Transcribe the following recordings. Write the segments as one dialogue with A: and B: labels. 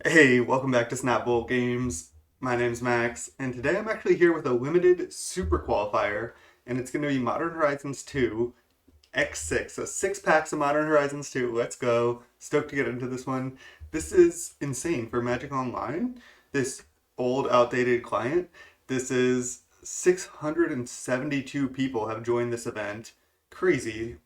A: Hey, welcome back to Snapbolt Games. My name's Max, and today I'm actually here with a limited super qualifier, and it's going to be Modern Horizons 2 X6. So 6 packs of Modern Horizons 2. Let's go. Stoked to get into this one. This is insane for Magic Online. This old, outdated client. This is 672 people have joined this event. Crazy.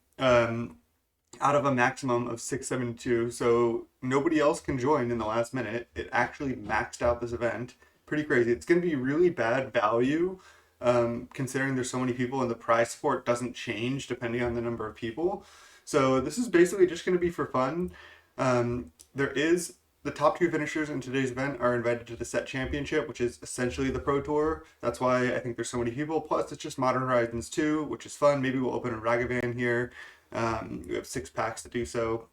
A: Out of a maximum of 672. So nobody else can join in the last minute. It actually maxed out this event. Pretty crazy. It's going to be really bad value considering there's so many people and the prize support doesn't change depending on the number of people. So this is basically just going to be for fun. There is the top two finishers in today's event are invited to the set championship, which is essentially the pro tour. That's why I think there's so many people. Plus, it's just Modern Horizons 2, which is fun. Maybe we'll open a Ragavan here. We have 6 packs to do so.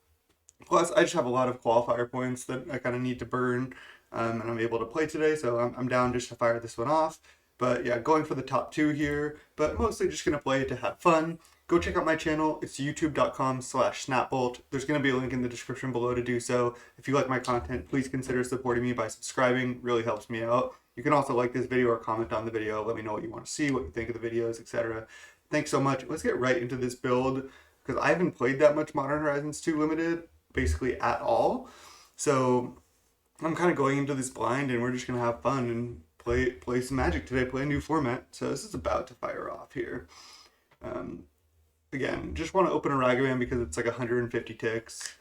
A: Plus, I just have a lot of qualifier points that I kind of need to burn, and I'm able to play today, so I'm down just to fire this one off. But yeah, going for the top two here, but mostly just going to play to have fun. Go check out my channel. It's youtube.com/snapbolt. There's going to be a link in the description below to do so. If you like my content, please consider supporting me by subscribing. Really helps me out. You can also like this video or comment on the video. Let me know what you want to see, what you think of the videos, etc. Thanks so much. Let's get right into this build because I haven't played that much Modern Horizons 2 Limited, basically at all. So I'm kind of going into this blind and we're just going to have fun and play some Magic today, play a new format. So this is about to fire off here. Again, just want to open a Ragavan because it's like 150 ticks.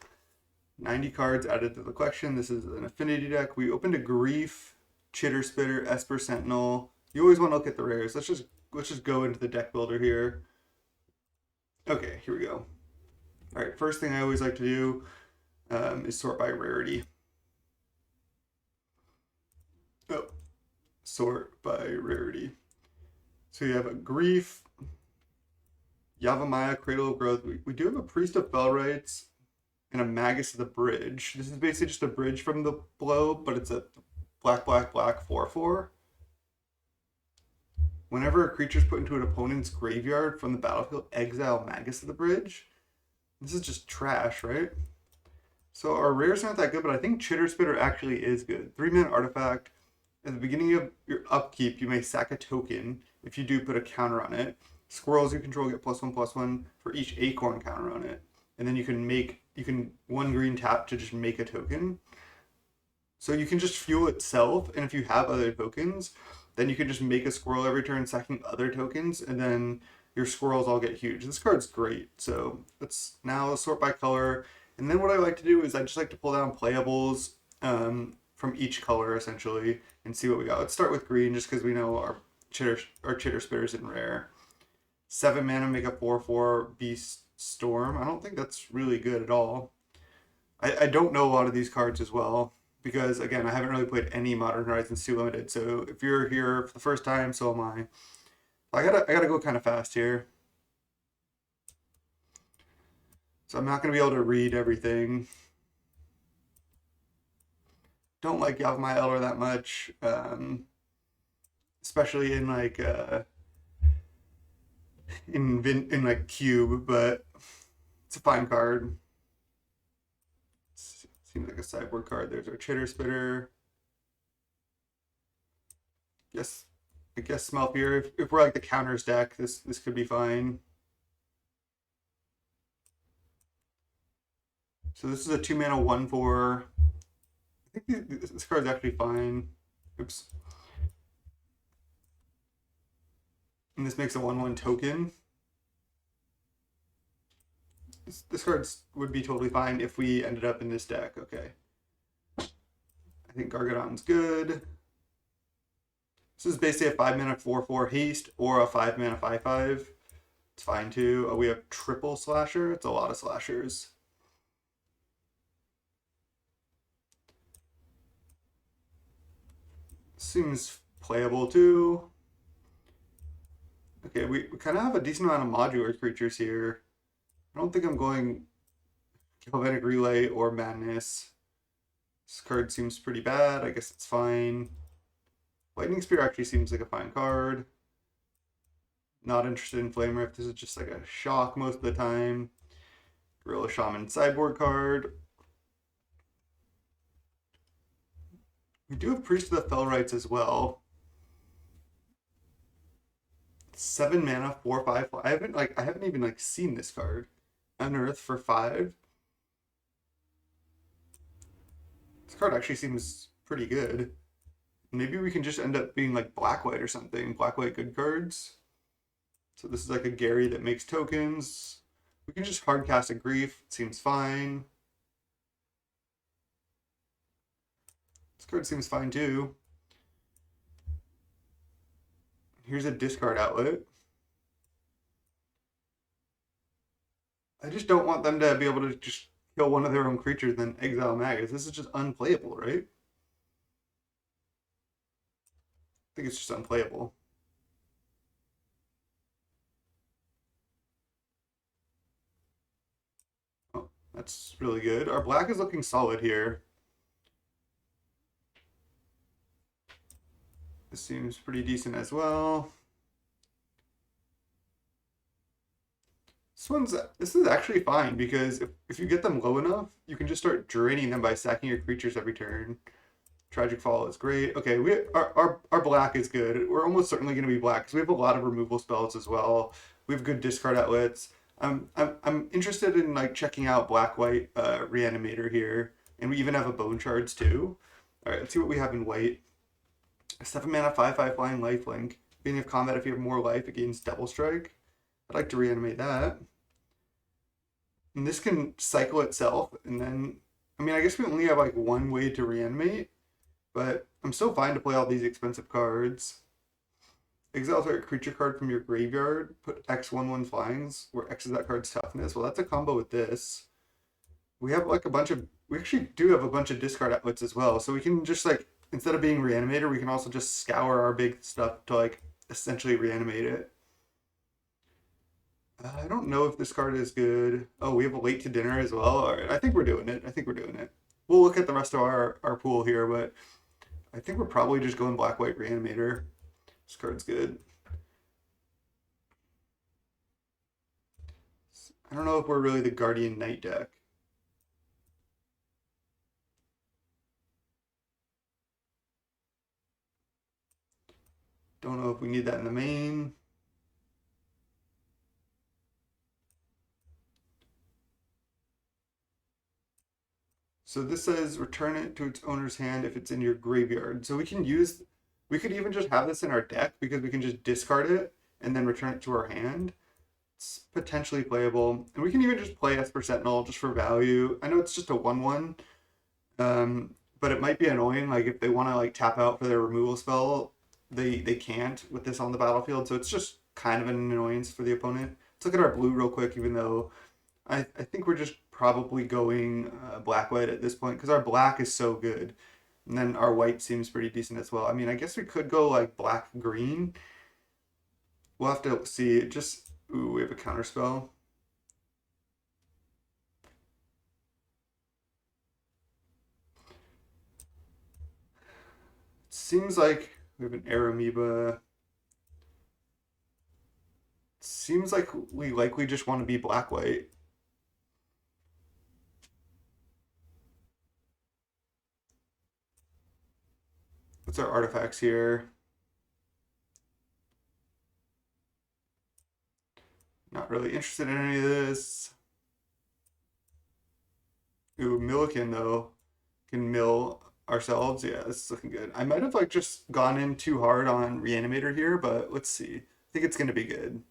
A: 90 cards added to the collection. This is an affinity deck. We opened a Grief, Chitter Spitter, Esper Sentinel. You always want to look at the rares. Let's just go into the deck builder here. Okay, here we go. All right, first thing I always like to do is sort by rarity. Oh, sort by rarity. So you have a Grief, Yavimaya, Cradle of Growth. We do have a Priest of Fellrites and a Magus of the Bridge. This is basically just a bridge from the blow, but it's a black, black, black 4/4. Whenever a creature is put into an opponent's graveyard from the battlefield, exile Magus of the Bridge. This is just trash, right? So our rares aren't that good, but I think Chitter Spitter actually is good. 3-mana artifact. At the beginning of your upkeep, you may sack a token. If you do, put a counter on it. Squirrels you control get +1/+1 for each acorn counter on it. And then you can 1 green tap to just make a token. So you can just fuel itself, and if you have other tokens, then you can just make a squirrel every turn, sacking other tokens, and then your squirrels all get huge. This card's great. So let's now sort by color. And then what I like to do is I just like to pull down playables from each color essentially and see what we got. Let's start with green just because we know our chitter spitters in rare. 7 mana, make a 4/4 Beast Storm. I don't think that's really good at all. I don't know a lot of these cards as well because again I haven't really played any Modern Horizons 2 Limited. So if you're here for the first time, so am I. I gotta go kind of fast here. So I'm not gonna be able to read everything. Don't like Yavimaya Elder that much, especially in like in like cube, but it's a fine card. Seems like a sideboard card. There's our Chitter Spitter. I guess Smelfier. If we're like the counters deck, this could be fine. So this is a 2-mana 1/4. I think this card's actually fine. Oops. And this makes a 1/1 token. This card would be totally fine if we ended up in this deck. Okay. I think Gargadon's good. This is basically a 5-mana 4/4 haste or a 5-mana 5/5. It's fine too. We have triple slasher. It's a lot of slashers. Seems playable too. Okay, we kind of have a decent amount of modular creatures here. I don't think I'm going Galvanic Relay or Madness. This card seems pretty bad. I guess it's fine. Lightning Spear actually seems like a fine card. Not interested in Flame Rift. This is just like a shock most of the time. Gorilla Shaman sideboard card. We do have Priest of the Fellrites as well. 7 mana, 4/5. I haven't even like seen this card. Unearth for 5. This card actually seems pretty good. Maybe we can just end up being like black white or something. Black white good cards. So this is like a Gary that makes tokens. We can just hard cast a Grief. It seems fine. This card seems fine too. Here's a discard outlet. I just don't want them to be able to just kill one of their own creatures and then exile Magus. This is just unplayable, right? I think it's just unplayable. Oh, that's really good. Our black is looking solid here. This seems pretty decent as well. This is actually fine because if you get them low enough, you can just start draining them by sacking your creatures every turn. Tragic Fall is great. Okay, our black is good. We're almost certainly going to be black because we have a lot of removal spells as well. We have good discard outlets. I'm interested in like checking out black white reanimator here, and we even have a bone shards too. All right, let's see what we have in white. 7 mana, 5/5 flying lifelink. Beginning of combat, if you have more life, it gains double strike. I'd like to reanimate that. And this can cycle itself, and then I mean I guess we only have like one way to reanimate, but I'm so fine to play all these expensive cards. Exile a creature card from your graveyard, put X/1/1 flyings, where X is that card's toughness. Well, that's a combo with this. We have like we actually do have a bunch of discard outlets as well. So we can just like, instead of being reanimator, we can also just scour our big stuff to like essentially reanimate it. I don't know if this card is good. Oh, we have a late to dinner as well. All right, I think we're doing it. I think we're doing it. We'll look at the rest of our pool here, but I think we're probably just going black-white reanimator. This card's good. I don't know if we're really the Guardian Knight deck. Don't know if we need that in the main. So this says return it to its owner's hand if it's in your graveyard. So we could even just have this in our deck because we can just discard it and then return it to our hand. It's potentially playable. And we can even just play Esper Sentinel just for value. I know it's just a 1/1, but it might be annoying. Like if they want to like tap out for their removal spell, they can't with this on the battlefield. So it's just kind of an annoyance for the opponent. Let's look at our blue real quick, even though I think we're just probably going black-white at this point because our black is so good. And then our white seems pretty decent as well. I mean, I guess we could go like black-green. We'll have to see. Ooh, we have a counterspell. It seems like we have an air amoeba. It seems like we likely just want to be black-white. What's our artifacts here? Not really interested in any of this. Ooh, Milliken though. Can mill ourselves. Yeah, this is looking good. I might have like just gone in too hard on Reanimator here, but let's see. I think it's gonna be good.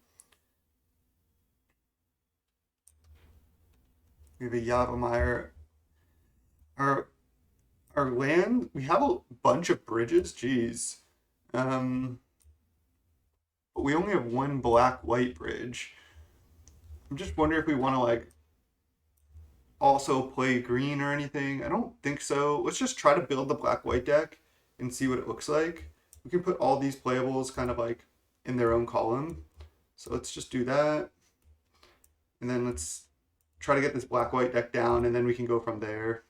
A: We have a Yavimaya. Our our land, we have a bunch of bridges. Jeez. Um, but we only have one black-white bridge. I'm just wondering if we want to like also play green or anything. I don't think so. Let's just try to build the black-white deck and see what it looks like. We can put all these playables kind of like in their own column. So let's just do that. And then let's try to get this black-white deck down, and then we can go from there.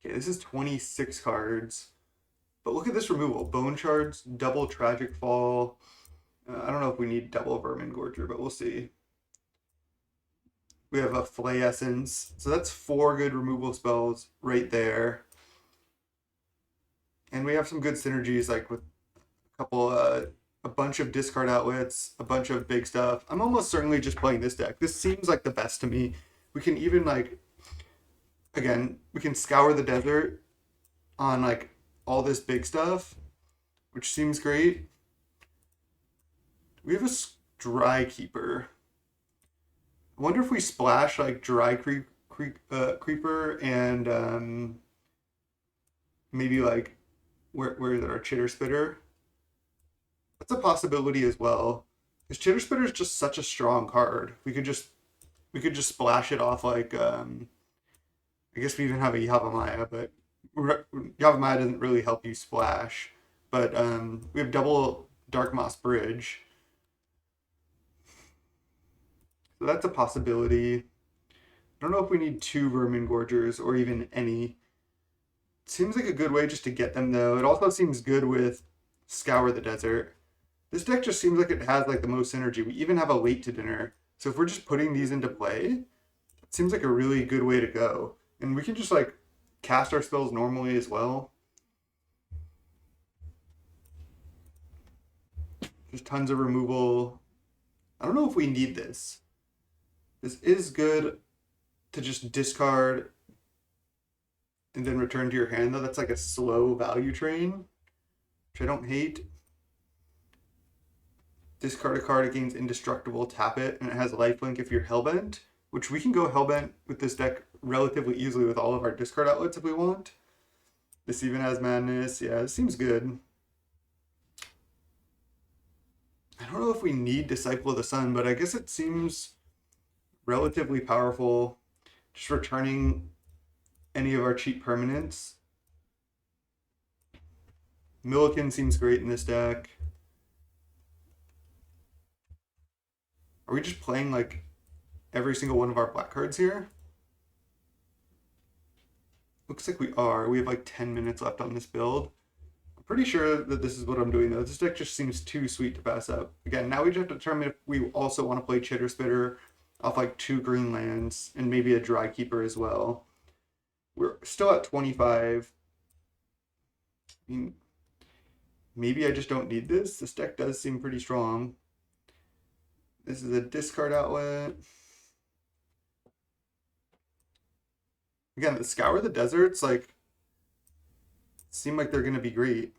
A: Okay, this is 26 cards. But look at this removal. Bone Shards, double Tragic Fall. I don't know if we need double Vermin Gorger, but we'll see. We have a Flay Essence. So that's 4 good removal spells right there. And we have some good synergies, like with a bunch of discard outlets, a bunch of big stuff. I'm almost certainly just playing this deck. This seems like the best to me. We can even like, again, we can scour the desert on like all this big stuff, which seems great. We have a dry keeper. I wonder if we splash like creeper and maybe like where is it, our chitter spitter? That's a possibility as well. Because chitter spitter is just such a strong card. We could just splash it off like I guess we even have a Yavimaya, but Yavimaya doesn't really help you splash. But we have double Dark Moss Bridge. So that's a possibility. I don't know if we need 2 Vermin Gorgers or even any. Seems like a good way just to get them though. It also seems good with Scour the Desert. This deck just seems like it has like the most synergy. We even have a Late to Dinner. So if we're just putting these into play, it seems like a really good way to go. And we can just like cast our spells normally as well. Just tons of removal. I don't know if we need this. This is good to just discard and then return to your hand, though. That's like a slow value train, which I don't hate. Discard a card, it gains indestructible, tap it, and it has lifelink if you're hellbent, which we can go hellbent with this deck relatively easily with all of our discard outlets if we want. This even has madness. Yeah, it seems good. I don't know if we need Disciple of the Sun, but I guess it seems relatively powerful. Just returning any of our cheap permanents. Milliken seems great in this deck. Are we just playing like every single one of our black cards here? Looks like we are. We have like 10 minutes left on this build. I'm pretty sure that this is what I'm doing though. This deck just seems too sweet to pass up. Again, now we just have to determine if we also want to play Chitter Spitter off like 2 green lands and maybe a Dry Keeper as well. We're still at 25. I mean, maybe I just don't need this. This deck does seem pretty strong. This is a discard outlet. Again, the Scour the Deserts, like, seem like they're going to be great.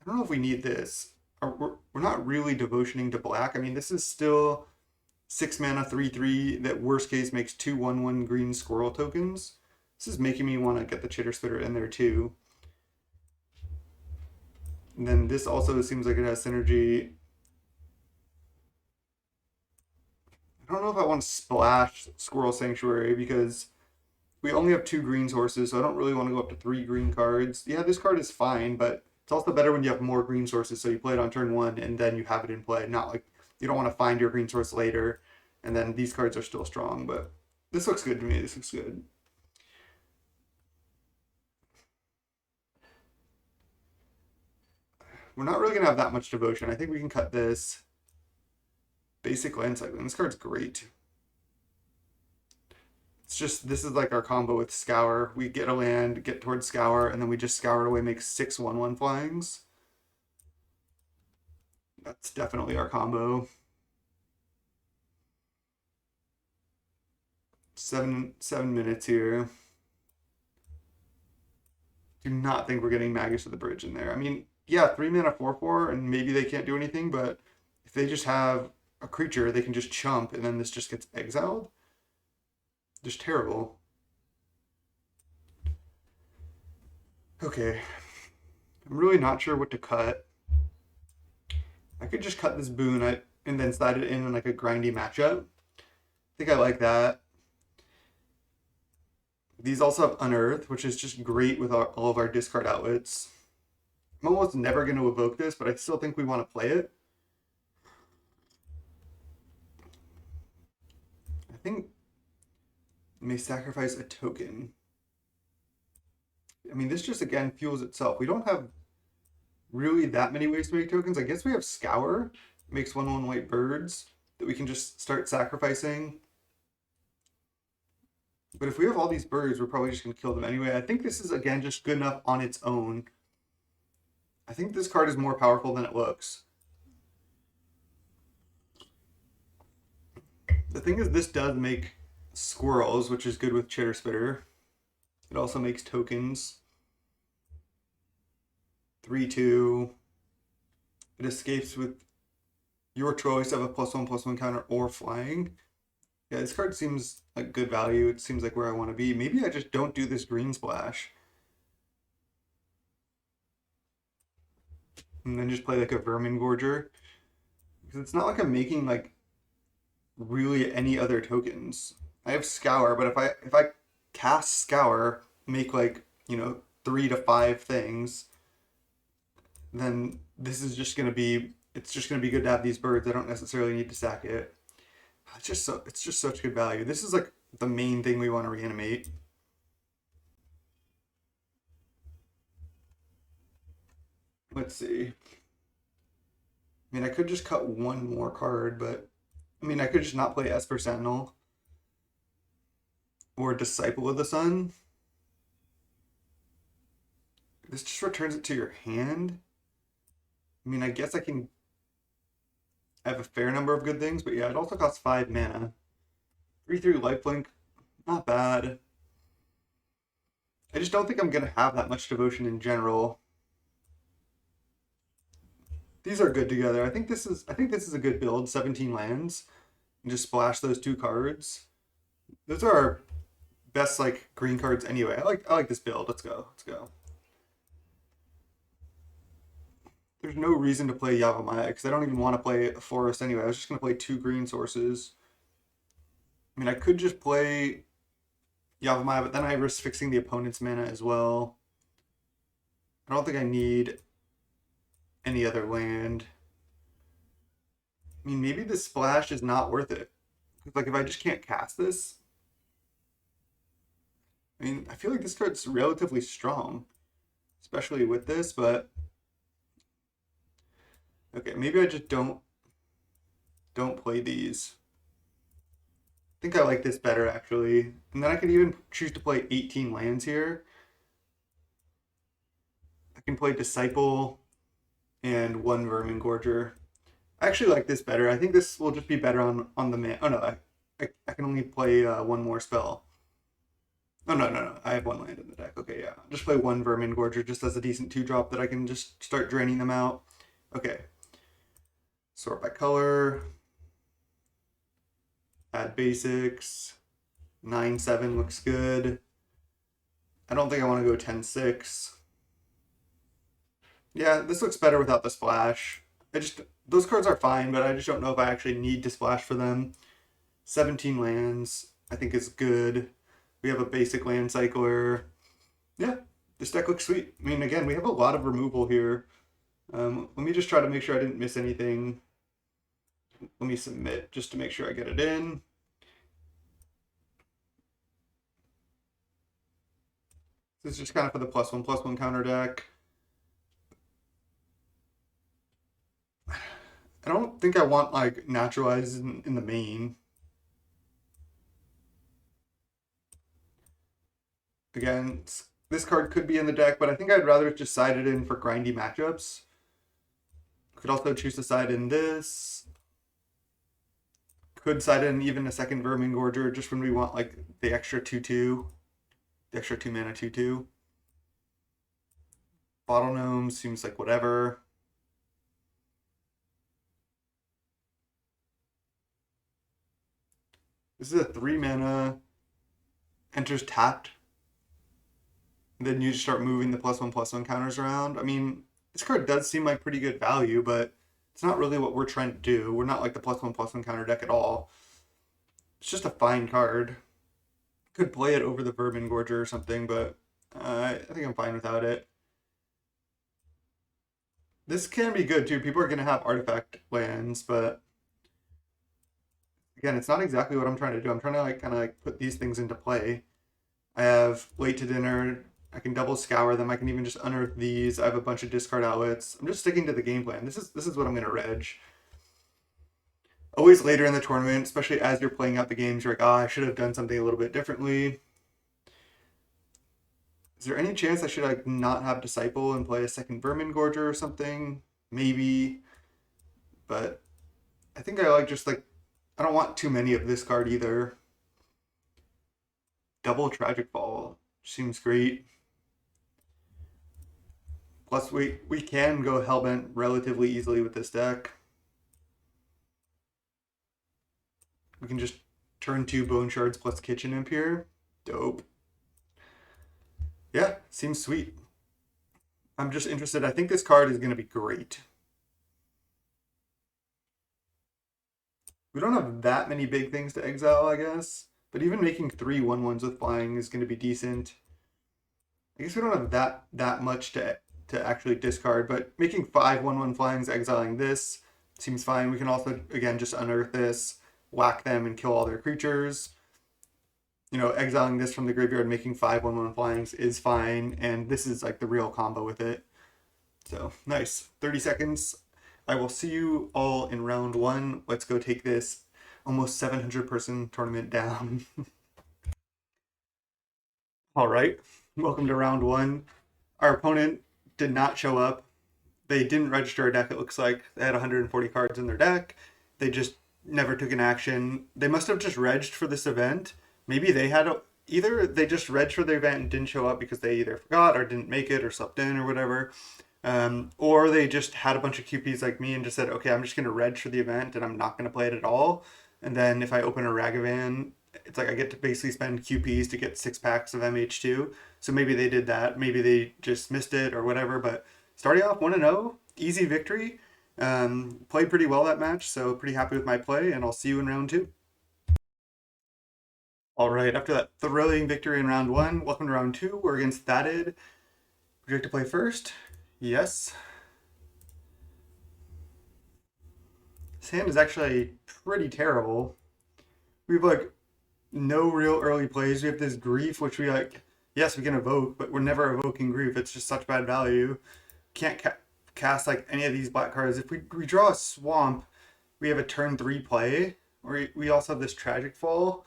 A: I don't know if we need this. We're not really devotioning to black. I mean, this is still 6 mana, 3/3 that worst case makes 2 1/1 green squirrel tokens. This is making me want to get the Chitter Spitter in there too. And then this also seems like it has synergy. I don't know if I want to splash Squirrel Sanctuary because we only have 2 green sources, so I don't really want to go up to 3 green cards. Yeah, this card is fine, but it's also better when you have more green sources, so you play it on turn 1 and then you have it in play. Not like you don't want to find your green source later, and then these cards are still strong, but this looks good to me. This looks good. We're not really going to have that much devotion. I think we can cut this. Basic land cycling. This card's great. It's just, this is like our combo with Scour. We get a land, get towards Scour, and then we just scour it away, make 6 1/1 flyings. That's definitely our combo. 7 minutes here. Do not think we're getting Magus of the Bridge in there. I mean, yeah, 3 mana 4/4, and maybe they can't do anything, but if they just have a creature, they can just chump, and then this just gets exiled. Just terrible. Okay. I'm really not sure what to cut. I could just cut this boon and then slide it in like a grindy matchup. I think I like that. These also have Unearth, which is just great with all of our discard outlets. I'm almost never going to evoke this, but I still think we want to play it. I think we may sacrifice a token. I mean, this just, again, fuels itself. We don't have really that many ways to make tokens. I guess we have Scour. It makes 1/1 white birds that we can just start sacrificing. But if we have all these birds, we're probably just going to kill them anyway. I think this is, again, just good enough on its own. I think this card is more powerful than it looks. The thing is, this does make squirrels, which is good with Chitter Spitter. It also makes tokens. 3/2. It escapes with your choice of a +1/+1 counter or flying. Yeah, this card seems like good value. It seems like where I want to be. Maybe I just don't do this green splash. And then just play like a Vermin Gorger. Because it's not like I'm making like really any other tokens. I have Scour, but if I cast Scour, make like, 3 to 5 things, then this is just gonna be good to have these birds. I don't necessarily need to sack it. It's just such good value. This is like the main thing we want to reanimate. Let's see. I mean, I could just cut one more card, but I mean, I could just not play Esper Sentinel or Disciple of the Sun. This just returns it to your hand. I mean, I guess I have a fair number of good things, but yeah, it also costs 5 mana. 3/3 lifelink, not bad. I just don't think I'm gonna have that much devotion in general. These are good together. I think this is a good build. 17 lands, and just splash those 2 cards. Those are our best like green cards anyway. I like this build. Let's go. There's no reason to play Yavimaya because I don't even want to play a forest anyway. I was just going to play 2 green sources. I mean, I could just play Yavimaya, but then I risk fixing the opponent's mana as well. I don't think I need any other land. I mean, maybe this splash is not worth it. Like, if I just can't cast this, I mean, I feel like this card's relatively strong, especially with this, but okay, maybe I just don't play these. I think I like this better, actually. And then I could even choose to play 18 lands here. I can play Disciple and 1 Vermin Gorger. I actually like this better. I think this will just be better on the man. Oh no, I can only play 1 more spell. Oh no. I have 1 land in the deck. Okay, yeah. I'll just play 1 Vermin Gorger just as a decent 2-drop that I can just start draining them out. Okay. Sort by color. Add basics. 9/7 looks good. I don't think I want to go 10/6. Yeah, this looks better without the splash. Those cards are fine, but I just don't know if I actually need to splash for them. 17 lands, I think is good. We have a basic land cycler. Yeah, this deck looks sweet. I mean, again, we have a lot of removal here. Let me just try to make sure I didn't miss anything. Let me submit just to make sure I get it in. This is just kind of for the +1/+1 counter deck. I don't think I want like naturalized in the main. Again, this card could be in the deck, but I think I'd rather just side it in for grindy matchups. Could also choose to side in this. Could side in even a second Vermin Gorger just when we want like the extra 2/2. The extra 2 mana 2/2. Bottle Gnome seems like whatever. This is a 3 mana, enters tapped. Then you just start moving the +1/+1 counters around. I mean, this card does seem like pretty good value, but it's not really what we're trying to do. We're not like the +1/+1 counter deck at all. It's just a fine card. Could play it over the Vermin Gorger or something, but I think I'm fine without it. This can be good too. People are going to have artifact lands, but again, it's not exactly what I'm trying to do. I'm trying to like kind of like put these things into play. I have Late to Dinner. I can double scour them. I can even just unearth these. I have a bunch of discard outlets. I'm just sticking to the game plan. This is what I'm going to reg. Always later in the tournament, especially as you're playing out the games, you're like, oh, I should have done something a little bit differently. Is there any chance I should like not have Disciple and play a second Vermin Gorger or something? Maybe. But I think I like just like I don't want too many of this card either. Double Tragic Fall seems great. Plus we can go Hellbent relatively easily with this deck. We can just turn 2 Bone Shards plus Kitchen Imp here. Dope. Yeah, seems sweet. I'm just interested. I think this card is going to be great. We don't have that many big things to exile, I guess. But even making 3 1/1s with flying is going to be decent. I guess we don't have that much to actually discard, but making 5 1/1 flyings, exiling this seems fine. We can also, again, just unearth this, whack them, and kill all their creatures. You know, exiling this from the graveyard, making 5 1/1 flyings is fine, and this is like the real combo with it. So, nice. 30 seconds. I will see you all in round 1. Let's go take this almost 700 person tournament down. All right, welcome to round 1. Our opponent did not show up. They didn't register a deck, it looks like. They had 140 cards in their deck. They just never took an action. They must have just regged for this event. Maybe they had either they just regged for the event and didn't show up because they either forgot or didn't make it or slept in or whatever. Or they just had a bunch of QPs like me and just said, okay, I'm just going to reg for the event and I'm not going to play it at all. And then if I open a Ragavan, it's like I get to basically spend QPs to get 6 packs of MH2. So maybe they did that. Maybe they just missed it or whatever. But starting off 1-0, easy victory. Played pretty well that match, so pretty happy with my play, and I'll see you in round 2. All right, after that thrilling victory in round 1, welcome to round 2. We're against Thatted. Would you like to play first? Yes. This hand is actually pretty terrible. We have like no real early plays. We have this Grief, which we like, yes, we can evoke, but we're never evoking Grief. It's just such bad value. Can't cast like any of these black cards. If we draw a Swamp, we have a turn 3 play. Or we also have this Tragic Fall.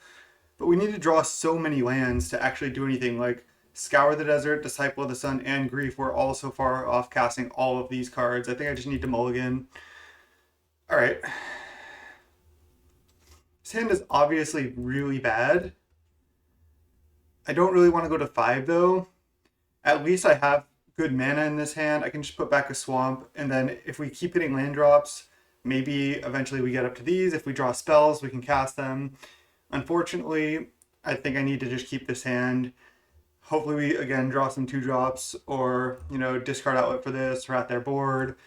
A: But we need to draw so many lands to actually do anything. Like Scour the Desert, Disciple of the Sun, and Grief. We're all so far off casting all of these cards. I think I just need to mulligan. All right. This hand is obviously really bad. I don't really want to go to 5 though. At least I have good mana in this hand. I can just put back a Swamp, and then if we keep hitting land drops, maybe eventually we get up to these. If we draw spells, we can cast them. Unfortunately, I think I need to just keep this hand. Hopefully we, again, draw some 2-drops or, you know, discard outlet for this, rat their board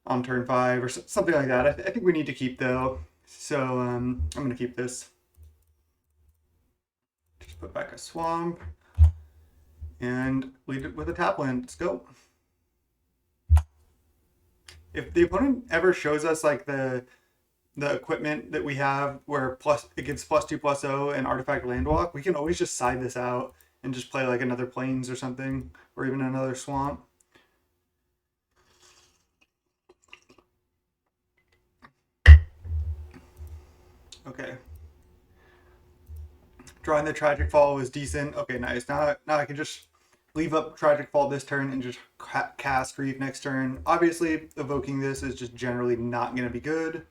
A: on turn 5 or something like that. I think we need to keep, though. So I'm going to keep this. Just put back a Swamp and lead it with a tap land. Let's go. If the opponent ever shows us like the equipment that we have where it gives +2/+0 and artifact landwalk, we can always just side this out and just play like another Plains or something, or even another Swamp. Okay. Drawing the Tragic Fall was decent. Okay, nice. Now I can just leave up Tragic Fall this turn and just cast Grief next turn. Obviously, evoking this is just generally not going to be good.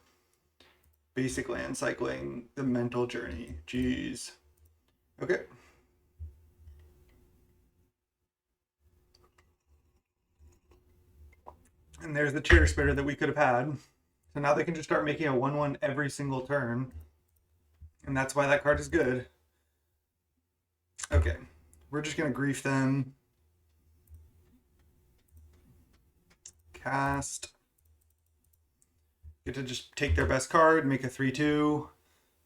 A: Basic land cycling, the mental journey. Jeez. Okay. And there's the Cheer Spitter that we could have had. So now they can just start making a 1/1 every single turn. And that's why that card is good. Okay. We're just going to Grief them. Cast. Get to just take their best card, make a 3/2.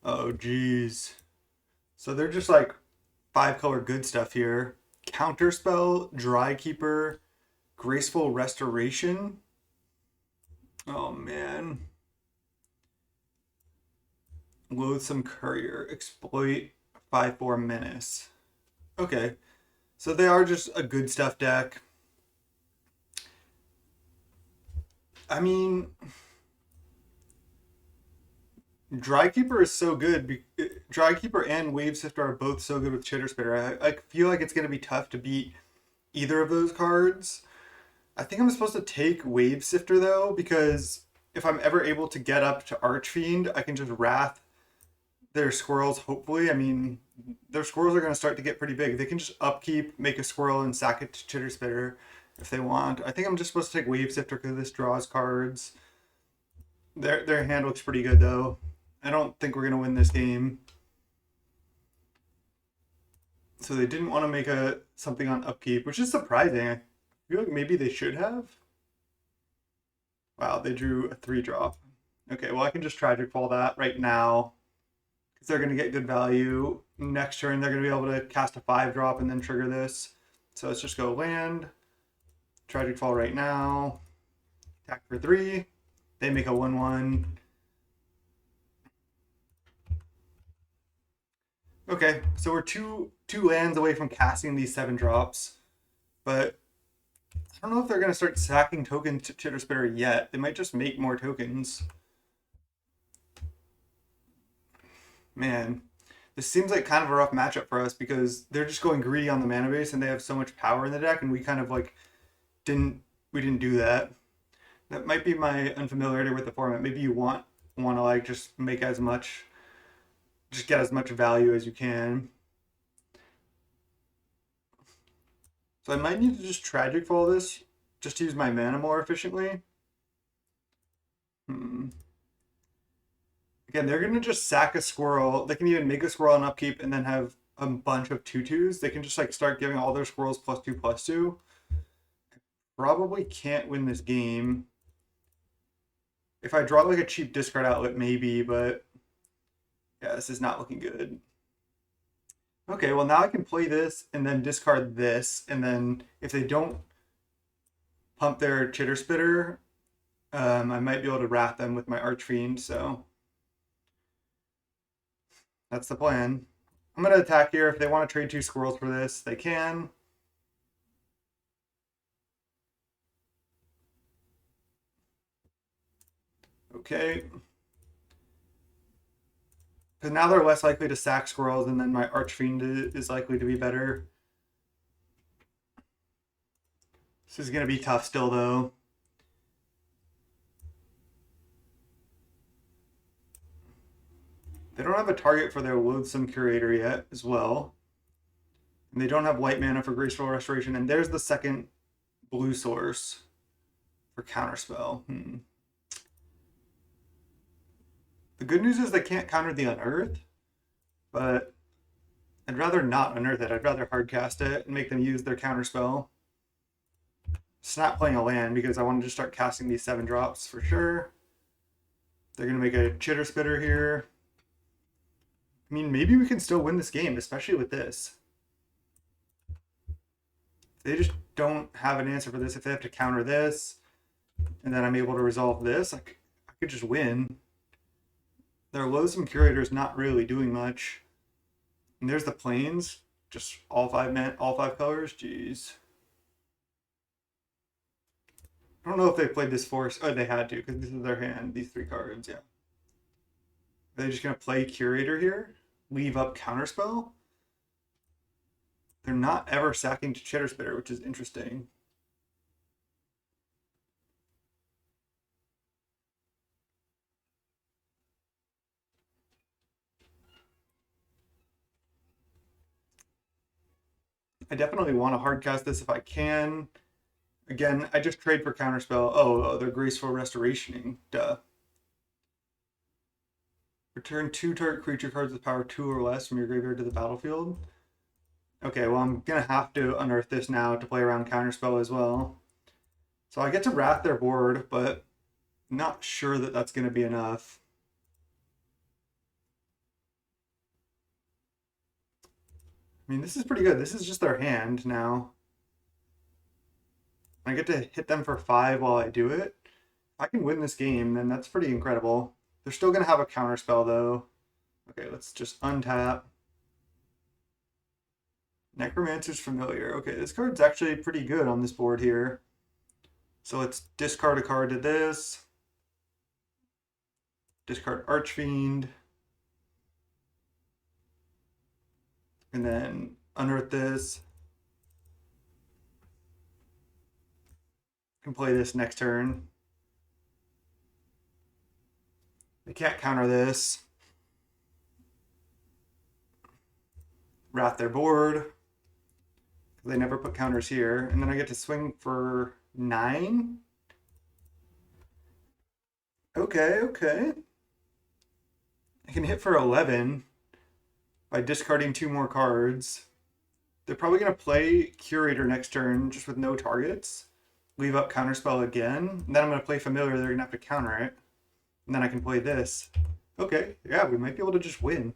A: Oh, geez. So they're just like 5-color good stuff here. Counterspell, Drykeeper, Graceful Restoration. Oh, man. Loathsome Courier, Exploit, 5/4 Menace. Okay. So they are just a good stuff deck. I mean, Drykeeper is so good. Drykeeper and Wave Sifter are both so good with Chitter Spitter. I feel like it's going to be tough to beat either of those cards. I think I'm supposed to take Wave Sifter though, because if I'm ever able to get up to Archfiend, I can just Wrath their squirrels, hopefully. I mean, their squirrels are going to start to get pretty big. They can just upkeep, make a squirrel, and sack it to Chitter Spitter if they want. I think I'm just supposed to take Wave Sifter because this draws cards. Their hand looks pretty good though. I don't think we're going to win this game. So they didn't want to make something on upkeep, which is surprising. I feel like maybe they should have. Wow, they drew a 3-drop. Okay, well I can just Tragic Fall that right now, because they're going to get good value. Next turn they're going to be able to cast a 5-drop and then trigger this. So let's just go land. Tragic Fall right now. Attack for 3. They make a 1/1. Okay, so we're two lands away from casting these 7-drops, but I don't know if they're going to start sacking tokens to Chitter Spitter yet. They might just make more tokens. Man, this seems like kind of a rough matchup for us because they're just going greedy on the mana base and they have so much power in the deck, and we kind of like didn't do that. That might be my unfamiliarity with the format. Maybe you want to like just make as much, just get as much value as you can. So I might need to just Tragic Fall this just to use my mana more efficiently. Again, they're going to just sack a squirrel. They can even make a squirrel on upkeep and then have a bunch of 2/2s. They can just like start giving all their squirrels +2/+2. Probably can't win this game. If I draw like a cheap discard outlet, maybe, but yeah, this is not looking good. Okay, well now I can play this and then discard this, and then if they don't pump their Chitter Spitter, I might be able to Wrath them with my Archfiend, so that's the plan. I'm going to attack here. If they want to trade 2 squirrels for this, they can. Okay. Because now they're less likely to sack squirrels, and then my Archfiend is likely to be better. This is going to be tough still, though. They don't have a target for their Loathsome Curator yet, as well. And they don't have white mana for Graceful Restoration, and there's the second blue source for Counterspell. The good news is they can't counter the Unearth, but I'd rather not Unearth it. I'd rather hardcast it and make them use their Counterspell. It's not playing a land because I want to just start casting these 7-drops for sure. They're going to make a Chitter Spitter here. I mean, maybe we can still win this game, especially with this. They just don't have an answer for this. If they have to counter this, and then I'm able to resolve this, I could just win. Their Loathsome Curator is not really doing much. And there's the Plains, just all 5 colors. Jeez. I don't know if they played this force. Oh, they had to, because this is their hand, these 3 cards, yeah. Are they just going to play Curator here? Leave up Counterspell? They're not ever sacking to Chitter Spitter, which is interesting. I definitely want to hardcast this if I can. Again, I just trade for Counterspell. Oh, they're Graceful Restorationing. Duh. Return 2 target creature cards with power 2 or less from your graveyard to the battlefield. Okay, well, I'm going to have to unearth this now to play around Counterspell as well. So I get to Wrath their board, but I'm not sure that that's going to be enough. I mean, this is pretty good. This is just their hand now. I get to hit them for 5 while I do it. If I can win this game, then that's pretty incredible. They're still going to have a Counterspell, though. Okay, let's just untap. Necromancer's Familiar. Okay, this card's actually pretty good on this board here. So let's discard a card to this. Discard Archfiend. And then unearth this. can play this next turn. They can't counter this. Wrath their board. They never put counters here. And then I get to swing for 9. Okay. I can hit for 11 by discarding 2 more cards. They're probably going to play Curator next turn just with no targets. Leave up Counterspell again. And then I'm going to play Familiar. They're going to have to counter it. And then I can play this. Okay, yeah, we might be able to just win.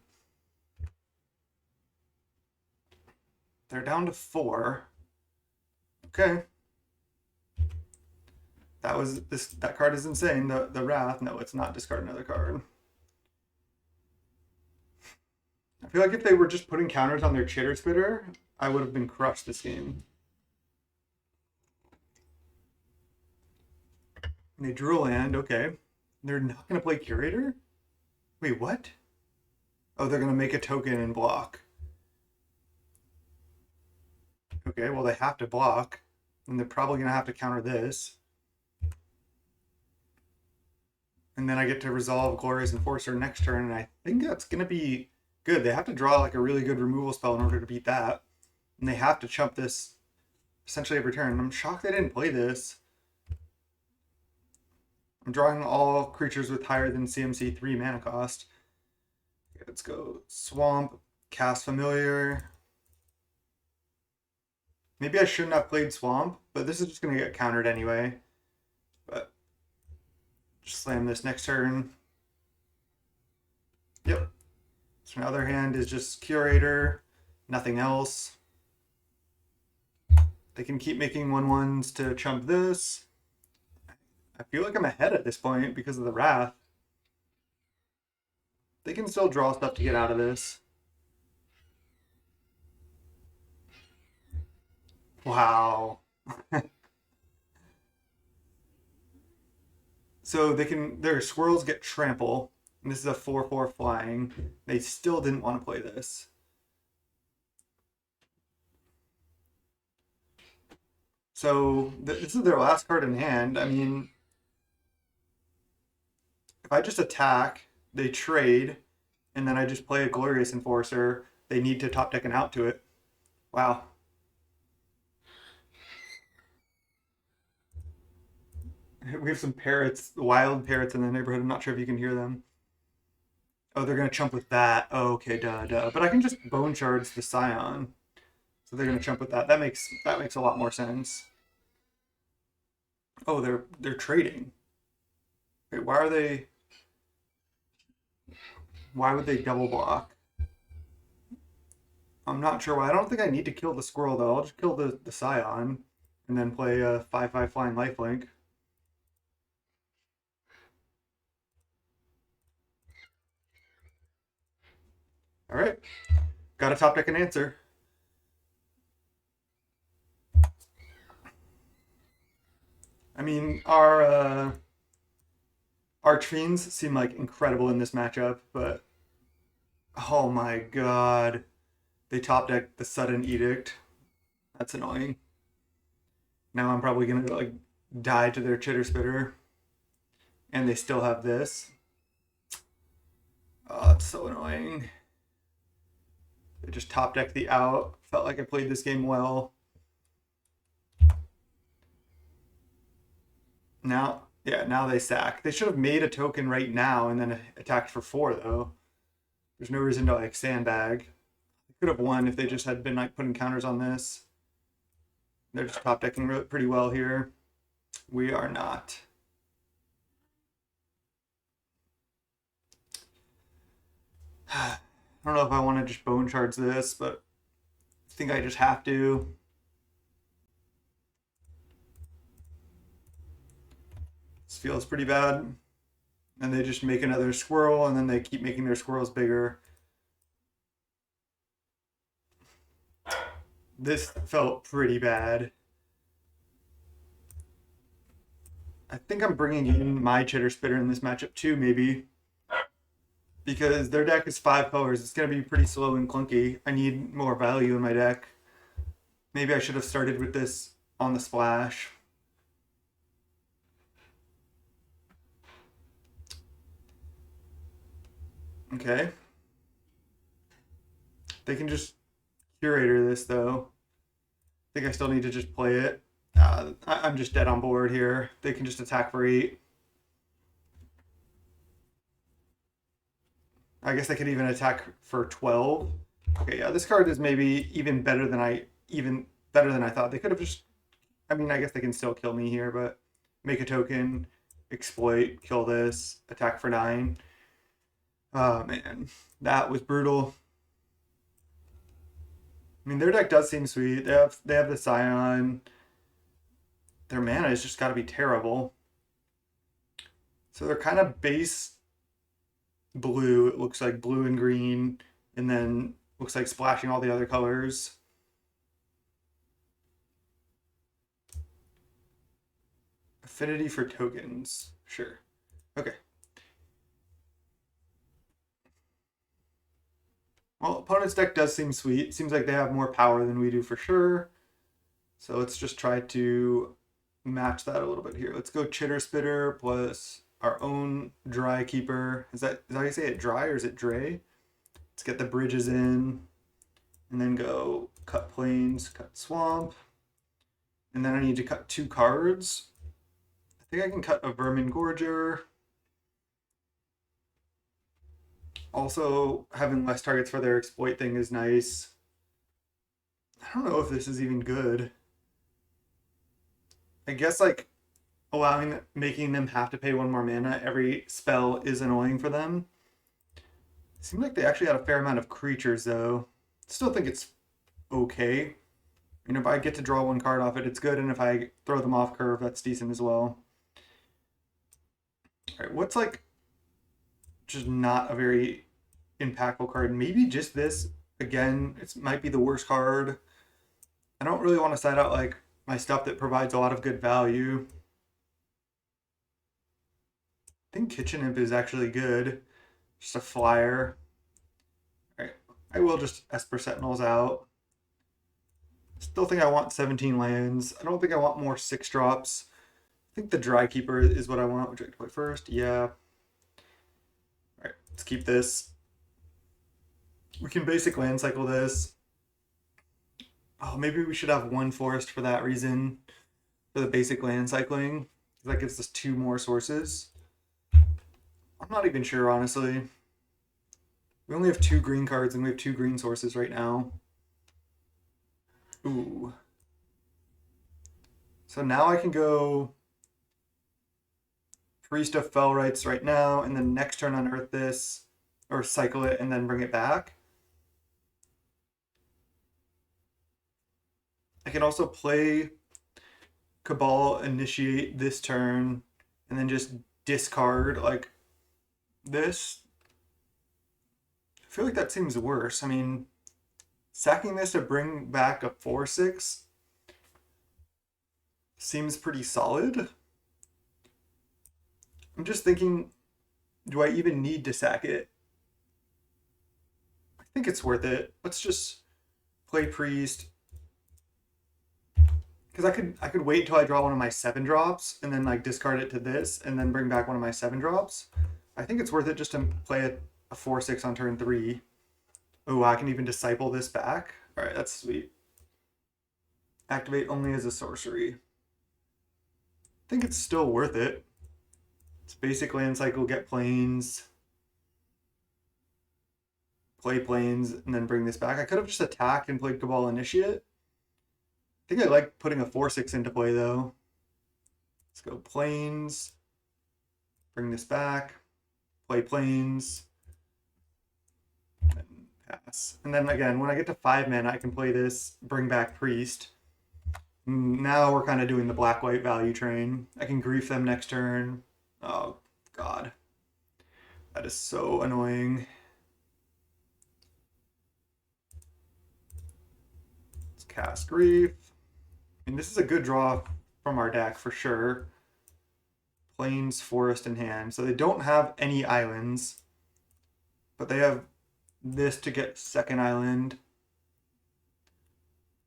A: They're down to 4. Okay. That card is insane. The Wrath. No, it's not. Discard another card. I feel like if they were just putting counters on their Chitter Spitter, I would have been crushed this game. And they drew a land. Okay. They're not going to play Curator? Wait, what? Oh, they're going to make a token and block. Okay, well, they have to block. And they're probably going to have to counter this. And then I get to resolve Glorious Enforcer next turn, and I think that's going to be good. They have to draw like a really good removal spell in order to beat that. And they have to chump this essentially every turn. I'm shocked they didn't play this. I'm drawing all creatures with higher than CMC 3 mana cost. Okay, let's go Swamp, cast Familiar. Maybe I shouldn't have played Swamp, but this is just going to get countered anyway. But just slam this next turn. Yep. So my other hand is just Curator, nothing else. They can keep making 1/1s to chump this. I feel like I'm ahead at this point because of the Wrath. They can still draw stuff to get out of this. Wow. So their squirrels get trample. And this is a 4/4 flying. They still didn't want to play this. So this is their last card in hand. I mean, if I just attack, they trade, and then I just play a Glorious Enforcer, they need to top deck an out to it. Wow. We have some parrots, wild parrots in the neighborhood. I'm not sure if you can hear them. Oh, they're going to chump with that. Oh, okay, duh. But I can just Bone Shards the Scion. So they're going to chump with that. That makes a lot more sense. Oh, they're trading. Wait, why would they double block? I'm not sure why. I don't think I need to kill the squirrel, though. I'll just kill the Scion and then play a 5/5 flying lifelink. All right. Got to top deck an answer. I mean, our Archfiends seem like incredible in this matchup, but oh my god. They top decked the Sudden Edict. That's annoying. Now I'm probably gonna like die to their Chitter Spitter. And they still have this. Oh, that's so annoying. They just top decked the out. Felt like I played this game well. Now they sack. They should have made a token right now and then attacked for 4, though. There's no reason to like sandbag. They could have won if they just had been like putting counters on this. They're just top decking pretty well here. We are not. I don't know if I want to just Bone Shards this, but I think I just have to. This feels pretty bad. And they just make another squirrel, and then they keep making their squirrels bigger. This felt pretty bad. I think I'm bringing in my Chitter Spitter in this matchup too, maybe. Because their deck is 5 colors. It's going to be pretty slow and clunky. I need more value in my deck. Maybe I should have started with this on the splash. Okay. They can just curator this though. I think I still need to just play it. I'm just dead on board here. They can just attack for 8. I guess they could even attack for 12. Okay, yeah, this card is maybe even better than I thought. They could have just, I mean, I guess they can still kill me here, but make a token, exploit, kill this, attack for 9. Oh man, that was brutal. I mean, their deck does seem sweet. They have the Scion. Their mana has just got to be terrible. So they're kind of base blue. It looks like blue and green, and then looks like splashing all the other colors. Affinity for tokens. Sure. Okay. Well, opponent's deck does seem sweet. Seems like they have more power than we do for sure. So let's just try to match that a little bit here. Let's go Chitter Spitter plus our own Dry Keeper. Is that how you say it? Dry or is it Dre? Let's get the bridges in. And then go cut Plains, cut Swamp. And then I need to cut 2 cards. I think I can cut a Vermin Gorger. Also, having less targets for their exploit thing is nice. I don't know if this is even good. I guess like making them have to pay 1 more mana every spell is annoying for them. Seems like they actually had a fair amount of creatures though. Still think it's okay. And if I get to draw 1 card off it, it's good. And if I throw them off curve, that's decent as well. All right, what's like just not a very impactful card? Maybe just this. Again, it might be the worst card. I don't really want to side out like my stuff that provides a lot of good value. I think Kitchen Imp is actually good. Just a flyer. All right, I will just Esper Sentinels out. Still think I want 17 lands. I don't think I want more 6 drops. I think the Dry Keeper is what I want. Would you like to play first? Yeah. All right, let's keep this. We can basic land cycle this. Oh, maybe we should have 1 forest for that reason. For the basic land cycling. That gives us 2 more sources. I'm not even sure, honestly. We only have 2 green cards and we have 2 green sources right now. Ooh. So now I can go Priest of Fellrights right now, and then next turn unearth this, or cycle it and then bring it back. I can also play Cabal Initiate this turn, and then just discard like this. I feel like that seems worse. I mean, sacking this to bring back a 4/6 seems pretty solid. I'm just thinking, do I even need to sack it? I think it's worth it. Let's just play Priest. Because I could wait till I draw one of my 7 drops and then like discard it to this and then bring back one of my 7 drops. I think it's worth it just to play a 4/6 on turn 3. Oh, I can even disciple this back. All right, that's sweet. Activate only as a sorcery. I think it's still worth it. It's basic land cycle, get plains, play plains, and then bring this back. I could have just attacked and played Cabal Initiate. I think I like putting a 4/6 into play though. Let's go plains, bring this back, play plains, and pass. And then again, when I get to 5 mana, I can play this, bring back Priest. Now we're kind of doing the black-white value train. I can grief them next turn. Oh, God. That is so annoying. Let's cast Grief. I mean, this is a good draw from our deck for sure. Plains, Forest in hand. So they don't have any islands, but they have this to get second island.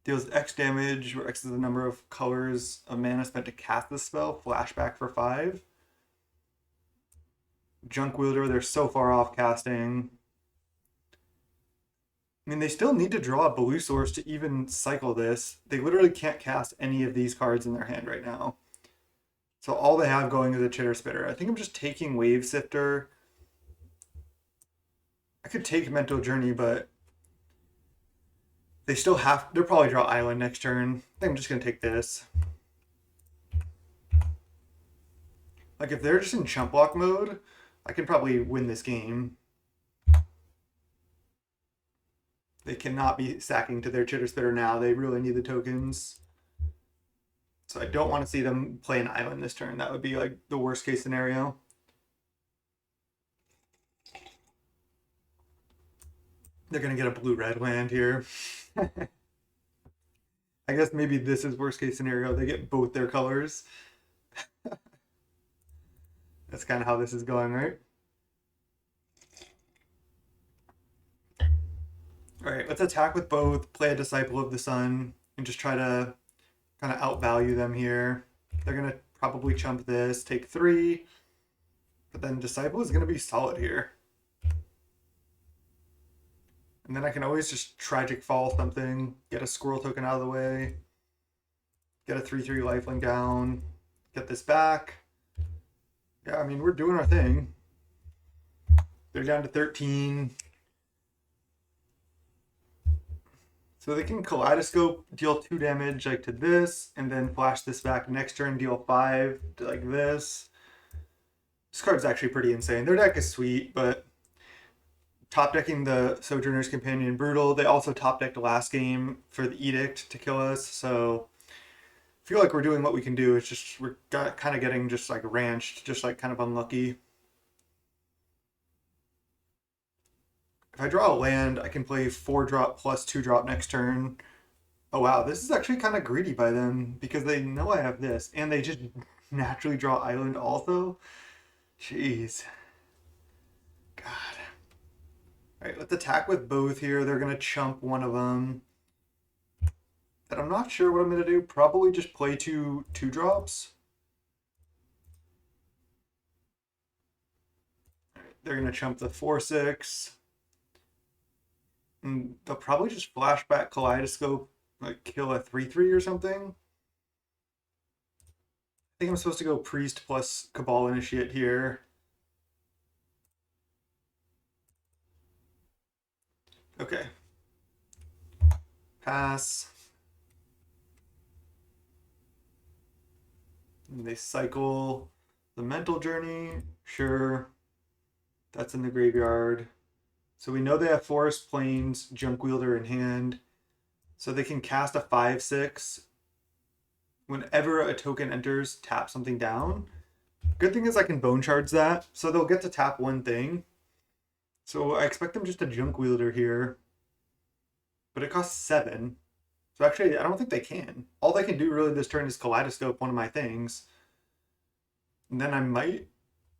A: Deals X damage, where X is the number of colors of mana spent to cast the spell. Flashback for 5. Junk Wielder, they're so far off casting. I mean, they still need to draw a blue source to even cycle this. They literally can't cast any of these cards in their hand right now. So all they have going is a Chitter Spitter. I think I'm just taking Wave Sifter. I could take Mental Journey, but they still have, they'll probably draw Island next turn. I think I'm just going to take this. Like if they're just in chump block mode, I can probably win this game. They cannot be sacking to their Chitter Spitter now. They really need the tokens. So I don't want to see them play an Island this turn. That would be like the worst case scenario. They're going to get a blue-red land here. I guess maybe this is worst case scenario. They get both their colors. That's kind of how this is going, right? All right, let's attack with both, play a Disciple of the Sun, and just try to kind of outvalue them here. They're going to probably chump this, take 3, but then Disciple is going to be solid here. And then I can always just Tragic Fall something, get a Squirrel token out of the way, get a 3/3 lifelink down, get this back. Yeah, I mean, we're doing our thing. They're down to 13. So they can Kaleidoscope, deal 2 damage like to this, and then flash this back next turn, deal 5 to like this. This card's actually pretty insane. Their deck is sweet, but top decking the Sojourner's Companion brutal. They also top decked last game for the Edict to kill us, so I feel like we're doing what we can do. It's just we're kind of getting just like ranched, just like kind of unlucky. If I draw a land, I can play 4-drop plus 2-drop next turn. Oh wow, this is actually kind of greedy by them because they know I have this, and they just naturally draw Island also. Jeez. God. All right, let's attack with both here. They're going to chump one of them. And I'm not sure what I'm going to do. Probably just play 2-drops. They're going to chump the 4/6. And they'll probably just flashback Kaleidoscope, like kill a 3/3 or something. I think I'm supposed to go Priest plus Cabal Initiate here. Okay. Pass. And they cycle the Mental Journey. Sure. That's in the graveyard. So we know they have Forest Plains, Junk Wielder in hand. So they can cast a 5/6. Whenever a token enters, tap something down. Good thing is I can Bone Charge that. So they'll get to tap one thing. So I expect them just to Junk Wielder here. But it costs 7. So actually, I don't think they can. All they can do really this turn is Kaleidoscope one of my things. And then I might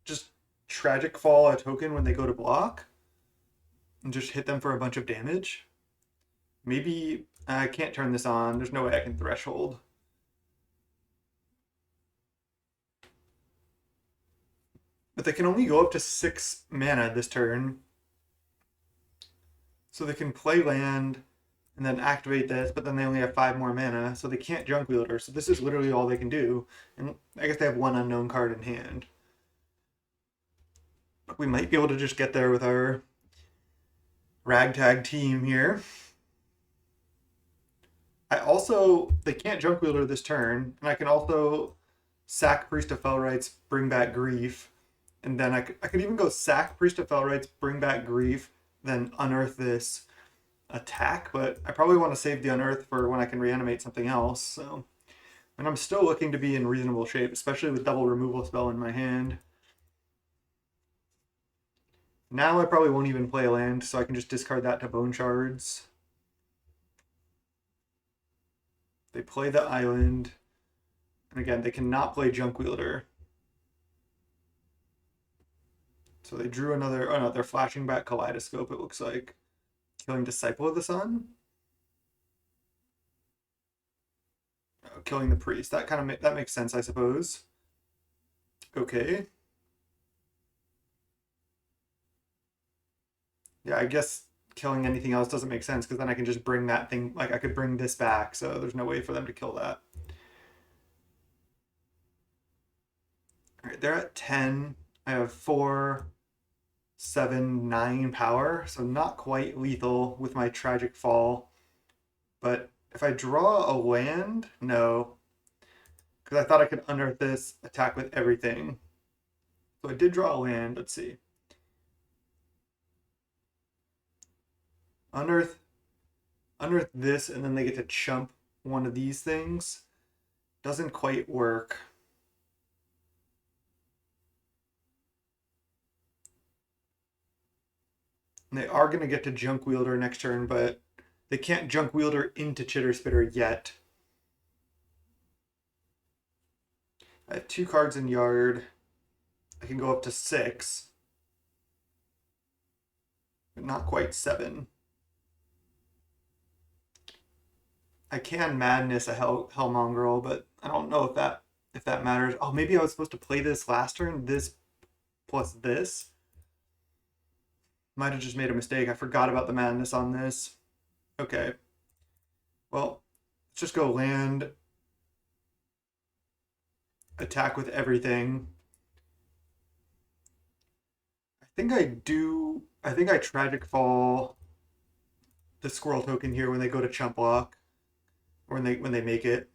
A: just Tragic Fall a token when they go to block. And just hit them for a bunch of damage. Maybe I can't turn this on. There's no way I can Threshold. But they can only go up to 6 mana this turn. So they can play land and then activate this, but then they only have 5 more mana, so they can't Junk Wielder. So this is literally all they can do. And I guess they have one unknown card in hand. But we might be able to just get there with our ragtag team here. They can't Junk Wielder this turn, and I can also sack Priest of Felrites, bring back Grief, and then I could even go sack Priest of Felrites, bring back Grief, then unearth this attack, but I probably want to save the unearth for when I can reanimate something else, so. And I'm still looking to be in reasonable shape, especially with double removal spell in my hand. Now I probably won't even play a land, so I can just discard that to Bone Shards. They play the Island. And again, they cannot play Junk Wielder. So they drew another... Oh no, they're flashing back Kaleidoscope, it looks like. Killing Disciple of the Sun? Oh, killing the Priest. That makes sense, I suppose. Okay. Yeah, I guess killing anything else doesn't make sense because then I can just bring that thing, like I could bring this back, so there's no way for them to kill that. All right, they're at 10. I have 4, 7, 9 power, so not quite lethal with my Tragic Fall. But if I draw a land, no. Because I thought I could unearth this, attack with everything. So I did draw a land, let's see. Unearth this, and then they get to chump one of these things. Doesn't quite work. And they are going to get to Junk Wielder next turn, but they can't Junk Wielder into Chitter Spitter yet. I have 2 cards in Yard. I can go up to 6. But not quite 7. I can Madness a Hellmongrel, but I don't know if that matters. Oh, maybe I was supposed to play this last turn, this plus this. Might have just made a mistake. I forgot about the Madness on this. Okay. Well, let's just go land. Attack with everything. I think I Tragic Fall the Squirrel token here when they go to Chump Block. Or when they make it.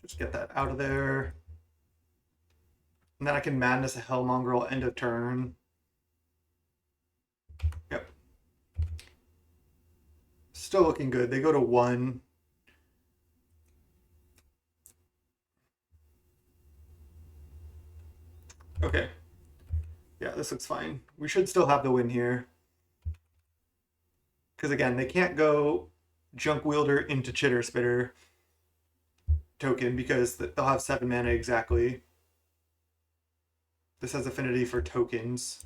A: Just get that out of there. And then I can Madness a Hellmongrel end of turn. Yep. Still looking good. They go to 1. Okay. Yeah, this looks fine. We should still have the win here. Because again, they can't go Junk Wielder into Chitter Spitter token because they'll have 7 mana exactly. This has affinity for tokens.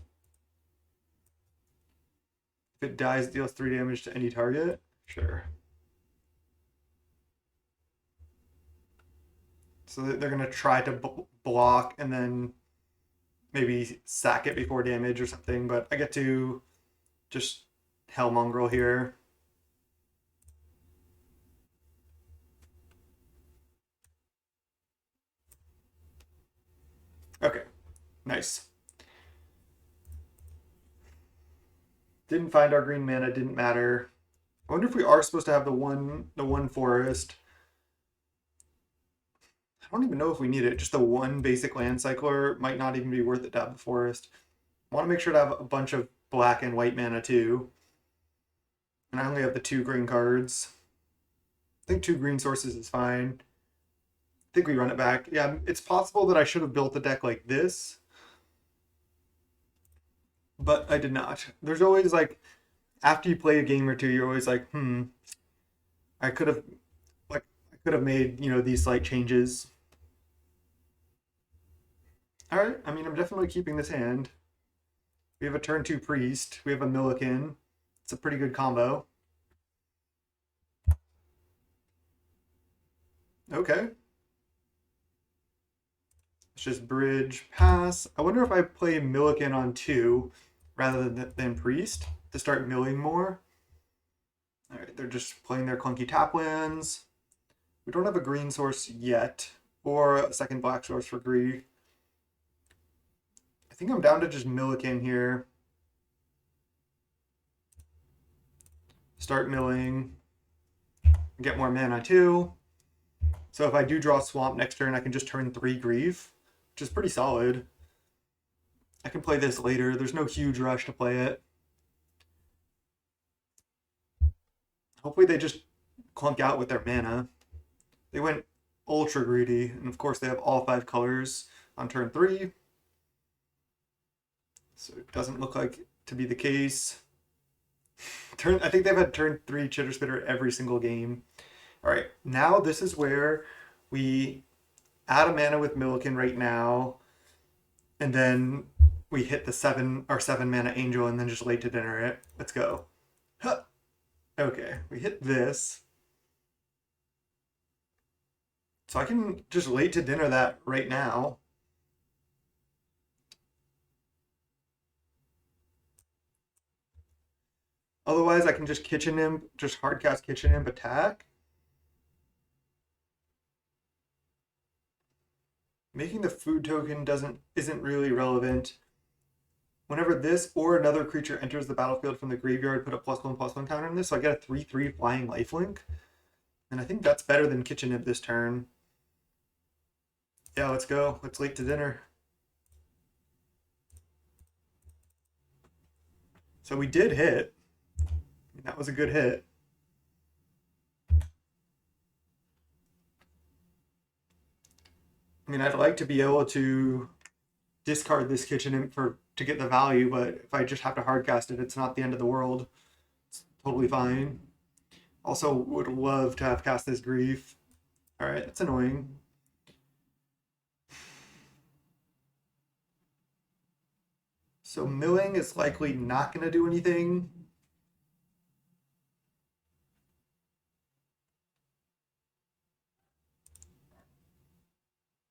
A: If it dies, it deals 3 damage to any target. Sure. So they're going to try to block and then maybe sack it before damage or something, but I get to just Hellmongrel here. Okay, nice. Didn't find our green mana, didn't matter. I wonder if we are supposed to have the one forest. I don't even know if we need it. Just the one basic land cycler might not even be worth it to have the forest. I want to make sure to have a bunch of black and white mana too. And I only have the 2 green cards. I think 2 green sources is fine. I think we run it back. Yeah, it's possible that I should have built a deck like this. But I did not. There's always like, after you play a game or two, you're always like, I could have made, these slight changes. Alright, I mean, I'm definitely keeping this hand. We have a turn 2 priest. We have a Milliken. It's a pretty good combo. Okay. Let's just bridge, pass. I wonder if I play Milliken on 2 rather than priest to start milling more. Alright, they're just playing their clunky tap lands. We don't have a green source yet, or a second black source for green. I think I'm down to just Milliken here. Start milling. Get more mana too. So if I do draw Swamp next turn, I can just turn 3 Grief, which is pretty solid. I can play this later. There's no huge rush to play it. Hopefully they just clunk out with their mana. They went ultra greedy, and of course they have all 5 colors on turn 3. So it doesn't look like to be the case. I think they've had turn 3 Chitter Spitter every single game. All right, now this is where we add a mana with Milliken right now, and then we hit the 7 mana Angel and then just late to dinner it. Let's go. Huh. Okay, we hit this. So I can just late to dinner that right now. Otherwise, I can just Kitchen Imp, just hardcast Kitchen Imp attack. Making the food token isn't really relevant. Whenever this or another creature enters the battlefield from the graveyard, put a +1/+1 counter on this. So I get a 3/3 flying lifelink. And I think that's better than Kitchen Imp this turn. Yeah, let's go. It's late to dinner. So we did hit. That was a good hit. I mean, I'd like to be able to discard this Kitchen Imp to get the value, but if I just have to hardcast it, it's not the end of the world. It's totally fine. Also, would love to have cast this Grief. All right, that's annoying. So milling is likely not going to do anything.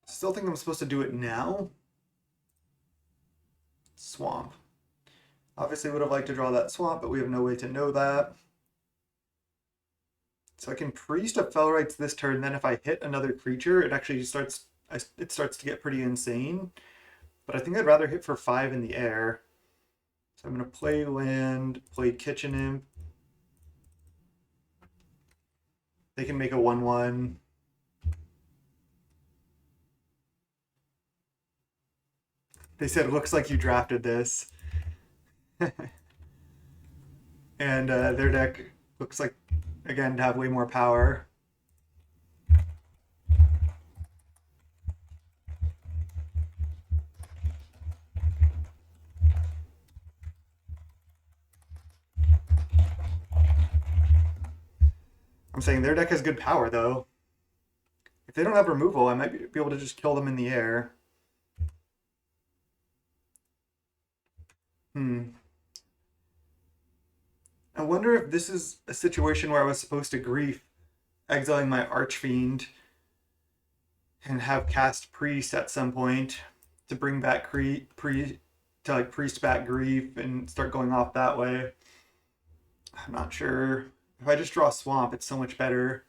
A: Still think I'm supposed to do it now. Swamp. Obviously would have liked to draw that swamp, but we have no way to know that. So I can Priest of Felrites this turn, then if I hit another creature, it actually starts to get pretty insane. But I think I'd rather hit for 5 in the air. So I'm going to play land, play Kitchen Imp. They can make a 1/1. They said, it looks like you drafted this. And their deck looks like, again, to have way more power. I'm saying their deck has good power, though. If they don't have removal, I might be able to just kill them in the air. I wonder if this is a situation where I was supposed to grief exiling my Archfiend and have cast Priest at some point to bring back Priest back Grief and start going off that way. I'm not sure. If I just draw Swamp, it's so much better.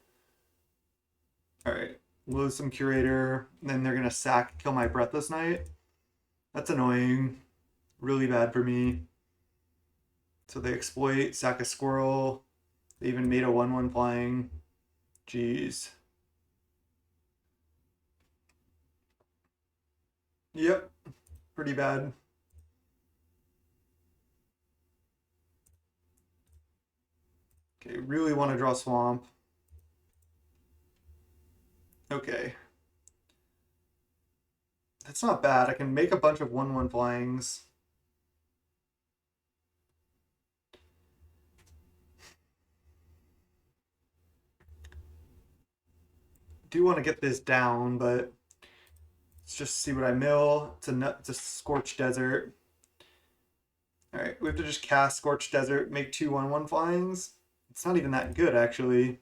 A: Alright, Loathsome Curator, then they're gonna kill my Breathless Knight. That's annoying. Really bad for me. So they exploit, sack a squirrel. They even made a 1/1 flying. Jeez. Yep, pretty bad. Okay, really want to draw Swamp. Okay. That's not bad. I can make a bunch of 1/1 flyings. Do want to get this down, but let's just see what I mill. It's a Scorched Desert. All right, we have to just cast Scorched Desert, make 2 1/1 flyings. It's not even that good, actually.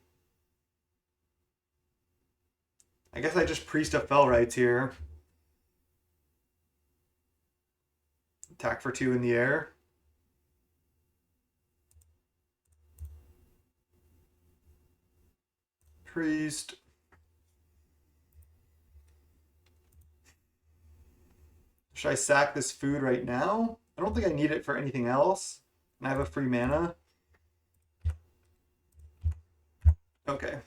A: I guess I just Priest of Felrites here. Attack for 2 in the air. Priest. Should I sack this food right now? I don't think I need it for anything else. And I have a free mana. Okay.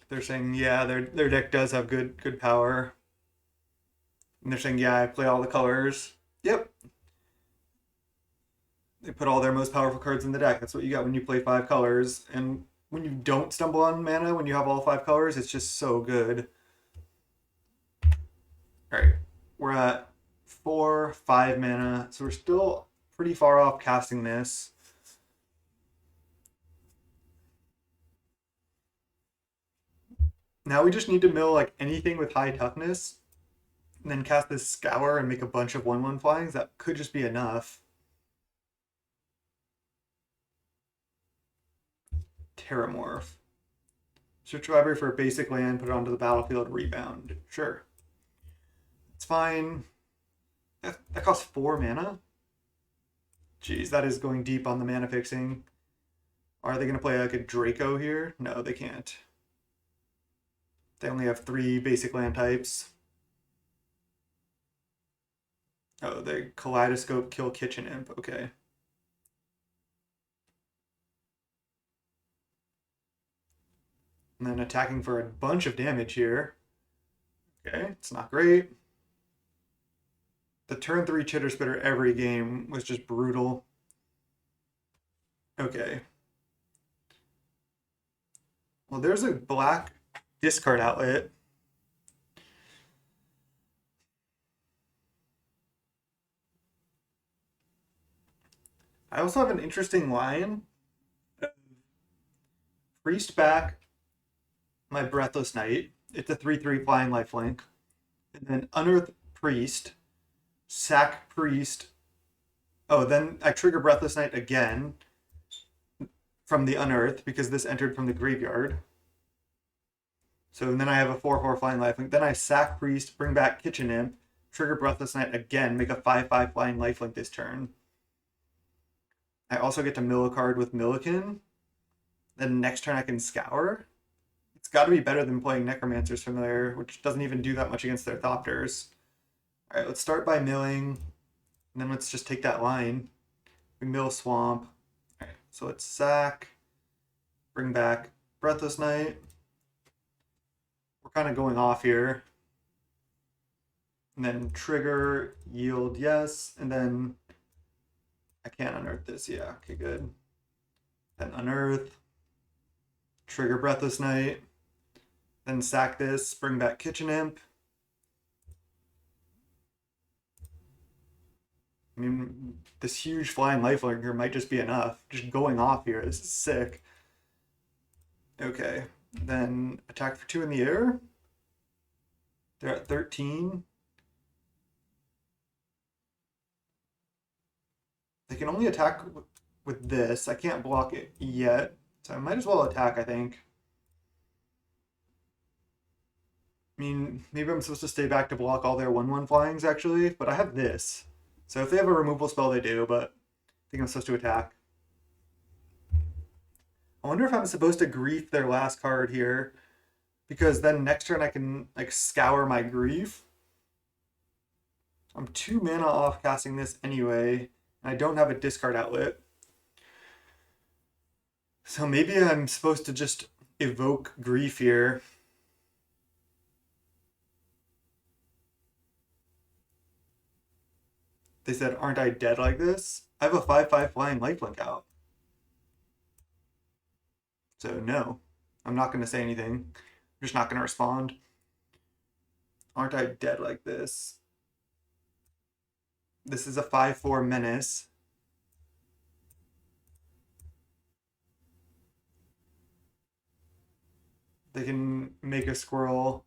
A: They're saying, yeah, their deck does have good power. And they're saying, yeah, I play all the colors. Yep. They put all their most powerful cards in the deck. That's what you got when you play 5 colors. And when you don't stumble on mana, when you have all 5 colors, it's just so good. Alright, we're at 4, 5 mana, so we're still pretty far off casting this. Now we just need to mill like anything with high toughness, and then cast this Scour and make a bunch of 1/1 flyings. That could just be enough. Terramorph. Search library for a basic land, put it onto the battlefield, rebound. Sure. It's fine. That costs 4 mana? Jeez, that is going deep on the mana fixing. Are they going to play like a Draco here? No, they can't. They only have 3 basic land types. Oh, they Kaleidoscope, kill Kitchen Imp. Okay. And then attacking for a bunch of damage here. Okay, it's not great. The turn 3 Chitter Spitter every game was just brutal. Okay. Well, there's a black discard outlet. I also have an interesting line. Priest back my Breathless Knight. It's a 3/3 flying lifelink. And then Unearth Priest, sack Priest. Oh, then I trigger Breathless Knight again from the Unearth because this entered from the graveyard. So then I have a 4/4 flying lifelink. Then I sack Priest, bring back Kitchen Imp, trigger Breathless Knight again, make a 5/5 flying lifelink this turn. I also get to mill a card with Millikin. Then next turn I can scour. It's got to be better than playing Necromancer's Familiar, which doesn't even do that much against their Thopters. All right, let's start by milling, and then let's just take that line. We mill Swamp. All right, so let's sack, bring back Breathless Knight. We're kind of going off here. And then trigger, yield, yes, and then I can't unearth this. Yeah, okay, good. Then unearth, trigger Breathless Knight, then sack this, bring back Kitchen Imp. I mean, this huge flying lifelinker might just be enough. Just going off here, this is sick. Okay, then attack for 2 in the air. They're at 13. They can only attack with this. I can't block it yet, so I might as well attack, I think. I mean, maybe I'm supposed to stay back to block all their 1/1 flyings, actually, but I have this. So if they have a removal spell, they do, but I think I'm supposed to attack. I wonder if I'm supposed to grief their last card here, because then next turn I can like scour my grief. I'm 2 mana off casting this anyway, and I don't have a discard outlet. So maybe I'm supposed to just evoke grief here. They said, aren't I dead like this? I have a 5/5 flying lifelink out. So no, I'm not going to say anything. I'm just not going to respond. Aren't I dead like this? This is a 5/4 menace. They can make a squirrel.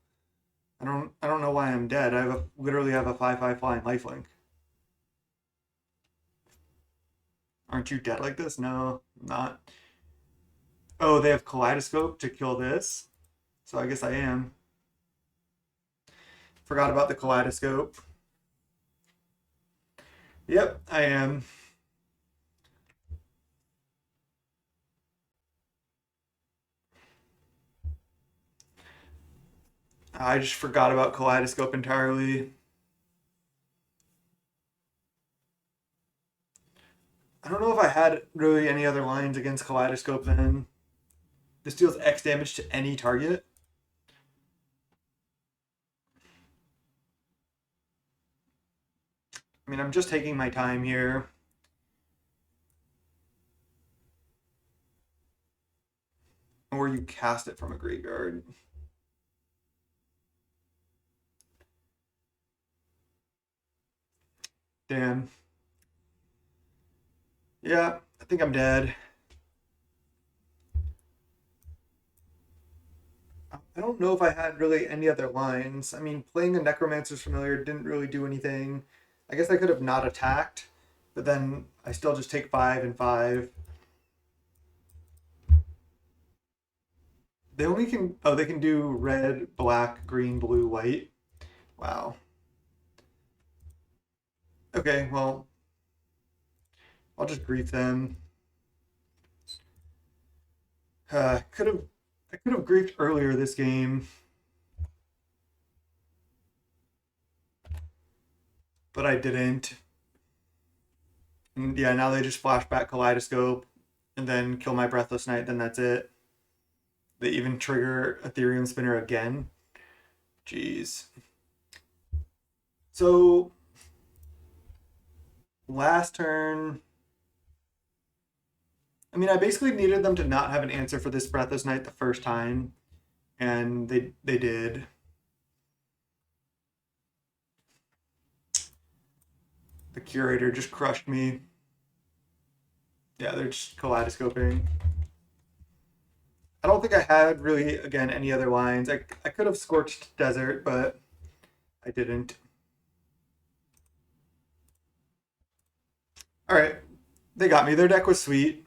A: I don't know why I'm dead. Literally have a 5/5 flying lifelink. Aren't you dead like this? No, I'm not. Oh, they have Kaleidoscope to kill this. So I guess I am. Forgot about the Kaleidoscope. Yep, I am. I just forgot about Kaleidoscope entirely. I don't know if I had really any other lines against Kaleidoscope then. This deals X damage to any target. I mean, I'm just taking my time here. Or you cast it from a graveyard. Damn. Yeah, I think I'm dead. I don't know if I had really any other lines. I mean, playing a Necromancer's Familiar didn't really do anything. I guess I could have not attacked, but then I still just take 5 and 5. They can do red, black, green, blue, white. Wow. Okay, well, I'll just grief them. Could have I could have griefed earlier this game, but I didn't. And yeah, now they just flashback Kaleidoscope and then kill my Breathless Knight, then that's it. They even trigger Ethereum Spinner again. Jeez. So last turn, I mean, I basically needed them to not have an answer for this Breathless Knight the first time, and they did. The Curator just crushed me. Yeah, they're just kaleidoscoping. I don't think I had really, again, any other lines. I could have Scorched Desert, but I didn't. All right, they got me. Their deck was sweet.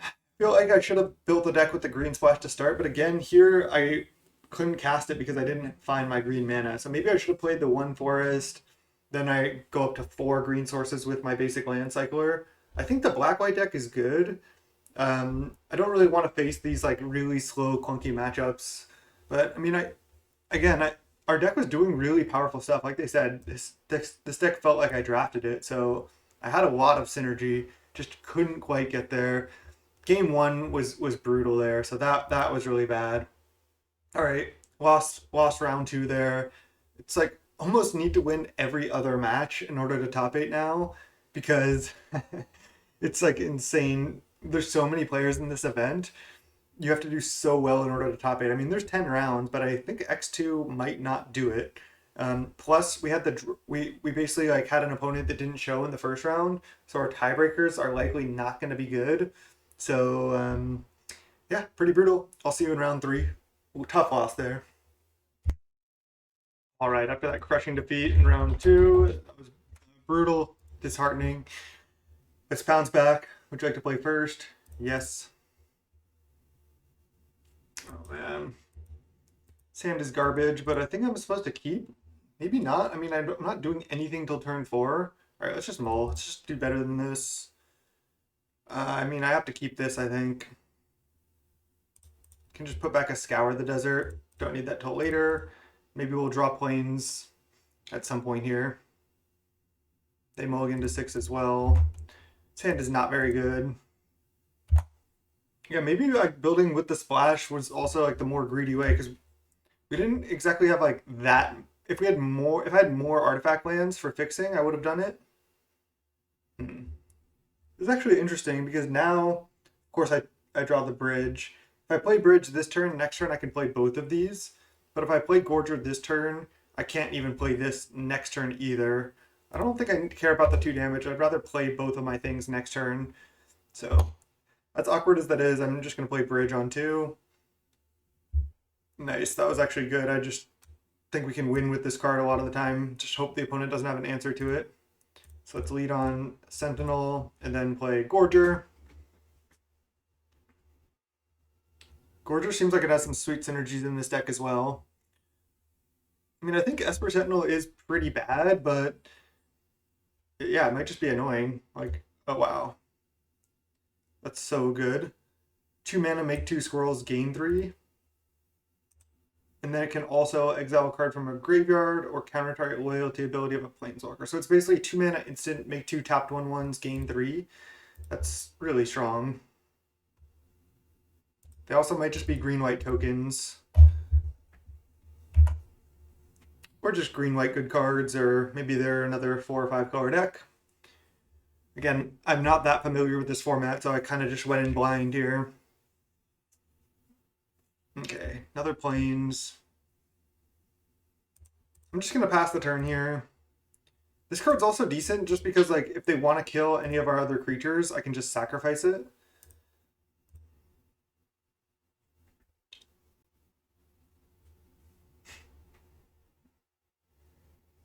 A: I feel like I should have built the deck with the green splash to start, but again, here I couldn't cast it because I didn't find my green mana. So maybe I should have played the one forest. Then I go up to 4 green sources with my basic land cycler. I think the black-white deck is good. I don't really want to face these like really slow, clunky matchups. But I mean, our deck was doing really powerful stuff. Like they said, this deck felt like I drafted it, so I had a lot of synergy. Just couldn't quite get there. Game one was brutal there, so that was really bad. All right, lost round two there. It's like almost need to win every other match in order to top eight now because it's like insane. There's so many players in this event. You have to do so well in order to top eight. I mean, there's 10 rounds, but I think X2 might not do it. Plus, we had we basically like had an opponent that didn't show in the first round, so our tiebreakers are likely not going to be good. So yeah, pretty brutal. I'll see you in round three. Ooh, tough loss there. All right, after that crushing defeat in round two, that was brutal, disheartening. Let's bounce back. Would you like to play first? Yes. Oh man. Sand is garbage, but I think I'm supposed to keep. Maybe not. I mean, I'm not doing anything till turn 4. All right, let's just mull. Let's just do better than this. I mean, I have to keep this, I think. Can just put back a Scour the Desert. Don't need that till later. Maybe we'll draw planes at some point here. They mulligan to 6 as well. This hand is not very good. Yeah, maybe like building with the splash was also like the more greedy way because we didn't exactly have like that. If I had more artifact lands for fixing, I would have done it. It's actually interesting because now, of course, I draw the bridge. If I play bridge this turn, next turn I can play both of these. But if I play Gorger this turn, I can't even play this next turn either. I don't think I care about the 2 damage. I'd rather play both of my things next turn. So, as awkward as that is, I'm just going to play bridge on 2. Nice, that was actually good. I just think we can win with this card a lot of the time. Just hope the opponent doesn't have an answer to it. So let's lead on Sentinel and then play Gorger. Gorger seems like it has some sweet synergies in this deck as well. I mean, I think Esper Sentinel is pretty bad, but yeah, it might just be annoying. Like, oh wow. That's so good. 2 mana, make 2 squirrels, gain 3. And then it can also exile a card from a graveyard or counter target loyalty ability of a planeswalker. So it's basically 2 mana instant, make 2 tapped 1/1s, gain 3. That's really strong. They also might just be green-white tokens. Or just green-white good cards, or maybe they're another 4 or 5 color deck. Again, I'm not that familiar with this format, so I kind of just went in blind here. Okay, another planes. I'm just going to pass the turn here. This card's also decent just because, like, if they want to kill any of our other creatures, I can just sacrifice it.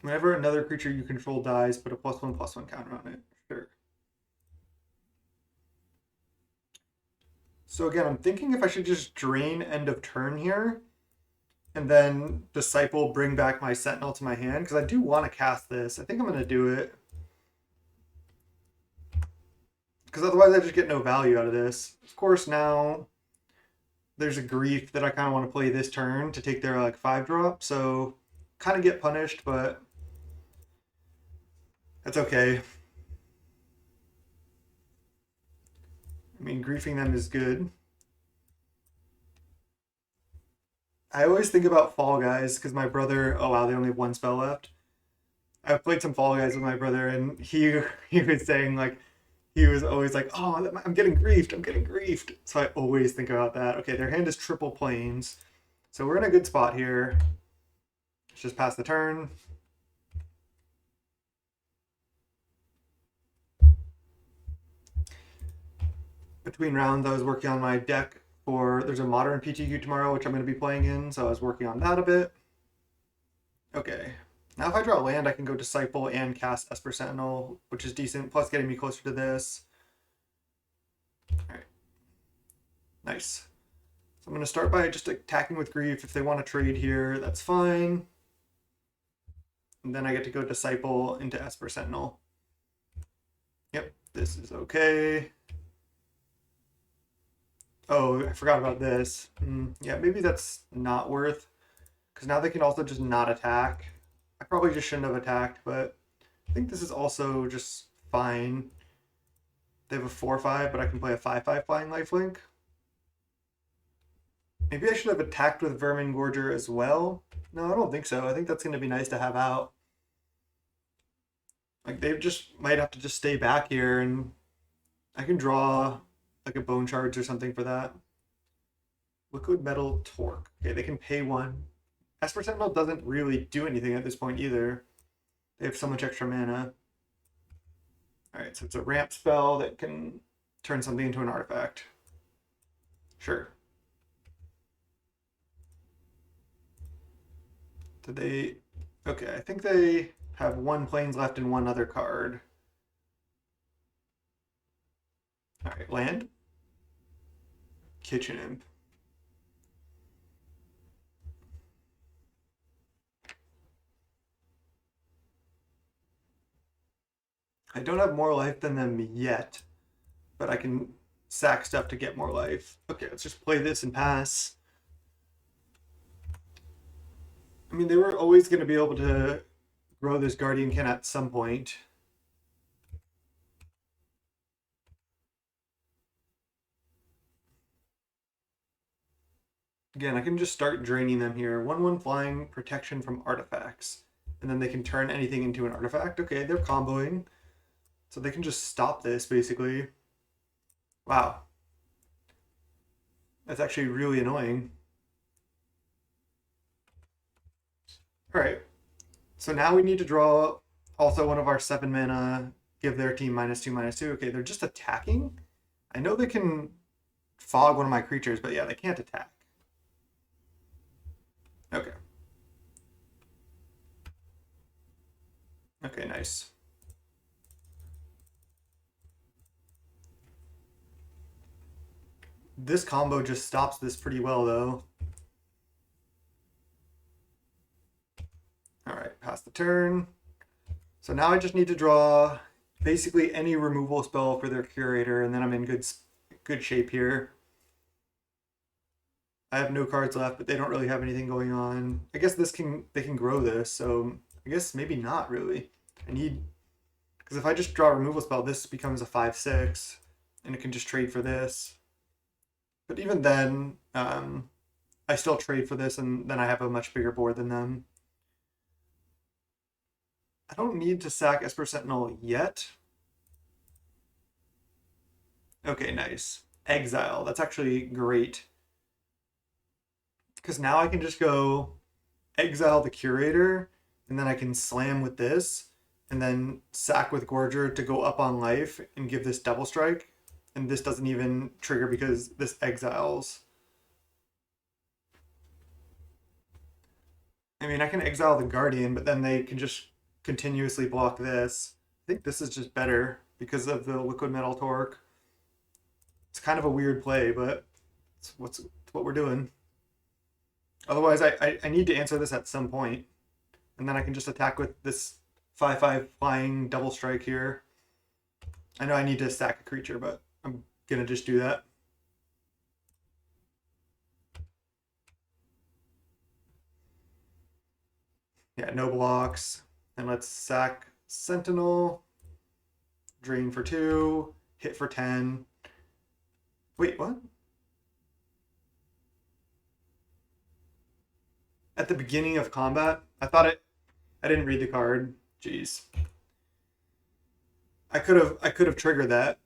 A: Whenever another creature you control dies, put a +1/+1 counter on it. Sure. So again, I'm thinking if I should just drain end of turn here and then Disciple, bring back my Sentinel to my hand, because I do want to cast this. I think I'm going to do it. Because otherwise I just get no value out of this. Of course, now there's a Grief that I kind of want to play this turn to take their like 5-drop, so kind of get punished, but that's okay. I mean, griefing them is good. I always think about Fall Guys because my brother, oh wow, they only have one spell left. I've played some Fall Guys with my brother, and he was saying like he was always like, "Oh, I'm getting griefed. I'm getting griefed." So I always think about that. Okay, their hand is triple planes, so we're in a good spot here. Let's just pass the turn. Between rounds, I was working on my deck for there's a modern PTQ tomorrow, which I'm going to be playing in, so I was working on that a bit. Okay. Now if I draw land, I can go Disciple and cast Esper Sentinel, which is decent, plus getting me closer to this. Alright. Nice. So I'm going to start by just attacking with Grief. If they want to trade here, that's fine. And then I get to go Disciple into Esper Sentinel. Yep, this is okay. Oh, I forgot about this. Yeah, maybe that's not worth, because now they can also just not attack. I probably just shouldn't have attacked, but I think this is also just fine. They have a 4/5, but I can play a 5/5 flying lifelink. Maybe I should have attacked with Vermin Gorger as well. No, I don't think so. I think that's going to be nice to have out. Like, they just might have to just stay back here, and I can draw like a Bone Charge or something for that. Liquid Metal Torque. Okay, they can pay 1. Esper Sentinel doesn't really do anything at this point either. They have so much extra mana. Alright, so it's a ramp spell that can turn something into an artifact. Sure. Did they... Okay, I think they have 1 planes left and 1 other card. Alright, land. Kitchen Imp. I don't have more life than them yet, but I can sack stuff to get more life. Okay, let's just play this and pass. I mean, they were always going to be able to grow this Guardiankin at some point. Again, I can just start draining them here. 1/1 flying, protection from artifacts. And then they can turn anything into an artifact. Okay, they're comboing. So they can just stop this, basically. Wow. That's actually really annoying. Alright. So now we need to draw also one of our 7 mana, give their team -2/-2. Okay, they're just attacking. I know they can fog one of my creatures, but yeah, they can't attack. Okay. Okay, nice. This combo just stops this pretty well, though. Alright, pass the turn. So now I just need to draw basically any removal spell for their Curator, and then I'm in good shape here. I have no cards left, but they don't really have anything going on. I guess they can grow this, so I guess maybe not really. I need, because if I just draw a removal spell, this becomes a 5/6, and it can just trade for this. But even then, I still trade for this, and then I have a much bigger board than them. I don't need to sack Esper Sentinel yet. Okay, nice. Exile. That's actually great. Because now I can just go exile the Curator, and then I can slam with this, and then sack with Gorger to go up on life and give this double strike. And this doesn't even trigger because this exiles. I mean, I can exile the Guardian, but then they can just continuously block this. I think this is just better because of the Liquid Metal Torque. It's kind of a weird play, but it's what we're doing. Otherwise, I need to answer this at some point, and then I can just attack with this 5/5 flying double strike here. I know I need to sack a creature, but I'm gonna just do that. Yeah, no blocks. And let's sack Sentinel, drain for 2, hit for 10. Wait, what? At the beginning of combat? I didn't read the card. Jeez. I could have triggered that.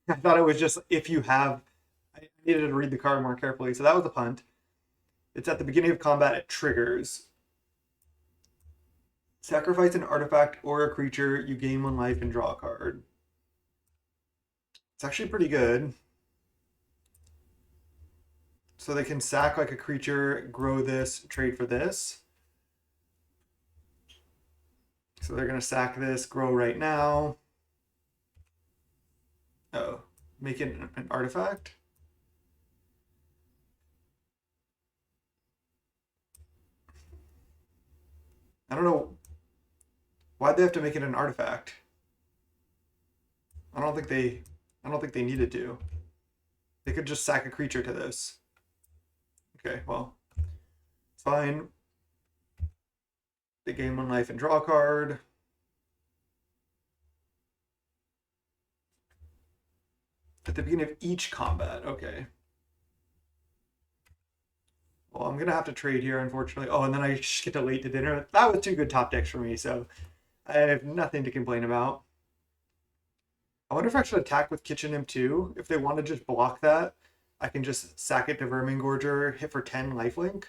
A: I thought it was just if you have. I needed to read the card more carefully, so that was a punt. It's at the beginning of combat, it triggers. Sacrifice an artifact or a creature, you gain 1 life and draw a card. It's actually pretty good. So they can sack like a creature, grow this, trade for this. So they're going to sack this, grow right now. Oh, make it an artifact. I don't know. Why'd they have to make it an artifact? I don't think they needed to. They could just sack a creature to this. Okay, well, it's fine. They gain 1 life and draw a card. At the beginning of each combat, okay. Well, I'm gonna have to trade here, unfortunately. Oh, and then I just get to late to dinner. That was 2 good top decks for me, so I have nothing to complain about. I wonder if I should attack with Kitchen Imp too. If they want to just block that, I can just sack it to Vermingorger, hit for 10 lifelink.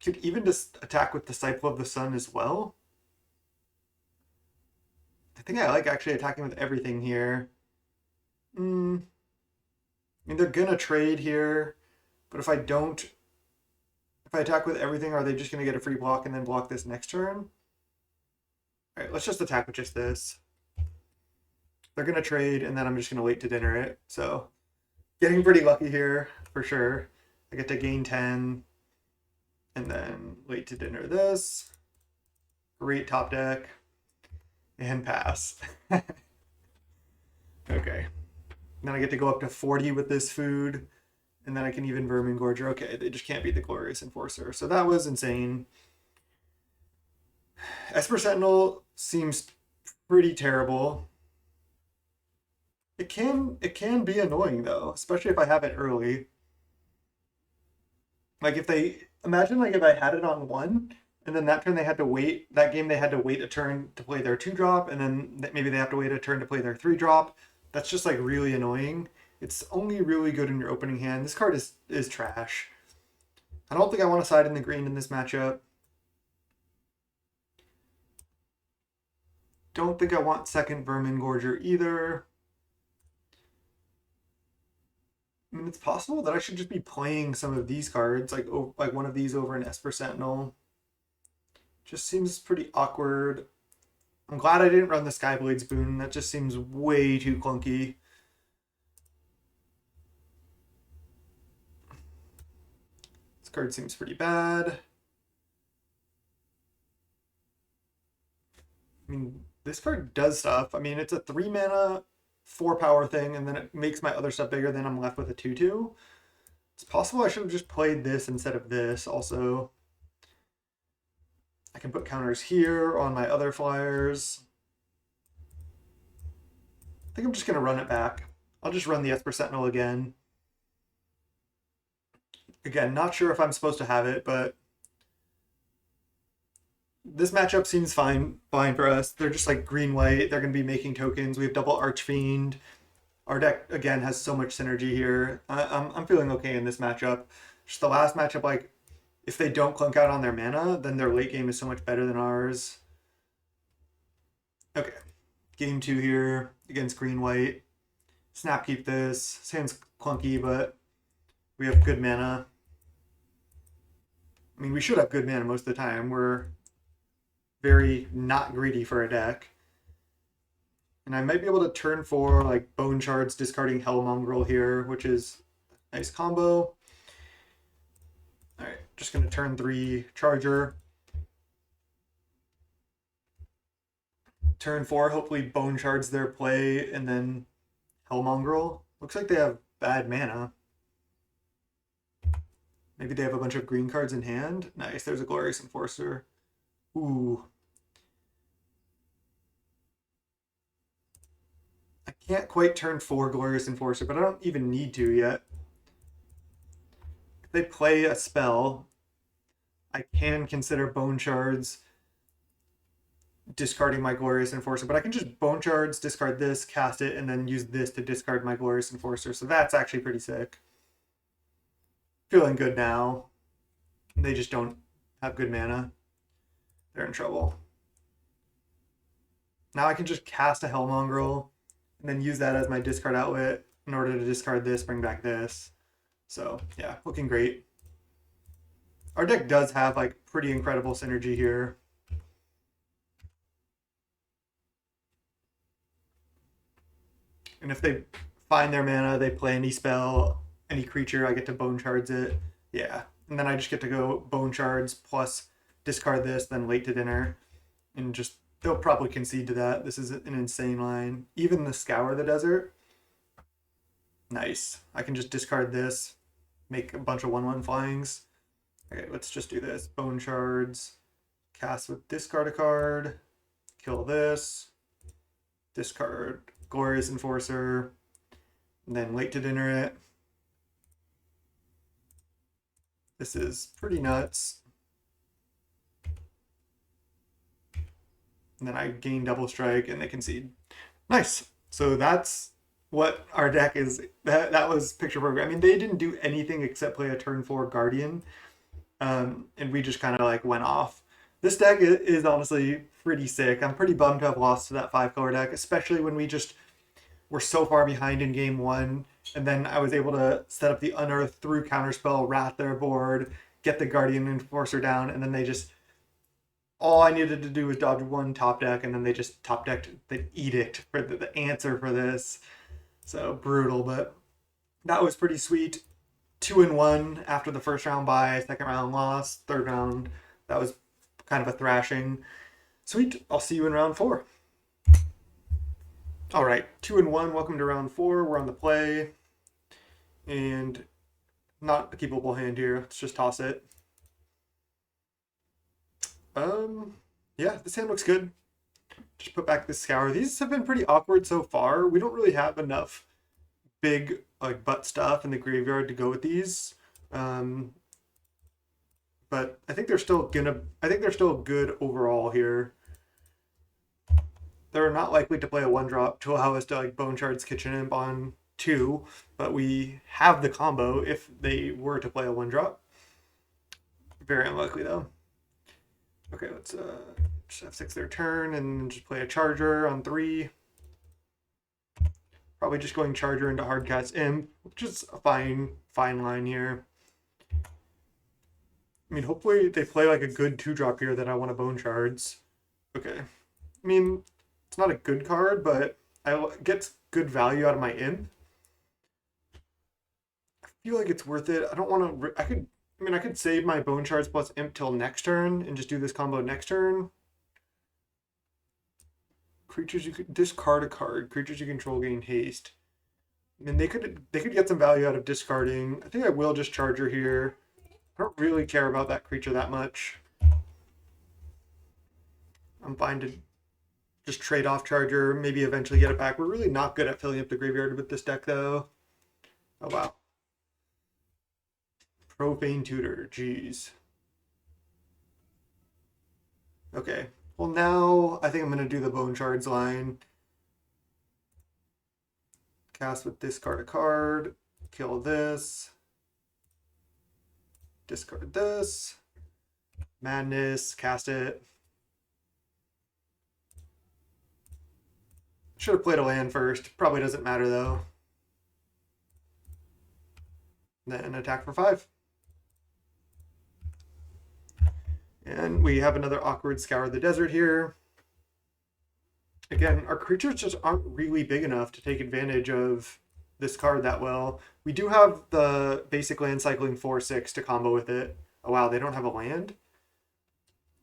A: Could even just attack with Disciple of the Sun as well. I think I like actually attacking with everything here. I mean, they're gonna trade here, but if I attack with everything, are they just gonna get a free block and then block this next turn? All right, let's just attack with just this. They're gonna trade, and then I'm just gonna wait to dinner it. So, getting pretty lucky here for sure. I get to gain 10, and then wait to dinner this. Great top deck, and pass. Okay. And then I get to go up to 40 with this food, and then I can even Vermingorger. Okay, they just can't beat the Glorious Enforcer. So that was insane. Esper Sentinel seems pretty terrible. It can be annoying though, especially if I have it early. Like if they imagine like if I had it on 1 and then that turn they had to wait that game they had to wait a turn to play their 2-drop and then maybe they have to wait a turn to play their 3-drop. That's just like really annoying. It's only really good in your opening hand. This card is trash. I don't think I want to side in the green in this matchup. Don't think I want second Vermingorger either. I mean, it's possible that I should just be playing some of these cards, like one of these over an Esper Sentinel. Just seems pretty awkward. I'm glad I didn't run the Skyblade's Boon. That just seems way too clunky. This card seems pretty bad. I mean, this card does stuff. I mean, it's a 3 mana, 4 power thing, and then it makes my other stuff bigger, then I'm left with a 2/2. It's possible I should have just played this instead of this also. I can put counters here on my other flyers. I think I'm just going to run it back. I'll just run the Esper Sentinel again. Again, not sure if I'm supposed to have it, but this matchup seems fine for us. They're just like green-white. They're going to be making tokens. We have double Archfiend. Our deck, again, has so much synergy here. I'm feeling okay in this matchup. Just the last matchup, like, if they don't clunk out on their mana, then their late game is so much better than ours. Okay. Game 2 here against green-white. Snap keep this. Sounds clunky, but we have good mana. I mean, we should have good mana most of the time. We're very not greedy for a deck. And I might be able to turn 4 like Bone Shards, discarding Hell Mongrel here, which is a nice combo. All right, just gonna turn 3 Charger. Turn 4, hopefully Bone Shards their play, and then Hellmongrel. Looks like they have bad mana. Maybe they have a bunch of green cards in hand. Nice, there's a Glorious Enforcer. Ooh. I can't quite turn 4 Glorious Enforcer, but I don't even need to yet. If they play a spell, I can consider Bone Shards discarding my Glorious Enforcer, but I can just Bone Shards, discard this, cast it, and then use this to discard my Glorious Enforcer. So that's actually pretty sick. Feeling good now. They just don't have good mana. They're in trouble. Now I can just cast a Hellmongrel and then use that as my discard outlet in order to discard this, bring back this. So yeah, looking great. Our deck does have like pretty incredible synergy here. And if they find their mana, they play any spell, any creature, I get to Bone Shards it. Yeah. And then I just get to go Bone Shards plus discard this, then Late to Dinner. And just, they'll probably concede to that. This is an insane line. Even the Scour the Desert. Nice. I can just discard this, make a bunch of 1/1 flyings. Okay, let's just do this. Bone Shards, cast with discard a card, kill this, discard Glorious Enforcer, and then Late to Dinner it. This is pretty nuts. And then I gain double strike and they concede. Nice. So that's what our deck is. That was picture perfect. I mean, they didn't do anything except play a turn 4 Guardian. And we just kind of like went off. This deck is honestly pretty sick. I'm pretty bummed to have lost to that 5-color deck, especially when we just were so far behind in game 1. And then I was able to set up the Unearth through Counterspell, Wrath their board, get the Guardian Enforcer down, and then they just... All I needed to do was dodge 1 top deck, and then they just top decked the Edict for the answer for this. So brutal, but that was pretty sweet. 2-1 after the first round bye, second round loss, third round, that was kind of a thrashing. Sweet, I'll see you in round 4. All right, 2-1, welcome to round 4. We're on the play, and not a keepable hand here. Let's just toss it. Yeah, this hand looks good. Just put back the Scour. These have been pretty awkward so far. We don't really have enough big like butt stuff in the graveyard to go with these. But I think they're still good overall here. They're not likely to play a 1-drop to allow us to like Bone Shards Kitchen Imp on 2, but we have the combo if they were to play a 1-drop. Very unlikely though. Okay, let's just have 6 their turn and just play a Charger on 3. Probably just going Charger into Hardcast Imp, which is a fine line here. I mean, hopefully they play like a good 2-drop here that I want to Bone Shards. Okay. I mean, it's not a good card, but I get good value out of my Imp. I feel like it's worth it. I don't want to... I could save my Bone Shards plus Imp till next turn and just do this combo next turn. Creatures you could discard a card. Creatures you control gain haste. I mean, they could get some value out of discarding. I think I will just Charger here. I don't really care about that creature that much. I'm fine to just trade off Charger, maybe eventually get it back. We're really not good at filling up the graveyard with this deck, though. Oh, wow. Profane Tutor, jeez. Okay, well now I think I'm going to do the Bone Shards line. Cast with discard a card, kill this, discard this, Madness, cast it. Should have played a land first, probably doesn't matter though. Then attack for 5. And we have another awkward Scour the Desert here. Again, our creatures just aren't really big enough to take advantage of this card that well. We do have the basic land cycling 4/6 to combo with it. Oh wow, they don't have a land?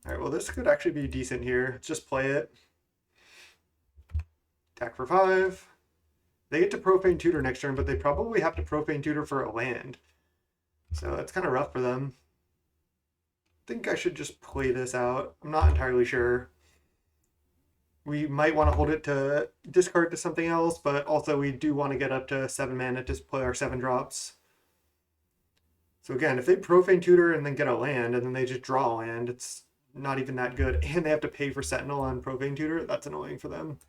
A: Alright, well this could actually be decent here. Let's just play it. Attack for 5. They get to Profane Tutor next turn, but they probably have to Profane Tutor for a land. So that's kind of rough for them. I think I should just play this out. I'm not entirely sure. We might want to hold it to discard to something else, but also we do want to get up to 7 mana to play our 7 drops. So again, if they Profane Tutor and then get a land, and then they just draw a land, it's not even that good. And they have to pay for Sentinel on Profane Tutor. That's annoying for them.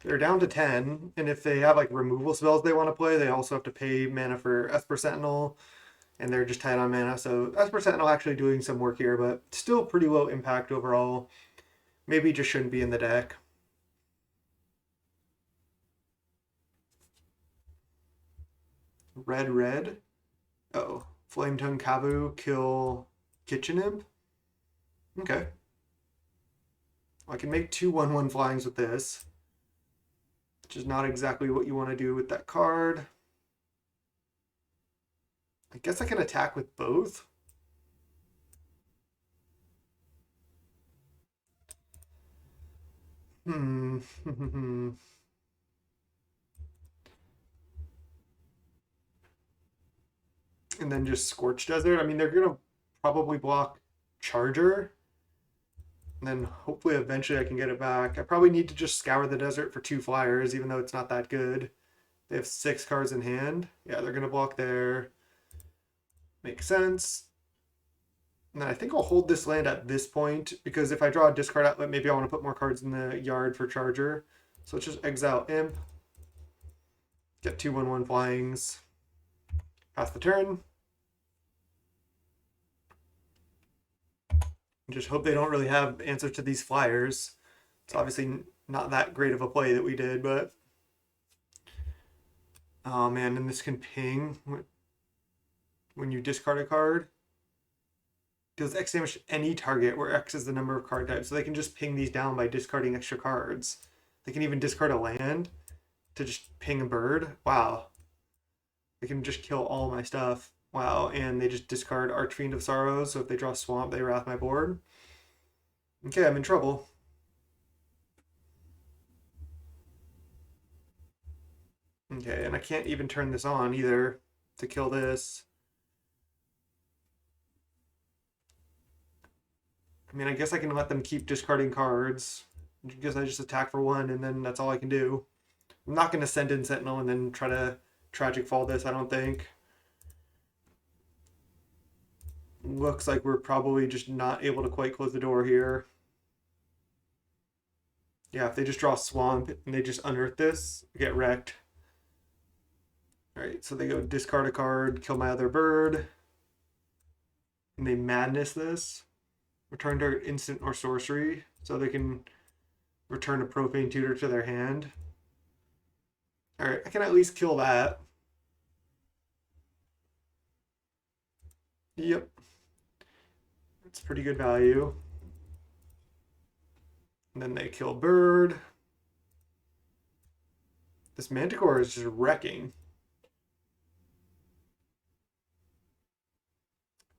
A: They're down to 10, and if they have like removal spells they want to play, they also have to pay mana for Esper Sentinel, and they're just tight on mana. So Esper Sentinel actually doing some work here, but still pretty low impact overall. Maybe just shouldn't be in the deck. Red. Oh, Flame Tongue Kavu, kill Kitchen Imp. Okay. I can make 2 1/1 flyings with this, which is not exactly what you want to do with that card. I guess I can attack with both. And then just Scorch Desert. I mean, they're going to probably block Charger. And then hopefully eventually I can get it back. I probably need to just scour the desert for 2 flyers, even though it's not that good. They have 6 cards in hand. Yeah, they're going to block there. Makes sense. And then I think I'll hold this land at this point, because if I draw a discard outlet, maybe I want to put more cards in the yard for Charger. So let's just exile Imp. Get 2 1/1 flyings. Pass the turn. Just hope they don't really have answer to these flyers. It's obviously not that great of a play that we did, but... Oh man, and this can ping when you discard a card. Deals X damage to any target where X is the number of card types. So they can just ping these down by discarding extra cards. They can even discard a land to just ping a bird. Wow. They can just kill all my stuff. Wow, and they just discard Archfiend of Sorrows, so if they draw Swamp, they wrath my board. Okay, I'm in trouble. Okay, and I can't even turn this on either to kill this. I mean, I guess I can let them keep discarding cards. I guess I just attack for 1, and then that's all I can do. I'm not going to send in Sentinel and then try to Tragic Fall this, I don't think. Looks like we're probably just not able to quite close the door here. Yeah, if they just draw Swamp and they just unearth this, get wrecked. Alright, so they go discard a card, kill my other bird. And they Madness this. Return target instant or sorcery, so they can return a Profane Tutor to their hand. Alright, I can at least kill that. Yep. That's pretty good value. And then they kill bird. This Manticore is just wrecking.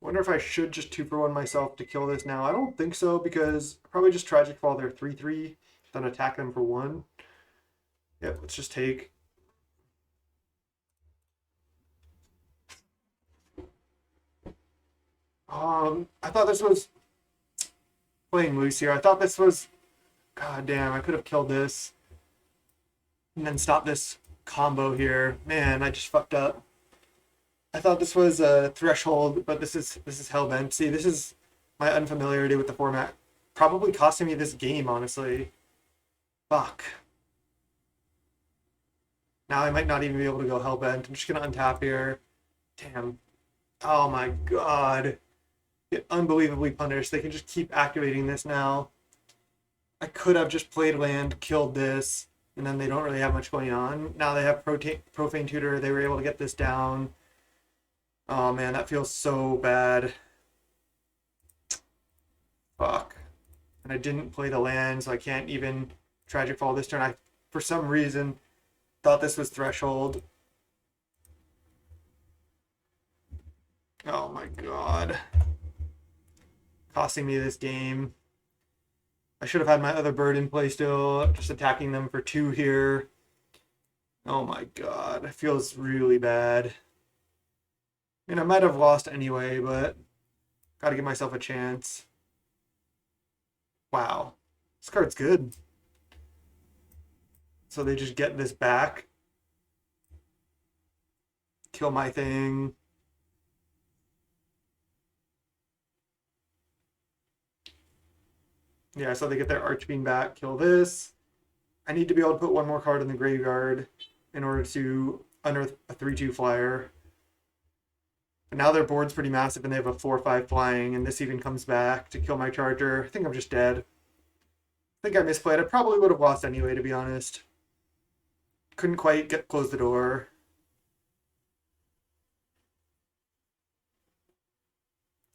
A: Wonder if I should just 2-for-1 myself to kill this now. I don't think so, because I'll probably just Tragic Fall their 3/3, then attack them for 1. Yep, let's just take. I thought this was playing loose here. I thought this was, god damn, I could have killed this and then stopped this combo here. Man, I just fucked up. I thought this was a threshold, but this is Hellbent. See, this is my unfamiliarity with the format. Probably costing me this game, honestly. Fuck. Now I might not even be able to go Hellbent. I'm just gonna untap here. Damn. Oh my god. Get unbelievably punished. They can just keep activating this now. I could have just played land, killed this, and then they don't really have much going on. Now they have Profane Tutor. They were able to get this down. Oh man, that feels so bad. Fuck. And I didn't play the land, so I can't even Tragic Fall this turn. for some reason, thought this was threshold. Oh my god. Costing me this game. I should have had my other bird in play still, just attacking them for 2 here. Oh my god, it feels really bad. I mean, I might have lost anyway, but gotta give myself a chance. Wow, this card's good. So they just get this back. Kill my thing. Yeah, so they get their Archbeam back, kill this. I need to be able to put one more card in the graveyard in order to unearth a 3/2 flyer. But now their board's pretty massive and they have a 4/5 flying, and this even comes back to kill my charger. I think I'm just dead. I think I misplayed. I probably would have lost anyway, to be honest. Couldn't quite close the door.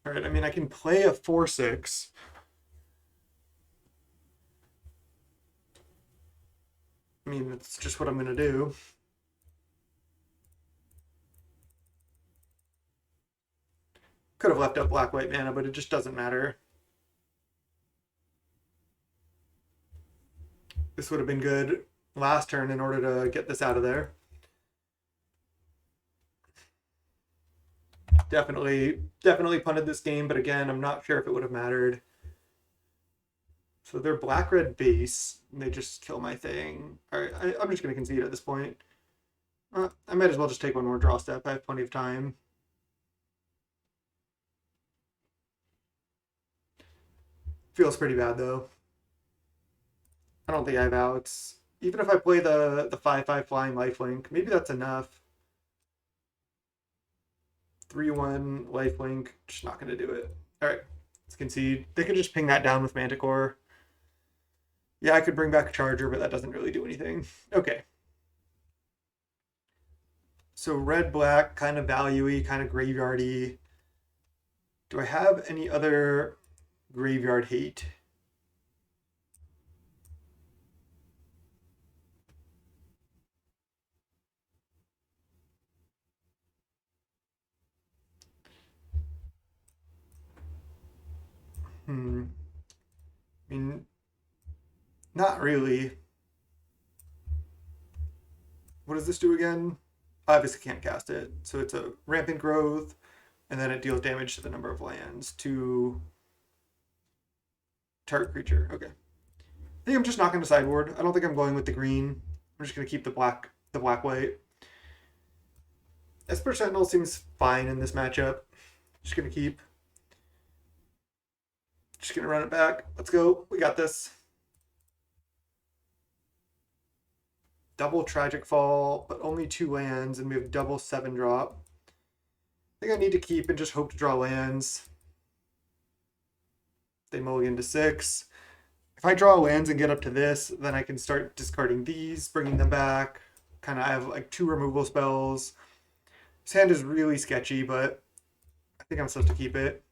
A: Alright, I mean, I can play a 4/6. I mean, that's just what I'm going to do. Could have left up black-white mana, but it just doesn't matter. This would have been good last turn in order to get this out of there. Definitely punted this game, but again, I'm not sure if it would have mattered. So they're black-red base, and they just kill my thing. Alright, I'm just going to concede at this point. I might as well just take one more draw step. I have plenty of time. Feels pretty bad, though. I don't think I have outs. Even if I play the 5/5 flying lifelink, maybe that's enough. 3/1 lifelink, just not going to do it. Alright, let's concede. They could just ping that down with Manticore. Yeah, I could bring back a charger, but that doesn't really do anything. Okay. So red-black, kind of value-y, kind of graveyard-y. Do I have any other graveyard hate? I mean, not really. What does this do again? I obviously can't cast it. So it's a rampant growth, and then it deals damage to the number of lands to target creature. Okay. I think I'm just not going to sideboard. I don't think I'm going with the green. I'm just going to keep the black-white. Esper Sentinel seems fine in this matchup. Just going to keep. Just going to run it back. Let's go. We got this. Double Tragic Fall, but only 2 lands, and we have double 7-drop. I think I need to keep and just hope to draw lands. They mulligan to 6. If I draw lands and get up to this, then I can start discarding these, bringing them back. Kind of, I have like 2 removal spells. This hand is really sketchy, but I think I'm supposed to keep it.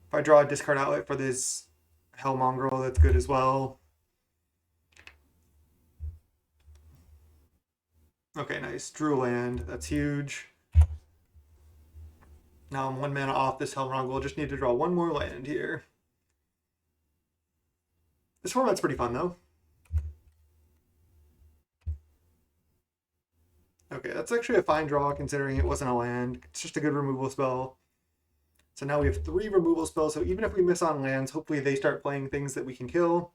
A: If I draw a discard outlet for this Hell Mongrel, that's good as well. Okay, nice. Drew a land. That's huge. Now I'm 1 mana off this Hell Mongrel. Just need to draw 1 more land here. This format's pretty fun, though. Okay, that's actually a fine draw considering it wasn't a land. It's just a good removal spell. So now we have 3 removal spells, so even if we miss on lands, hopefully they start playing things that we can kill.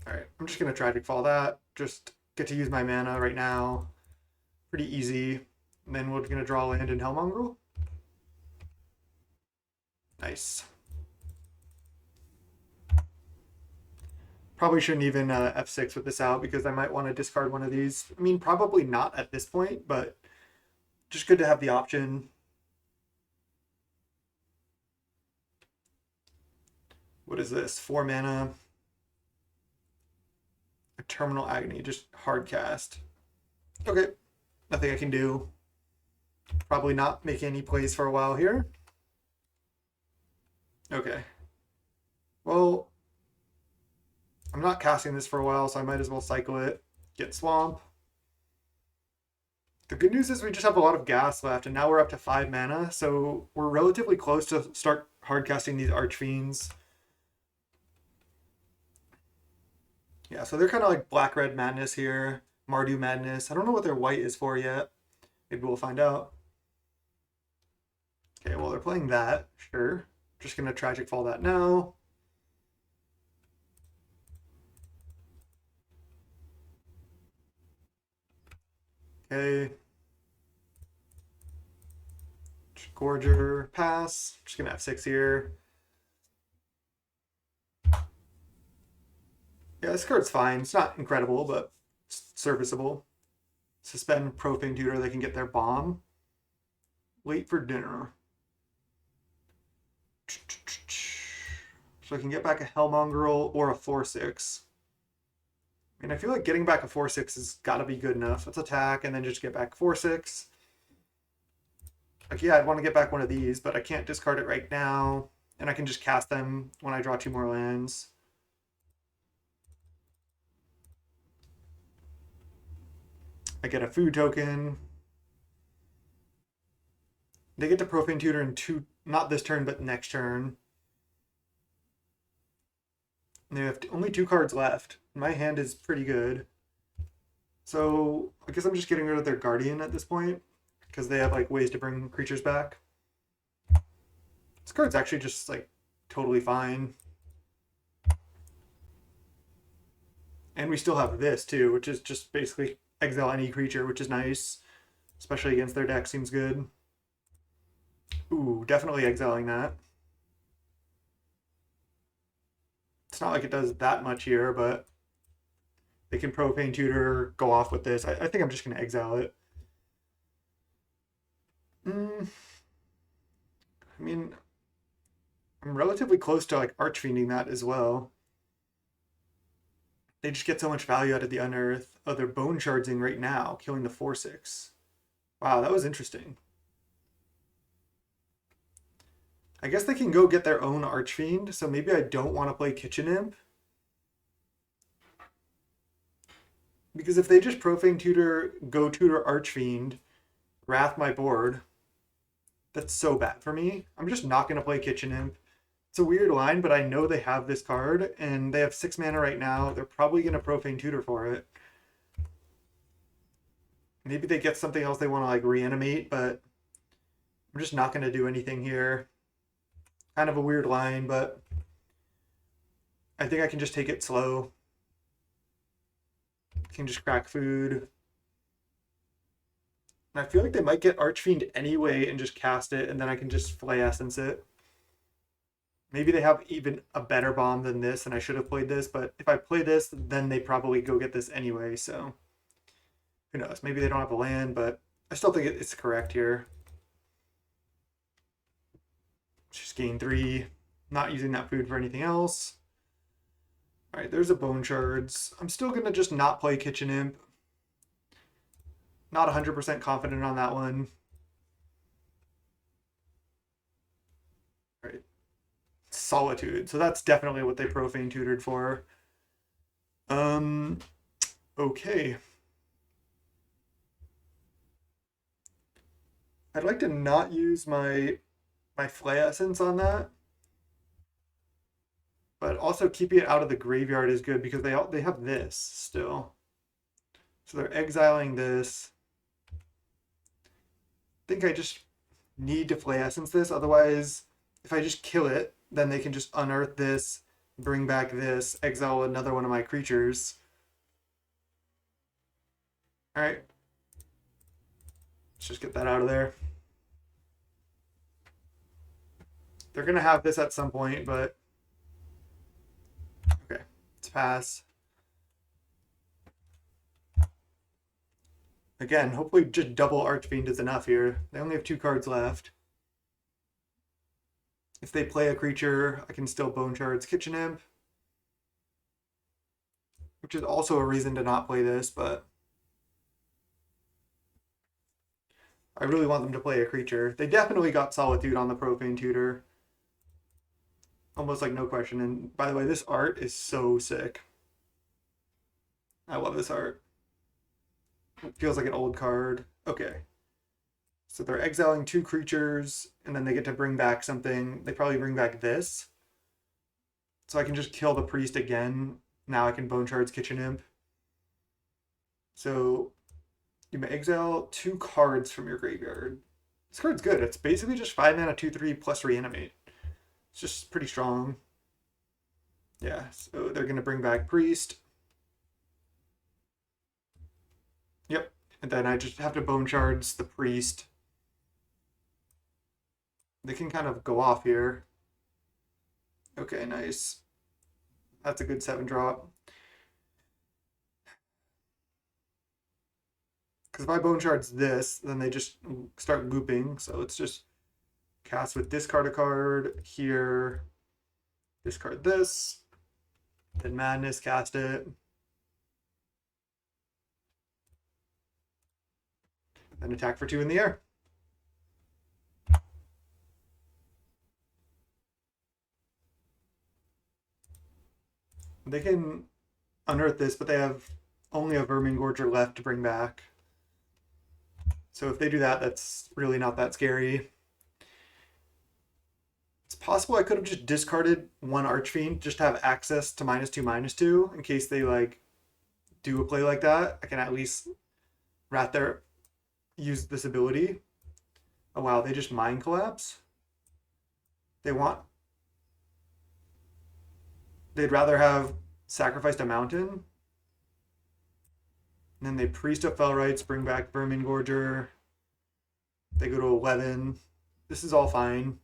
A: Alright, I'm just going to Tragic Fall that. Just get to use my mana right now. Pretty easy. And then we're going to draw land in Hell Mongrel. Nice. Probably shouldn't even F6 with this out because I might want to discard one of these. I mean, probably not at this point, but just good to have the option. What is this? 4 mana. A Terminal Agony, just hard cast. Okay, nothing I can do. Probably not make any plays for a while here. Okay. Well, I'm not casting this for a while, so I might as well cycle it. Get Swamp. The good news is we just have a lot of gas left, and now we're up to 5 mana, so we're relatively close to start hardcasting these Archfiends. Yeah, so they're kind of like Black-Red Madness here, Mardu Madness. I don't know what their white is for yet. Maybe we'll find out. Okay, well, they're playing that. Sure. Just going to Tragic Fall that now. Okay. Gorger, pass. Just going to F6 here. Yeah, this card's fine. It's not incredible, but it's serviceable. Suspend Profane Tutor. They can get their bomb. Wait for dinner. So I can get back a Hellmongrel or a 4/6. I mean, I feel like getting back a 4/6 has got to be good enough. Let's attack and then just get back 4/6. Like, yeah, I'd want to get back one of these, but I can't discard it right now. And I can just cast them when I draw 2 more lands. I get a food token. They get to Profane Tutor in 2, not this turn, but next turn. And they have only 2 cards left. My hand is pretty good. So I guess I'm just getting rid of their Guardian at this point, because they have like ways to bring creatures back. This card's actually just like totally fine. And we still have this too, which is just basically exile any creature, which is nice. Especially against their deck, seems good. Ooh, definitely exiling that. It's not like it does that much here, but they can Profane Tutor, go off with this. I think I'm just going to exile it. I mean, I'm relatively close to like Archfiending that as well. They just get so much value out of the Unearth. Oh, they're Bone Shardsing right now, killing the 4/6. Wow, that was interesting. I guess they can go get their own Archfiend, so maybe I don't want to play Kitchen Imp. Because if they just Profane Tutor, go Tutor Archfiend, Wrath my board, that's so bad for me. I'm just not going to play Kitchen Imp. It's a weird line, but I know they have this card, and they have 6 mana right now. They're probably going to Profane Tutor for it. Maybe they get something else they want to like reanimate, but I'm just not going to do anything here. Kind of a weird line, but I think I can just take it slow. I can just crack food. And I feel like they might get Archfiend anyway and just cast it, and then I can just Flay Essence it. Maybe they have even a better bomb than this, and I should have played this, but if I play this, then they probably go get this anyway, so who knows? Maybe they don't have a land, but I still think it's correct here. Just gain 3, not using that food for anything else. All right, there's a Bone Shards. I'm still going to just not play Kitchen Imp. Not 100% confident on that one. All right. Solitude. So that's definitely what they Profane Tutored for. Okay. I'd like to not use my Flay Essence on that. But also keeping it out of the graveyard is good because they have this still. So they're exiling this. I think I just need to Flay Essence this. Otherwise, if I just kill it, then they can just unearth this, bring back this, exile another one of my creatures. All right. Let's just get that out of there. They're going to have this at some point, but okay, let's pass. Again, hopefully just double Archfiend is enough here. They only have 2 cards left. If they play a creature, I can still Bone Shards Kitchen Imp, which is also a reason to not play this, but I really want them to play a creature. They definitely got Solitude on the Profane Tutor. Almost like no question. And by the way, this art is so sick. I love this art. It feels like an old card. Okay. So they're exiling 2 creatures, and then they get to bring back something. They probably bring back this. So I can just kill the priest again. Now I can Bone Shard's Kitchen Imp. So you may exile 2 cards from your graveyard. This card's good. It's basically just 5 mana, 2/3 plus reanimate. It's just pretty strong. Yeah, so they're going to bring back priest. Yep. And then I just have to Bone Shards the priest. They can kind of go off here. Okay, nice. That's a good 7-drop. Because if I Bone Shards this, then they just start looping. So it's just cast with discard a card here, discard this, then Madness, cast it. Then attack for 2 in the air. They can unearth this, but they have only a Vermin Gorger left to bring back. So if they do that, that's really not that scary. It's possible I could have just discarded 1 Archfiend just to have access to -2/-2 in case they like do a play like that. I can at least rat their use this ability. Oh wow, they just Mind Collapse. They'd rather have sacrificed a mountain. And then they Priest of Felrites, bring back Vermin Gorger. They go to 11. This is all fine.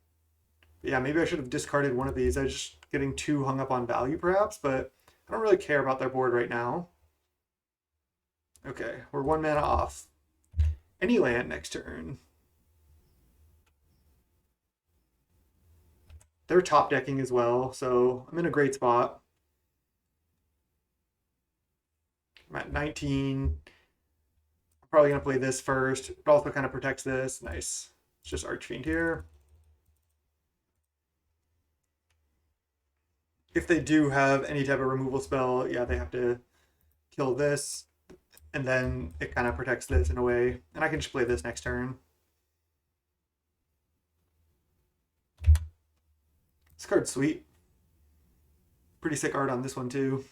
A: But yeah, maybe I should have discarded one of these. I was just getting too hung up on value perhaps, but I don't really care about their board right now. Okay, we're 1 mana off. Any land next turn. They're top decking as well, so I'm in a great spot. I'm at 19. I'm probably going to play this first. It also kind of protects this. Nice. It's just Archfiend here. If they do have any type of removal spell, yeah, they have to kill this. And then it kind of protects this in a way. And I can just play this next turn. This card's sweet. Pretty sick art on this one too.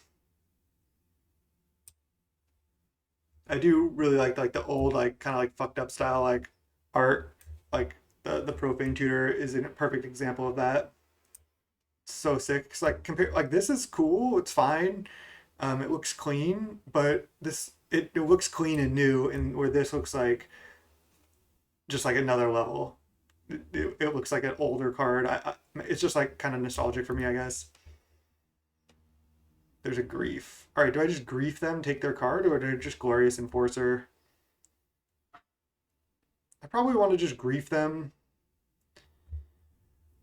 A: I do really like the old like kind of like fucked up style like art. Like the Profane Tutor is a perfect example of that. So sick. Cause like compare like this is cool. It's fine. It looks clean, but this it looks clean and new, and where this looks like just like another level. It looks like an older card. It's just like kind of nostalgic for me, I guess. There's a grief. All right, do I just grief them, take their card, or do I just Glorious Enforcer? I probably want to just grief them.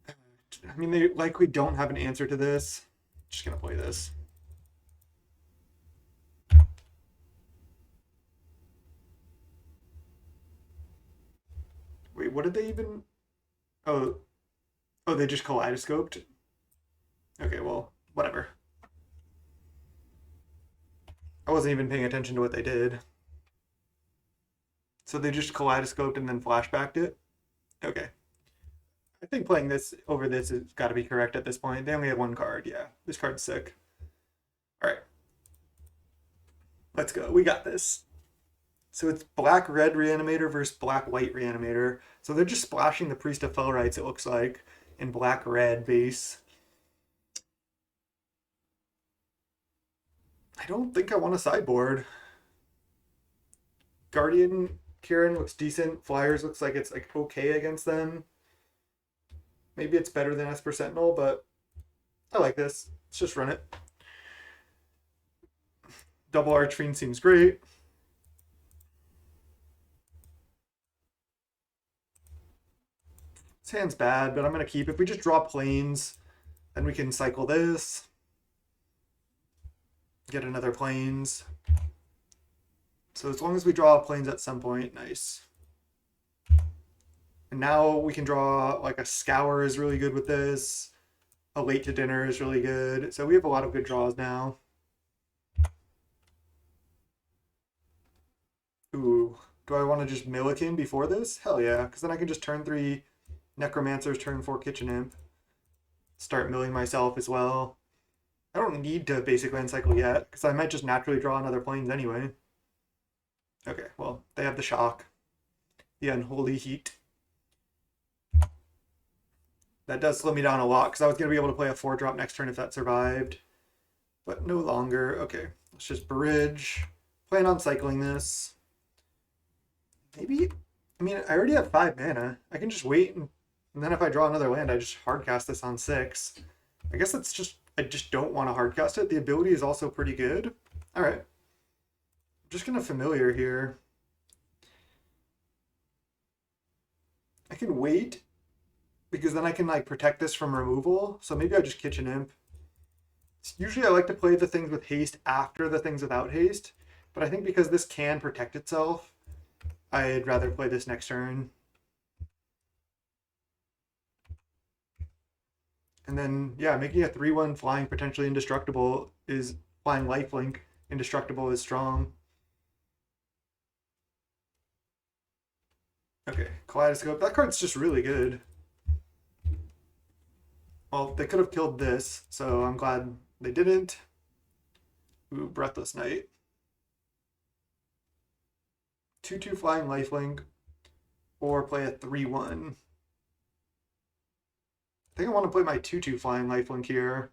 A: I mean, they likely don't have an answer to this. Just gonna play this. Wait, what did they even? Oh, oh, they just kaleidoscoped. Okay, well, whatever. I wasn't even paying attention to what they did. So they just kaleidoscoped and then flashbacked it? Okay. I think playing this over this has got to be correct at this point. They only have 1 card. Yeah, this card's sick. All right. Let's go. We got this. So it's black-red Reanimator versus black-white Reanimator. So they're just splashing the Priest of Felrites, it looks like, in black-red base. I don't think I want a sideboard. Guardian Kieran looks decent. Flyers looks like it's like okay against them. Maybe it's better than Esper Sentinel, but I like this. Let's just run it. Double Archfiend seems great. This hand's bad, but I'm going to keep. If we just draw planes, then we can cycle this. Get another planes. So as long as we draw planes at some point, nice. And now we can draw like a Scour is really good with this. A Late to Dinner is really good. So we have a lot of good draws now. Ooh, do I want to just Millikin before this? Hell yeah, because then I can just turn 3 Necromancers, turn 4 Kitchen Imp. Start milling myself as well. I don't need to basic land cycle yet, because I might just naturally draw another planes anyway. Okay, well, they have the shock. The unholy heat. That does slow me down a lot, because I was going to be able to play a 4-drop next turn if that survived. But no longer. Okay, let's just bridge. Plan on cycling this. Maybe, I mean, I already have 5 mana. I can just wait, and then if I draw another land, I just hardcast this on 6. I guess that's just, I just don't want to hardcast it. The ability is also pretty good. All right. I'm just going to familiar here. I can wait, because then I can like protect this from removal. So maybe I just Kitchen Imp. Usually I like to play the things with haste after the things without haste. But I think because this can protect itself, I'd rather play this next turn. And then, yeah, making a 3/1 flying potentially indestructible is flying lifelink. Indestructible is strong. Okay, Kaleidoscope. That card's just really good. Well, they could have killed this, so I'm glad they didn't. Ooh, Breathless Knight. 2/2 flying lifelink, or play a 3/1. I think I want to play my 2/2 flying lifelink here.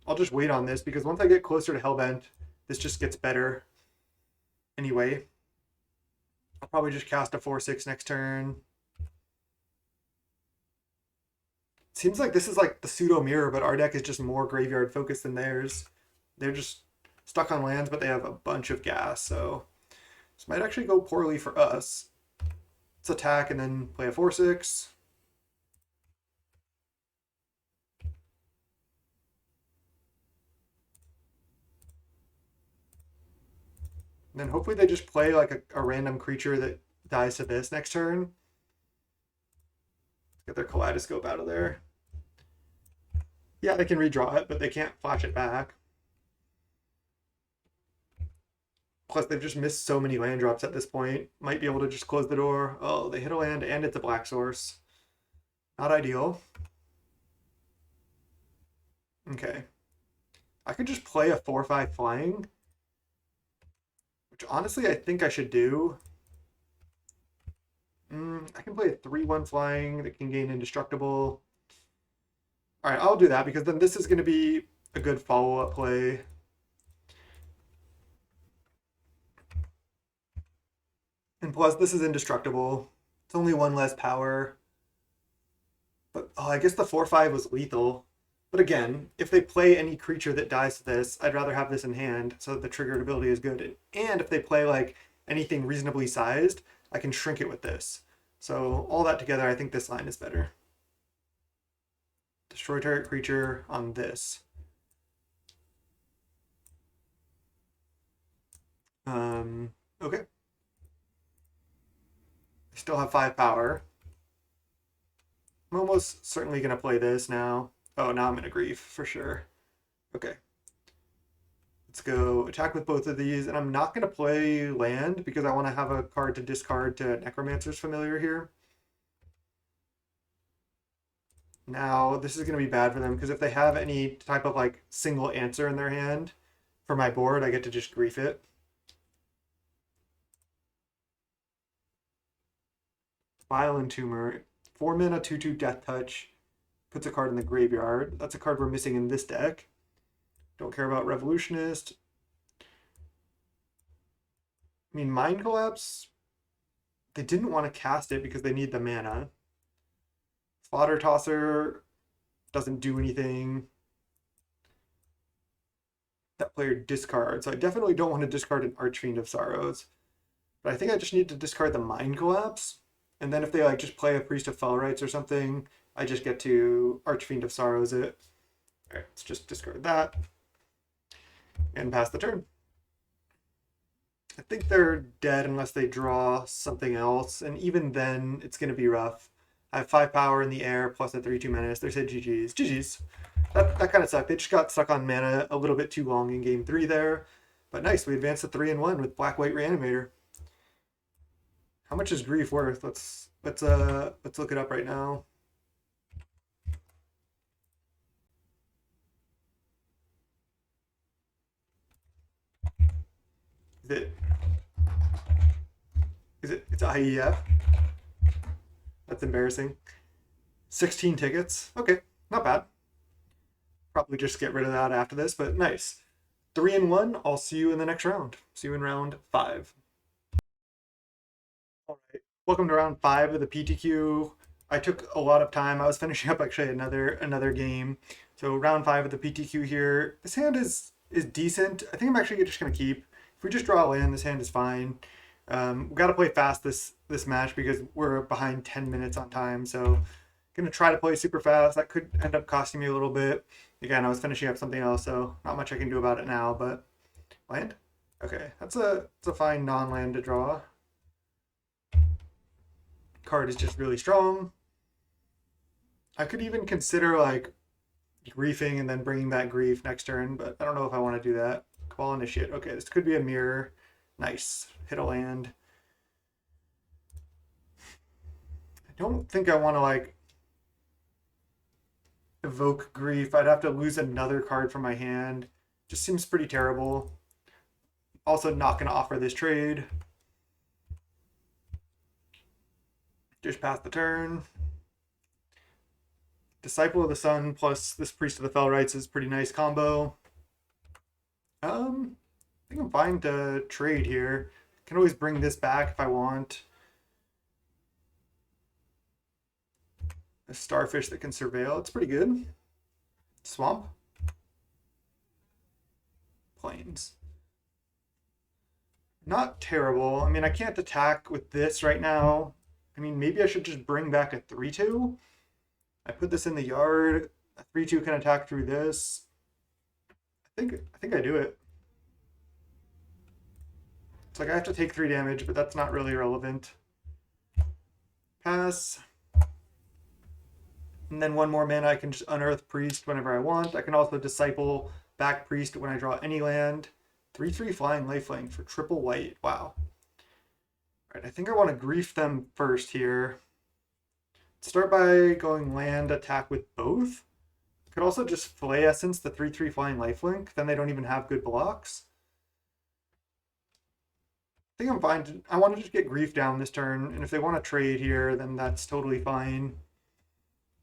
A: I'll just wait on this, because once I get closer to Hellbent, this just gets better. Anyway, I'll probably just cast a 4/6 next turn. Seems like this is like the pseudo mirror, but our deck is just more graveyard focused than theirs. They're just stuck on lands, but they have a bunch of gas, so this might actually go poorly for us. Let's attack and then play a 4/6. And then hopefully they just play like a random creature that dies to this next turn. Get their Kaleidoscope out of there. Yeah, they can redraw it, but they can't flash it back. Plus, they've just missed so many land drops at this point. Might be able to just close the door. Oh, they hit a land and it's a black source. Not ideal. Okay. I could just play a 4/5 flying, which honestly I think I should do. I can play a 3/1 flying that can gain indestructible. All right, I'll do that, because then this is going to be a good follow-up play. And plus, this is indestructible. It's only 1 less power. But oh, I guess the 4/5 was lethal. But again, if they play any creature that dies to this, I'd rather have this in hand so that the triggered ability is good. And if they play like anything reasonably sized, I can shrink it with this. So all that together, I think this line is better. Destroy target creature on this. Okay. I still have 5 power. I'm almost certainly going to play this now. Oh, now I'm in a grief for sure. Okay. Let's go attack with both of these. And I'm not going to play land because I want to have a card to discard to Necromancer's Familiar here. Now, this is going to be bad for them, because if they have any type of like single answer in their hand for my board, I get to just grief it. Vile Entomber. 4 mana, 2/2 Death Touch. Puts a card in the graveyard. That's a card we're missing in this deck. Don't care about Revolutionist. I mean, Mind Collapse, they didn't want to cast it because they need the mana. Fodder Tosser doesn't do anything. That player discards. So I definitely don't want to discard an Archfiend of Sorrows. But I think I just need to discard the Mind Collapse. And then if they like just play a Priest of Fellrites or something, I just get to Archfiend of Sorrows it. All right, let's just discard that. And pass the turn. I think they're dead unless they draw something else. And even then, it's going to be rough. I have 5 power in the air plus a 3/2 menace. They said GG's. GG's. That kind of sucked. They just got stuck on mana a little bit too long in game 3 there. But nice, we advanced to 3-1 with Black-White Reanimator. How much is Grief worth? Let's look it up right now. It's IEF? That's embarrassing. 16 tickets. Okay, not bad. Probably just get rid of that after this, but nice. 3-1. I'll see you in the next round. See you in round 5. All right. Welcome to round 5 of the PTQ. I took a lot of time. I was finishing up actually another game. So round 5 of the PTQ here. This hand is decent. I think I'm actually just gonna keep. If we just draw a land, this hand is fine. We got to play fast this match because we're behind 10 minutes on time. So gonna try to play super fast. That could end up costing me a little bit. Again, I was finishing up something else, so not much I can do about it now. But land. Okay, it's a fine non-land to draw. Card is just really strong. I could even consider like griefing and then bringing back grief next turn, but I don't know if I want to do that. Cabal Initiate. Okay, this could be a mirror. Nice. Hit a land. I don't think I want to like evoke grief. I'd have to lose another card from my hand. Just seems pretty terrible. Also not going to offer this trade. Just pass the turn. Disciple of the Sun plus this Priest of the Fell Rites is pretty nice combo. I think I'm fine to trade here. Can always bring this back if I want. A Starfish that can surveil. It's pretty good. Swamp. Plains. Not terrible. I mean, I can't attack with this right now. I mean, maybe I should just bring back a 3-2. I put this in the yard. A 3-2 can attack through this. I think I do it. It's like I have to take 3 damage, but that's not really relevant. Pass. And then 1 more mana, I can just unearth Priest whenever I want. I can also disciple back Priest when I draw any land. 3/3 flying lifelink for triple white. Wow. Alright, I think I want to grief them first here. Start by going land attack with both. Could also just Fillet Essence the 3/3 flying lifelink. Then they don't even have good blocks. I think I'm fine. I want to just get grief down this turn, and if they want to trade here, then that's totally fine.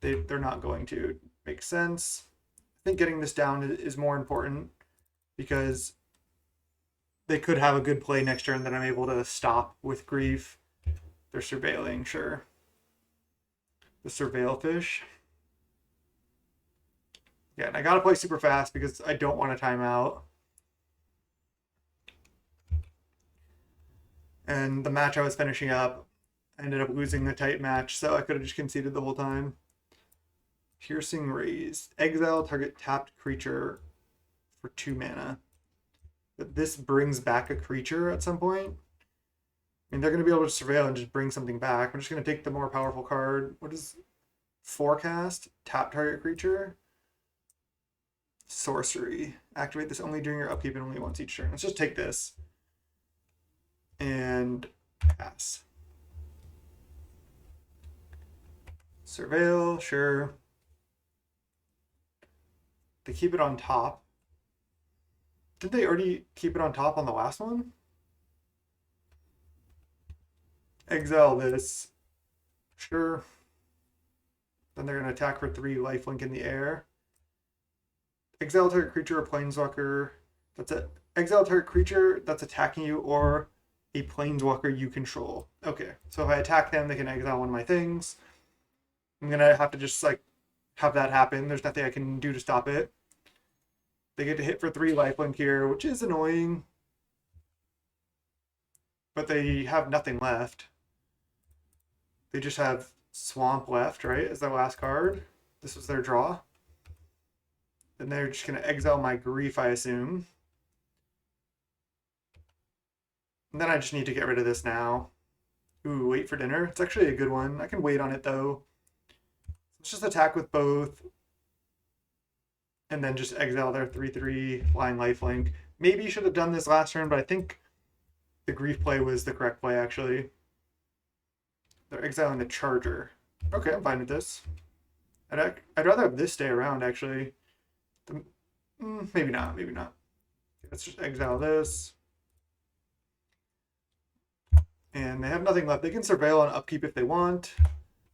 A: They're not going to. Makes sense. I think getting this down is more important because they could have a good play next turn that I'm able to stop with grief. They're surveilling, sure. The Surveil Fish. Yeah, and I gotta play super fast because I don't want to time out. And the match I was finishing up, I ended up losing the tight match, so I could have just conceded the whole time. Piercing Rays. Exile target tapped creature for 2 mana. But this brings back a creature at some point. I mean, they're going to be able to surveil and just bring something back. I'm just going to take the more powerful card. What is Forecast? Tap target creature. Sorcery. Activate this only during your upkeep and only once each turn. Let's just take this. And pass. Surveil, sure. They keep it on top. Did they already keep it on top on the last one? Exile this. Sure. Then they're going to attack for 3 lifelink in the air. Exile target creature or planeswalker. That's it. Exile target creature that's attacking you or a planeswalker you control. Okay, so if I attack them, they can exile one of my things. I'm going to have to just like have that happen. There's nothing I can do to stop it. They get to hit for 3 lifelink here, which is annoying. But they have nothing left. They just have Swamp left, right, as their last card. This was their draw. Then they're just going to exile my Grief, I assume. And then I just need to get rid of this now. Ooh, wait for dinner. It's actually a good one. I can wait on it, though. Let's just attack with both. And then just exile their 3/3 flying lifelink. maybe you should have done this last turn, but I think the grief play was the correct play, actually. They're exiling the Charger. Okay, I'm fine with this. I'd rather have this stay around, actually. Maybe not, maybe not. Let's just exile this. And they have nothing left. They can surveil on upkeep if they want.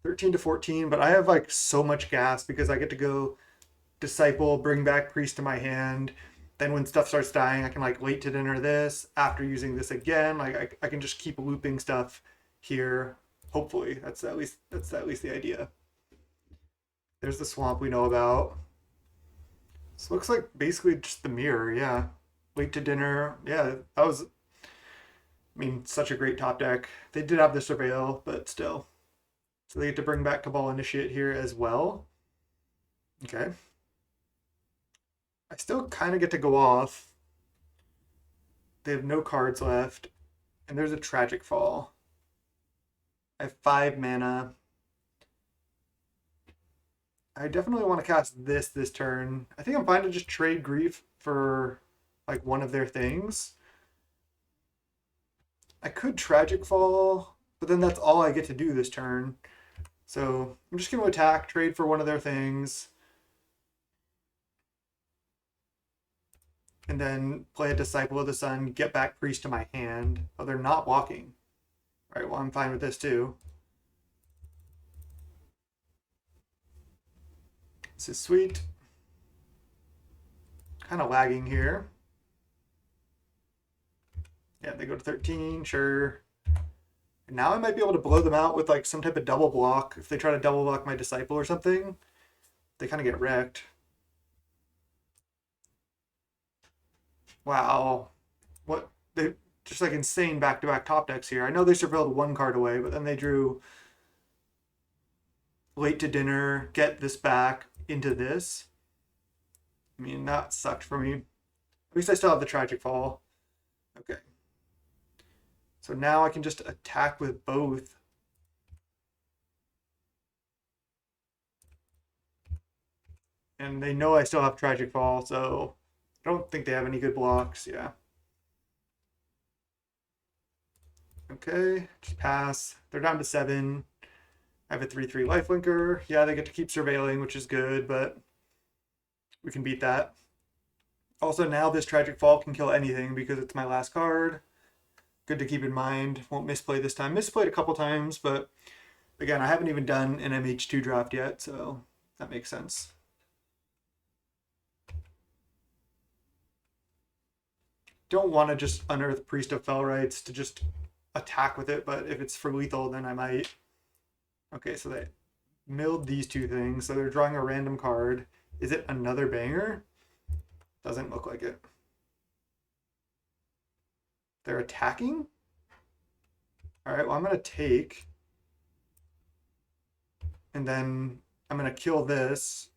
A: 13 to 14, but I have like so much gas because I get to go Disciple, bring back Priest to my hand. Then when stuff starts dying, I can like wait to dinner this after using this again. Like I can just keep looping stuff here. Hopefully, that's at least the idea. There's the swamp we know about. This looks like basically just the mirror, yeah. Wait to dinner, yeah. That was, I mean, such a great top deck. They did have the Surveil, but still. So they get to bring back Cabal Initiate here as well. Okay. I still kind of get to go off. They have no cards left. And there's a Tragic Fall. I have 5 mana. I definitely want to cast this turn. I think I'm fine to just trade Grief for like one of their things. I could Tragic Fall, but then that's all I get to do this turn. So I'm just going to attack, trade for one of their things, and then play a Disciple of the Sun, get back Priest to my hand. Oh, they're not blocking. All right, well, I'm fine with this too. This is sweet. Kind of lagging here. Yeah, they go to 13, sure. And now I might be able to blow them out with like some type of double block. If they try to double block my Disciple or something, they kind of get wrecked. Wow. What? They just like insane back-to-back top decks here. I know they surveilled one card away, but then they drew Late to Dinner, get this back into this. I mean, that sucked for me. At least I still have the Tragic Fall. Okay. So now I can just attack with both. And they know I still have Tragic Fall, so I don't think they have any good blocks. Yeah. Okay, just pass. They're down to 7. I have a 3/3 lifelinker. Yeah, they get to keep surveilling, which is good, but we can beat that. Also, now this Tragic Fall can kill anything because it's my last card. Good to keep in mind. Won't misplay this time. Misplayed a couple times, but again, I haven't even done an MH2 draft yet, so that makes sense. Don't want to just unearth Priest of Fellrights to just attack with it, but if it's for lethal, then I might. Okay, so they milled these two things, so they're drawing a random card. Is it another banger? Doesn't look like it. They're attacking? All right, well, I'm going to take. And then I'm going to kill this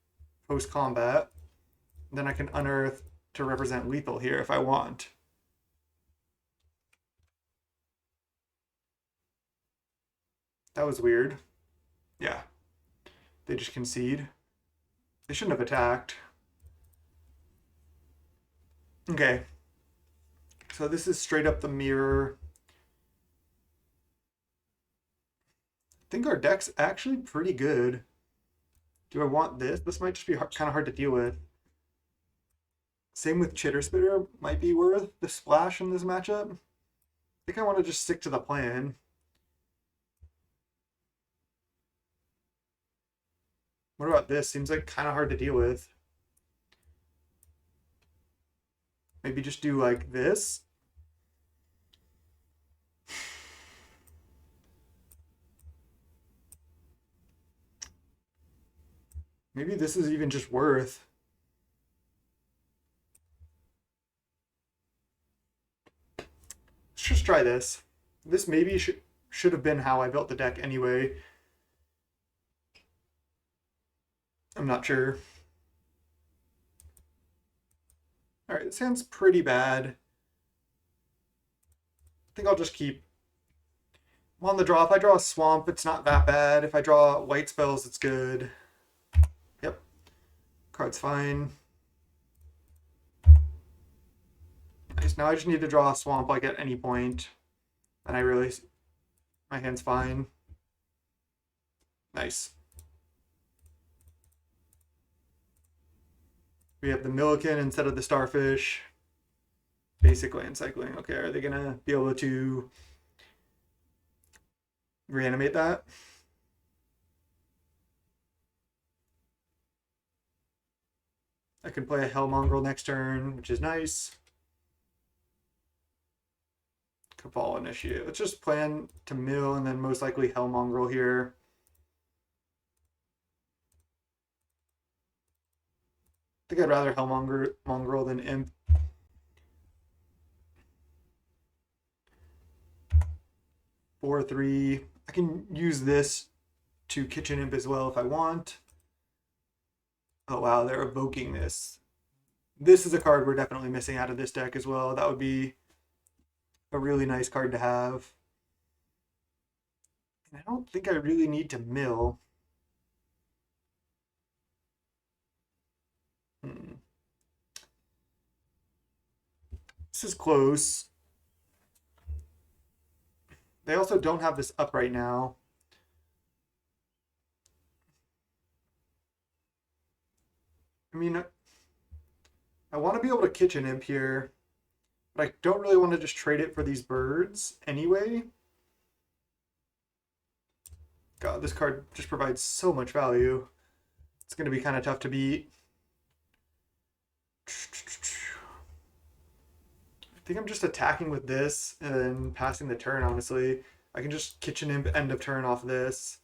A: post-combat. Then I can unearth to represent lethal here if I want. That was weird. Yeah. They just concede. They shouldn't have attacked. Okay. So this is straight up the mirror. I think our deck's actually pretty good. Do I want this? This might just be kind of hard to deal with. Same with Chitter Spitter. Might be worth the splash in this matchup. I think I want to just stick to the plan. What about this? Seems like kind of hard to deal with. Maybe just do like this. Maybe this is even just worth. Let's just try this. This maybe should have been how I built the deck anyway. I'm not sure. All right, it sounds pretty bad. I think I'll just keep. I'm on the draw. If I draw a swamp, it's not that bad. If I draw white spells, it's good. Yep. Card's fine. Nice. Now I just need to draw a swamp like at any point. And my hand's fine. Nice. We have the Milliken instead of the Starfish. Basically encycling. Okay, are they gonna be able to reanimate that? I could play a Hellmongrel next turn, which is nice. Cabal Initiate. Let's just plan to mill and then most likely Hellmongrel here. I think I'd rather Hellmongrel than Imp. Four, three. I can use this to Kitchen Imp as well if I want. Oh wow, they're evoking this. This is a card we're definitely missing out of this deck as well. That would be a really nice card to have. And I don't think I really need to mill. This is close. They also don't have this up right now. I mean, I want to be able to Kitchen Imp here, but I don't really want to just trade it for these birds anyway. God, this card just provides so much value. It's going to be kind of tough to beat. I think I'm just attacking with this and then passing the turn, honestly. I can just Kitchen Imp end of turn off this.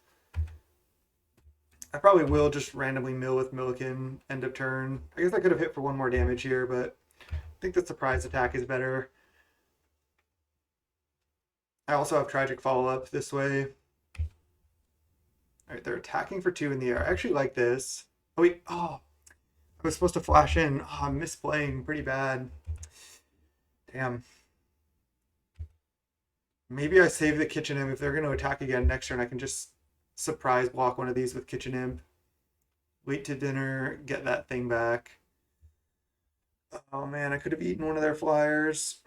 A: I probably will just randomly mill with Milliken end of turn. I guess I could have hit for one more damage here, but I think the surprise attack is better. I also have Tragic Follow-Up this way. Alright, they're attacking for 2 in the air. I actually like this. Oh wait, I was supposed to flash in. Oh, I'm misplaying pretty bad. Damn. Maybe I save the Kitchen Imp. If they're going to attack again next turn, I can just surprise block one of these with Kitchen Imp. Wait to dinner, get that thing back. Oh man, I could have eaten one of their flyers.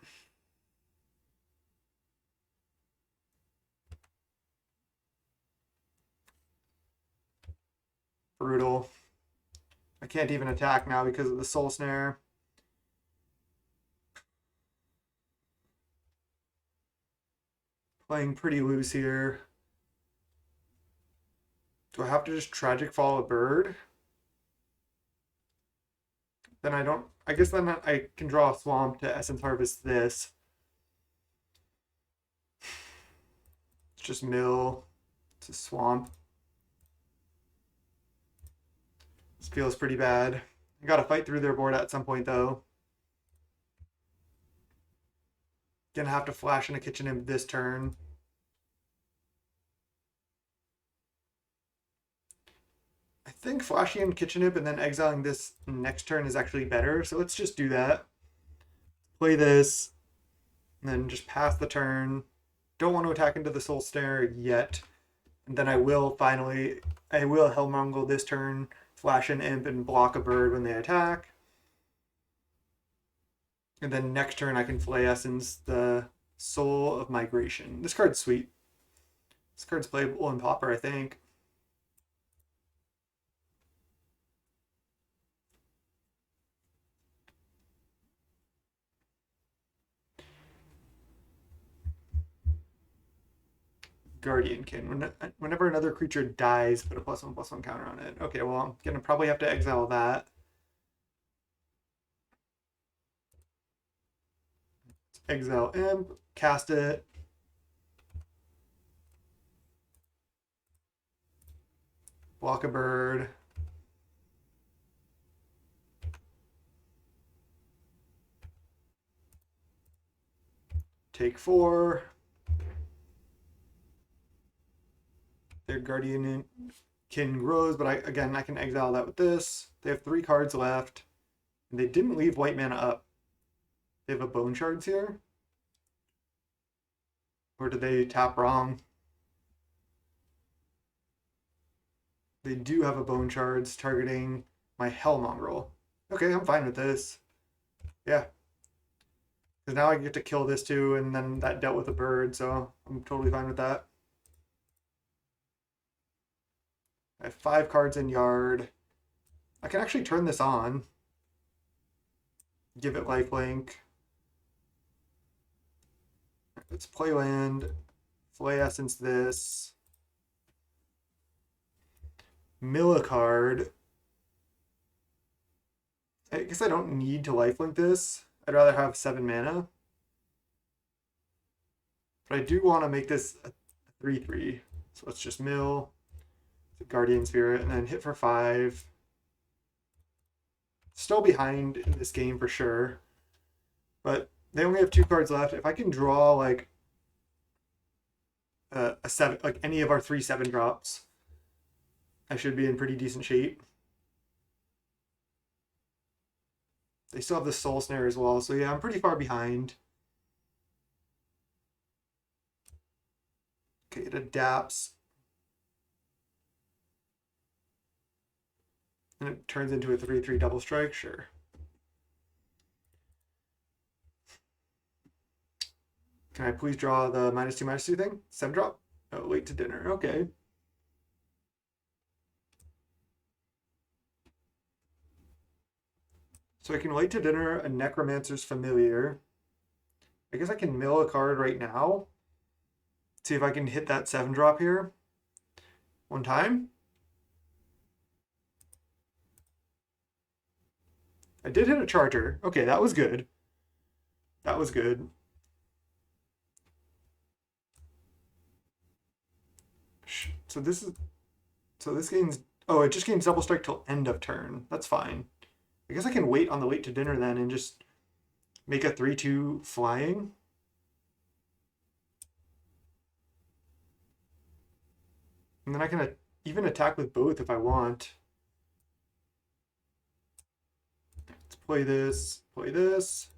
A: Brutal. I can't even attack now because of the Soul Snare. Playing pretty loose here. Do I have to just Tragic Follow a bird? Then I don't. I guess then I can draw a swamp to Essence Harvest this. It's just mill. It's a swamp. This feels pretty bad. I gotta fight through their board at some point though. Gonna have to flash in a Kitchen Imp this turn. I think flashing in Kitchen Imp and then exiling this next turn is actually better, so let's just do that. Play this, and then just pass the turn. Don't want to attack into the Soul Snare yet. And then I will Hellmongrel this turn, flash an Imp and block a bird when they attack. And then next turn I can Flay Essence the Soul of Migration. This card's sweet. This card's playable in Pauper, I think. Guardiankin. Whenever another creature dies, put a +1/+1 counter on it. Okay, well, I'm gonna probably have to exile that. Exile Imp, cast it. Block a bird. Take 4. Their Guardiankin grows, but I can exile that with this. They have 3 cards left. And they didn't leave white mana up. They have a Bone Shards here? Or did they tap wrong? They do have a Bone Shards targeting my Hellmongrel. Okay, I'm fine with this. Yeah. Because now I get to kill this too, and then that dealt with a bird, so I'm totally fine with that. I have 5 cards in yard. I can actually turn this on. Give it lifelink. Let's play land. Flay Essence this. Mill a card. I guess I don't need to lifelink this. I'd rather have 7 mana. But I do want to make this a 3/3. So let's just mill. Guardian Spirit, and then hit for 5. Still behind in this game for sure. But they only have 2 cards left. If I can draw like a 7, like any of our 3/7 drops, I should be in pretty decent shape. They still have the Soul Snare as well, so yeah, I'm pretty far behind. Okay, it adapts. And it turns into a 3/3 double strike, sure. Can I please draw the -2/-2 thing? 7 drop? Oh, late to dinner, okay. So I can late to dinner a Necromancer's Familiar. I guess I can mill a card right now. See if I can hit that 7 drop here. 1 time. I did hit a Charger. Okay, that was good. That was good. So this gains, oh, it just gains double strike till end of turn. That's fine. I guess I can wait on the late to dinner then and just make a 3/2 flying. And then I can even attack with both if I want. Let's play this, play this.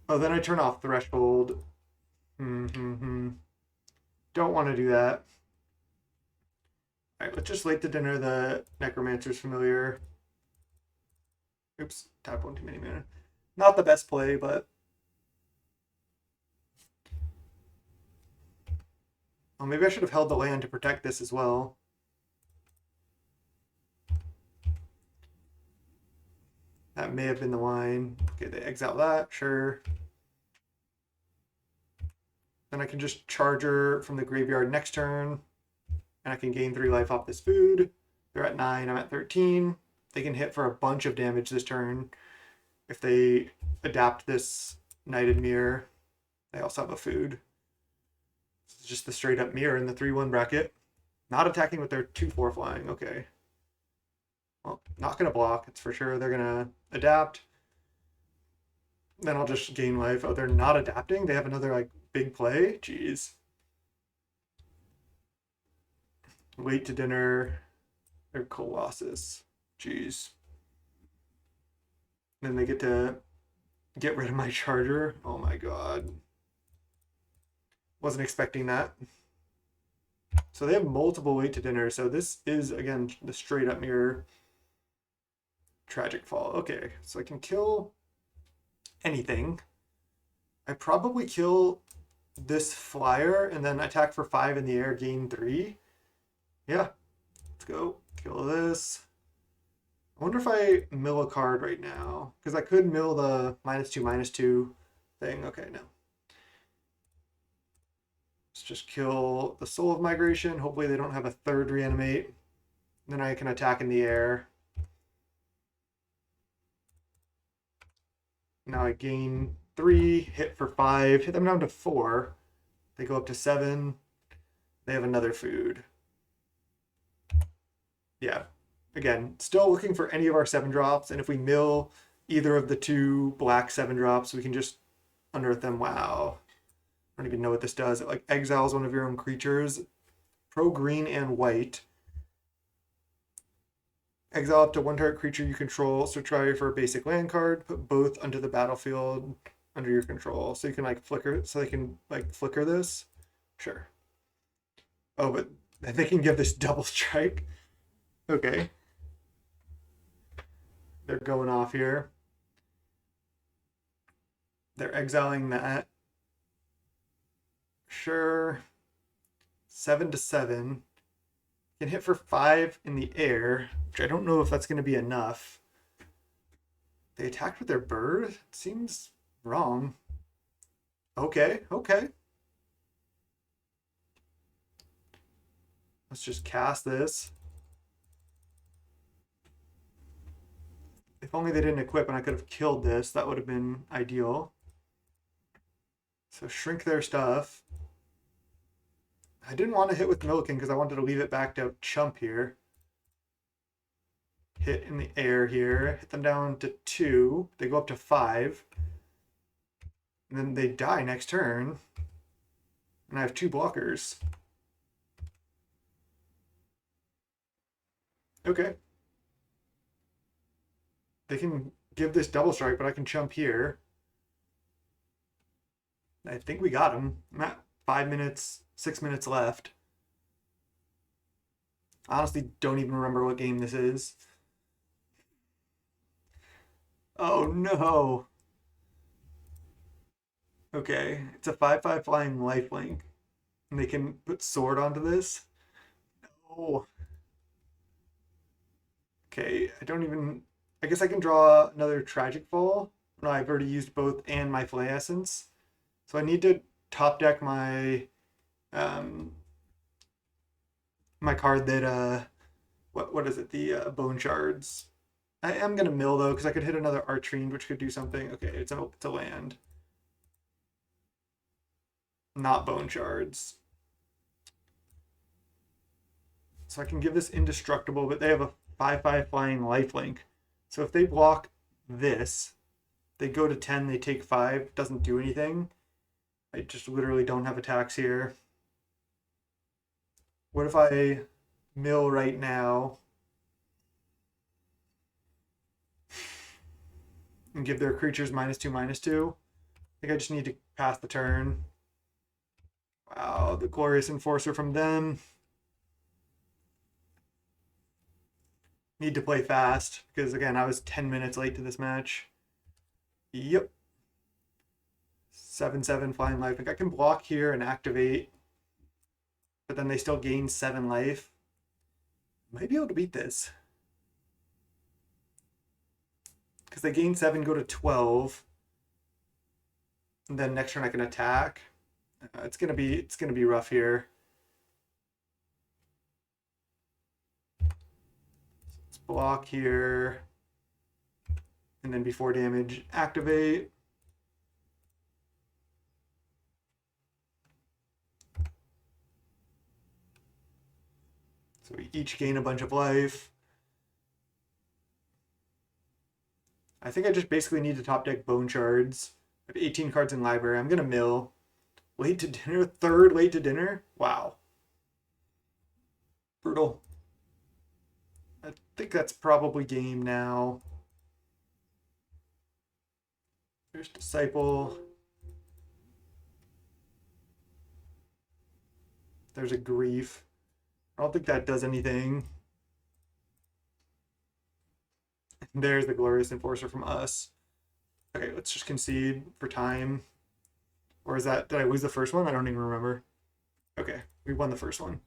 A: Oh, then I turn off Threshold. Don't want to do that. All right, let's just late to dinner the Necromancer's Familiar. Oops, tap 1 too many mana. Not the best play, but... Oh, maybe I should have held the land to protect this as well. That may have been the line. Okay, they exile that, sure. Then I can just Charger from the graveyard next turn. And I can gain 3 life off this food. They're at 9, I'm at 13. They can hit for a bunch of damage this turn. If they adapt this Knighted Mirror, they also have a food. This is just the straight up mirror in the 3/1 bracket. Not attacking with their 2/4 flying, okay. Well, not gonna block, it's for sure. They're gonna adapt. Then I'll just gain life. Oh, they're not adapting? They have another like big play? Jeez. Late to dinner. They're Colossus. Jeez. Then they get to get rid of my Charger. Oh my god. Wasn't expecting that. So they have multiple late to dinner. So this is, again, the straight up mirror. Tragic Fall. Okay, so I can kill anything. I probably kill this flyer and then attack for 5 in the air, gain 3. Yeah, let's go. Kill this. I wonder if I mill a card right now, because I could mill the -2/-2 thing. Okay, no. Let's just kill the Soul of Migration. Hopefully they don't have a 3rd reanimate. Then I can attack in the air. Now I gain 3, hit for 5, hit them down to 4. They go up to 7. They have another food. Yeah. Again, still looking for any of our 7 drops, and if we mill either of the 2 black 7 drops, we can just unearth them. Wow. I don't even know what this does. It like exiles one of your own creatures. Pro green and white. Exile up to 1 target creature you control. So try for a basic land card. Put both onto the battlefield under your control. So you can like flicker. So they can like flicker this. Sure. Oh, but they can give this double strike. Okay. They're going off here. They're exiling that. Sure. 7-7. Can hit for 5 in the air, which I don't know if that's going to be enough. They attacked with their bird? It seems wrong. Okay, okay. Let's just cast this. If only they didn't equip and I could have killed this, that would have been ideal. So shrink their stuff. I didn't want to hit with Milliken because I wanted to leave it back to chump here. Hit in the air here. Hit them down to 2. They go up to 5. And then they die next turn. And I have 2 blockers. Okay. They can give this double strike, but I can chump here. I think we got him. I'm at 5 minutes, 6 minutes left. Honestly, don't even remember what game this is. Oh no. Okay, it's a 5/5 flying lifelink. And they can put sword onto this. No. Okay, I don't even. I guess I can draw another Tragic Fall. No, I've already used both and my Flay Essence. So I need to top deck my my card that what is it? The Bone Shards. I am gonna mill though because I could hit another Archfiend, which could do something. Okay, it's a land, not Bone Shards. So I can give this indestructible, but they have a 5/5 flying lifelink. So if they block this, they go to 10, they take 5, doesn't do anything. I just literally don't have attacks here. What if I mill right now and give their creatures -2/-2? I think I just need to pass the turn. Wow, the Glorious Enforcer from them. Need to play fast because, again, I was 10 minutes late to this match. Yep. 7/7 flying life. I can block here and activate, but then they still gain 7 life. Might be able to beat this because they gain 7, go to 12, and then next turn I can attack. It's gonna be rough here. Let's block here, and then before damage, activate. So we each gain a bunch of life. I think I just basically need to top deck Bone Shards. I have 18 cards in library. I'm gonna mill. Late to dinner, third late to dinner? Wow. Brutal. I think that's probably game now. There's Disciple. There's a Grief. I don't think that does anything. And there's the Glorious Enforcer from us. Okay, let's just concede for time. Or is that, did I lose the first one? I don't even remember. Okay, we won the first one.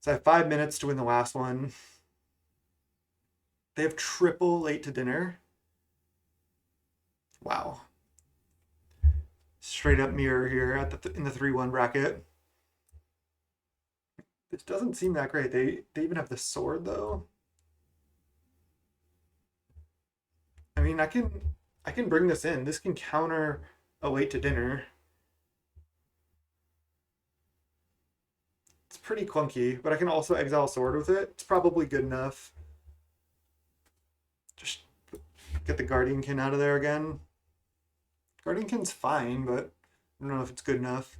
A: So I have 5 minutes to win the last one. They have triple late to dinner. Wow. Straight up mirror here at in the 3-1 bracket. This doesn't seem that great. They even have the sword though. I mean, I can bring this in. This can counter a late to dinner. It's pretty clunky, but I can also exile sword with it. It's probably good enough. Just get the Guardiankin out of there again. Guardiankin's fine, but I don't know if it's good enough.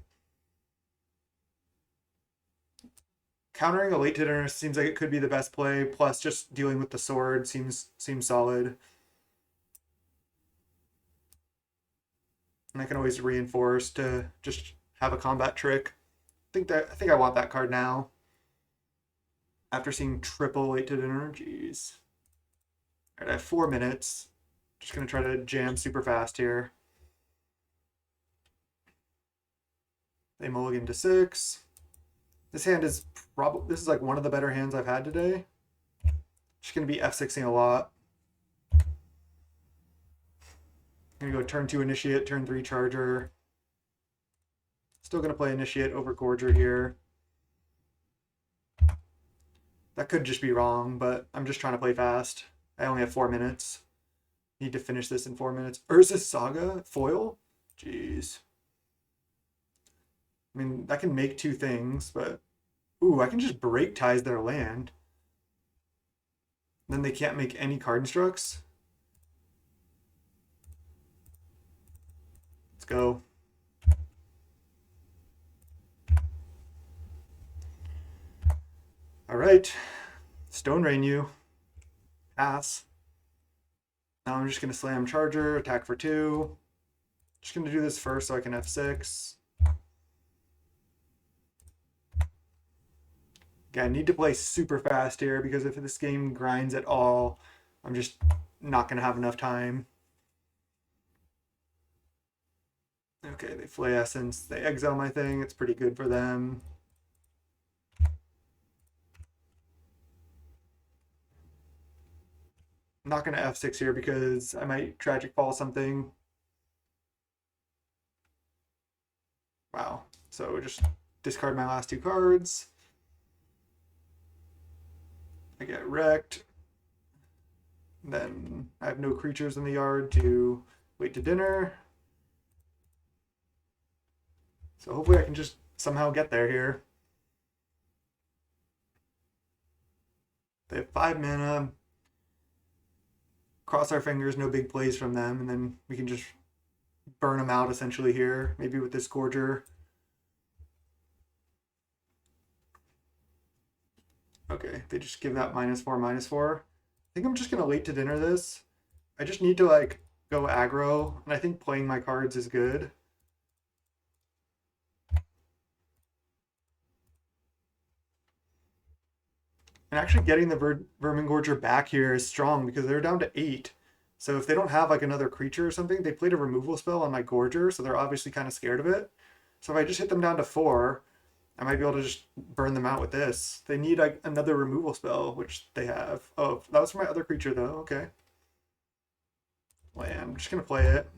A: Countering a late to dinner seems like it could be the best play, plus just dealing with the sword seems solid. And I can always reinforce to just have a combat trick. I think I want that card now. After seeing triple late to dinner, jeez. All right, I have 4 minutes. Just gonna try to jam super fast here. They mulligan to 6. This hand is probably, this is like one of the better hands I've had today. Just gonna be F6ing a lot. I'm gonna go turn 2 initiate, turn 3 charger. Still gonna play initiate over Gorger here. That could just be wrong, but I'm just trying to play fast. I only have 4 minutes. Need to finish this in 4 minutes. Urza's Saga foil? Jeez. I mean, that can make 2 things, but ooh, I can just break ties their land. Then they can't make any card instructs. Let's go. All right, Stone Rain you. Pass. Now I'm just gonna slam charger, attack for 2. Just gonna do this first so I can F6. Okay, I need to play super fast here because if this game grinds at all, I'm just not gonna have enough time. Okay, they Flay Essence, they exile my thing, it's pretty good for them. I'm not gonna F6 here because I might Tragic Fall something. Wow, so just discard my last 2 cards. I get wrecked. Then I have no creatures in the yard to wait to dinner. So hopefully I can just somehow get there here. They have 5 mana. Cross our fingers, no big plays from them, and then we can just burn them out essentially here. Maybe with this Gorger. Okay, they just give that -4/-4. I think I'm just gonna late to dinner this. I just need to like go aggro, and I think playing my cards is good. And actually getting the Vermingorger back here is strong because they're down to 8. So if they don't have like another creature or something, they played a removal spell on my Gorger, so they're obviously kind of scared of it. So if I just hit them down to 4, I might be able to just burn them out with this. They need like another removal spell, which they have. Oh, that was for my other creature though. Okay. Land. I'm just gonna play it.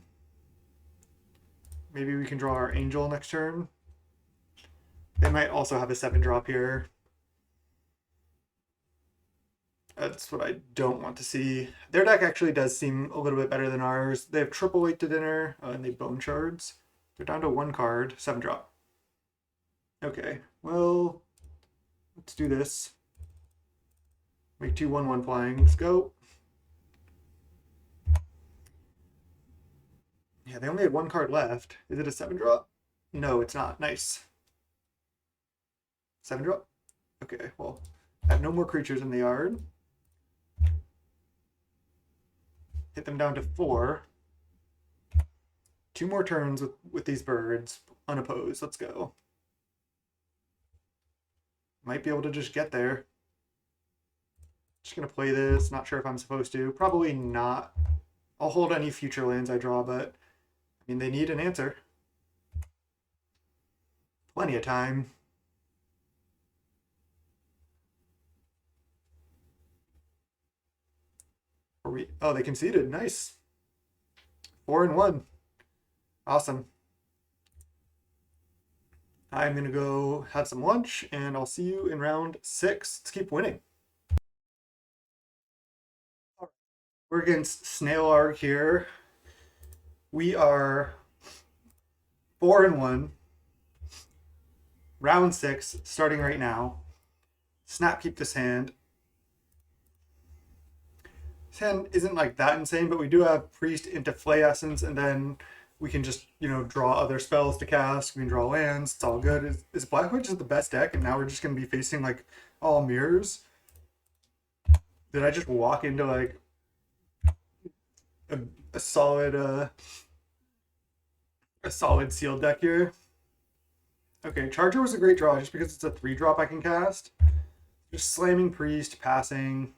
A: Maybe we can draw our Angel next turn. They might also have a 7-drop here. That's what I don't want to see. Their deck actually does seem a little bit better than ours. They have triple weight to dinner, and they bone shards. They're down to 1 card, 7-drop. Okay, well, let's do this. Make 2 1/1 flying. Let's go. Yeah, they only had 1 card left. Is it a 7-drop? No, it's not. Nice. 7-drop? Okay, well, I have no more creatures in the yard. Hit them down to 4. 2 more turns with these birds, unopposed. Let's go. Might be able to just get there. Just gonna play this. Not sure if I'm supposed to. Probably not. I'll hold any future lands I draw, but I mean, they need an answer. Plenty of time. Oh, they conceded. Nice. 4-1. Awesome. I'm going to go have some lunch, and I'll see you in round 6. Let's keep winning. We're against Snail Arg here. We are 4-1. Round 6, starting right now. Snap keep this hand. This hand isn't like that insane, but we do have Priest into Flay Essence, and then we can just, you know, draw other spells to cast. We can draw lands. It's all good. Is Blackwood just the best deck, and now we're just going to be facing, like, all mirrors? Did I just walk into, like, a solid sealed deck here? Okay, Charger was a great draw just because it's a 3-drop I can cast. Just slamming Priest, passing.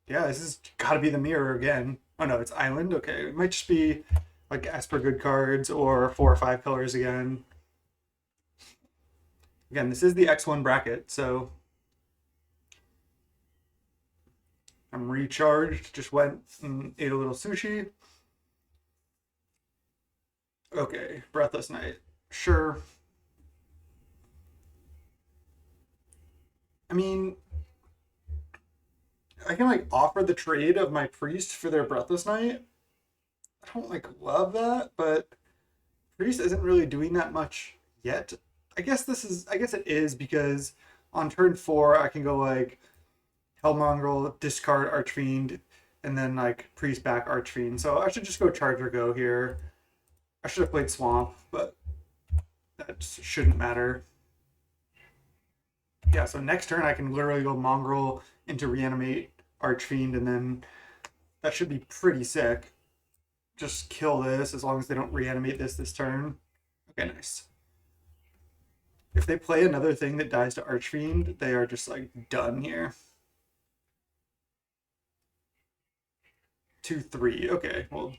A: Yeah, this has got to be the mirror again. Oh no, it's island. Okay, it might just be like Esper good cards or 4 or 5 colors again. Again, this is the X1 bracket, so I'm recharged. Just went and ate a little sushi. Okay, Breathless Night. Sure. I mean, I can like offer the trade of my priest for their Breathless Night. I don't like love that, but priest isn't really doing that much yet. I guess it is because on turn 4 I can go like Hellmongrel, discard Archfiend, and then like priest back Archfiend. So I should just go Charger Go here. I should have played Swamp, but that shouldn't matter. Yeah, so next turn I can literally go Mongrel into Reanimate Archfiend, and then that should be pretty sick. Just kill this as long as they don't reanimate this turn. Okay, nice. If they play another thing that dies to Archfiend, they are just like done here. 2/3. Okay, well,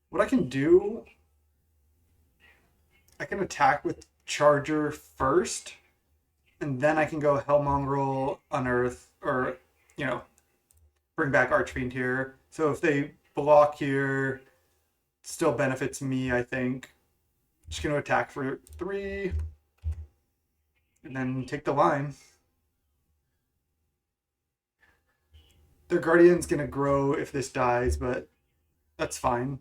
A: what I can do, I can attack with Charger first, and then I can go Hellmongrel, Unearth, or, you know, bring back Archfiend here. So if they block here, still benefits me, I think. Just going to attack for 3, and then take the line. Their Guardian's going to grow if this dies, but that's fine.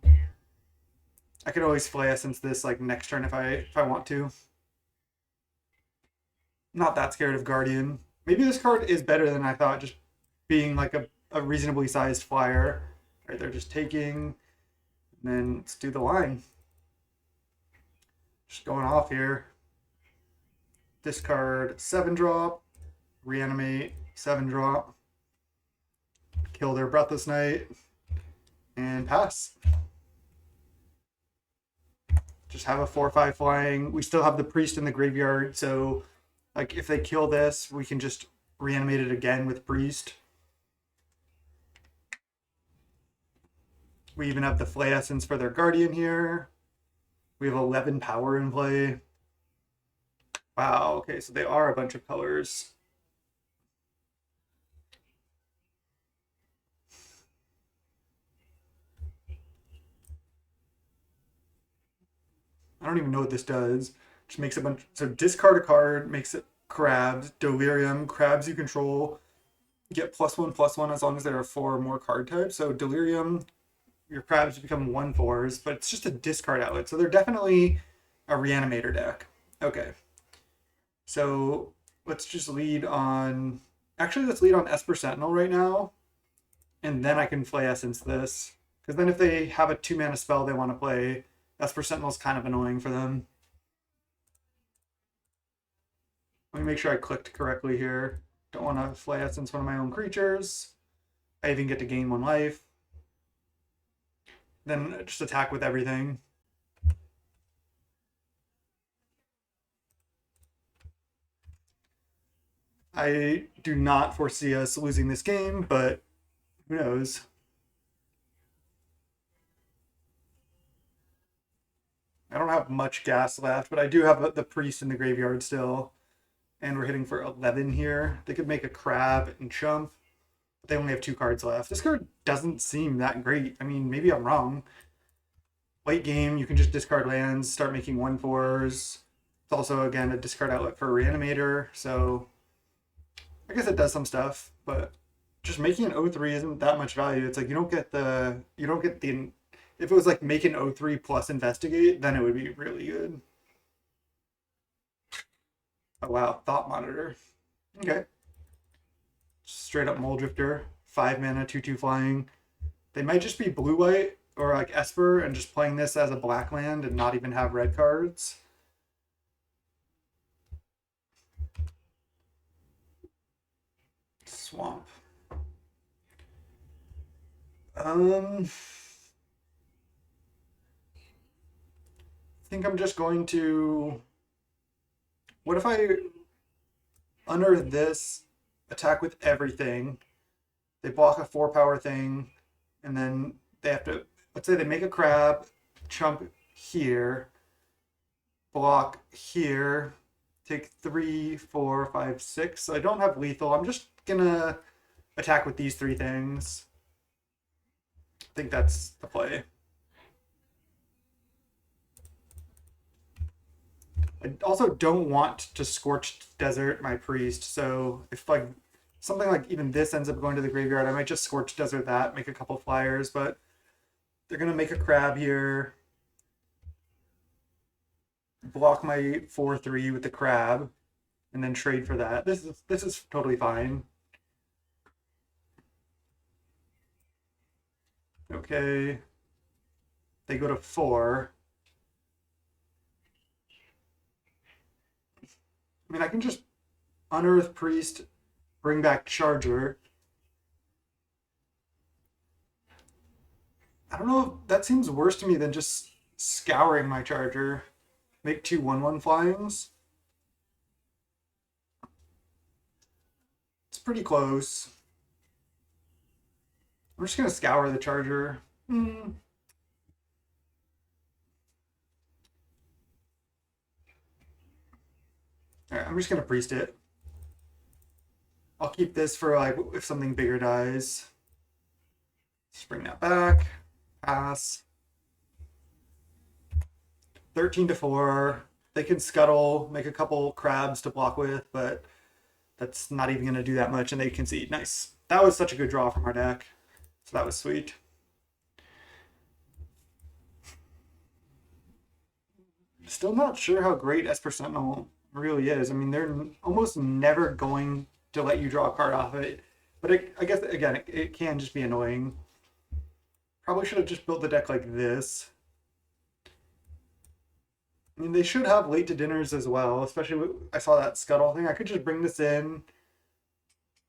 A: I could always Flay Essence this like next turn if I want to. Not that scared of Guardian. Maybe this card is better than I thought, just being like a reasonably sized flyer. Right, they're just taking, and then let's do the line. Just going off here. Discard 7-drop, reanimate 7-drop, kill their Breathless Knight, and pass. Just have a 4/5 flying. We still have the priest in the graveyard, so like if they kill this, we can just reanimate it again with priest. We even have the Flay Essence for their Guardian here. We have 11 power in play. Wow, okay, so they are a bunch of colors. I don't even know what this does. Just makes a bunch. So discard a card, makes it crabs, delirium, crabs you control get +1/+1 as long as there are 4 or more card types. So delirium, your crabs become 1/4s, but it's just a discard outlet. So they're definitely a reanimator deck. Okay. So let's just lead on. Actually, let's lead on Esper Sentinel right now, and then I can Flay Essence this. Because then if they have a 2-mana spell they want to play, Esper Sentinel's kind of annoying for them. Let me make sure I clicked correctly here. Don't want to Flay Essence one of my own creatures. I even get to gain 1 life. Then just attack with everything. I do not foresee us losing this game, but who knows? I don't have much gas left, but I do have the priest in the graveyard still. And we're hitting for 11 here. They could make a crab and chump. But they only have 2 cards left. This card doesn't seem that great. I mean, maybe I'm wrong. Late game, you can just discard lands, start making 1/4s. It's also, again, a discard outlet for a Reanimator. So I guess it does some stuff, but just making an 0/3 isn't that much value. It's like you don't get the if it was like make an 0/3 plus investigate, then it would be really good. Oh wow, Thought Monitor. Okay. Straight up Mole Drifter, 5 mana, 2/2 flying. They might just be blue white or like Esper and just playing this as a black land and not even have red cards. Swamp. I think I'm just going to. What if I unearth this, attack with everything, They block a 4 power thing, and then they have to, let's say they make a crab, chump here, block here, take 3, 4, 5, 6. So I don't have lethal. I'm just gonna attack with these 3 things. I think that's the play. I also don't want to Scorched Desert my priest, so if like something like even this ends up going to the graveyard, I might just Scorched Desert that, make a couple flyers, but they're gonna make a crab here, block my 4/3 with the crab, and then trade for that. This is totally fine. Okay. They go to 4. I mean, I can just Unearth Priest, bring back Charger. I don't know if that seems worse to me than just scouring my Charger. Make 2 1/1 flyings. It's pretty close. I'm just gonna scour the Charger. Alright, I'm just gonna priest it. I'll keep this for like if something bigger dies. Just bring that back. Pass. 13-4. They can scuttle, make a couple crabs to block with, but that's not even going to do that much, and they concede. Nice. That was such a good draw from our deck. So that was sweet. Still not sure how great Esper Sentinel really is. I mean, they're almost never going to let you draw a card off it. But I guess, again, it can just be annoying. Probably should have just built the deck like this. I mean, they should have late to dinners as well, especially I saw that scuttle thing. I could just bring this in.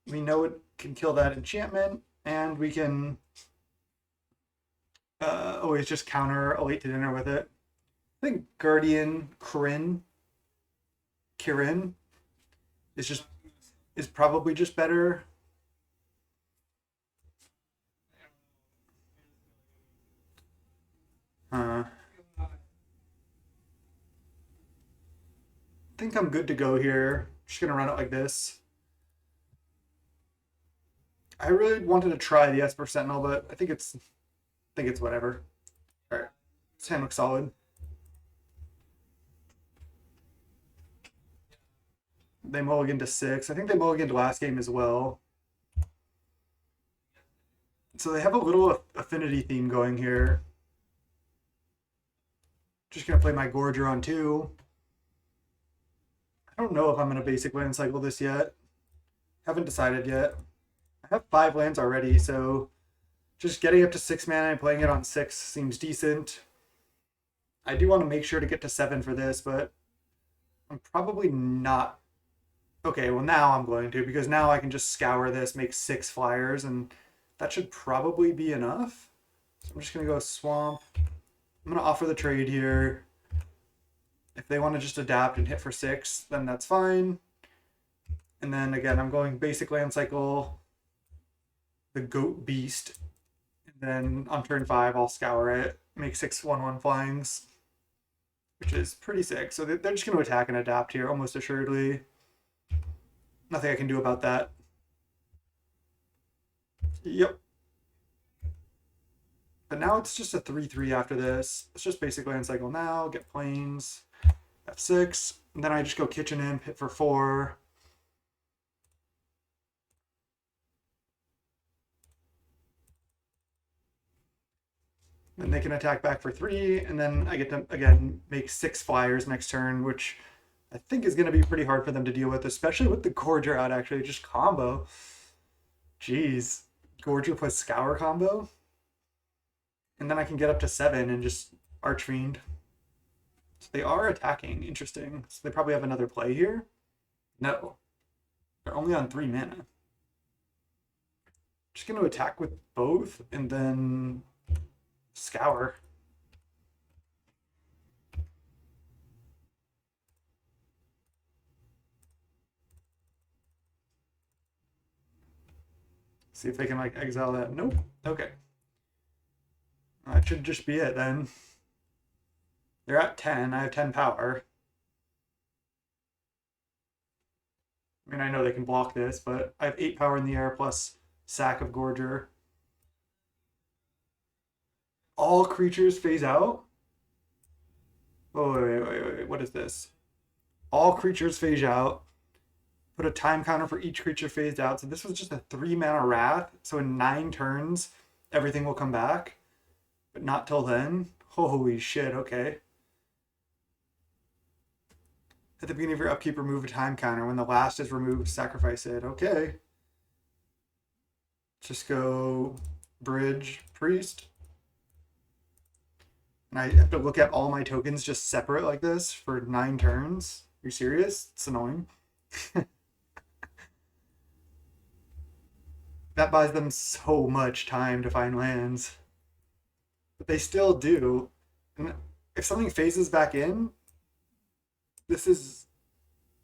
A: We know it can kill that enchantment, and we can always just counter a late to dinner with it. I think Guardian Kirin is probably just better. I think I'm good to go here. Just gonna run it like this. I really wanted to try the Esper Sentinel, but I think it's whatever. All right, this hand looks solid. They mulliganed to 6. I think they mulliganed last game as well. So they have a little affinity theme going here. Just gonna play my Gorger on 2. I don't know if I'm gonna basic land cycle this yet. Haven't decided yet. I have 5 lands already, so just getting up to 6 mana and playing it on 6 seems decent. I do want to make sure to get to 7 for this, but I'm probably not. Okay, well now I'm going to, because now I can just scour this, make 6 flyers, and that should probably be enough. So I'm just gonna go Swamp. I'm gonna offer the trade here. If they want to just adapt and hit for 6, then that's fine. And then again, I'm going basic land cycle, the Goat Beast. And then on turn 5, I'll scour it, make 6 1/1 flyings, which is pretty sick. So they're just going to attack and adapt here, almost assuredly. Nothing I can do about that. Yep. But now it's just a 3/3 after this. It's just basic land cycle now, get planes, F6, and then I just go Kitchen Imp, hit for 4. Then they can attack back for 3, and then I get to, again, make 6 flyers next turn, which I think is going to be pretty hard for them to deal with, especially with the Gorger out, actually. Just combo. Jeez. Gorger plus Scour combo. And then I can get up to 7 and just Archfiend. So they are attacking. Interesting. So they probably have another play here? No. They're only on 3 mana. Just going to attack with both, and then Scour. See if they can like exile that. Nope. Okay. That should just be it then. They're at 10. I have 10 power. I mean, I know they can block this, but I have 8 power in the air plus Sack of Gorger. All creatures phase out? Oh, wait. What is this? All creatures phase out. Put a time counter for each creature phased out. So this was just a 3-mana Wrath. So in 9 turns, everything will come back. But not till then. Holy shit, okay. At the beginning of your upkeep, remove a time counter. When the last is removed, sacrifice it. Okay. Just go Bridge, Priest. And I have to look at all my tokens just separate like this for 9 turns. Are you serious? It's annoying. That buys them so much time to find lands. But they still do. And if something phases back in, this is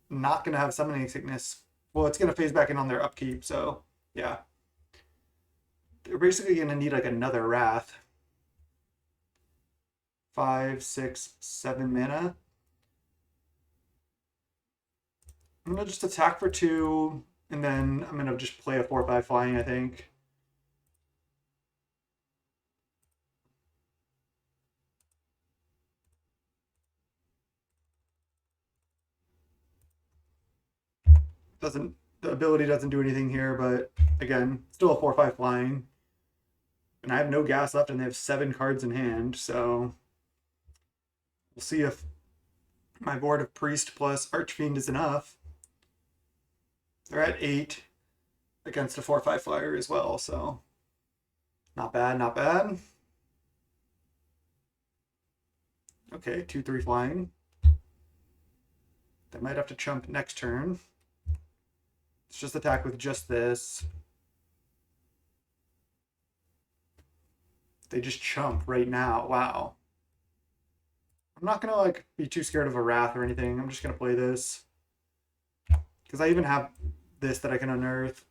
A: not going to have summoning sickness. Well, it's going to phase back in on their upkeep, so yeah. They're basically going to need like another Wrath. 5, 6, 7 mana. I'm going to just attack for 2, and then I'm going to just play a 4/5 flying, I think. The ability doesn't do anything here, but again, still a 4/5 flying. And I have no gas left, and they have 7 cards in hand, so we'll see if my board of Priest plus Archfiend is enough. They're at 8 against a 4/5 flyer as well, so not bad, not bad. Okay, 2/3 flying. They might have to chump next turn. Let's just attack with just this. They just chump right now. Wow. I'm not gonna like be too scared of a Wrath or anything. I'm just gonna play this. Because I even have this that I can unearth.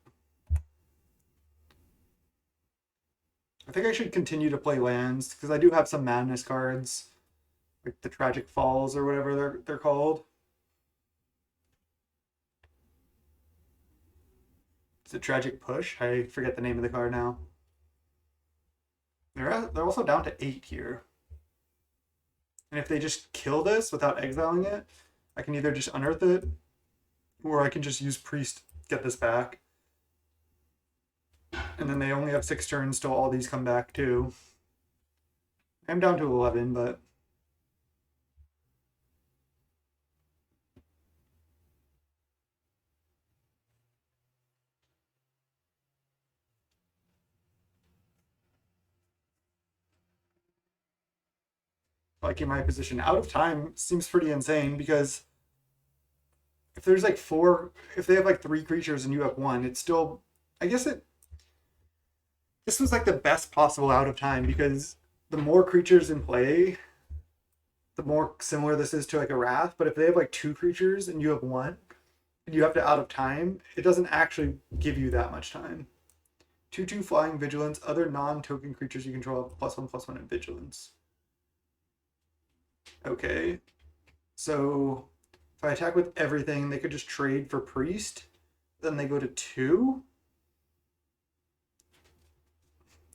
A: I think I should continue to play lands, because I do have some madness cards. Like the Tragic Falls or whatever they're called. Is it Tragic Push? I forget the name of the card now. They're also down to 8 here. And if they just kill this without exiling it, I can either just unearth it, or I can just use Priest, get this back. And then they only have 6 turns till all these come back too. I'm down to 11, but liking my position. Out of time seems pretty insane, because if there's like 4, if they have like 3 creatures and you have 1, it's still, I guess this was like the best possible out of time, because the more creatures in play, the more similar this is to like a Wrath. But if they have like 2 creatures and you have 1, and you have to out of time, it doesn't actually give you that much time. 2/2 flying vigilance. Other non-token creatures you control have +1/+1 in vigilance. Okay, so if I attack with everything, they could just trade for Priest. Then they go to 2.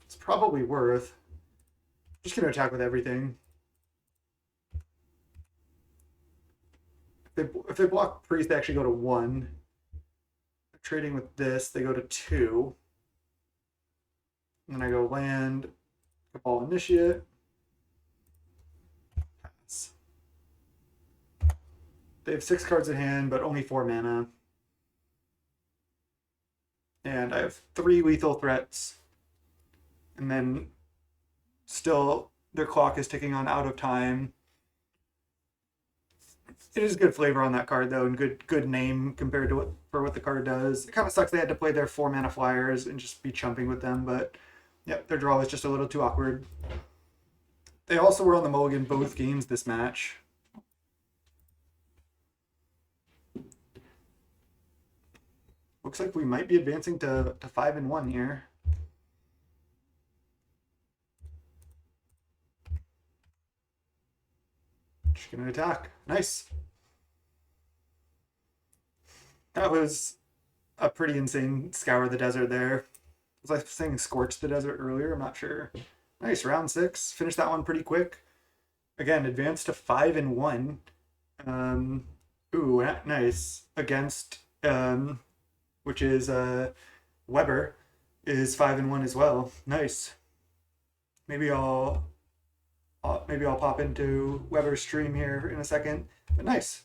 A: It's probably worth. I'm just going to attack with everything. If they block Priest, they actually go to 1. Trading with this, they go to 2. And then I go land, Cabal Initiate. Pass. They have 6 cards in hand, but only 4 mana. And I have 3 lethal threats. And then still their clock is ticking on out of time. It is good flavor on that card though, and good name compared to what the card does. It kind of sucks they had to play their 4 mana flyers and just be chumping with them, but yep, their draw was just a little too awkward. They also were on the mulligan both games this match. Looks like we might be advancing to 5-1 here. Just gonna attack. Nice. That was a pretty insane scour the desert there. Was I saying scorch the desert earlier? I'm not sure. Nice, round 6. Finished that one pretty quick. Again, advanced to 5-1. Ooh, nice. Against which is Weber is 5-1 as well. Nice. Maybe I'll pop into Weber's stream here in a second. But nice.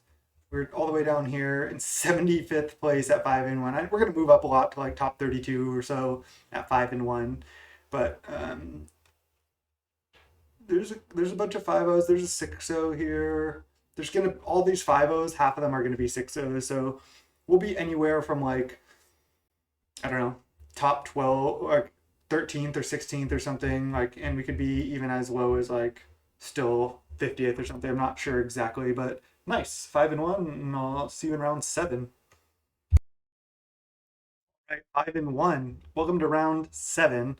A: We're all the way down here in 75th place at 5-1. We're gonna move up a lot to like top 32 or so at 5-1. But there's a bunch of 5-0s. There's a 6-0 here. There's gonna all these 5-0s. Half of them are gonna be 6-0s. So we'll be anywhere from like, I don't know, top 12 or 13th or 16th or something. Like, and we could be even as low as like still 50th or something. I'm not sure exactly, but nice. 5-1, and I'll see you in round 7. Right, 5-1. Welcome to round 7.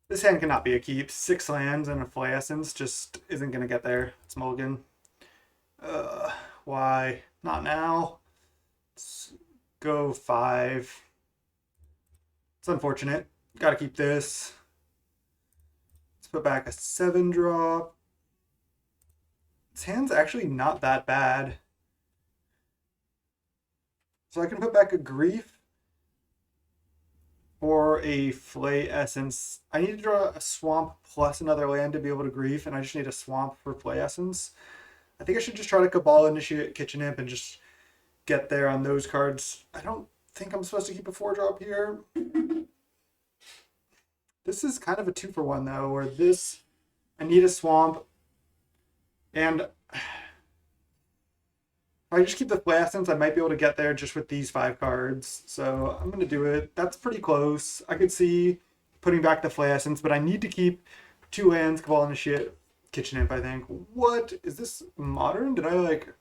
A: This hand cannot be a keep. 6 lands and a Flay Essence just isn't gonna get there. It's mulligan. Why? Not now. Let's go 5. It's unfortunate. Gotta keep this. Let's put back a 7 drop. This hand's actually not that bad. So I can put back a Grief or a Flay Essence. I need to draw a Swamp plus another land to be able to Grief, and I just need a Swamp for Flay Essence. I think I should just try to Cabal Initiate Kitchen Imp and just get there on those cards. I don't think I'm supposed to keep a 4-drop here. This is kind of a 2-for-1 though, where this, I need a Swamp, and if I just keep the Flay Essence, I might be able to get there just with these 5 cards. So I'm going to do it. That's pretty close. I could see putting back the Flay Essence, but I need to keep 2 lands, Cabal Initiate, Kitchen Imp, I think. What? Is this modern? Did I like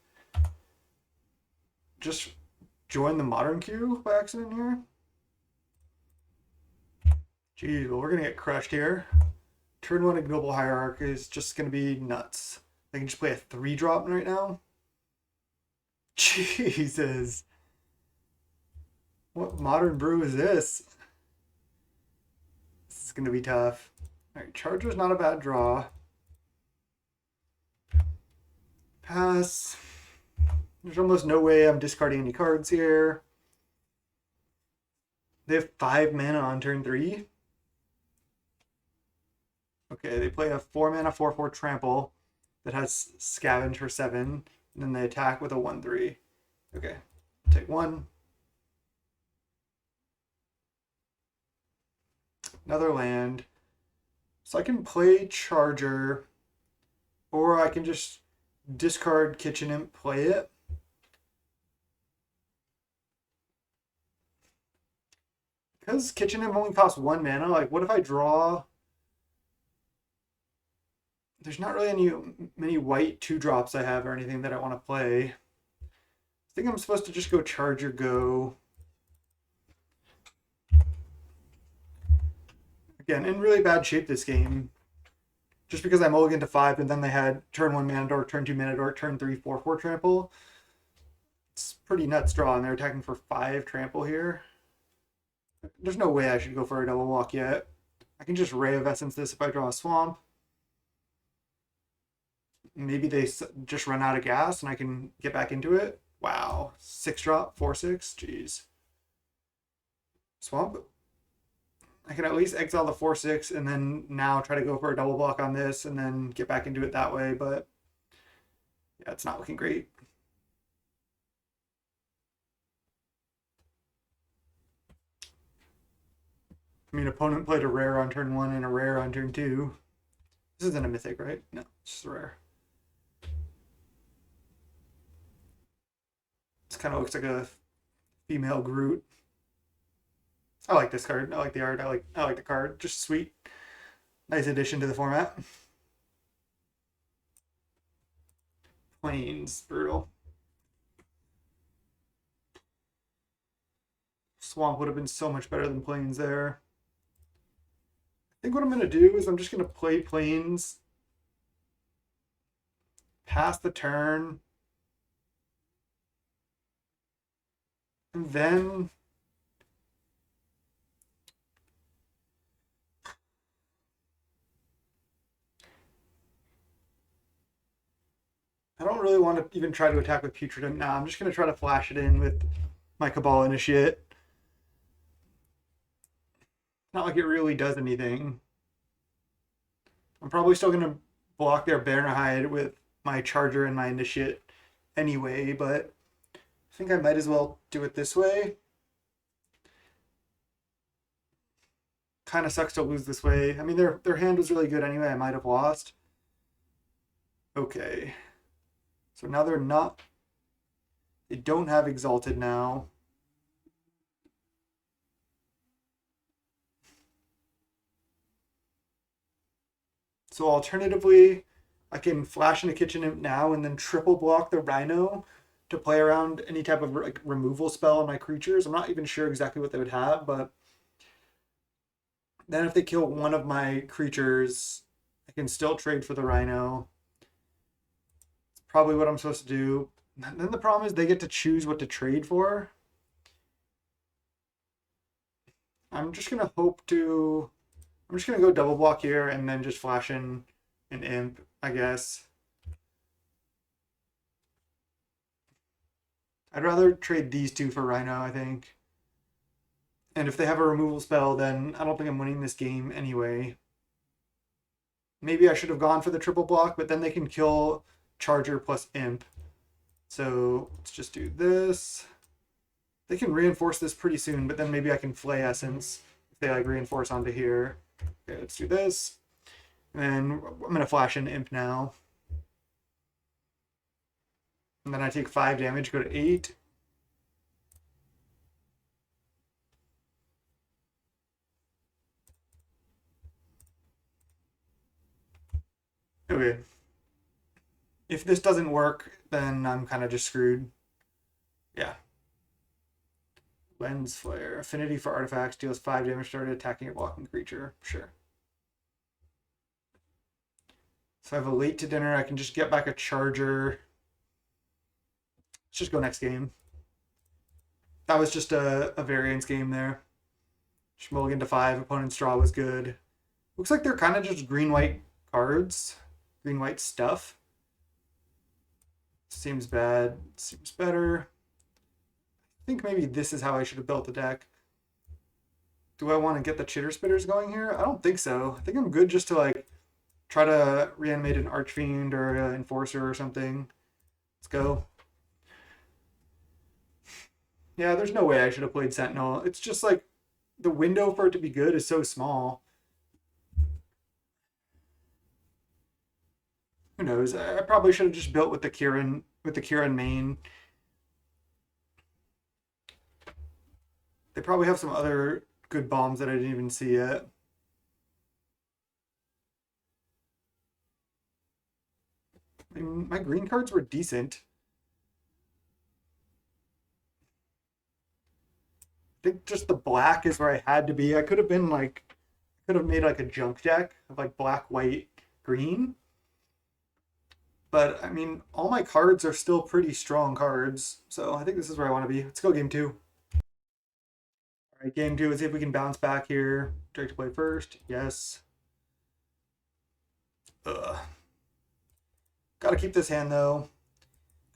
A: just join the modern queue by accident here? Geez, well, we're going to get crushed here. Turn 1 Ignoble Hierarch is just going to be nuts. I can just play a 3-drop right now. Jesus. What modern brew is this? This is going to be tough. Alright, Charger's not a bad draw. Pass. There's almost no way I'm discarding any cards here. They have 5 mana on turn 3. Okay, they play a 4 mana 4/4 trample that has scavenge for 7, and then they attack with a 1/3. Okay, take 1. Another land. So I can play Charger, or I can just discard Kitchen Imp, play it. Because Kitchen Imp only costs 1 mana, like what if I draw... There's not really many white 2-drops I have or anything that I want to play. I think I'm supposed to just go Charger, go. Again, in really bad shape this game. Just because I mulliganed to 5 and then they had turn 1 Mana Dork, turn 2 Mana Dork, turn 3 4/4 trample. It's pretty nuts draw, and they're attacking for 5 trample here. There's no way I should go for a double walk yet. I can just Ray of Essence this if I draw a Swamp. Maybe they just run out of gas and I can get back into it. Wow. 6-drop, 4/6. Jeez. Swamp. I can at least exile the 4/6 and then now try to go for a double block on this and then get back into it that way. But yeah, it's not looking great. I mean, opponent played a rare on turn 1 and a rare on turn 2. This isn't a mythic, right? No, it's just a rare. This kind of looks like a female Groot. I like this card. I like the art. I like the card. Just sweet. Nice addition to the format. Plains, brutal. Swamp would have been so much better than Plains there. I think what I'm going to do is I'm just going to play Plains, pass the turn, and then I don't really want to even try to attack with Putrid now. I'm just going to try to flash it in with my Cabal Initiate. Not like it really does anything. I'm probably still going to block their Baronhide with my Charger and my Initiate anyway, but I think I might as well do it this way. Kind of sucks to lose this way. I mean, their hand was really good anyway. I might have lost. Okay. So now they're not... They don't have Exalted now. So alternatively, I can flash into Kitchen Imp now and then triple block the Rhino to play around any type of like removal spell on my creatures. I'm not even sure exactly what they would have, but then if they kill one of my creatures, I can still trade for the Rhino. It's probably what I'm supposed to do. And then the problem is they get to choose what to trade for. I'm just going to hope to... I'm just going to go double block here and then just flash in an Imp, I guess. I'd rather trade these two for Rhino, I think. And if they have a removal spell, then I don't think I'm winning this game anyway. Maybe I should have gone for the triple block, but then they can kill Charger plus Imp. So let's just do this. They can reinforce this pretty soon, but then maybe I can Flay Essence if they like reinforce onto here. Okay, let's do this. And then I'm going to flash in Imp now. And then I take 5 damage, go to 8. Okay. If this doesn't work, then I'm kind of just screwed. Yeah. Lens Flare. Affinity for artifacts deals 5 damage started attacking a blocking creature. Sure. So I have a late to dinner. I can just get back a Charger. Let's just go next game. That was just a variance game there. Just mulligan to 5. Opponent's draw was good. Looks like they're kind of just green-white cards. Green-white stuff. Seems bad. Seems better. I think maybe this is how I should have built the deck. Do I want to get the Chitter Spitters going here? I don't think so. I think I'm good just to like try to reanimate an Archfiend or an Enforcer or something. Let's go. Yeah, there's no way I should have played Sentinel. It's just like the window for it to be good is so small. Who knows? I probably should have just built with the Kieran main. They probably have some other good bombs that I didn't even see yet. I mean, my green cards were decent. I think just the black is where I had to be. I could have been like, I could have made like a junk deck of like black, white, green. But I mean, all my cards are still pretty strong cards. So I think this is where I want to be. Let's go game 2. All right, game 2. Let's see if we can bounce back here. Direct to play first. Yes. Ugh. Gotta keep this hand though.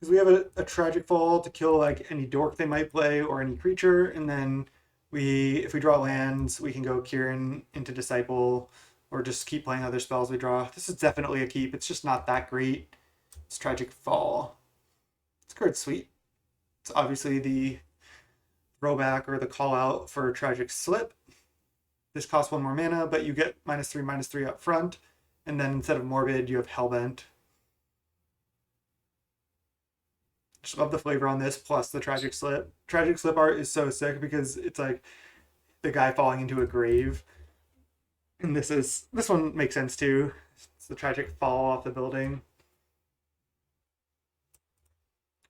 A: Because we have a Tragic Fall to kill like any dork they might play or any creature. And then if we draw lands, we can go Kieran into Disciple or just keep playing other spells we draw. This is definitely a keep. It's just not that great. It's Tragic Fall. This card's sweet. It's obviously the throwback or the call out for Tragic Slip. This costs 1 more mana, but you get -3/-3 up front. And then instead of Morbid, you have Hellbent. Just love the flavor on this, plus the Tragic Slip. Tragic Slip art is so sick because it's like the guy falling into a grave. And this one makes sense too. It's the Tragic Fall off the building.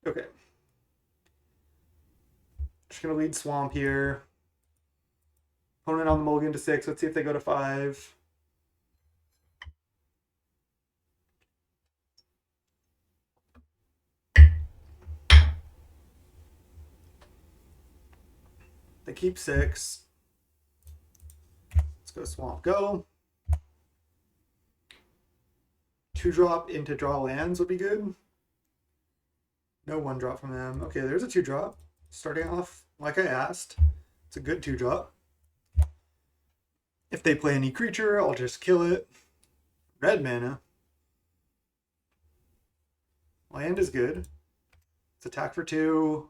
A: Okay. Just gonna lead Swamp here. Opponent on the mulligan to 6. Let's see if they go to 5. They keep 6. Let's go swamp go. 2-drop into draw lands would be good. No 1-drop from them. Okay, there's a 2-drop. Starting off like I asked. It's a good 2-drop. If they play any creature, I'll just kill it. Red mana. Land is good. It's attack for 2.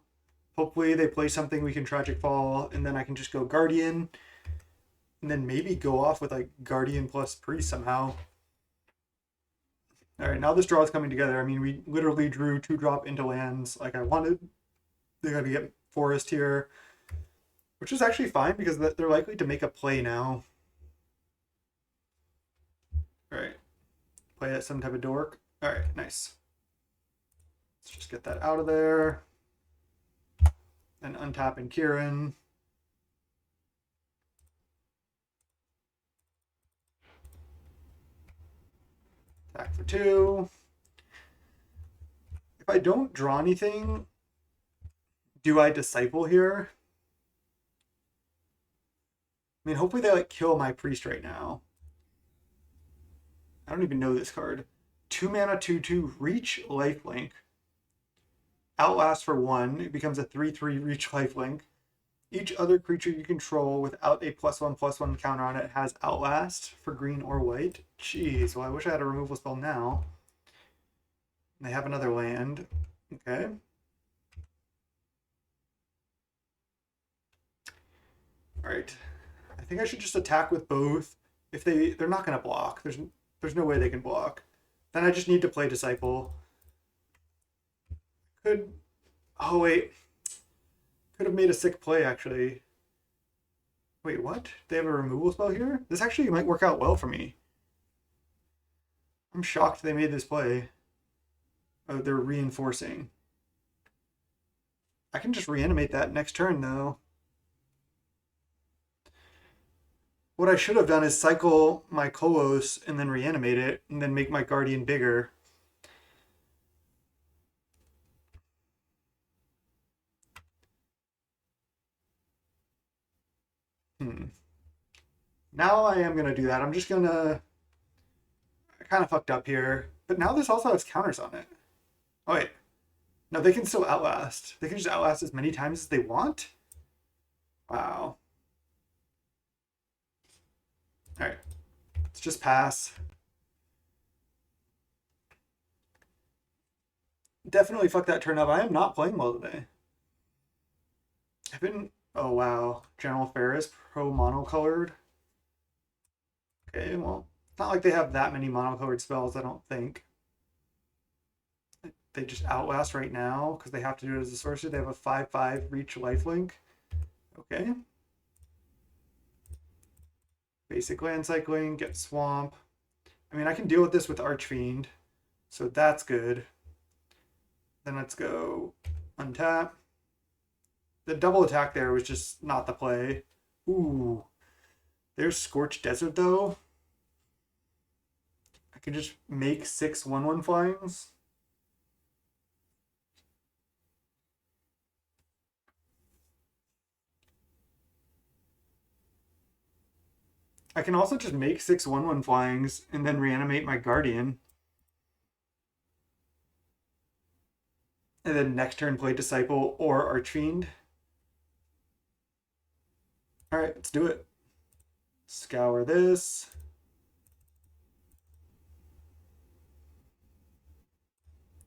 A: Hopefully they play something we can Tragic Fall, and then I can just go Guardian. And then maybe go off with like Guardian plus Priest somehow. Alright, now this draw is coming together. I mean, we literally drew 2-drop into lands like I wanted. They're going to get Forest here, which is actually fine because they're likely to make a play now. Alright, play at some type of dork. Alright, nice. Let's just get that out of there. And untap and Kieran. Attack for 2. If I don't draw anything, do I Disciple here? I mean, hopefully they like kill my Priest right now. I don't even know this card. 2 mana, 2/2, Reach, Lifelink. Outlast for 1. It becomes a 3/3 Reach, Lifelink. Each other creature you control without a +1/+1 counter on it has Outlast for green or white. Jeez, well I wish I had a removal spell now. They have another land. Okay. Alright. I think I should just attack with both. If they're not gonna block. There's no way they can block. Then I just need to play Disciple. Oh wait. Could have made a sick play, actually. Wait, what? They have a removal spell here? This actually might work out well for me. I'm shocked they made this play. Oh, they're reinforcing. I can just reanimate that next turn, though. What I should have done is cycle my Kolos and then reanimate it, and then make my Guardian bigger. Now I am going to do that. I'm just going to... I kind of fucked up here. But now this also has counters on it. Oh, wait. No, they can still Outlast. They can just Outlast as many times as they want? Wow. Alright. Let's just pass. Definitely fucked that turn up. I am not playing well today. I've been... Oh, wow. General Ferris, pro monocolored. Okay, well, it's not like they have that many monocolored spells, I don't think. They just Outlast right now because they have to do it as a sorcerer. They have a 5/5 Reach Lifelink. Okay. Basic land cycling, get Swamp. I mean, I can deal with this with Archfiend, so that's good. Then let's go untap. The double attack there was just not the play. Ooh. There's Scorched Desert, though. I can just make 6 1/1 flyings. I can also just make 6 1/1 flyings and then reanimate my Guardian. And then next turn play Disciple or Archfiend. Alright, let's do it. Scour this.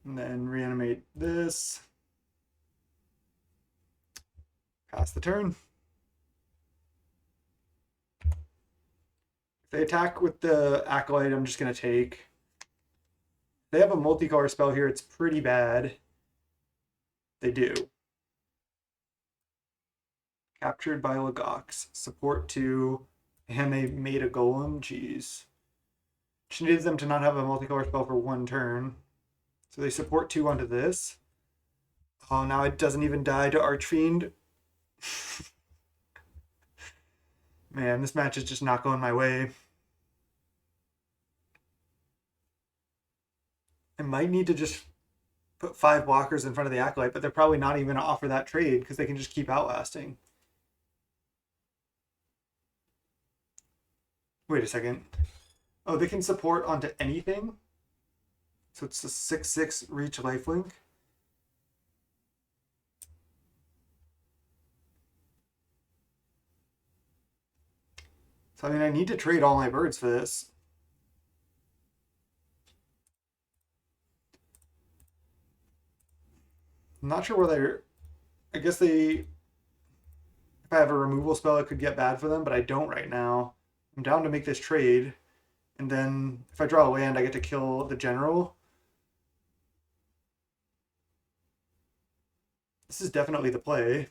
A: And then reanimate this. Pass the turn. If they attack with the Acolyte, I'm just going to take. They have a multicolor spell here. It's pretty bad. They do. Captured by Legox. Support 2. And they made a Golem. Jeez. She needs them to not have a multicolor spell for 1 turn. So they support 2 onto this. Oh, now it doesn't even die to Archfiend. Man, this match is just not going my way. I might need to just put 5 blockers in front of the Acolyte, but they're probably not even going to offer that trade because they can just keep outlasting. Wait a second. Oh, they can support onto anything? So it's a 6/6 reach lifelink. So I mean, I need to trade all my birds for this. I'm not sure whether... I guess they... If I have a removal spell, it could get bad for them, but I don't right now. I'm down to make this trade. And then if I draw a land, I get to kill the general. This is definitely the play.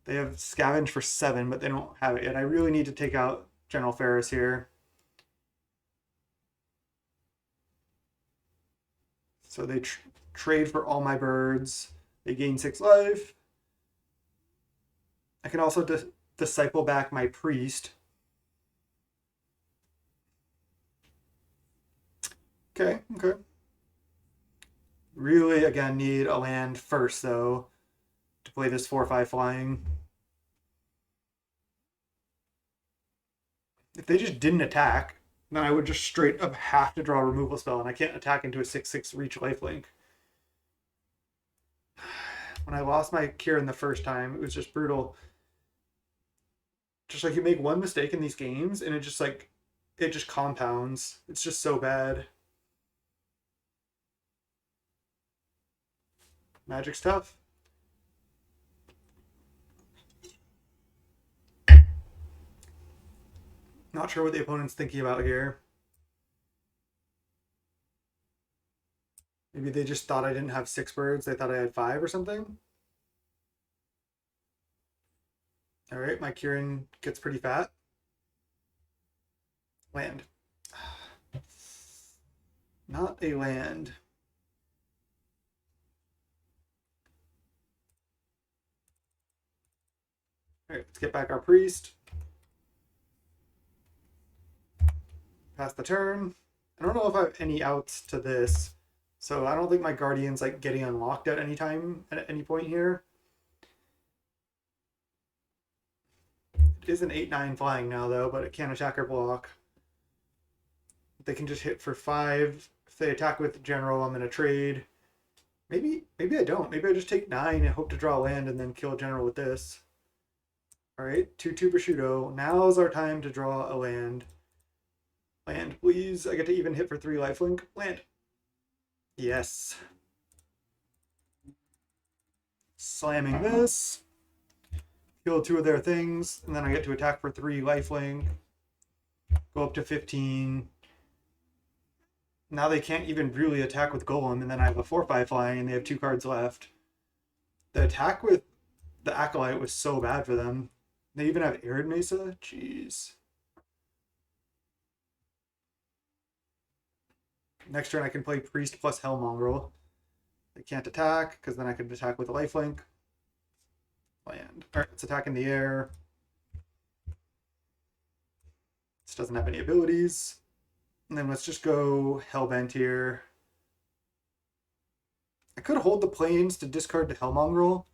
A: They have scavenge for 7, but they don't have it yet. I really need to take out General Ferris here. So they trade for all my birds. They gain 6 life. I can also disciple back my priest. Okay. Really, again, need a land first, though, to play this 4/5 flying. If they just didn't attack, then I would just straight up have to draw a removal spell, and I can't attack into a 6/6 reach lifelink. When I lost my Kieran the first time, it was just brutal. Just like you make one mistake in these games, and it just compounds. It's just so bad. Magic stuff. Not sure what the opponent's thinking about here. Maybe they just thought I didn't have 6 birds. They thought I had 5 or something. All right, my Kieran gets pretty fat. Land. Not a land. All right, let's get back our priest. Pass the turn. I don't know if I have any outs to this, so I don't think my Guardian's like getting unlocked at any time, at any point here. It is an 8/9 flying now, though, but it can't attack or block. They can just hit for 5. If they attack with General, I'm going to trade. Maybe I don't. Maybe I just take 9 and hope to draw land and then kill General with this. All right, 2/2 prosciutto. Now's our time to draw a land. Land, please. I get to even hit for 3 lifelink. Land. Yes. Slamming this. Kill 2 of their things, and then I get to attack for 3 lifelink. Go up to 15. Now they can't even really attack with Golem, and then I have a 4/5 flying, and they have 2 cards left. The attack with the Acolyte was so bad for them. They even have Arid Mesa? Jeez. Next turn I can play Priest plus Hellmongrel. They can't attack, because then I could attack with a lifelink. Land. Alright, let's attack in the air. This doesn't have any abilities. And then let's just go Hellbent here. I could hold the planes to discard the Hellmongrel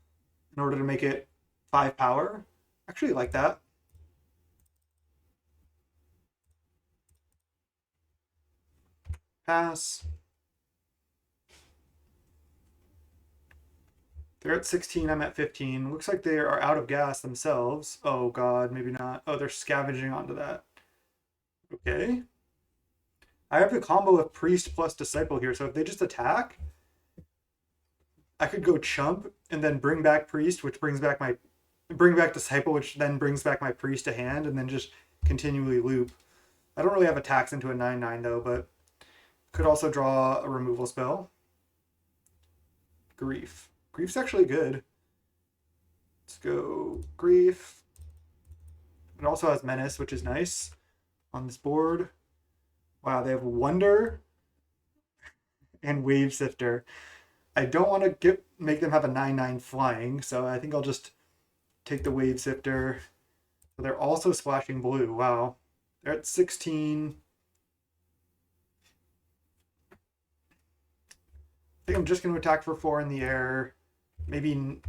A: in order to make it 5 power. I actually like that. Pass. They're at 16, I'm at 15. Looks like they are out of gas themselves. Oh god, maybe not. Oh, they're scavenging onto that. Okay. I have the combo of Priest plus Disciple here, so if they just attack, I could go Chump and then bring back Priest, which brings back Disciple, which then brings back my Priest to hand, and then just continually loop. I don't really have attacks into a 9/9 though, but could also draw a removal spell. Grief. Grief's actually good. Let's go Grief. It also has Menace, which is nice on this board. Wow, they have Wonder and Wave Sifter. I don't want to make them have a 9/9 flying, so I think I'll just take the Wave Sifter. So they're also splashing blue. Wow. They're at 16. I think I'm just going to attack for 4 in the air. Maybe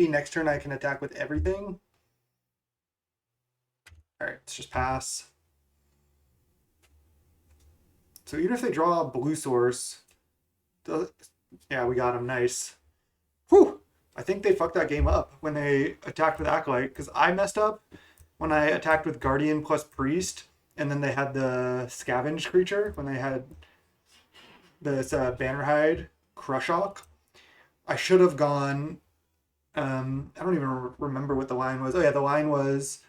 A: next turn I can attack with everything. All right, let's just pass. So even if they draw a blue source, yeah, we got him. Nice. Whew! I think they fucked that game up when they attacked with Acolyte, because I messed up when I attacked with Guardian plus Priest, and then they had the Scavenge creature when they had this Bannerhide Crushhawk. I should have gone. I don't even remember what the line was. Oh yeah, the line was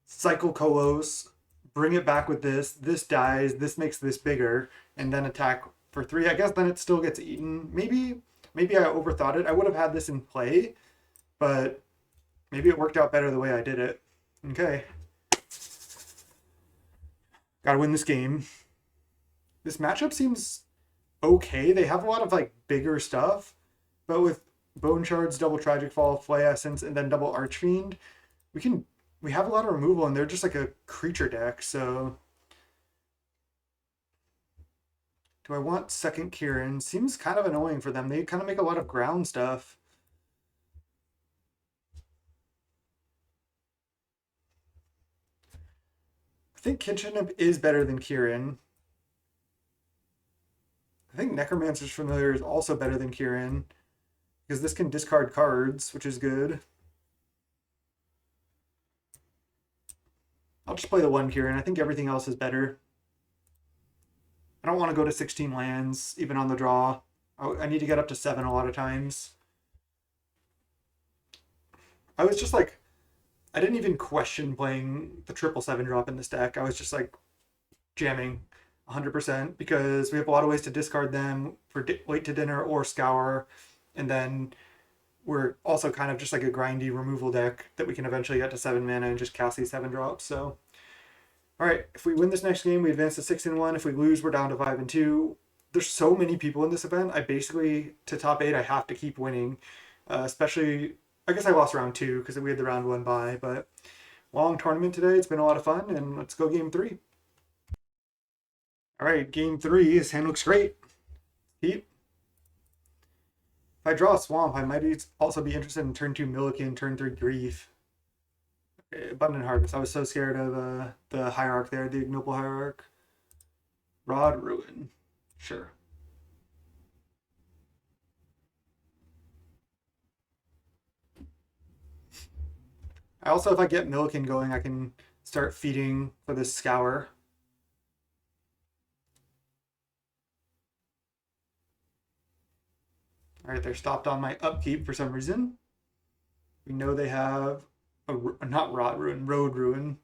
A: cycle Kolos, bring it back with this. This dies. This makes this bigger, and then attack for 3. I guess then it still gets eaten. Maybe I overthought it. I would have had this in play, but maybe it worked out better the way I did it. Okay. Gotta win this game. This matchup seems okay. They have a lot of like bigger stuff, but with Bone Shards, double Tragic Fall, Flay Essence, and then double Archfiend, we have a lot of removal, and they're just like a creature deck, so do I want second Kieran? Seems kind of annoying for them. They kind of make a lot of ground stuff. I think Kitchen Imp is better than Kieran. I think Necromancer's Familiar is also better than Kieran, because this can discard cards, which is good. I'll just play the 1 Kieran. I think everything else is better. I don't want to go to 16 lands, even on the draw. I need to get up to 7 a lot of times. I was just like, I didn't even question playing the 7/7 drop in this deck. I was just like jamming 100% because we have a lot of ways to discard them for Late to Dinner or Scour. And then we're also kind of just like a grindy removal deck that we can eventually get to 7 mana and just cast these 7 drops. So, all right, if we win this next game, we advance to 6-1. If we lose, we're down to 5-2. There's so many people in this event. I basically, to top 8, I have to keep winning. Especially, I guess I lost round 2 because we had the round 1 bye. But long tournament today. It's been a lot of fun, and let's go game 3. All right, game 3. His hand looks great. Keep. If I draw a Swamp, I might also be interested in turn 2 Millikin, turn 3 Grief. Okay, Abundant Harvest. I was so scared of the Hierarch there, the Ignoble Hierarch. Rod Ruin. Sure. I also, if I get Millikin going, I can start feeding for this Scour. All right, they're stopped on my upkeep for some reason. We know they have not Rod Ruin, Road Ruin.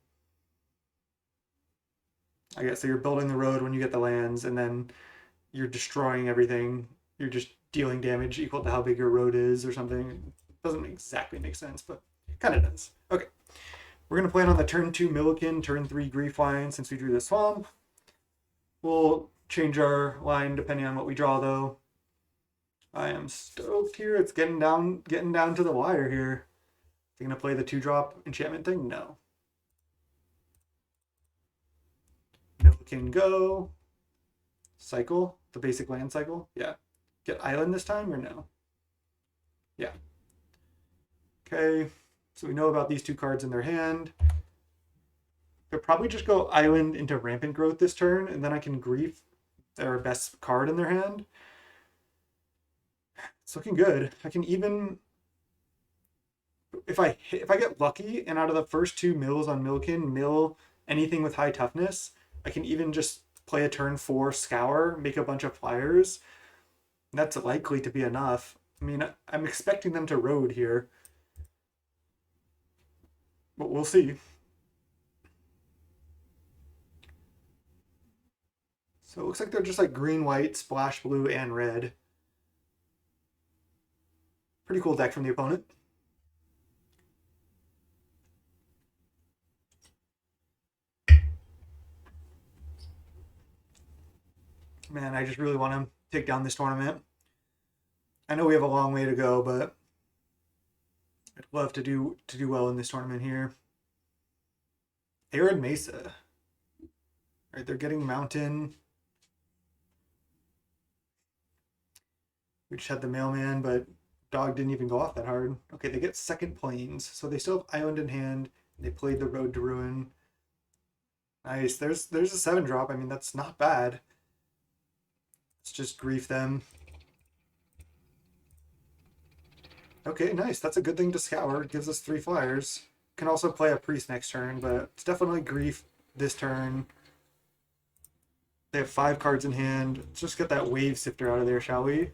A: I guess so. You're building the road when you get the lands, and then you're destroying everything. You're just dealing damage equal to how big your road is, or something. It doesn't exactly make sense, but it kind of does. Okay, we're gonna plan on the turn 2 Millikin, turn 3 Grief line since we drew the Swamp. We'll change our line depending on what we draw, though. I am stoked here. It's getting down to the wire here. Is he gonna play the 2-drop enchantment thing? No. Millikin go. Cycle the basic land cycle. Yeah. Get island this time or no? Yeah. Okay. So we know about these 2 cards in their hand. They'll probably just go island into Rampant Growth this turn, and then I can Grief their best card in their hand. It's looking good. I can even, if I get lucky and out of the first 2 mills on Millikin, mill anything with high toughness, I can even just play a turn 4 Scour, make a bunch of flyers. That's likely to be enough. I mean, I'm expecting them to road here, but we'll see. So it looks like they're just like green, white, splash blue, and red. Pretty cool deck from the opponent. Man, I just really want to take down this tournament. I know we have a long way to go, but I'd love to do well in this tournament here. Arid Mesa. All right, they're getting Mountain. We just had the Mailman, but Dog didn't even go off that hard. Okay, they get second Plains, so they still have Island in hand. They played the Road to Ruin. Nice. There's a 7-drop. I mean, that's not bad. Let's just grief them. Okay, nice. That's a good thing to scour. It gives us 3 flyers. Can also play a priest next turn, but it's definitely grief this turn. They have 5 cards in hand. Let's just get that Wave Sifter out of there, shall we?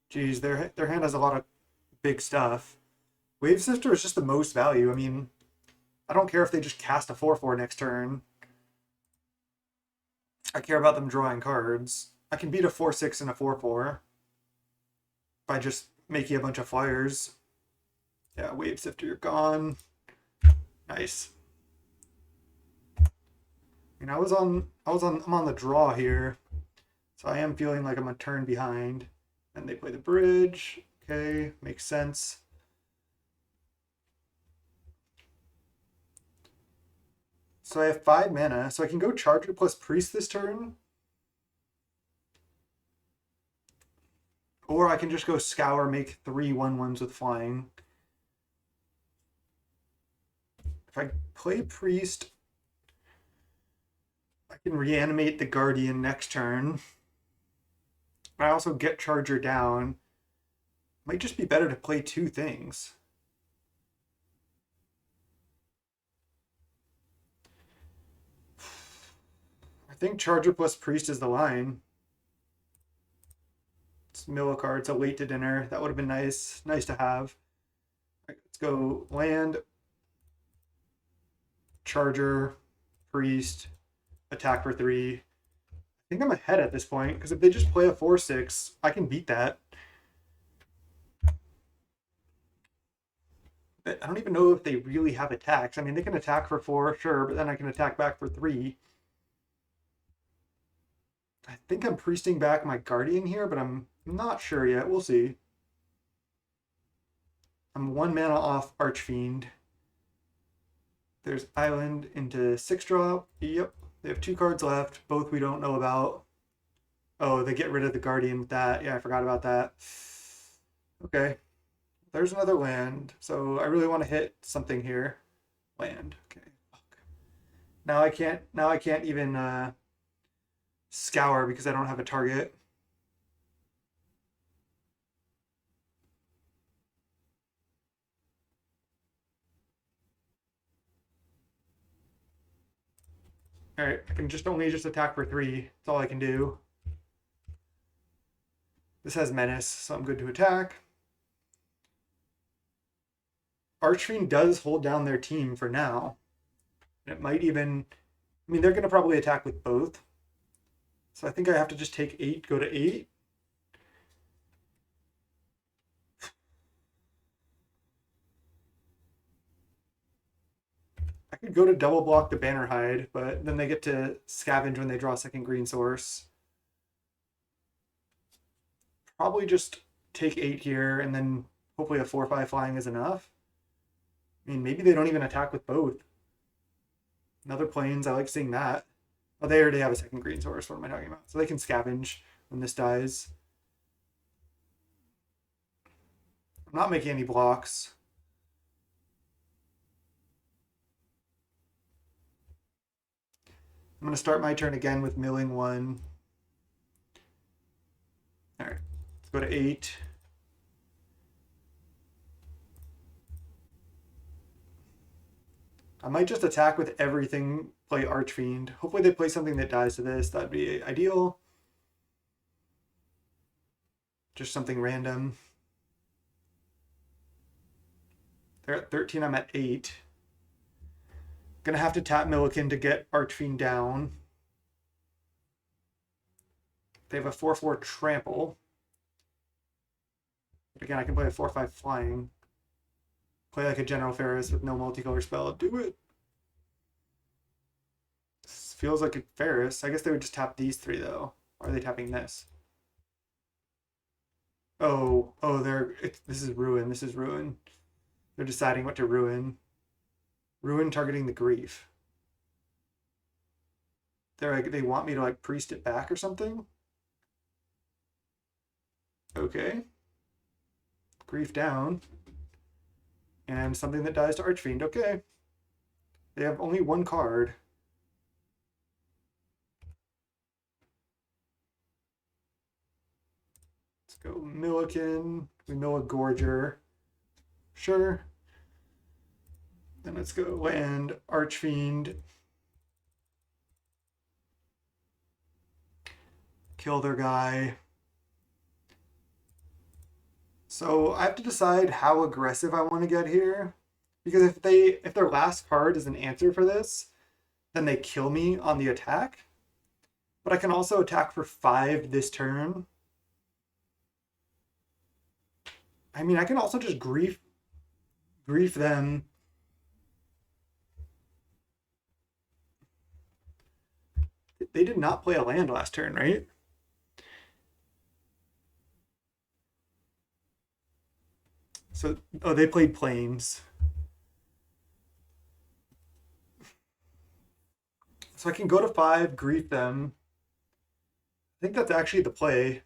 A: Geez, their hand has a lot of big stuff. Wave Sifter is just the most value. I mean, I don't care if they just cast a 4/4 next turn. I care about them drawing cards. I can beat a 4/6 and a 4/4 by just making a bunch of flyers. Yeah, Wave Sifter, you're gone. Nice. I mean, I'm on the draw here, so I am feeling like I'm a turn behind. And they play the bridge. Okay, makes sense. So I have 5 mana, so I can go Charger plus Priest this turn. Or I can just go Scour, make 3 1/1s with flying. If I play Priest, I can reanimate the Guardian next turn. I also get Charger down. Might just be better to play 2 things. I think Charger plus Priest is the line. It's mill a card, so late to dinner. That would have been nice. Nice to have. All right, let's go land. Charger, Priest, attack for 3. I think I'm ahead at this point, because if they just play a 4/6, I can beat that. But I don't even know if they really have attacks. I mean, they can attack for 4, sure, but then I can attack back for 3. I think I'm priesting back my Guardian here, but I'm not sure yet. We'll see. I'm 1 mana off Archfiend. There's Island into 6-drop. Yep. They have 2 cards left, both we don't know about. Oh, they get rid of the Guardian with that. Yeah, I forgot about that. Okay. There's another land. So I really want to hit something here. Land. Okay. Fuck. Now I can't even scour because I don't have a target. All right, I can only attack for 3. That's all I can do. This has Menace, so I'm good to attack. Archfiend does hold down their team for now. And it might even... I mean, they're going to probably attack with both. So I think I have to just take 8, go to 8. I could go to double block the Banner Hide, but then they get to scavenge when they draw a second green source. Probably just take 8 here, and then hopefully a 4/5 flying is enough. I mean, maybe they don't even attack with both. Another Plains, I like seeing that. Oh, they already have a second green source. What am I talking about? So they can scavenge when this dies. I'm not making any blocks. I'm going to start my turn again with milling 1. All right, let's go to 8. I might just attack with everything, play Archfiend. Hopefully they play something that dies to this. That'd be ideal. Just something random. They're at 13, I'm at 8. Gonna have to tap Milliken to get Archfiend down. They have a 4/4 trample. But again, I can play a 4/5 flying. Play like a General Ferris with no multicolor spell. Do it. This feels like a Ferris. I guess they would just tap these 3 though. Or are they tapping this? Oh, this is ruin. This is ruin. They're deciding what to ruin. Ruin targeting the grief. They're like, they want me to like priest it back or something? Okay. Grief down. And something that dies to Archfiend. Okay. They have only one card. Let's go Milliken. We mill a Gorger. Sure. Then let's go land Archfiend. Kill their guy. So I have to decide how aggressive I want to get here. Because if their last card is an answer for this, then they kill me on the attack. But I can also attack for 5 this turn. I mean, I can also just grief them. They did not play a land last turn, right? So, oh, they played plains. So I can go to 5, grief them. I think that's actually the play.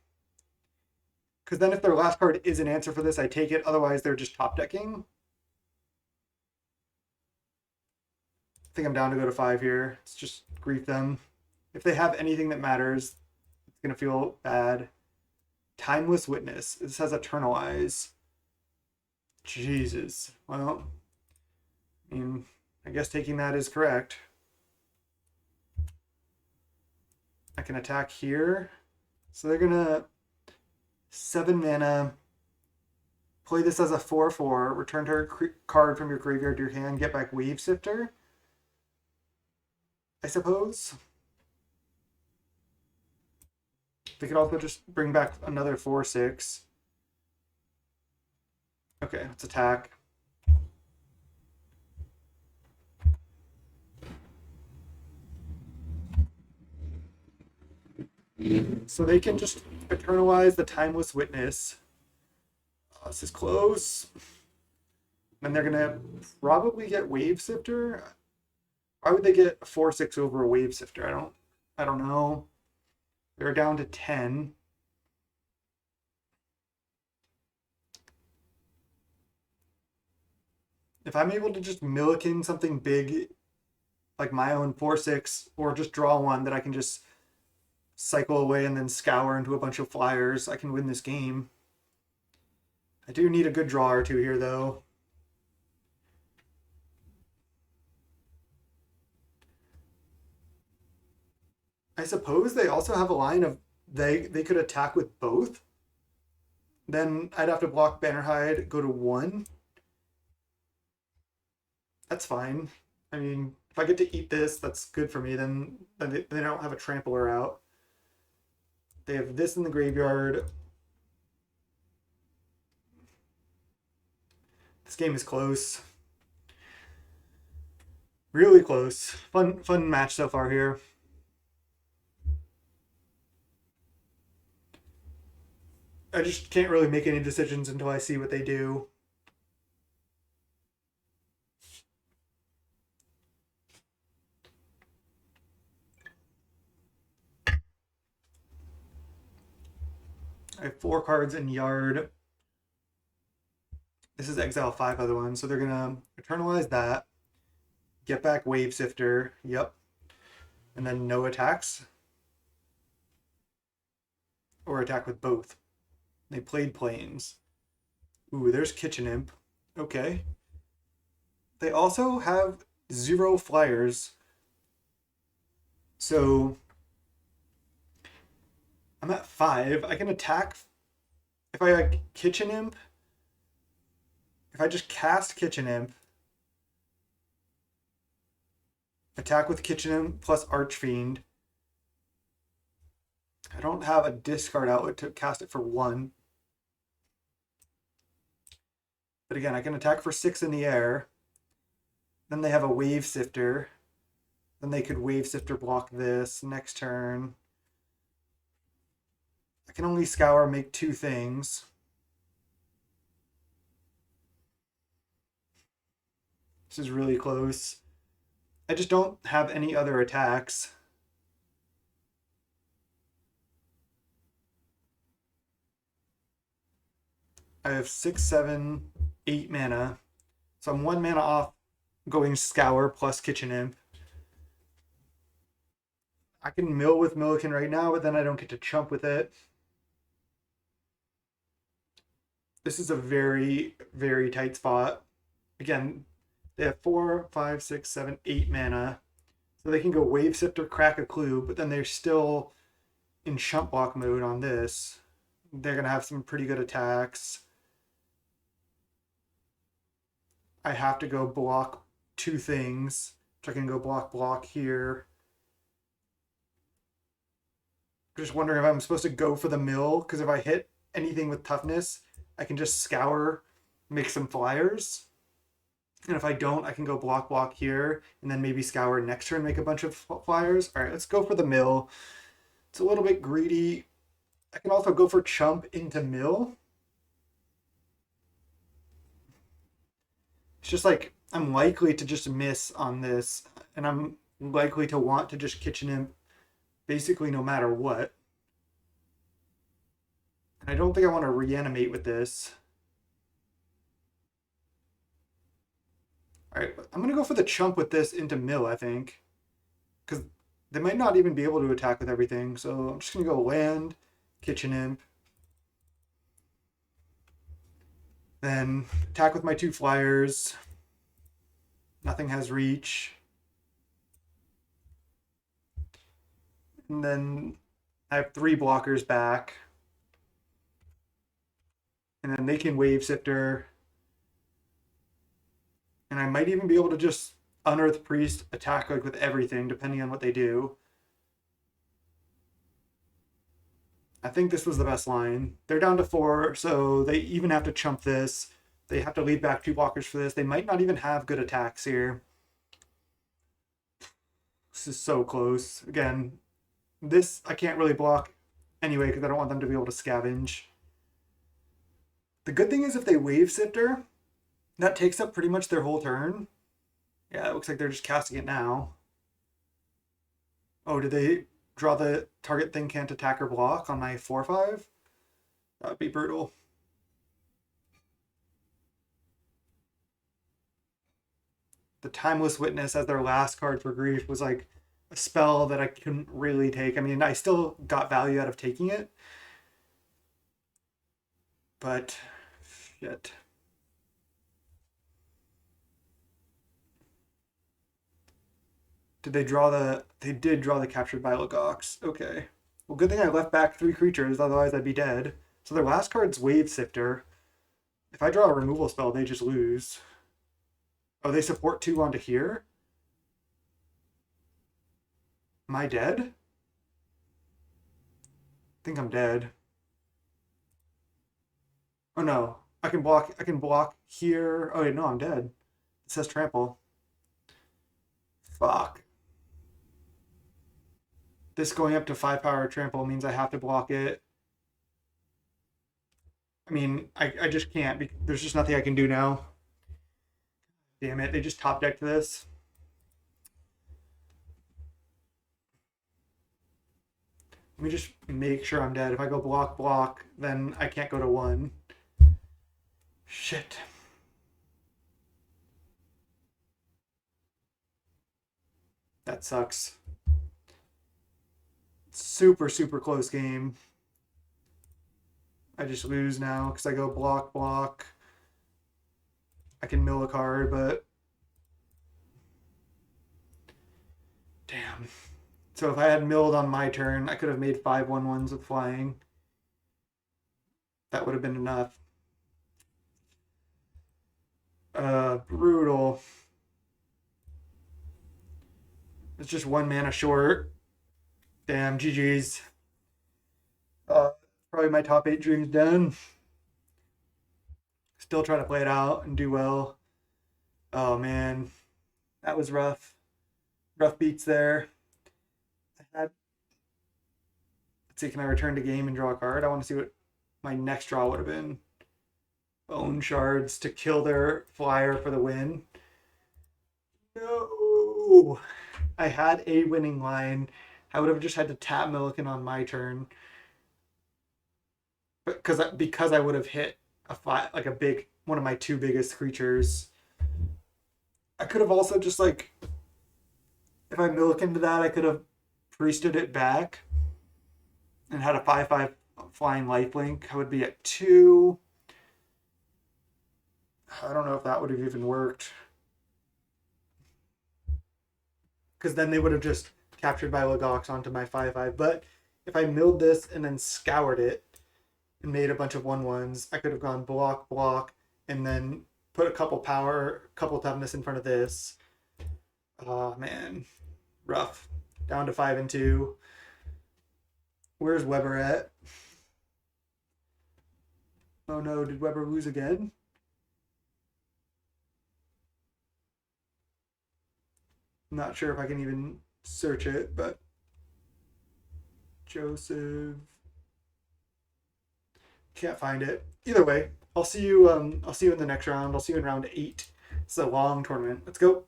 A: Because then if their last card is an answer for this, I take it. Otherwise, they're just top decking. I think I'm down to go to 5 here. Let's just grief them. If they have anything that matters, it's going to feel bad. Timeless Witness. This has Eternalize. Jesus. Well, I mean, I guess taking that is correct. I can attack here. So they're going to 7 mana. Play this as a 4/4. Return target card from your graveyard to your hand. Get back Wave Sifter, I suppose. They could also just bring back another 4/6. Okay, let's attack. So they can just eternalize the Timeless Witness. This is close. And they're gonna probably get Wave Sifter. Why would they get a 4/6 over a Wave Sifter? I don't know. They're down to 10. If I'm able to just Milliken something big, like my own 4/6, or just draw one that I can just cycle away and then scour into a bunch of flyers, I can win this game. I do need a good draw or two here, though. I suppose they also have a line of they could attack with both. Then I'd have to block Bannerhide, go to 1. That's fine. I mean, if I get to eat this, that's good for me. Then they don't have a trampler out. They have this in the graveyard. This game is close. Really close. Fun match so far here. I just can't really make any decisions until I see what they do. I have 4 cards in yard. This is exile 5 other ones, so they're gonna eternalize that. Get back Wave Sifter. Yep. And then no attacks. Or attack with both. They played planes. Ooh, there's Kitchen Imp. Okay. They also have 0 flyers. So I'm at 5. I can attack if I like Kitchen Imp. If I just cast Kitchen Imp, attack with Kitchen Imp plus Archfiend. I don't have a discard outlet to cast it for 1. But again, I can attack for 6 in the air. Then they have a Wave Sifter. Then they could Wave Sifter block this next turn. I can only scour make 2 things. This is really close. I just don't have any other attacks. I have 6, 7, 8 mana. So I'm 1 mana off going Scour plus Kitchen Imp. I can mill with Milliken right now, but then I don't get to chump with it. This is a very, very tight spot. Again, they have 4, 5, 6, 7, 8 mana. So they can go Wave Sifter, Crack a Clue, but then they're still in chump block mode on this. They're going to have some pretty good attacks. I have to go block 2 things. So I can go block here. Just wondering if I'm supposed to go for the mill, because if I hit anything with toughness, I can just Scour, make some flyers. And if I don't, I can go block here, and then maybe Scour next turn, make a bunch of flyers. All right, let's go for the mill. It's a little bit greedy. I can also go for chump into mill. It's just like, I'm likely to just miss on this, and I'm likely to want to just Kitchen Imp basically no matter what. And I don't think I want to reanimate with this. All right, I'm going to go for the chump with this into mill, I think. Because they might not even be able to attack with everything. So I'm just going to go land, Kitchen Imp. Then attack with my 2 flyers. Nothing has reach. And then I have 3 blockers back. And then they can Wave Sifter. And I might even be able to just Unearth Priest attack like with everything, depending on what they do. I think this was the best line. They're down to 4, so they even have to chump this. They have to lead back 2 blockers for this. They might not even have good attacks here. This is so close. Again, this I can't really block anyway because I don't want them to be able to scavenge. The good thing is if they Wave Sifter, that takes up pretty much their whole turn. Yeah, it looks like they're just casting it now. Oh, did they draw the target thing can't attack or block on my 4/5? That would be brutal. The Timeless Witness as their last card for grief was like a spell that I couldn't really take. I mean, I still got value out of taking it. But, shit. Did they draw the... They did draw the Captured by Legox. Okay. Well, good thing I left back 3 creatures, otherwise I'd be dead. So their last card's Wave Sifter. If I draw a removal spell, they just lose. Oh, they support 2 onto here? Am I dead? I think I'm dead. Oh no. I can block here. Oh wait, no, I'm dead. It says trample. Fuck. This going up to 5 power trample means I have to block it. I mean, I just can't. There's just nothing I can do now. Damn it, they just top decked this. Let me just make sure I'm dead. If I go block, then I can't go to 1. Shit. That sucks. Super, super close game. I just lose now because I go block. I can mill a card, but... Damn. So if I had milled on my turn, I could have made 5/1/1s with flying. That would have been enough. Brutal. It's just 1 mana short. Damn, GG's. Probably my top 8 dreams done. Still trying to play it out and do well. Oh man, that was rough. Rough beats there. Let's see, can I return to game and draw a card? I want to see what my next draw would have been. Bone Shards to kill their flyer for the win.
B: Ooh, I had a winning line. I would have just had to tap Milliken on my turn, but because I would have hit a five, like a big one of my two biggest creatures. I could have also just like if I Millikened that, I could have priested it back and had a 5/5 flying lifelink. I would be at 2. I don't know if that would have even worked because then they would have just captured my Legox onto my 5/5. But if I milled this and then scoured it and made a bunch of 1/1s, I could have gone block, block, and then put a couple power, couple toughness in front of this. Oh man, rough. Down to 5 and 2. Where's Weber at? Oh no, did Weber lose again? I'm not sure if I can even search it, but Joseph can't find it. Either way, I'll see you. I'll see you in the next round. I'll see you in round 8. It's a long tournament. Let's go.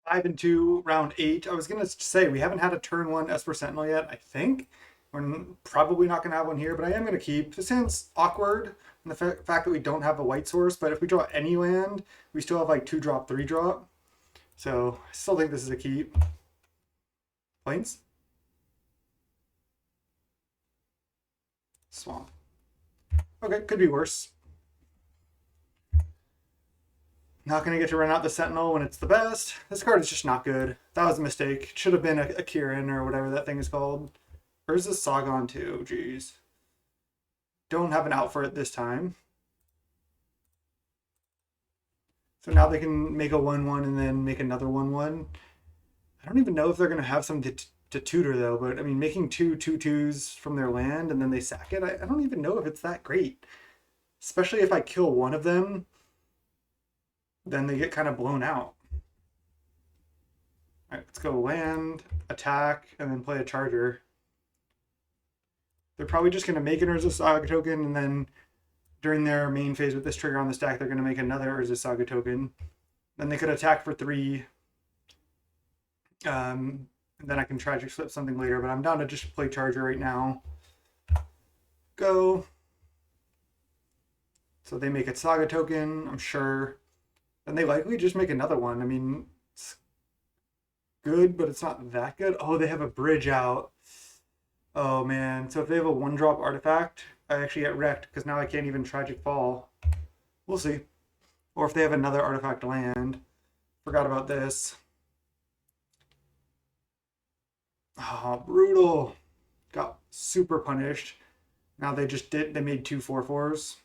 B: 5 and 2, round 8. I was gonna say we haven't had a turn 1 Esper Sentinel yet. I think we're probably not gonna have one here, but I am gonna keep. This sounds awkward in the fact that we don't have a white source. But if we draw any land, we still have like 2-drop, 3-drop. So I still think this is a keep. Plains. Swamp. Okay, could be worse. Not going to get to run out the Sentinel when it's the best. This card is just not good. That was a mistake. Should have been a Kieran or whatever that thing is called. Or is this Sagon too? Jeez. Don't have an out for it this time. So now they can make a 1/1 and then make another 1/1. I don't even know if they're going to have some to tutor though, but I mean, making 2/2/2s from their land and then they sack it, I don't even know if it's that great. Especially if I kill one of them, then they get kind of blown out. All right, let's go land, attack, and then play a charger. They're probably just going to make an Urza Saga token, and then during their main phase with this trigger on the stack, they're going to make another Urza Saga token. Then they could attack for 3. And then I can tragic slip something later, but I'm down to just play charger right now. Go. So they make a Saga token, I'm sure. And they likely just make another one. I mean, it's good, but it's not that good. Oh, they have a bridge out. Oh, man. So if they have a 1-drop artifact, I actually get wrecked because now I can't even Tragic Fall. We'll see. Or if they have another artifact land. Forgot about this. Oh, brutal. Got super punished. Now they made 2 4/4s.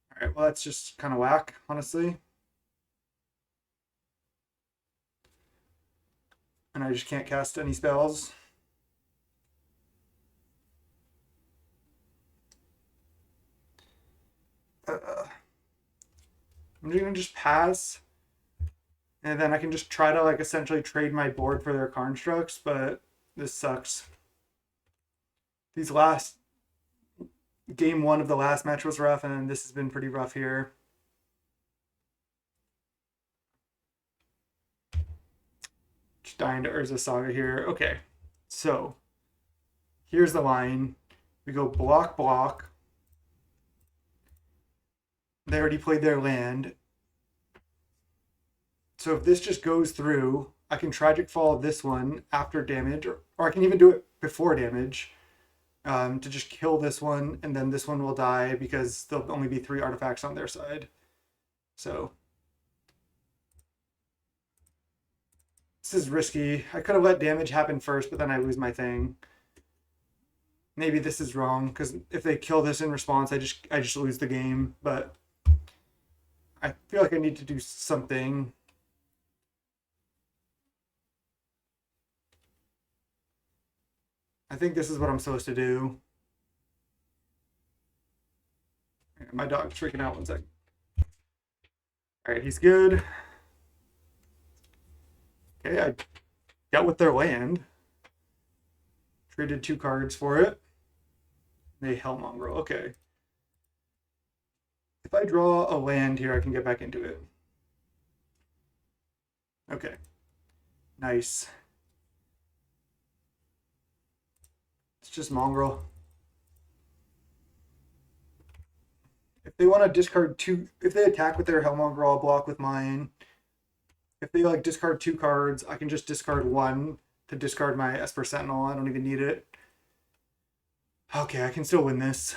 B: All right, well, that's just kind of whack, honestly. And I just can't cast any spells. I'm gonna just pass, and then I can just try to like essentially trade my board for their constructs, but this sucks. These last game 1 of the last match was rough, and this has been pretty rough here. Just dying to Urza Saga here. Okay, so here's the line. We go block, block. They already played their land. So if this just goes through, I can Tragic Fall this one after damage, or I can even do it before damage to just kill this one, and then this one will die because there'll only be 3 artifacts on their side. So this is risky. I could have let damage happen first, but then I lose my thing. Maybe this is wrong because if they kill this in response, I just lose the game. But I feel like I need to do something. I think this is what I'm supposed to do. My dog's freaking out. 1 second. All right, he's good. Okay, I got with their land. Traded 2 cards for it. They Hell Mongrel. Okay. If I draw a land here, I can get back into it. Okay. Nice. It's just Mongrel. If they want to discard two, if they attack with their Hellmonger, I'll block with mine. If they like discard 2 cards, I can just discard one to discard my Esper Sentinel. I don't even need it. Okay, I can still win this.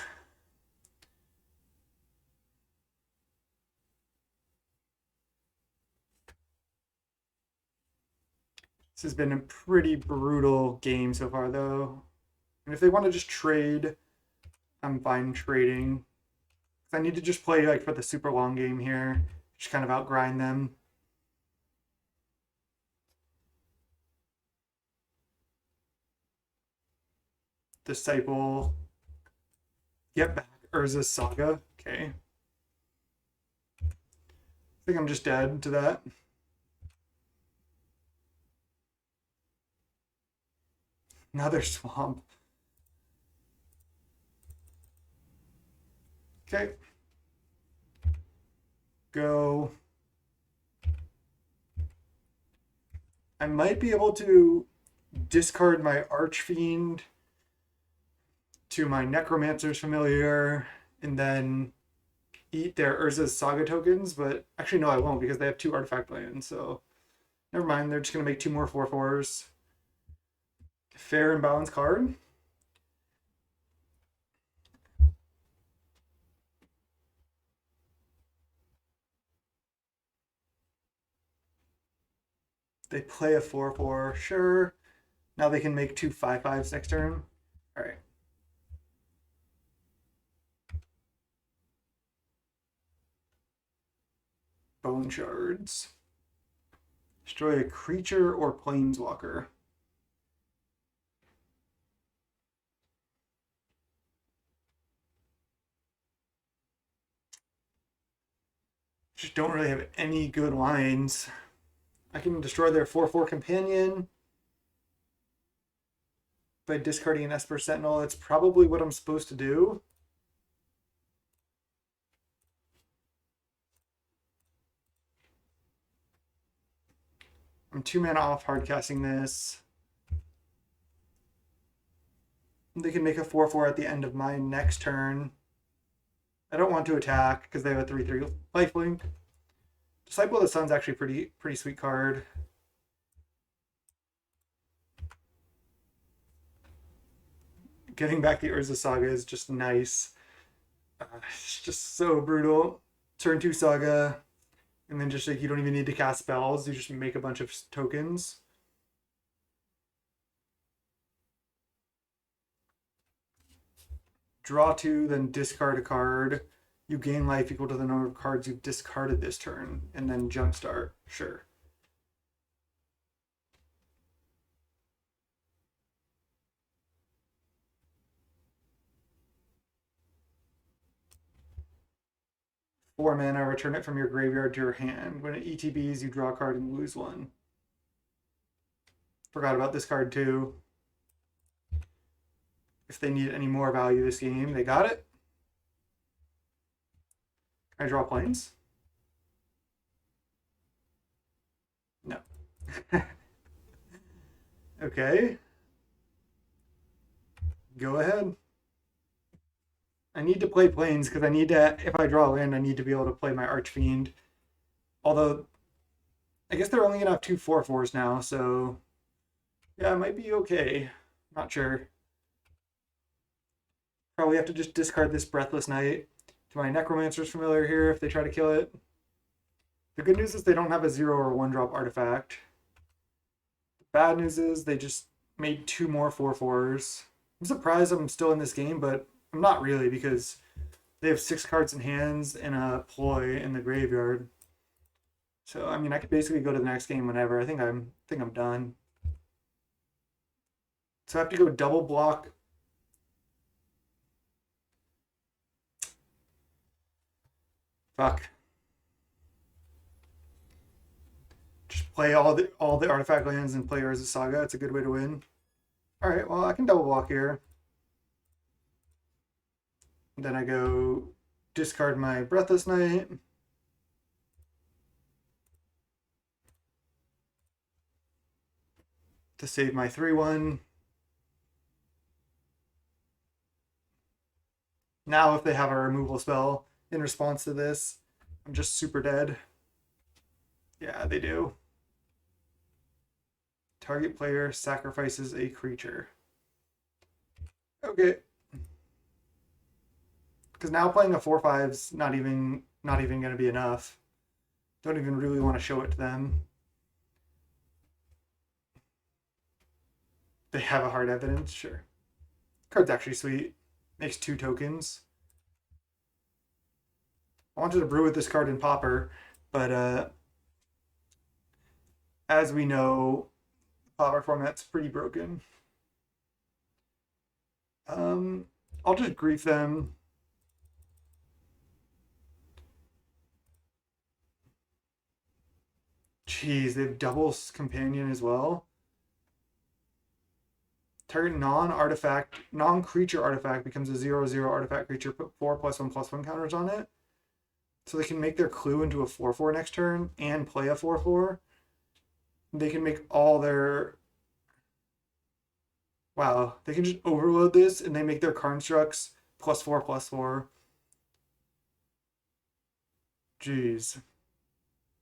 B: This has been a pretty brutal game so far, though. And if they want to just trade, I'm fine trading. I need to just play like for the super long game here. Just kind of outgrind them. Disciple. Get back Urza's Saga. Okay. I think I'm just dead to that. Another swamp. Okay. Go. I might be able to discard my Archfiend to my Necromancer's Familiar and then eat their Urza's Saga tokens, but actually no, I won't because they have 2 artifact lands, so never mind. They're just going to make 2 more 4/4s. Fair and balanced card. They play a 4/4, sure. Now they can make 2 5/5s next turn. All right. Bone Shards. Destroy a creature or planeswalker. Just don't really have any good lines. I can destroy their 4/4 companion by discarding an Esper Sentinel. That's probably what I'm supposed to do. I'm 2 mana off hardcasting this. They can make a 4/4 at the end of my next turn. I don't want to attack because they have a 3/3 lifelink. Disciple of the Sun's actually pretty sweet card. Getting back the Urza Saga is just nice. It's just so brutal. Turn 2 Saga, and then just like you don't even need to cast spells. You just make a bunch of tokens. Draw 2, then discard a card. You gain life equal to the number of cards you've discarded this turn, and then jumpstart. Sure. Four mana, return it from your graveyard to your hand. When it ETBs, you draw a card and lose 1. Forgot about this card too. If they need any more value this game, they got it. Can I draw planes? No. Okay. Go ahead. I need to play planes because I need to, if I draw land, I need to be able to play my Archfiend. Although, I guess they're only going to have 2 4/4s now, so yeah, it might be okay. Not sure. Probably have to just discard this Breathless Knight to my Necromancer's Familiar here if they try to kill it. The good news is they don't have a 0 or 1-drop artifact. The bad news is they just made 2 more 4/4s. I'm surprised I'm still in this game, but I'm not really because they have 6 cards in hands and a ploy in the graveyard. So I mean, I could basically go to the next game whenever. I think I'm done. So I have to go double block. Fuck. Just play all the artifact lands and play Urza Saga. It's a good way to win. All right, well I can double block here. Then I go discard my Breathless Knight. to save my 3/1. Now if they have a removal spell in response to this, I'm just super dead. Yeah, they do. Target player sacrifices a creature. Okay. Because now playing a 4/5's not even going to be enough. Don't even really want to show it to them. They have a hard evidence, sure. Card's actually sweet. Makes 2 tokens. I wanted to brew with this card in Pauper, but as we know, Pauper format's pretty broken. I'll just grief them. Jeez, they have double companion as well. Target non-creature artifact becomes a 0/0 artifact creature. Put 4+1/+1 counters on it. So they can make their clue into a 4/4 next turn and play a 4/4. They can make all their... Wow, they can just overload this and they make their constructs +4/+4. Jeez.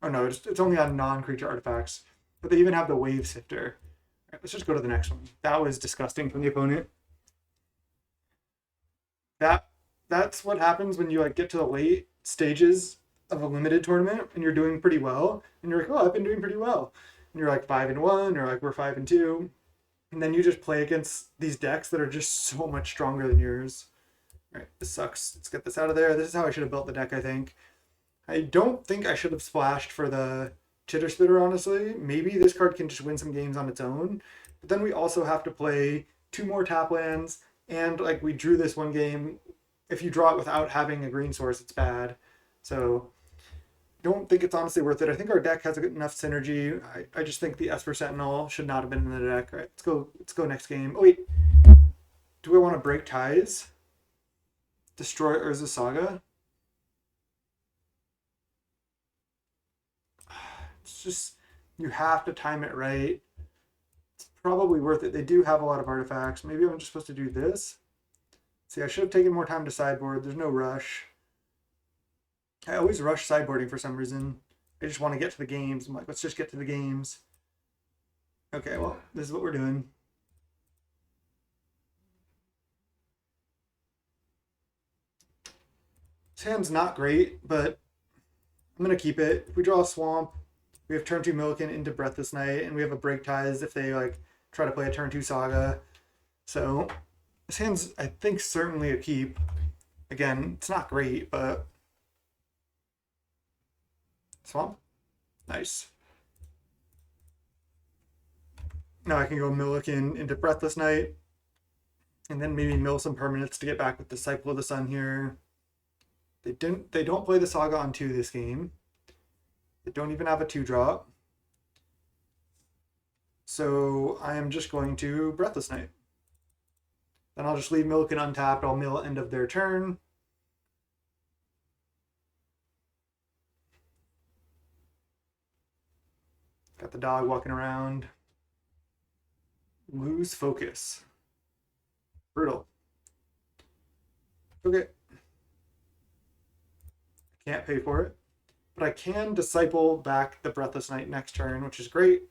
B: Oh no, it's only on non-creature artifacts. But they even have the Wave Sifter. All right, let's just go to the next one. That was disgusting from the opponent. That's what happens when you like get to the late stages of a limited tournament and you're doing pretty well. And you're like, oh, I've been doing pretty well. And you're like 5-1, or like we're 5-2. And then you just play against these decks that are just so much stronger than yours. All right, this sucks. Let's get this out of there. This is how I should have built the deck, I think. I don't think I should have splashed for the Chitter Spitter, honestly. Maybe this card can just win some games on its own. But then we also have to play 2 more tap lands. And like we drew this one game. If you draw it without having a green source, it's bad. So don't think it's honestly worth it. I think our deck has enough synergy. I just think the Esper Sentinel should not have been in the deck. All right, let's go next game. Oh wait. Do we want to break ties? Destroy Urza Saga? It's just, you have to time it right. It's probably worth it. They do have a lot of artifacts. Maybe I'm just supposed to do this. See, I should have taken more time to sideboard. There's no rush. I always rush sideboarding for some reason. I just want to get to the games. I'm like, let's just get to the games. Okay, well, this is what we're doing. This hand's not great, but I'm going to keep it. If we draw a Swamp, we have turn 2 Milliken into Breathless Night, and we have a Break Ties if they like try to play a turn 2 Saga. So this hand's, I think, certainly a keep. Again, it's not great, but... Swamp? Nice. Now I can go Milliken into Breathless Night, and then maybe mill some permanents to get back with Disciple of the Sun here. They don't play the Saga on 2 this game. They don't even have a 2-drop. So I am just going to Breathless Night. Then I'll just leave Milliken untapped. I'll mill end of their turn. Got the dog walking around. Lose focus. Brutal. Okay. Can't pay for it. But I can Disciple back the Breathless Night next turn, which is great.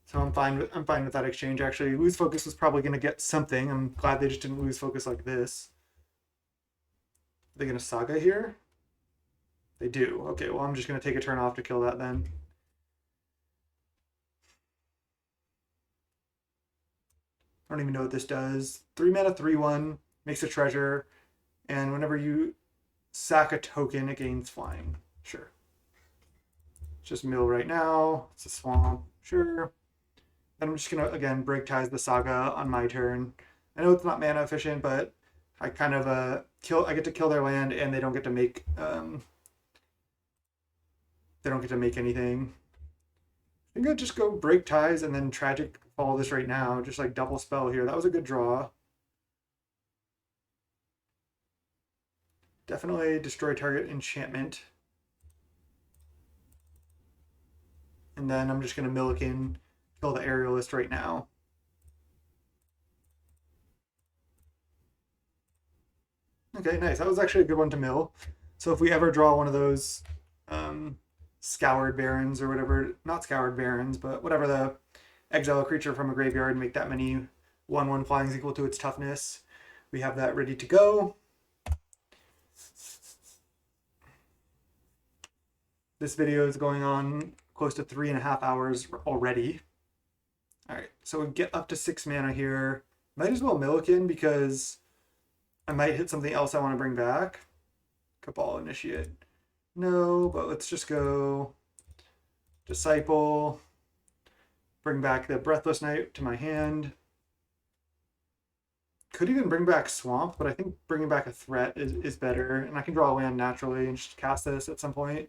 B: So I'm fine with that exchange, actually. Lose focus was probably going to get something. I'm glad they just didn't lose focus like this. Are they going to Saga here? They do. Okay, well, I'm just going to take a turn off to kill that then. I don't even know what this does. 3 mana, 3/1, makes a treasure, and whenever you sack a token, it gains flying. Sure. Just mill right now. It's a swamp. Sure. Then I'm just gonna again break ties the Saga on my turn. I know it's not mana efficient, but I kind of I get to kill their land, and they don't get to make anything. I'm gonna just go break ties and then tragic follow this right now. Just like double spell here. That was a good draw. Definitely destroy target enchantment. And then I'm just gonna Milliken, kill the aerialist right now. Okay, nice. That was actually a good one to mill. So if we ever draw one of those scoured barons or whatever, not scoured barons, but whatever the exile a creature from a graveyard and make that many 1/1 flyings equal to its toughness, we have that ready to go. This video is going on close to 3.5 hours already. All right, so we get up to 6 mana here. Might as well Milliken because I might hit something else I want to bring back. Cabal Initiate. No, but let's just go Disciple. Bring back the Breathless Knight to my hand. Could even bring back Swamp, but I think bringing back a threat is better. And I can draw a land naturally and just cast this at some point.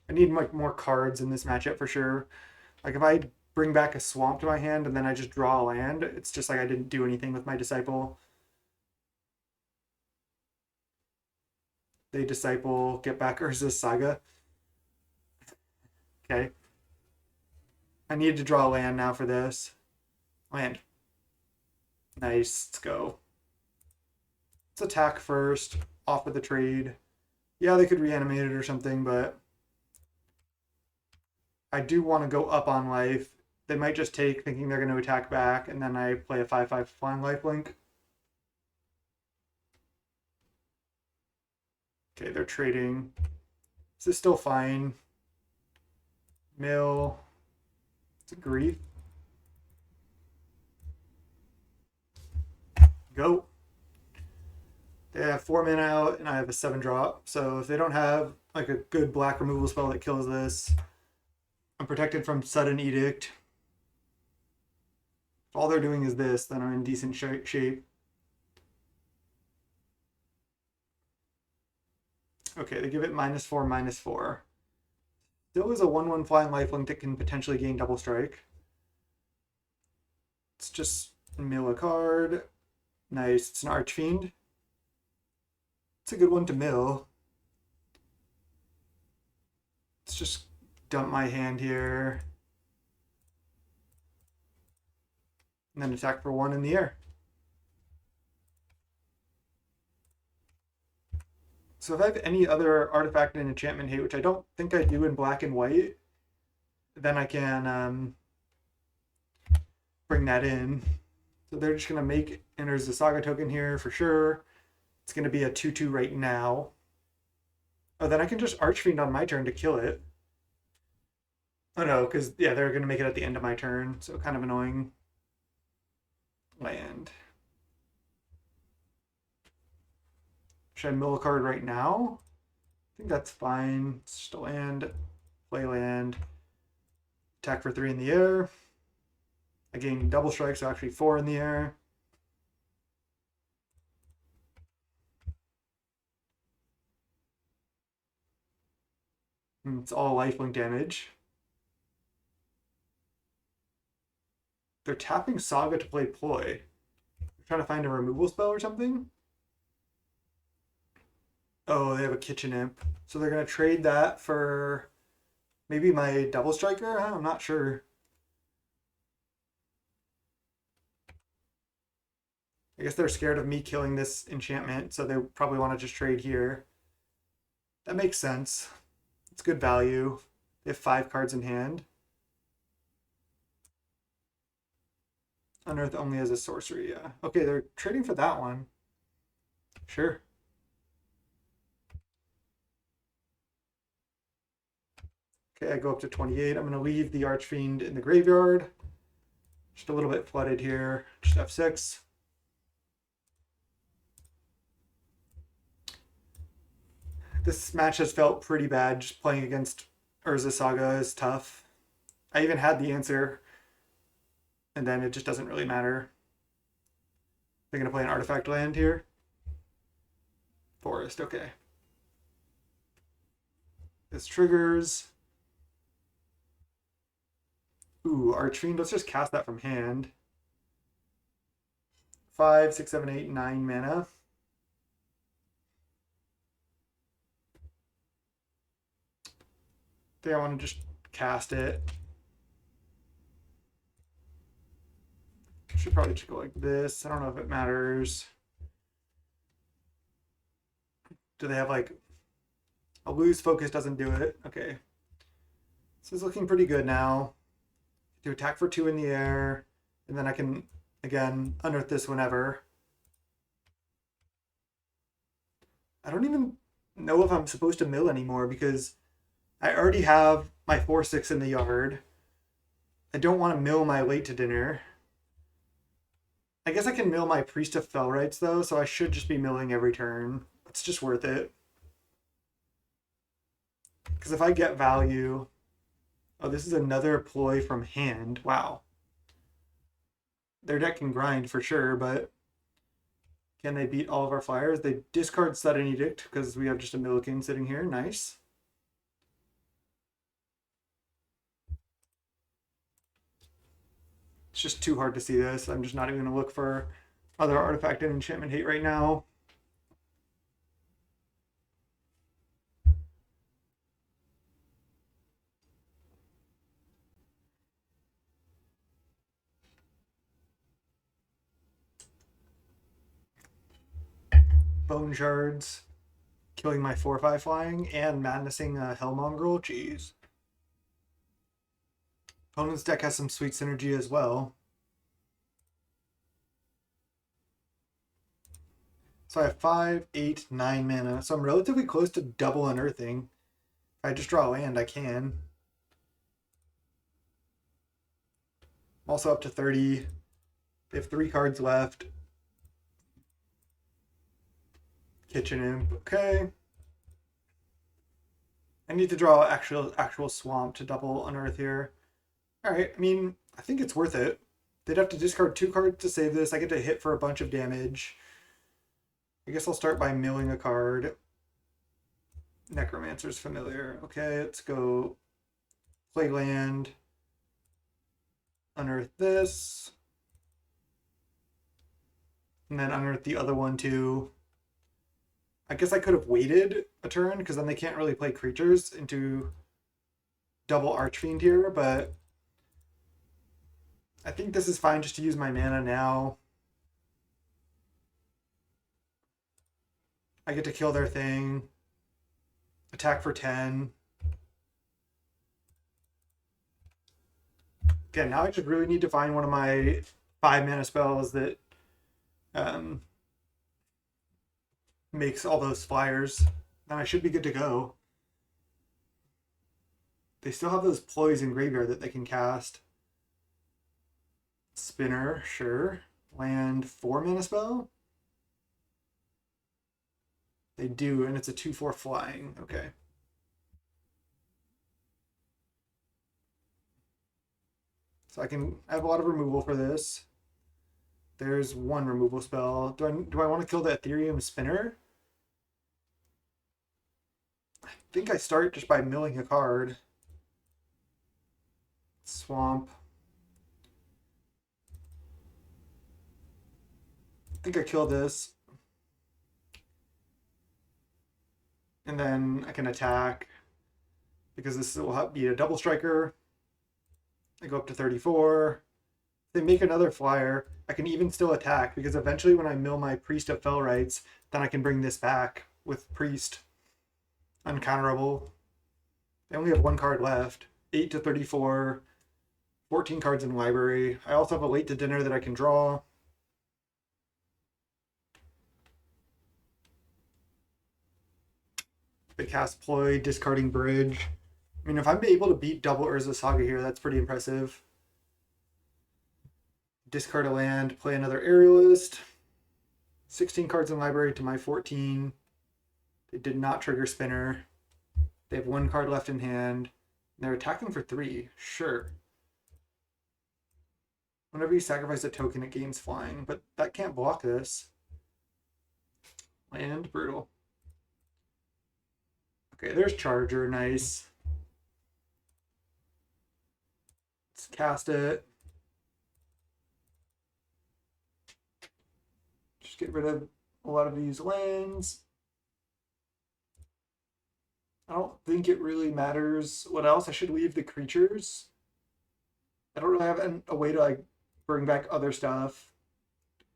B: I need like more cards in this matchup for sure. Like if I bring back a Swamp to my hand and then I just draw a land, it's just like I didn't do anything with my Disciple. They Disciple, get back Urza's Saga. Okay. I need to draw land now for this. Land. Nice, let's go. Let's attack first, off with the trade. Yeah, they could reanimate it or something, but I do want to go up on life. They might just take thinking they're going to attack back, and then I play a 5/5 flying lifelink. Okay, they're trading. This is still fine. Mill. It's a grief. Go. They have 4 mana out, and I have a 7 drop. So if they don't have like a good black removal spell that kills this, I'm protected from Sudden Edict. If all they're doing is this, then I'm in decent shape. Okay, they give it -4/-4. Still is a 1/1 flying lifelink that can potentially gain double strike. Let's just mill a card. Nice, it's an Archfiend. It's a good one to mill. Let's just dump my hand here. And then attack for 1 in the air. So if I have any other artifact and enchantment hate, which I don't think I do in black and white, then I can bring that in. So they're just going to make enters the Saga token here for sure. It's going to be a 2/2 right now. Oh, then I can just Archfiend on my turn to kill it. Oh no, because yeah, they're going to make it at the end of my turn, so kind of annoying. Land. Should I mill a card right now? I think that's fine. It's just a land. Play land. Attack for 3 in the air. I gain double strike, so actually 4 in the air. It's all lifelink damage. They're tapping Saga to play Ploy. They're trying to find a removal spell or something? Oh, they have a Kitchen Imp. So they're going to trade that for maybe my double striker? I'm not sure. I guess they're scared of me killing this enchantment, so they probably want to just trade here. That makes sense. It's good value. They have 5 cards in hand. Unearth only as a sorcery, yeah. Okay, they're trading for that one. Sure. Okay, I go up to 28. I'm going to leave the Archfiend in the graveyard. Just a little bit flooded here. Just F6. This match has felt pretty bad. Just playing against Urza Saga is tough. I even had the answer, and then it just doesn't really matter. They're going to play an artifact land here. Forest, okay. This triggers. Ooh, Archfiend. Let's just cast that from hand. 5, 6, 7, 8, 9 mana. think I want to just cast it. Should probably just go like this. I don't know if it matters. Do they have like a lose focus doesn't do it? Okay. This is looking pretty good now. Do attack for 2 in the air, and then I can again unearth this whenever. I don't even know if I'm supposed to mill anymore because I already have my 4/6 in the yard. I don't want to mill my late to dinner. I guess I can mill my Priest of Felrites though, so I should just be milling every turn. It's just worth it. Because if I get value... Oh, this is another ploy from hand. Wow. Their deck can grind for sure, but can they beat all of our flyers? They discard Sudden Edict because we have just a Milliken sitting here. Nice. It's just too hard to see this. I'm just not even going to look for other artifact and enchantment hate right now. Bone Shards, killing my 4/5 flying, and madnessing Hellmongrel. Jeez. Opponent's deck has some sweet synergy as well. So I have 5, 8, 9 mana. So I'm relatively close to double unearthing. If I just draw a land, I can. I'm also up to 30. They have 3 cards left. Kitchen Imp. Okay. I need to draw actual swamp to double unearth here. Alright, I mean, I think it's worth it. They'd have to discard 2 cards to save this. I get to hit for a bunch of damage. I guess I'll start by milling a card. Necromancer's Familiar. Okay, let's go play land. Unearth this. And then unearth the other one too. I guess I could have waited a turn because then they can't really play creatures into double Archfiend here, but I think this is fine just to use my mana now. I get to kill their thing. Attack for 10. Again, now I just really need to find one of my 5 mana spells that makes all those flyers. Then I should be good to go. They still have those ploys in graveyard that they can cast. Spinner, sure. Land 4 mana spell? They do, and it's a 2/4 flying. Okay. So I have a lot of removal for this. There's 1 removal spell. Do I want to kill the Ethereum Spinner? I think I start just by milling a card. Swamp. I think I kill this. And then I can attack because this will be a double striker. I go up to 34. If they make another flyer, I can even still attack because eventually when I mill my Priest of Felrites, then I can bring this back with Priest. Uncounterable. They only have 1 card left. 8 to 34. 14 cards in library. I also have a late to dinner that I can draw. They cast Ploy, discarding Bridge. I mean, if I'm able to beat double Urza Saga here, that's pretty impressive. Discard a land, play another Aerialist. 16 cards in library to my 14. They did not trigger Spinner. They have 1 card left in hand. They're attacking for 3. Sure. Whenever you sacrifice a token, it gains flying, but that can't block this. Land, brutal. Okay, there's Charger, nice. Let's cast it. Just get rid of a lot of these lands. I don't think it really matters what else. I should leave the creatures. I don't really have a way to like bring back other stuff,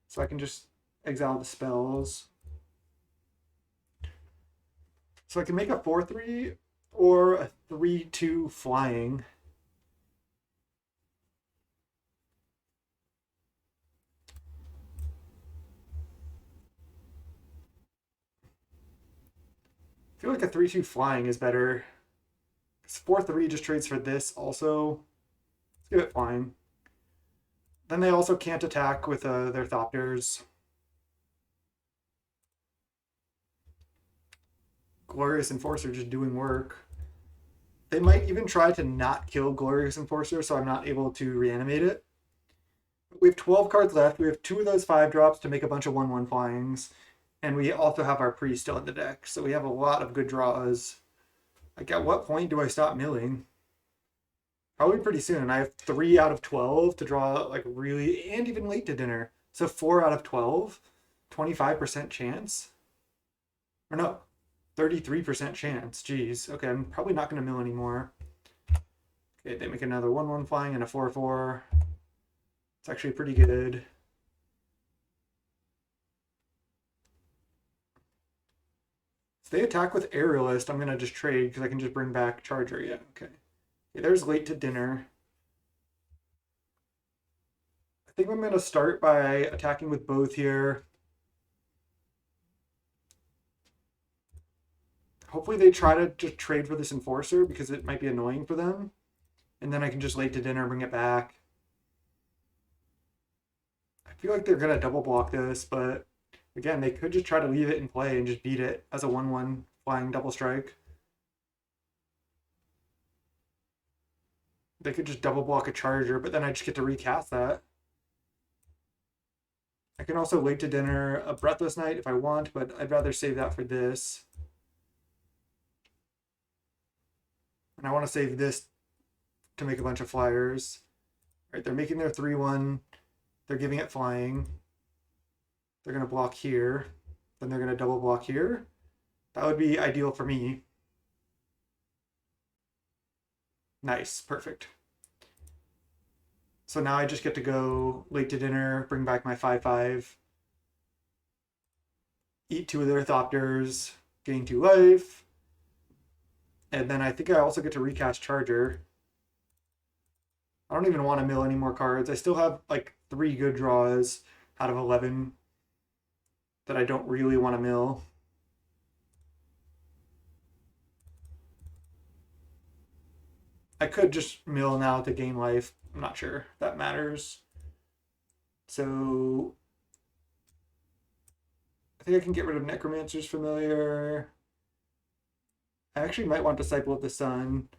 B: so I can just exile the spells. So I can make a 4/3 or a 3/2 flying. I feel like a 3/2 flying is better. Because 4/3 just trades for this also. Let's give it flying. Then they also can't attack with their Thopters. Glorious Enforcer just doing work. They might even try to not kill Glorious Enforcer, so I'm not able to reanimate it. We have 12 cards left. We have 2 of those 5 drops to make a bunch of 1/1 flyings. And we also have our Priest still in the deck. So we have a lot of good draws. Like, at what point do I stop milling? Probably pretty soon. I have 3 out of 12 to draw, like, really, and even late to dinner. So 4 out of 12, 25% chance. Or no, 33% chance. Jeez. Okay, I'm probably not going to mill anymore. Okay, they make another 1/1 flying and a 4/4. It's actually pretty good. If they attack with Aerialist, I'm going to just trade because I can just bring back Charger. Yeah, okay. There's late to dinner. I think I'm going to start by attacking with both here. Hopefully they try to just trade for this Enforcer because it might be annoying for them. And then I can just late to dinner, bring it back. I feel like they're going to double block this, but again, they could just try to leave it in play and just beat it as a 1/1 flying double strike. They could just double block a Charger, but then I just get to recast that. I can also late to dinner a Breathless Knight if I want, but I'd rather save that for this. And I want to save this to make a bunch of flyers. All right, they're making their 3/1. They're giving it flying. They're going to block here. Then they're going to double block here. That would be ideal for me. Nice, perfect. So now I just get to go late to dinner, bring back my 5/5, eat 2 of their Thopters, gain 2 life, and then I think I also get to recast Charger. I don't even want to mill any more cards. I still have like 3 good draws out of 11 that I don't really want to mill. I could just mill now to gain life. I'm not sure if that matters. So I think I can get rid of Necromancer's Familiar. I actually might want Disciple of the Sun,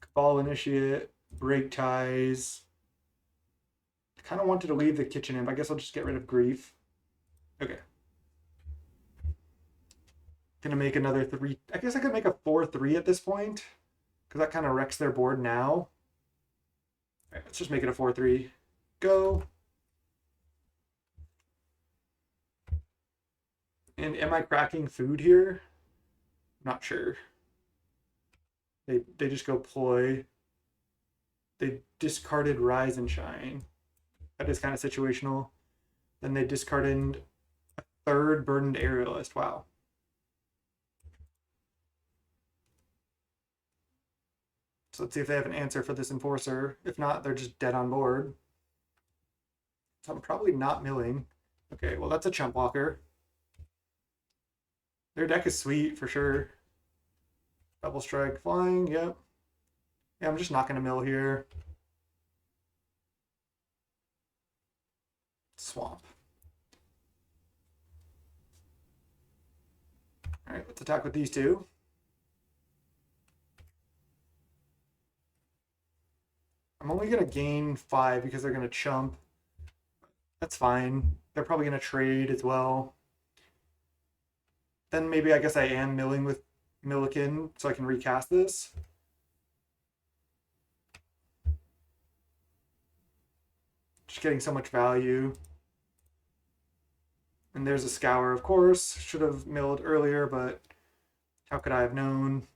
B: Cabal Initiate, Break Ties. I kind of wanted to leave the Kitchen Imp. I guess I'll just get rid of Grief. Okay. Gonna make another 3. I guess I could make a 4/3 at this point because that kind of wrecks their board now. All right, let's just make it a 4/3. Go. And am I cracking food here? Not sure. They just go ploy. They discarded Rise and Shine. That is kind of situational. Then they discarded a 3rd Burdened Aerialist. Wow. So let's see if they have an answer for this Enforcer. If not, they're just dead on board. So I'm probably not milling. Okay, well that's a chump blocker. Their deck is sweet for sure. Double strike flying, yep. Yeah, I'm just not going to mill here. Swamp. All right, let's attack with these 2. I'm only going to gain 5 because they're going to chump. That's fine. They're probably going to trade as well. Then maybe I guess I am milling with Milliken so I can recast this. Just getting so much value. And there's a Scour, of course. Should have milled earlier, but how could I have known?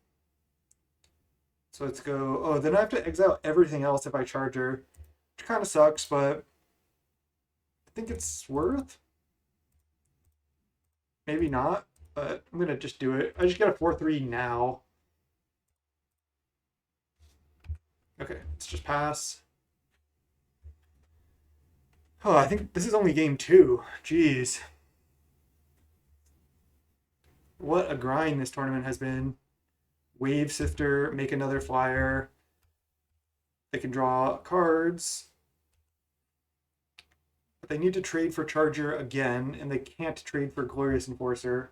B: So let's go. Oh, then I have to exile everything else if I charge her, which kind of sucks, but I think it's worth. Maybe not, but I'm gonna just do it. I just get a 4/3 now. Okay, let's just pass. Oh, I think this is only game 2. Jeez. What a grind this tournament has been. Wave Sifter, make another flyer. They can draw cards. But they need to trade for Charger again, and they can't trade for Glorious Enforcer.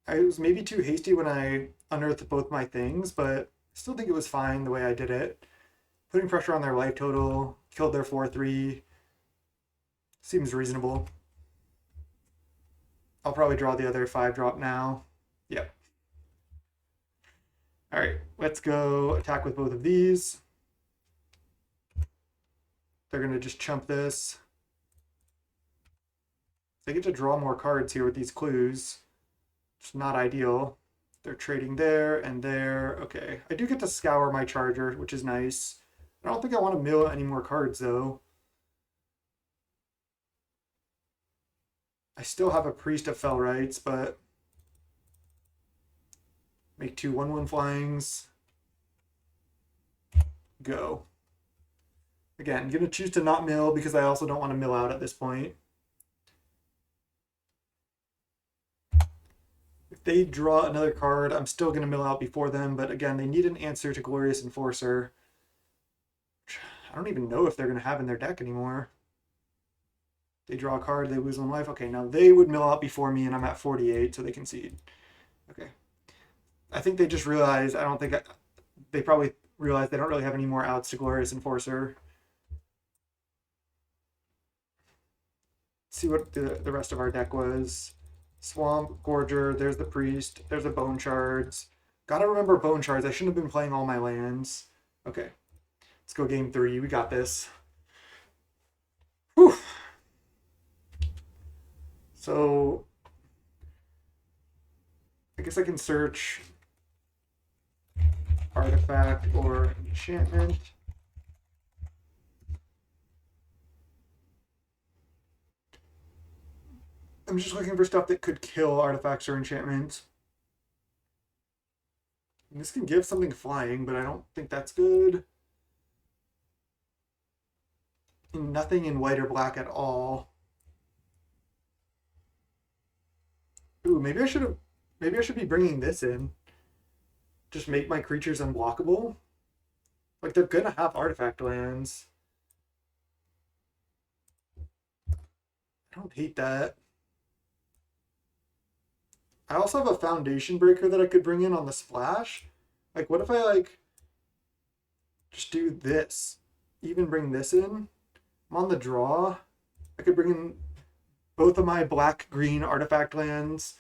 B: I was maybe too hasty when I unearthed both my things, but I still think it was fine the way I did it. Putting pressure on their life total, killed their 4/3. Seems reasonable. I'll probably draw the other 5-drop now. Yep. All right, let's go attack with both of these. They're going to just chump this. They get to draw more cards here with these clues. It's not ideal. They're trading there and there. Okay, I do get to scour my Charger, which is nice. I don't think I want to mill any more cards, though. I still have a Priest of Fell Rights, but make 2 1/1 flyings. Go. Again, I'm going to choose to not mill because I also don't want to mill out at this point. If they draw another card, I'm still going to mill out before them, but again, they need an answer to Glorious Enforcer. I don't even know if they're going to have in their deck anymore. They draw a card, they lose 1 life. Okay, now they would mill out before me, and I'm at 48, so they concede. Okay. I think they just realized, they probably realized they don't really have any more outs to Glorious Enforcer. Let's see what the rest of our deck was. Swamp, Gorger, there's the Priest, there's the Bone Shards. Gotta remember Bone Shards, I shouldn't have been playing all my lands. Okay, let's go game 3, we got this. Whew. So, I guess I can search artifact or enchantment. I'm just looking for stuff that could kill artifacts or enchantments. And this can give something flying, but I don't think that's good. And nothing in white or black at all. Ooh, maybe I should be bringing this in. Just make my creatures unblockable. Like, they're gonna have artifact lands. I don't hate that. I also have a foundation breaker that I could bring in on the splash. Like, what if I, just do this? Even bring this in? I'm on the draw. I could bring in both of my black-green artifact lands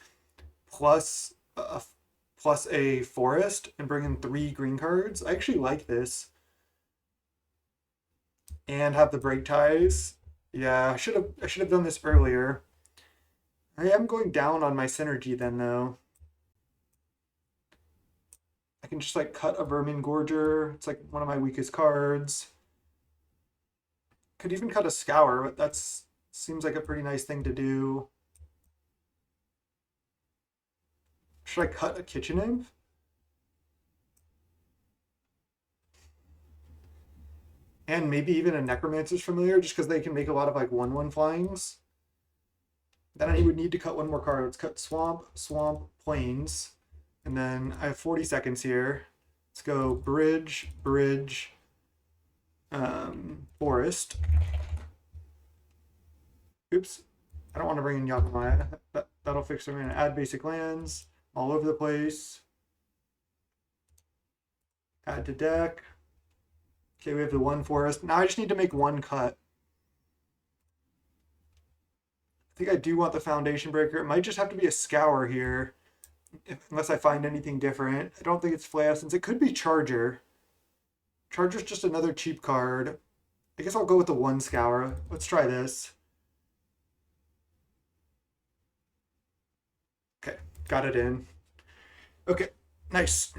B: plus a forest and bring in 3 green cards. I actually like this. And have the break ties. Yeah, I should have done this earlier. I am going down on my synergy then, though. I can just cut a Vermin Gorger. It's one of my weakest cards. Could even cut a Scour, but that seems like a pretty nice thing to do. Should I cut a Kitchen Imp? And maybe even a Necromancer's Familiar, just because they can make a lot of 1/1 flyings. Then I would need to cut 1 more card. Let's cut Swamp, Swamp, Plains. And then I have 40 seconds here. Let's go Bridge, Bridge, Forest. Oops. I don't want to bring in Yakumaya. That'll fix them. I'm going to add basic lands all over the place. Add to deck. Okay, we have the 1 forest. Now I just need to make 1 cut. I think I do want the foundation breaker. It might just have to be a Scour here, unless I find anything different. I don't think it's Flayessence. It could be Charger. Charger's just another cheap card. I guess I'll go with the 1 Scour. Let's try this. Okay, got it in. Okay, nice.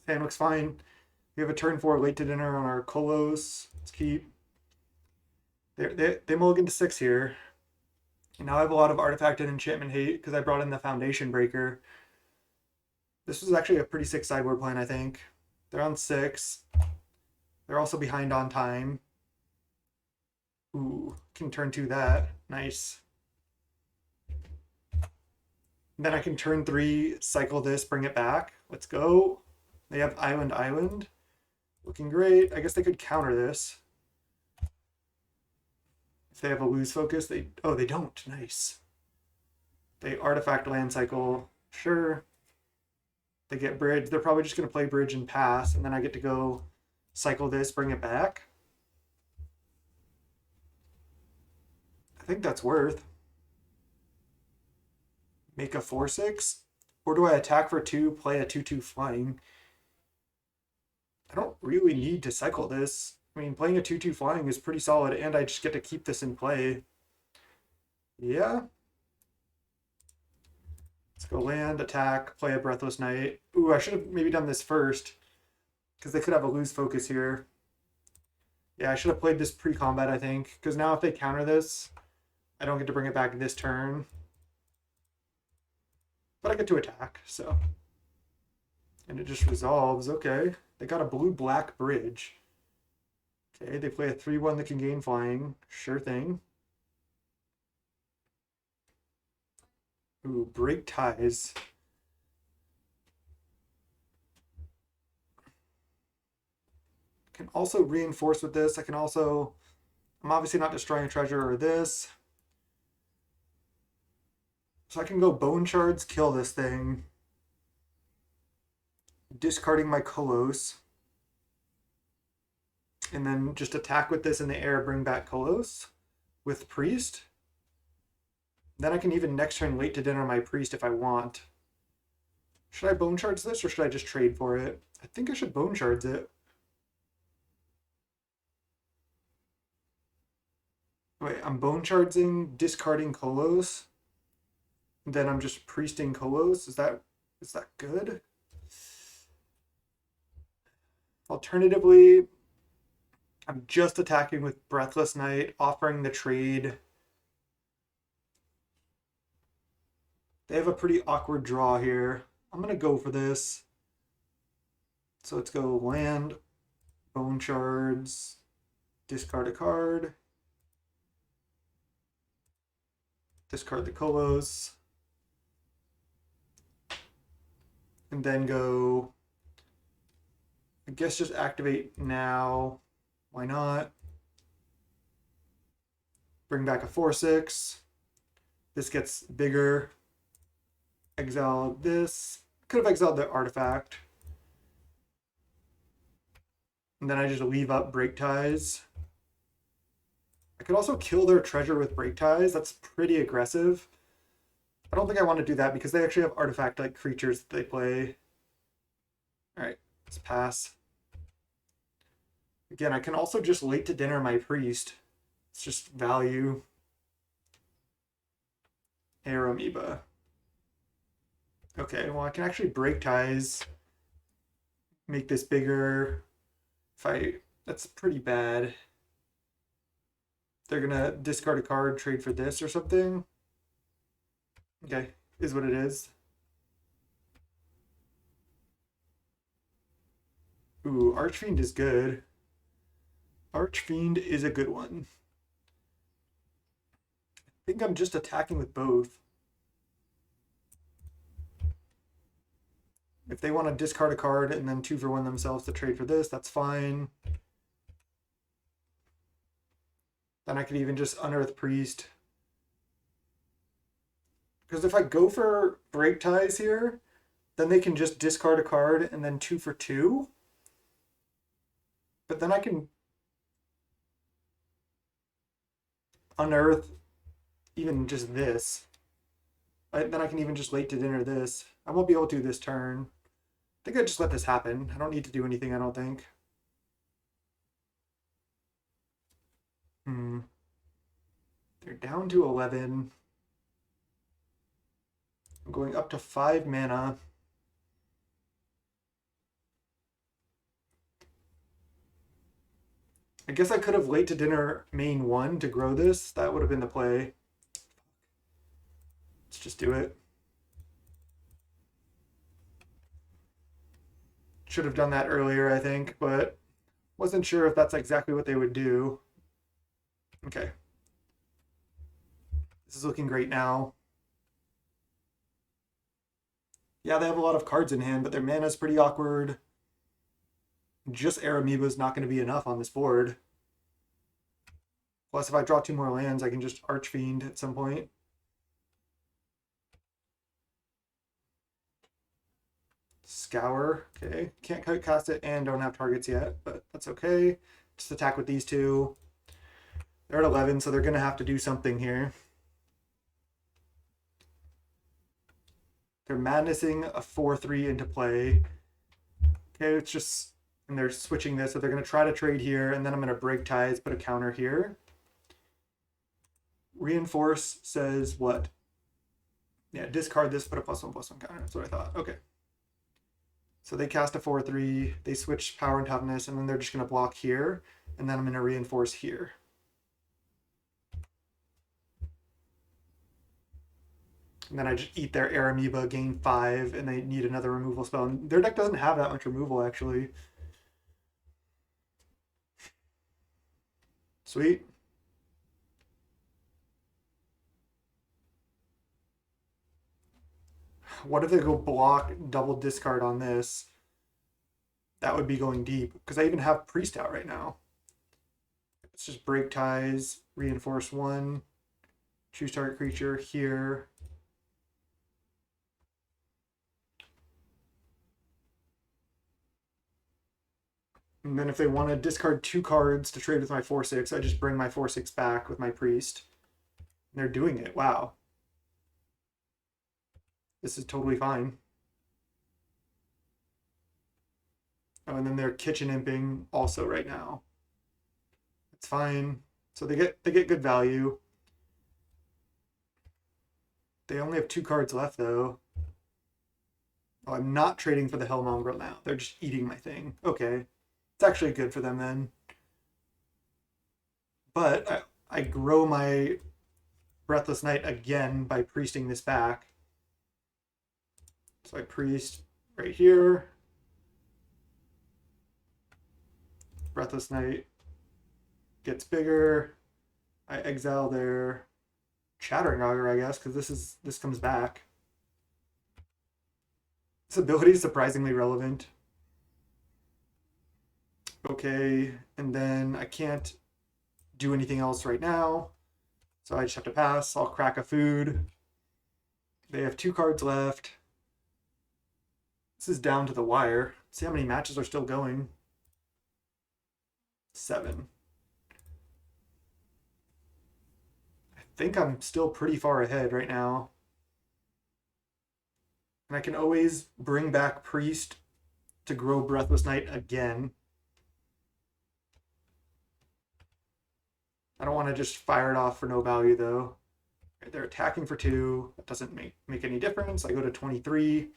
B: Hand looks fine. We have a turn 4 late to dinner on our Kolos. Let's keep. They mulligan to 6 here. And now I have a lot of artifact and enchantment hate because I brought in the Foundation Breaker. This was actually a pretty sick sideboard plan, I think. They're on 6. They're also behind on time. Ooh, can turn 2 that. Nice. Then I can turn 3, cycle this, bring it back. Let's go. They have Island. Looking great. I guess they could counter this. If they have a lose focus, they don't. Nice. They artifact land cycle. Sure. They get bridge. They're probably just going to play bridge and pass, and then I get to go cycle this, bring it back. I think that's worth. Make a 4/6? Or do I attack for 2, play a 2/2 flying? I don't really need to cycle this. I mean, playing a 2/2 flying is pretty solid, and I just get to keep this in play. Yeah. Let's go land, attack, play a Breathless Knight. Ooh, I should have maybe done this first, because they could have a lose focus here. Yeah, I should have played this pre-combat, I think, because now if they counter this, I don't get to bring it back this turn. But I get to attack, so. And it just resolves. Okay. They got a blue-black bridge. Okay, they play a 3/1 that can gain flying. Sure thing. Ooh, break ties. Can also reinforce with this. I can also... I'm obviously not destroying a treasure or this. So I can go Bone Shards, kill this thing. Discarding my Kolos. And then just attack with this in the air, bring back Kolos with Priest. Then I can even next turn late to dinner my Priest if I want. Should I Bone Shards this or should I just trade for it? I think I should Bone Shards it. Wait, I'm Bone Shardsing, discarding Kolos. Then I'm just Priesting Kolos. Is that good? Alternatively, I'm just attacking with Breathless Knight, offering the trade. They have a pretty awkward draw here. I'm going to go for this. So let's go land, Bone Shards, discard a card, discard the Kolos, and then go, I guess just activate now. Why not? Bring back a 4/6. This gets bigger. Exile this. Could have exiled the artifact. And then I just leave up Break Ties. I could also kill their treasure with Break Ties. That's pretty aggressive. I don't think I want to do that because they actually have artifact-like creatures that they play. Alright, let's pass. Again, I can also just late to dinner my Priest. It's just value. Air Amoeba. Okay, well I can actually Break Ties. Make this bigger. That's pretty bad. They're gonna discard a card, trade for this or something. Okay, is what it is. Ooh, Archfiend is good. Archfiend is a good one. I think I'm just attacking with both. If they want to discard a card and then 2 for 1 themselves to trade for this, that's fine. Then I could even just Unearth Priest. Because if I go for Break Ties here, then they can just discard a card and then 2 for 2. But then I can Unearth even just this. Then I can even just late to dinner this. I won't be able to this turn. I think I just let this happen. I don't need to do anything, I don't think. They're down to 11. I'm going up to 5 mana. I guess I could have late to dinner main 1 to grow this. That would have been the play. Let's just do it. Should have done that earlier, I think, but wasn't sure if that's exactly what they would do. Okay. This is looking great now. Yeah, they have a lot of cards in hand, but their mana's pretty awkward. Just Amoeba is not going to be enough on this board. Plus, if I draw 2 more lands, I can just Archfiend at some point. Scour, okay. Can't quite cast it and don't have targets yet, but that's okay. Just attack with these 2. They're at 11, so they're going to have to do something here. They're madnessing a 4-3 into play. Okay, it's just, and they're switching this, so they're going to try to trade here, and then I'm going to break ties, put a counter here. Reinforce says what? Yeah, discard this, put a +1/+1 counter. That's what I thought. Okay. So they cast a 4-3, they switch power and toughness, and then they're just going to block here, and then I'm going to reinforce here. And then I just eat their Air Amoeba, gain 5, and they need another removal spell. And their deck doesn't have that much removal, actually. Sweet. What if they go block, double discard on this? That would be going deep, because I even have Priest out right now. Let's just break ties, reinforce 1, choose target creature here. And then if they want to discard 2 cards to trade with my 4-6, I just bring my 4-6 back with my Priest. And they're doing it. Wow. This is totally fine. Oh, and then they're kitchen imping also right now. It's fine. So they get good value. They only have 2 cards left though. Oh, I'm not trading for the Hell Mongrel now. They're just eating my thing. Okay. It's actually good for them then. But I grow my Breathless Knight again by priesting this back. So I priest right here. Breathless Knight gets bigger. I exile their Chattering Augur, I guess, because this comes back. This ability is surprisingly relevant. Okay, and then I can't do anything else right now, so I just have to pass. I'll crack a food. They have 2 cards left. This is down to the wire. See how many matches are still going. 7. I think I'm still pretty far ahead right now. And I can always bring back Priest to grow Breathless Knight again. I don't want to just fire it off for no value though. They're attacking for 2. That doesn't make any difference. I go to 23.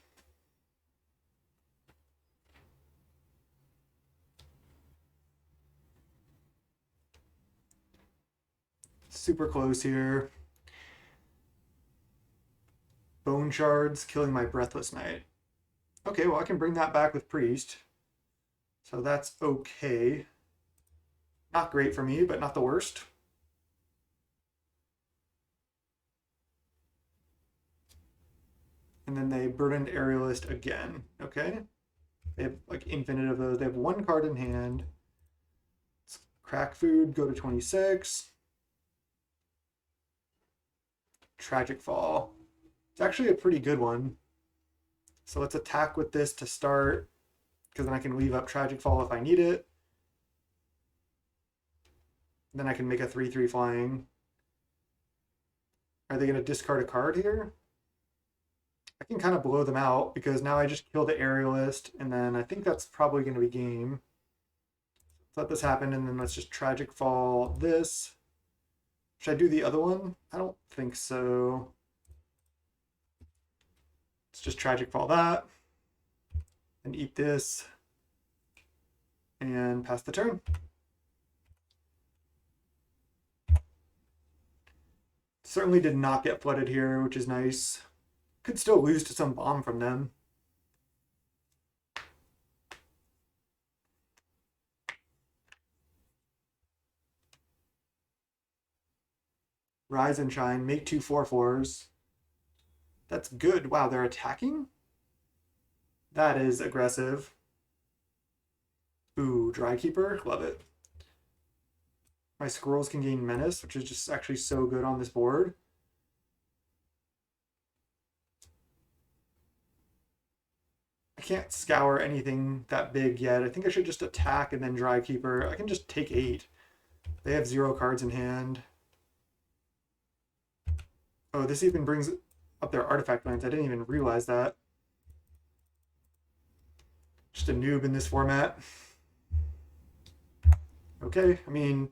B: Super close here. Bone Shards killing my Breathless Knight. Okay, well I can bring that back with Priest. So that's okay. Not great for me, but not the worst. And then they Burdened Aerialist again. Okay. They have like infinite of those. They have 1 card in hand. Let's crack food, go to 26. Tragic Fall. It's actually a pretty good one. So let's attack with this to start, because then I can leave up Tragic Fall if I need it. Then I can make a 3/3 flying. Are they going to discard a card here? I can kind of blow them out, because now I just kill the Aerialist, and then I think that's probably going to be game. Let this happen, and then let's just Tragic Fall this. Should I do the other one? I don't think so. Let's just Tragic Fall that. And eat this. And pass the turn. Certainly did not get flooded here, which is nice. Could still lose to some bomb from them. Rise and shine, make 2 4/4s. That's good. Wow, they're attacking? That is aggressive. Ooh, Drykeeper, love it. My squirrels can gain menace, which is just actually so good on this board. I can't scour anything that big yet. I think I should just attack and then Drykeeper. I can just take 8. They have 0 cards in hand. Oh, this even brings up their artifact lands. I didn't even realize that. Just a noob in this format. Okay, I mean,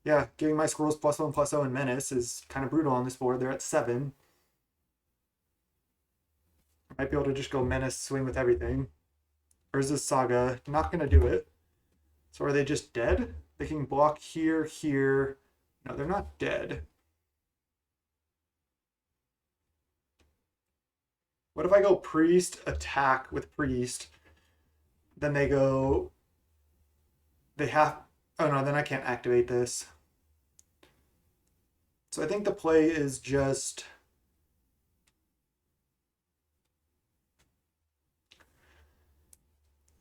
B: yeah, giving my squirrels +1/+0 and menace is kind of brutal on this board. They're at 7. I might be able to just go menace, swing with everything. Or is this Saga? Not going to do it. So are they just dead? They can block here, here. No, they're not dead. What if I go priest, attack with priest? Then they go... They have... Oh no, then I can't activate this. So I think the play is just...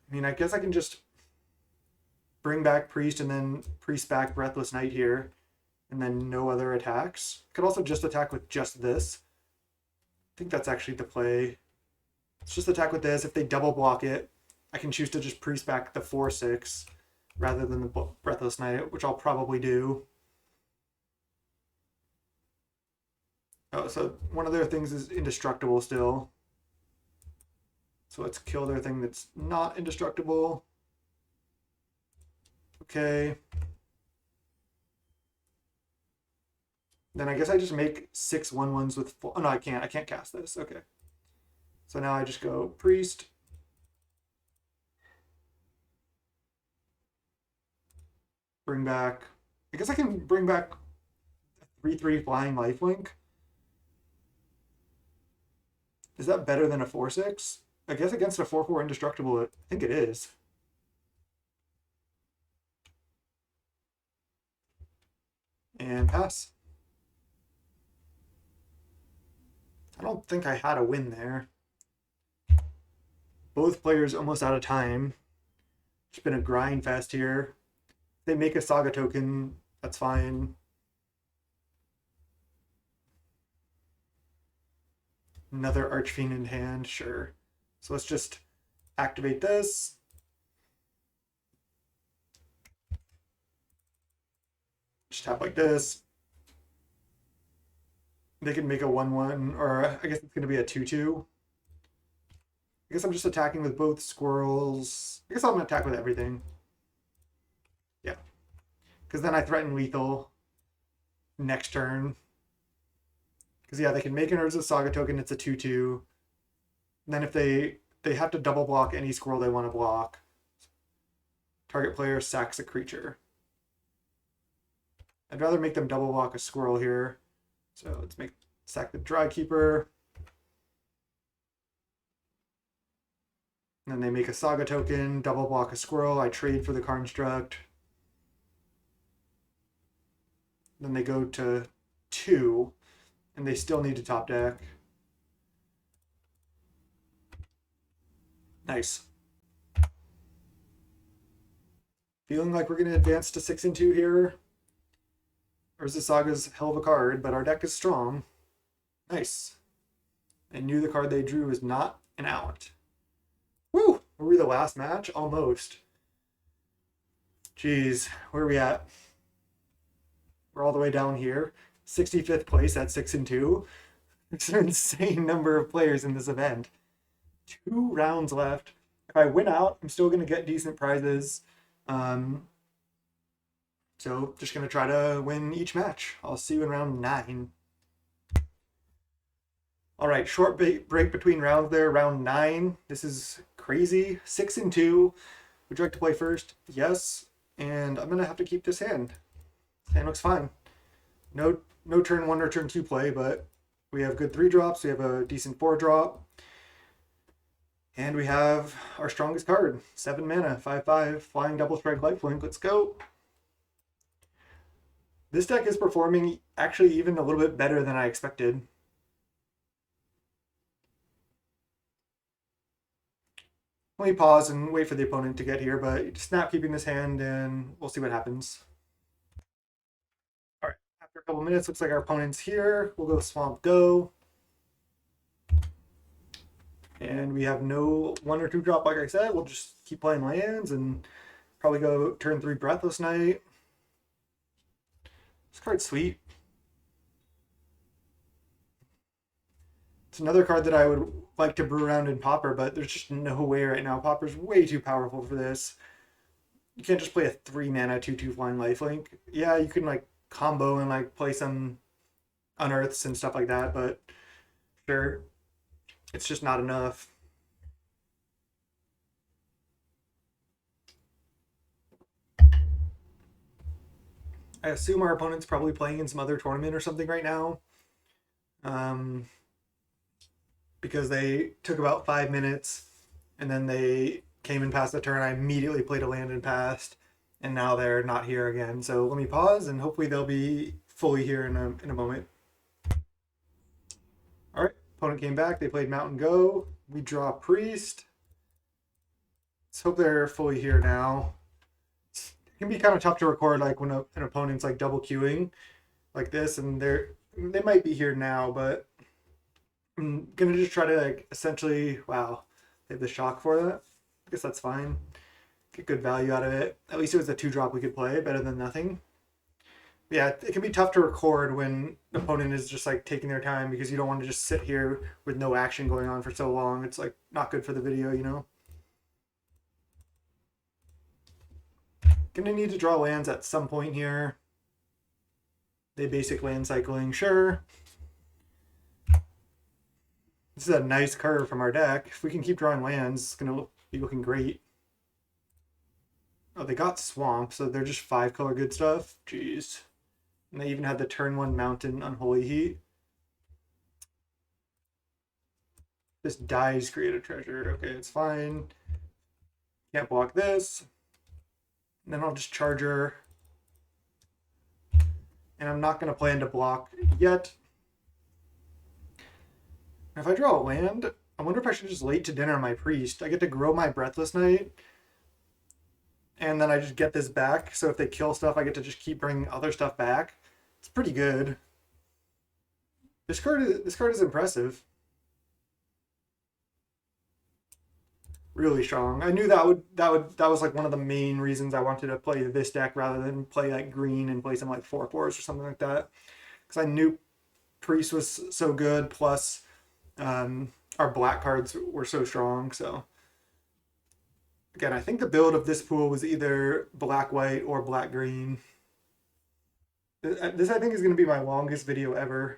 B: I mean, I guess I can just bring back priest and then priest back breathless knight here. And then no other attacks. Could also just attack with just this. I think that's actually the play. Let's just attack with this. If they double block it, I can choose to just priest back the 4/6 rather than the breathless knight, which I'll probably do. Oh, so one of their things is indestructible still. So let's kill their thing that's not indestructible. Okay. Then I guess I just make 6 1/1s with... Oh, no, I can't. I can't cast this. Okay. So now I just go priest. Bring back... I guess I can bring back 3/3 flying lifelink. Is that better than a 4/6? I guess against a 4/4 indestructible, I think it is. And pass. I don't think I had a win there. Both players almost out of time. It's been a grind fest here. If they make a Saga token, that's fine. Another Archfiend in hand, sure. So let's just activate this. Just tap like this. They can make a 1/1, or I guess it's going to be a 2/2. I guess I'm just attacking with both squirrels. I guess I'm going to attack with everything. Yeah. Because then I threaten lethal next turn. Because, yeah, they can make an Urza Saga token. It's a 2/2. And then if they have to double block any squirrel they want to block. Target player sacks a creature. I'd rather make them double block a squirrel here. So let's sack the Drykeeper. And then they make a Saga token, double block a squirrel. I trade for the Construct. Then they go to 2, and they still need to top deck. Nice. Feeling like we're going to advance to 6-2 here. Urza Saga's hell of a card, but our deck is strong. Nice. I knew the card they drew was not an out. Woo! Were we the last match? Almost. Jeez, where are we at? We're all the way down here. 65th place at 6-2. It's an insane number of players in this event. 2 rounds left. If I win out, I'm still going to get decent prizes. So just going to try to win each match. I'll see you in round 9. All right, short break between rounds there. Round 9. This is crazy. 6-2. Would you like to play first? Yes. And I'm going to have to keep this hand. This hand looks fine. No no turn 1 or turn 2 play, but we have good 3 drops. We have a decent 4 drop. And we have our strongest card, 7 mana, 5/5, flying double strike lifelink. Let's go. This deck is performing actually even a little bit better than I expected. Let me pause and wait for the opponent to get here, but snap keeping this hand and we'll see what happens. All right, after a couple minutes, looks like our opponent's here. We'll go Swamp Go. And we have no 1 or 2 drop, like I said. We'll just keep playing lands and probably go turn 3 Breathless Knight. This card's sweet. It's another card that I would like to brew around in Pauper, but there's just no way right now. Pauper's way too powerful for this. You can't just play a 3 mana 2/2 flying lifelink. Yeah, you can like combo and like play some unearths and stuff like that, but sure, it's just not enough. I assume our opponent's probably playing in some other tournament or something right now. Because they took about 5 minutes and then they came and passed the turn. I immediately played a land and passed, and now they're not here again. So let me pause and hopefully they'll be fully here in a moment. All right, opponent came back. They played Mountain Go. We draw Priest. Let's hope they're fully here now. It can be kind of tough to record like when an opponent's like double queuing like this, and they might be here now, but I'm gonna just try to like essentially, wow, they have the shock for that. I guess that's fine. Get good value out of it. At least it was a 2 drop we could play, better than nothing. But yeah, it can be tough to record when the opponent is just like taking their time, because you don't want to just sit here with no action going on for so long. It's like not good for the video, you know? Gonna need to draw lands at some point here. They basic land cycling, sure. This is a nice curve from our deck. If we can keep drawing lands, it's gonna be looking great. Oh, they got Swamp, so they're just 5-color good stuff. Jeez. And they even had the turn 1 Mountain Unholy Heat. This dies create a treasure. Okay, it's fine. Can't block this. And then I'll just Charger. And I'm not going to plan to block yet. If I draw a land, I wonder if I should just late to dinner my Priest. I get to grow my Breathless Knight. And then I just get this back. So if they kill stuff, I get to just keep bringing other stuff back. It's pretty good. This card is impressive. Really strong. I knew that was like one of the main reasons I wanted to play this deck rather than play like green and play some like 4/4s or something like that. Because I knew Priest was so good, plus our black cards were so strong. So again, I think the build of this pool was either black-white or black-green. This I think is going to be my longest video ever.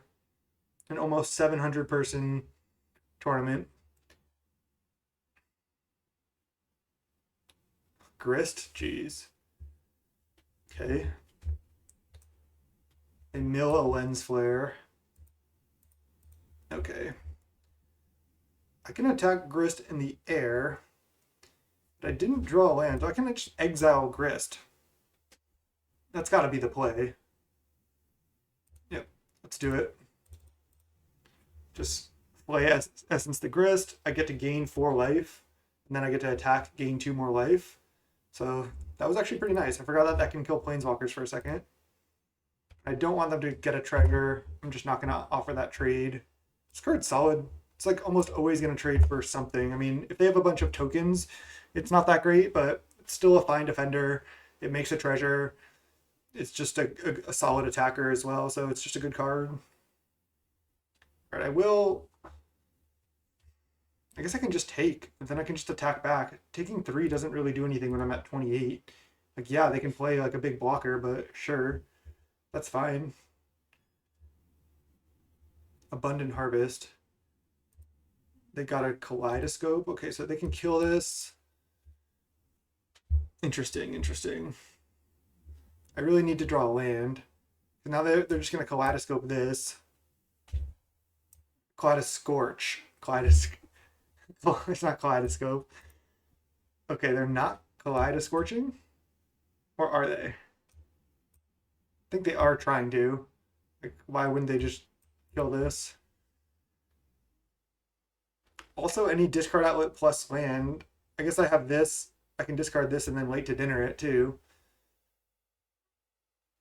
B: An almost 700-person tournament. Grist, jeez. Okay. They mill a Lens Flare. Okay. I can attack Grist in the air, but I didn't draw a land. So I can just exile Grist. That's got to be the play. Yep, let's do it. Just play Essence the Grist. I get to gain 4 life, and then I get to attack, gain 2 more life. So that was actually pretty nice. I forgot that can kill Planeswalkers for a second. I don't want them to get a treasure. I'm just not going to offer that trade. This card's solid. It's like almost always going to trade for something. I mean, if they have a bunch of tokens, it's not that great, but it's still a fine defender. It makes a treasure. It's just a solid attacker as well, so it's just a good card. All right, I guess I can just take, and then I can just attack back. Taking 3 doesn't really do anything when I'm at 28. Like, yeah, they can play like a big blocker, but sure, that's fine. Abundant Harvest. They got a Kaleidoscope. Okay, so they can kill this. Interesting, interesting. I really need to draw a land. Now they're just gonna kaleidoscope this. Kaleidoscorch. It's not kaleidoscope. Okay, they're not kaleidoscorching? Or are they? I think they are trying to. Like, why wouldn't they just kill this? Also, any discard outlet plus land. I guess I have this. I can discard this and then wait to dinner it too.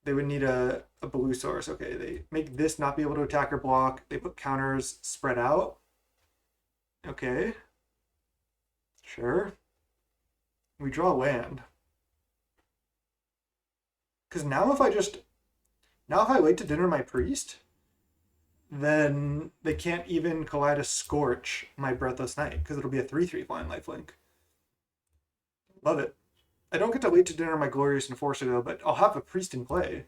B: They would need a blue source. Okay, they make this not be able to attack or block. They put counters spread out. Okay. Sure. We draw land. Because now if I wait to dinner my priest, then they can't even Kaleidoscorch my Breathless Knight because it'll be a 3/3 flying lifelink. Love it. I don't get to wait to dinner my Glorious Enforcer though, but I'll have a priest in play.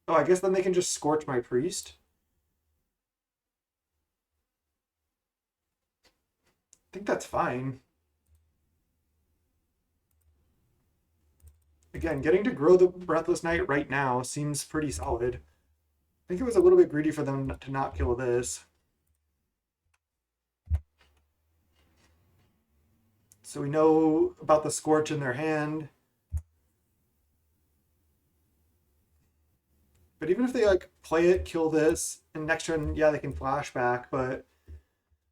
B: Oh, I guess then they can just scorch my priest. I think that's fine. Again, getting to grow the Breathless Knight right now seems pretty solid. I think it was a little bit greedy for them to not kill this. So we know about the Scorch in their hand. But even if they like play it, kill this, and next turn, yeah, they can flash back, but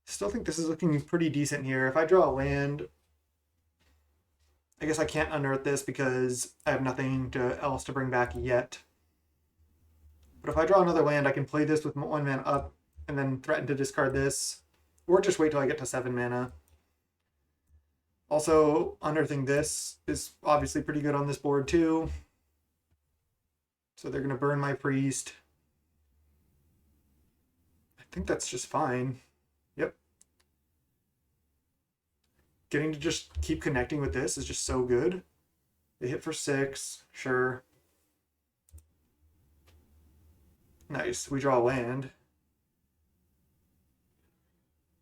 B: still think this is looking pretty decent here. If I draw a land, I guess I can't unearth this because I have nothing else to bring back yet. But if I draw another land, I can play this with 1 mana up and then threaten to discard this, or just wait till I get to 7 mana. Also, unearthing this is obviously pretty good on this board too. So they're going to burn my priest. I think that's just fine. Yep. Getting to just keep connecting with this is just so good. They hit for 6, sure. Nice, we draw land.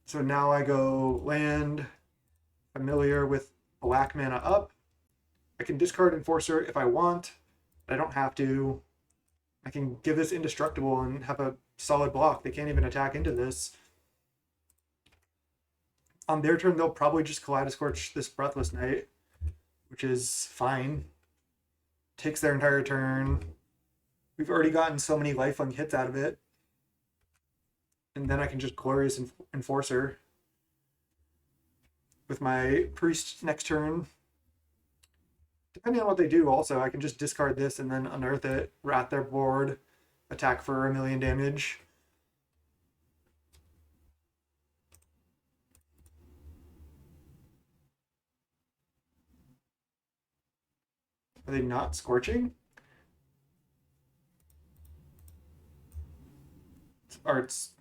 B: So now I go land, familiar with black mana up. I can discard Enforcer if I want. I don't have to. I can give this indestructible and have a solid block. They can't even attack into this. On their turn, they'll probably just Kaleidoscorch this Breathless Knight, which is fine. Takes their entire turn. We've already gotten so many lifelink hits out of it. And then I can just Glorious Enforcer with my Priest next turn. Depending on what they do, also, I can just discard this and then unearth it, rat their board, attack for 1,000,000 damage. Are they not scorching? It's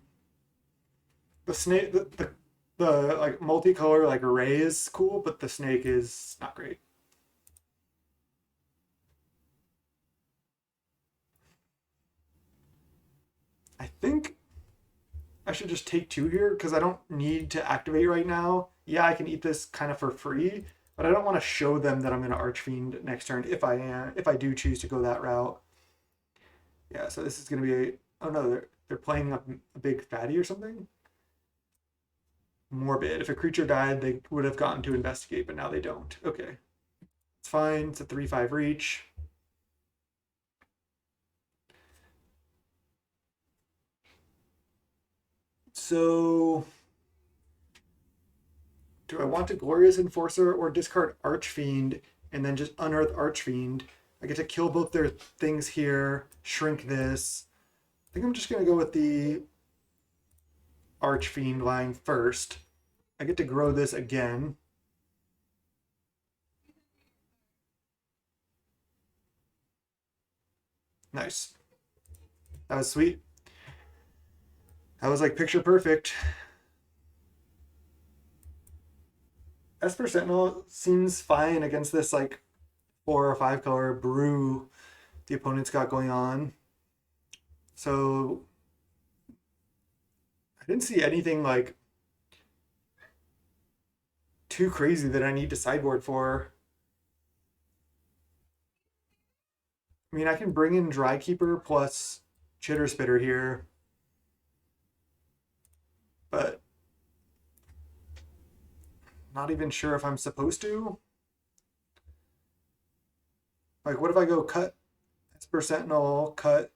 B: the snake, the like multicolor like array is cool, but the snake is not great. I think I should just take 2 here because I don't need to activate right now. Yeah, I can eat this kind of for free, but I don't want to show them that I'm going to Archfiend next turn if I do choose to go that route. Yeah, so this is going to be a, oh no, they're playing a big fatty or something. Morbid. If a creature died, they would have gotten to investigate, but now they don't. Okay, it's fine. It's a 3/5 reach. So, do I want to Glorious Enforcer or discard Archfiend and then just unearth Archfiend? I get to kill both their things here, shrink this. I think I'm just going to go with the Archfiend line first. I get to grow this again. Nice. That was sweet. That was like picture perfect. Esper Sentinel seems fine against this like 4 or 5 color brew the opponent's got going on. So I didn't see anything like too crazy that I need to sideboard for. I mean, I can bring in Drykeeper plus Chitter Spitter here, but not even sure if I'm supposed to. Like, what if I go cut Esper Sentinel, cut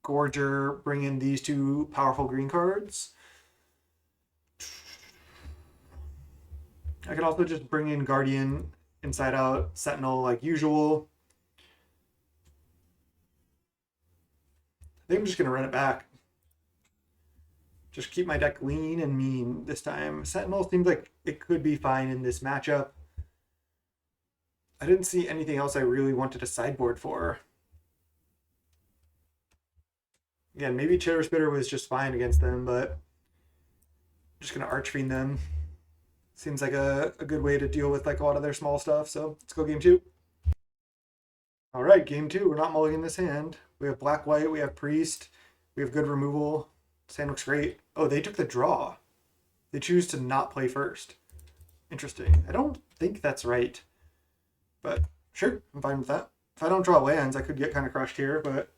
B: Gorger, bring in these two powerful green cards? I could also just bring in Guardian, Inside Out, Sentinel like usual. I think I'm just going to run it back. Just keep my deck lean and mean this time. Sentinel seems like it could be fine in this matchup. I didn't see anything else I really wanted to sideboard for. Again, maybe Chitter Spitter was just fine against them, but I'm just going to Archfiend them. Seems like a good way to deal with like a lot of their small stuff. So let's go game 2. All right, game 2. We're not mulliganing this hand. We have black, white. We have priest. We have good removal. This hand looks great. Oh, they took the draw. They choose to not play first. Interesting. I don't think that's right, but sure, I'm fine with that. If I don't draw lands, I could get kind of crushed here, but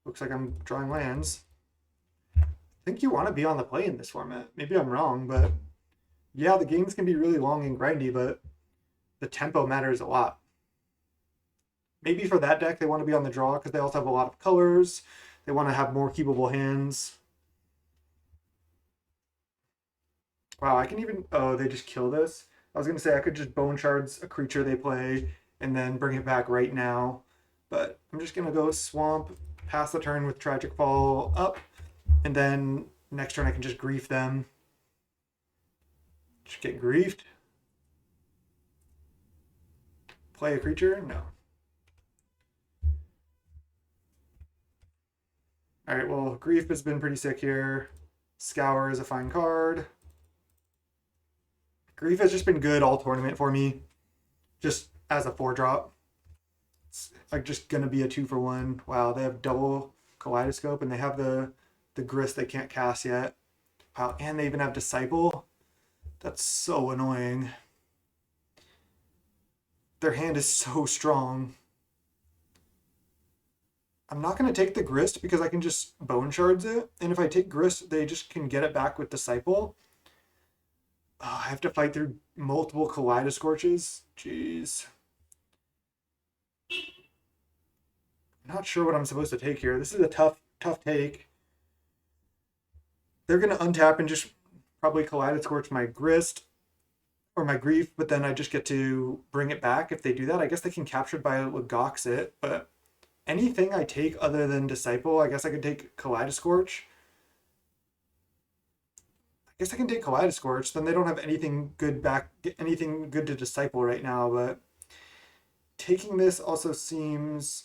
B: looks like I'm drawing lands. I think you want to be on the play in this format. Maybe I'm wrong, but yeah, the games can be really long and grindy, but the tempo matters a lot. Maybe for that deck, they want to be on the draw because they also have a lot of colors. They want to have more keepable hands. Wow, I can even... Oh, they just kill this? I was going to say I could just Bone Shards a creature they play and then bring it back right now. But I'm just going to go Swamp, pass the turn with Tragic Fall up, and then next turn I can just Grief them. Just get griefed. Play a creature? No. Alright, well, Grief has been pretty sick here. Scour is a fine card. Grief has just been good all tournament for me. Just as a 4-drop. It's like just gonna be a 2-for-1. Wow, they have double Kaleidoscope and they have the Grist they can't cast yet. Wow, and they even have Disciple. That's so annoying. Their hand is so strong. I'm not going to take the Grist because I can just Bone Shards it. And if I take Grist, they just can get it back with Disciple. Oh, I have to fight through multiple Kaleidoscorches. Jeez. I'm not sure what I'm supposed to take here. This is a tough take. They're going to untap and just probably Kaleidoscorch my Grist or my Grief, but then I just get to bring it back if they do that. I guess they can capture by Legox it, but anything I take other than Disciple, I guess I could take Kaleidoscorch. I guess I can take Kaleidoscorch. Then they don't have anything good to Disciple right now, but taking this also seems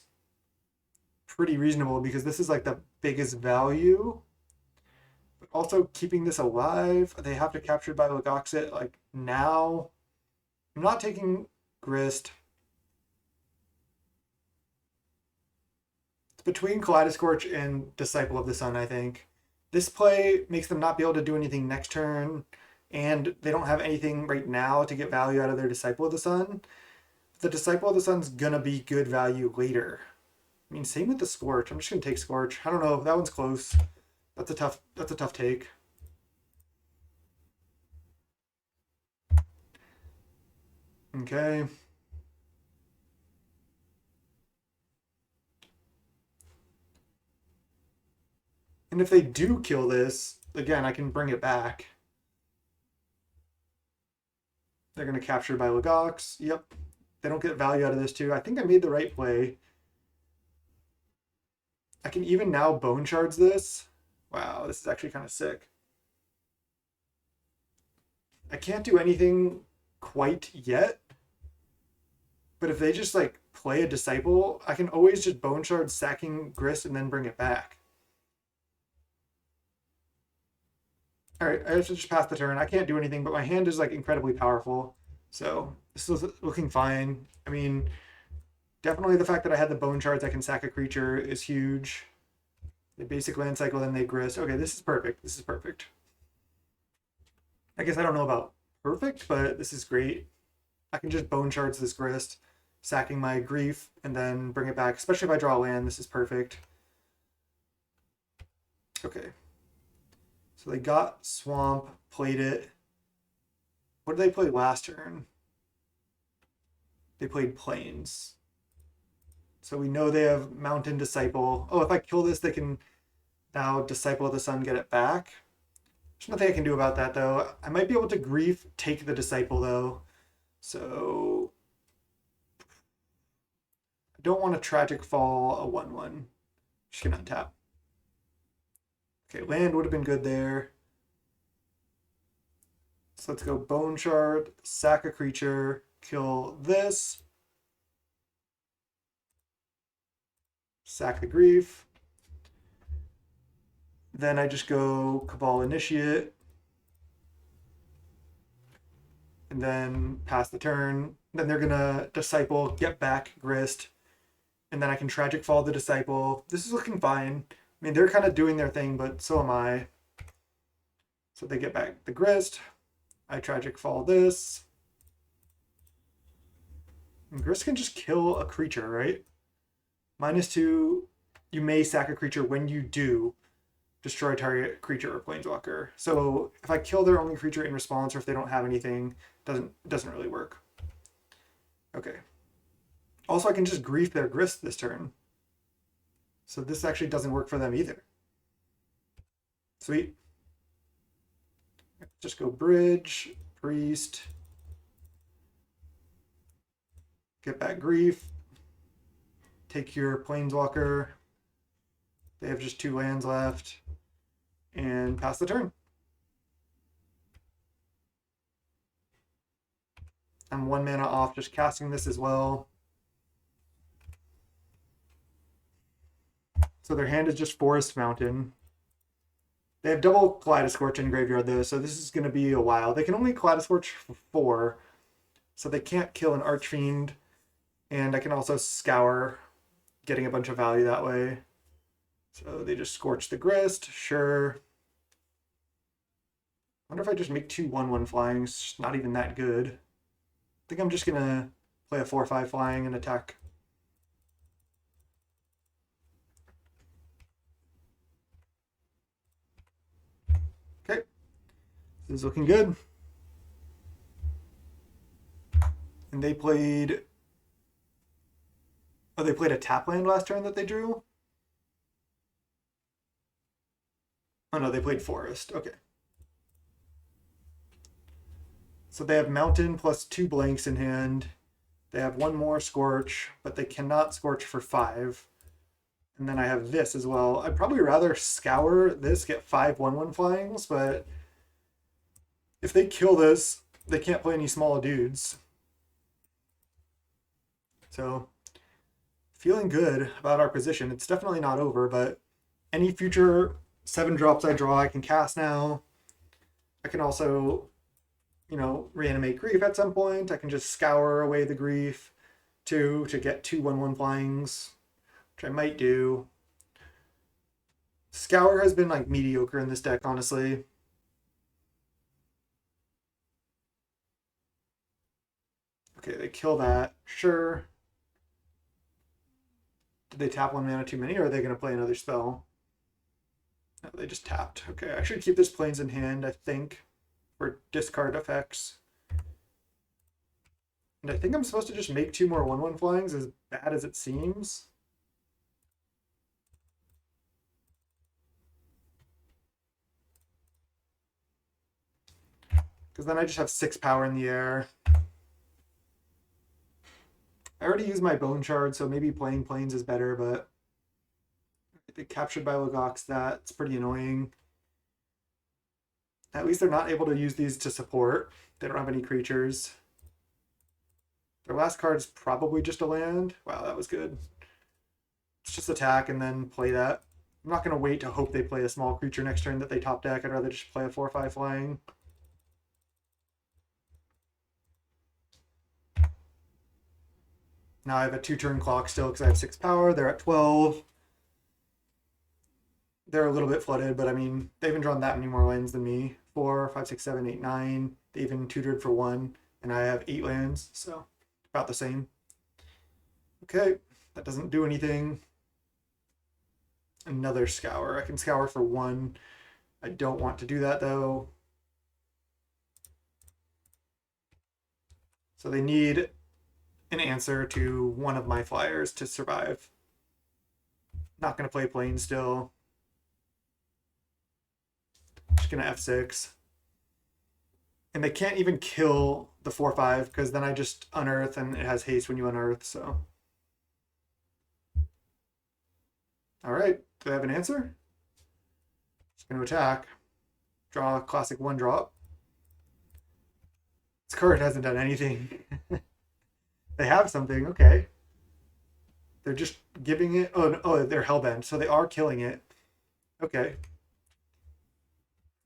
B: pretty reasonable because this is like the biggest value. But also keeping this alive, they have to capture by Legox it like now. I'm not taking Grist. Between Kaleidoscorch and Disciple of the Sun, I think. This play makes them not be able to do anything next turn, and they don't have anything right now to get value out of their Disciple of the Sun. The Disciple of the Sun's gonna be good value later. I mean, same with the Scorch. I'm just gonna take Scorch. I don't know, that one's close. That's a tough take. Okay. And if they do kill this, again, I can bring it back. They're going to capture by Legox. Yep. They don't get value out of this too. I think I made the right play. I can even now Bone Shards this. Wow, this is actually kind of sick. I can't do anything quite yet. But if they just like play a Disciple, I can always just Bone Shard, sacking Grist, and then bring it back. Alright, I have to just pass the turn. I can't do anything, but my hand is like incredibly powerful. So this is looking fine. I mean, definitely the fact that I had the Bone Shards, I can sack a creature is huge. They basic land cycle, then they Grist. Okay, this is perfect. This is perfect. I guess I don't know about perfect, but this is great. I can just Bone Shards this Grist. sacking my grief, and then bring it back. Especially if I draw land, this is perfect. Okay. So they got Swamp, played it. What did they play last turn? They played Plains. So we know they have Mountain Disciple. Oh, if I kill this, they can now Disciple of the Sun, get it back. There's nothing I can do about that, though. I might be able to Grief, take the Disciple, though. So I don't want a Tragic Fall, a 1/1. Just gonna untap. Okay, land would have been good there. So let's go Bone Shard, sack a creature, kill this. Sack the Grief. Then I just go Cabal Initiate. And then pass the turn. Then they're gonna Disciple, get back Grist. And then I can Tragic Fall the Disciple. This is looking fine. I mean, they're kind of doing their thing, but so am I. So they get back the Grist. I Tragic Fall this. And Grist can just kill a creature, right? -2, you may sack a creature. When you do, destroy target creature or planeswalker. So if I kill their only creature in response, or if they don't have anything, doesn't really work. Okay. Also, I can just Grief their Grist this turn. So this actually doesn't work for them either. Sweet. Just go Bridge, Priest. Get back Grief. Take your Planeswalker. They have just 2 lands left. And pass the turn. I'm 1 mana off just casting this as well. So their hand is just Forest Mountain. They have double Kaleidoscorch in graveyard though, so this is going to be a while. They can only Kaleidoscorch for 4, so they can't kill an Archfiend. And I can also Scour, getting a bunch of value that way. So they just Scorch the Grist, sure. I wonder if I just make 2 1/1 flyings, not even that good. I think I'm just gonna play a 4/5 flying and attack. Okay, this is looking good. And they played... Oh, they played a tap land last turn that they drew? Oh no, they played Forest. Okay. So they have Mountain plus 2 blanks in hand. They have 1 more Scorch, but they cannot Scorch for 5. And then I have this as well. I'd probably rather Scour this, get 5 1/1 flyings, but if they kill this, they can't play any small dudes. So, feeling good about our position. It's definitely not over, but any future 7 drops I draw, I can cast now. I can also, reanimate Grief at some point. I can just Scour away the Grief to get 2 1/1 flyings, which I might do. Scour has been like mediocre in this deck, honestly. Okay, they kill that. Sure. Did they tap 1 mana too many, or are they going to play another spell? No, they just tapped. Okay, I should keep this Plains in hand, I think, for discard effects. And I think I'm supposed to just make 2 more 1/1 flyings, as bad as it seems. Because then I just have 6 power in the air. I already used my Bone Shard, so maybe playing Plains is better, but if they captured by Legox, that's pretty annoying. At least they're not able to use these to support. They don't have any creatures. Their last card is probably just a land. Wow, that was good. It's just attack and then play that. I'm not going to wait to hope they play a small creature next turn that they top deck. I'd rather just play a 4/5 flying. Now I have a 2-turn clock still because I have 6 power. They're at 12. They're a little bit flooded, but I mean, they haven't drawn that many more lands than me. 4, 5, 6, 7, 8, 9. They even tutored for 1, and I have 8 lands, so about the same. Okay, that doesn't do anything. Another scour. I can scour for 1. I don't want to do that though. So they need an answer to one of my flyers to survive. Not going to play plane still. Just going to F6. And they can't even kill the 4/5 because then I just unearth and it has haste when you unearth. So, all right. Do they have an answer? Just going to attack. Draw a classic 1-drop. This card hasn't done anything. They have something. Okay. They're just giving it. Oh, no, they're hellbent, so they are killing it. Okay.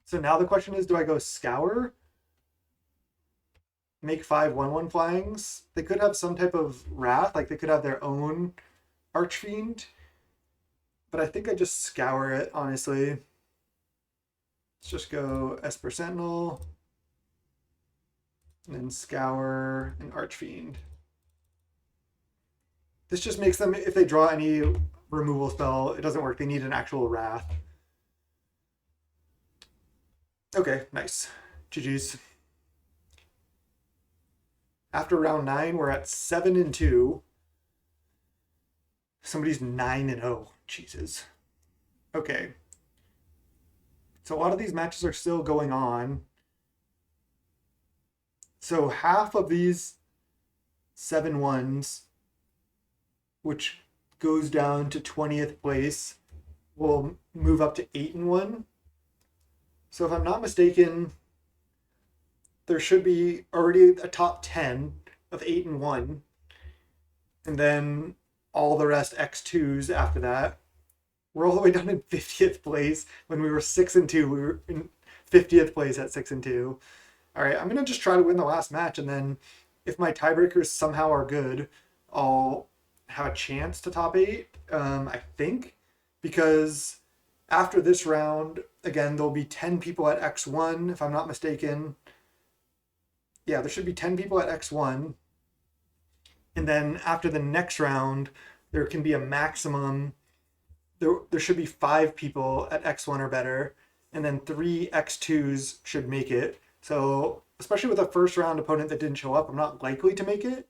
B: So now the question is, do I go scour? Make 5 1/1 flyings? They could have some type of wrath, like they could have their own Archfiend. But I think I just scour it, honestly. Let's just go Esper Sentinel. And then scour an Archfiend. This just makes them, if they draw any removal spell, it doesn't work. They need an actual wrath. Okay, nice. GG's. After round 9, we're at 7-2. Somebody's 9-0. Jesus. Okay. So a lot of these matches are still going on. So half of these 7-1s, which goes down to 20th place, will move up to 8-1. So if I'm not mistaken, there should be already a top 10 of 8-1, and then all the rest X2s after that. We're all the way down in 50th place when we were 6-2. We were in 50th place at 6-2. All right, I'm gonna just try to win the last match, and then if my tiebreakers somehow are good, I'll have a chance to top 8. I think, because after this round, again, there'll be 10 people at X1, if I'm not mistaken. Yeah, there should be 10 people at X1. And then after the next round, there can be a maximum. There should be 5 people at X1 or better. And then 3 X2s should make it. So, especially with a first round opponent that didn't show up, I'm not likely to make it.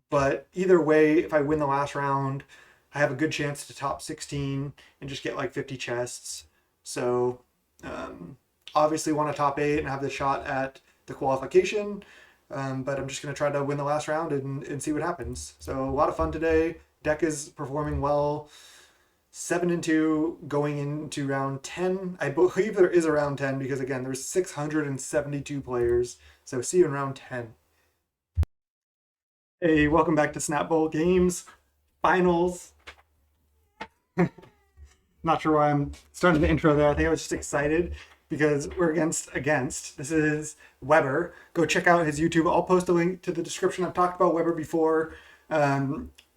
B: But either way, if I win the last round, I have a good chance to top 16 and just get like 50 chests. So, obviously want to top 8 and have the shot at the qualification. But I'm just going to try to win the last round and see what happens. So a lot of fun today. Deck is performing well. 7-2 going into round 10. I believe there is a round 10 because, again, there's 672 players. So see you in round 10. Hey, welcome back to Snap Bowl Games. Finals. Not sure why I'm starting the intro there. I think I was just excited because we're against. This is Weber. Go check out his YouTube. I'll post a link to the description. I've talked about Weber before.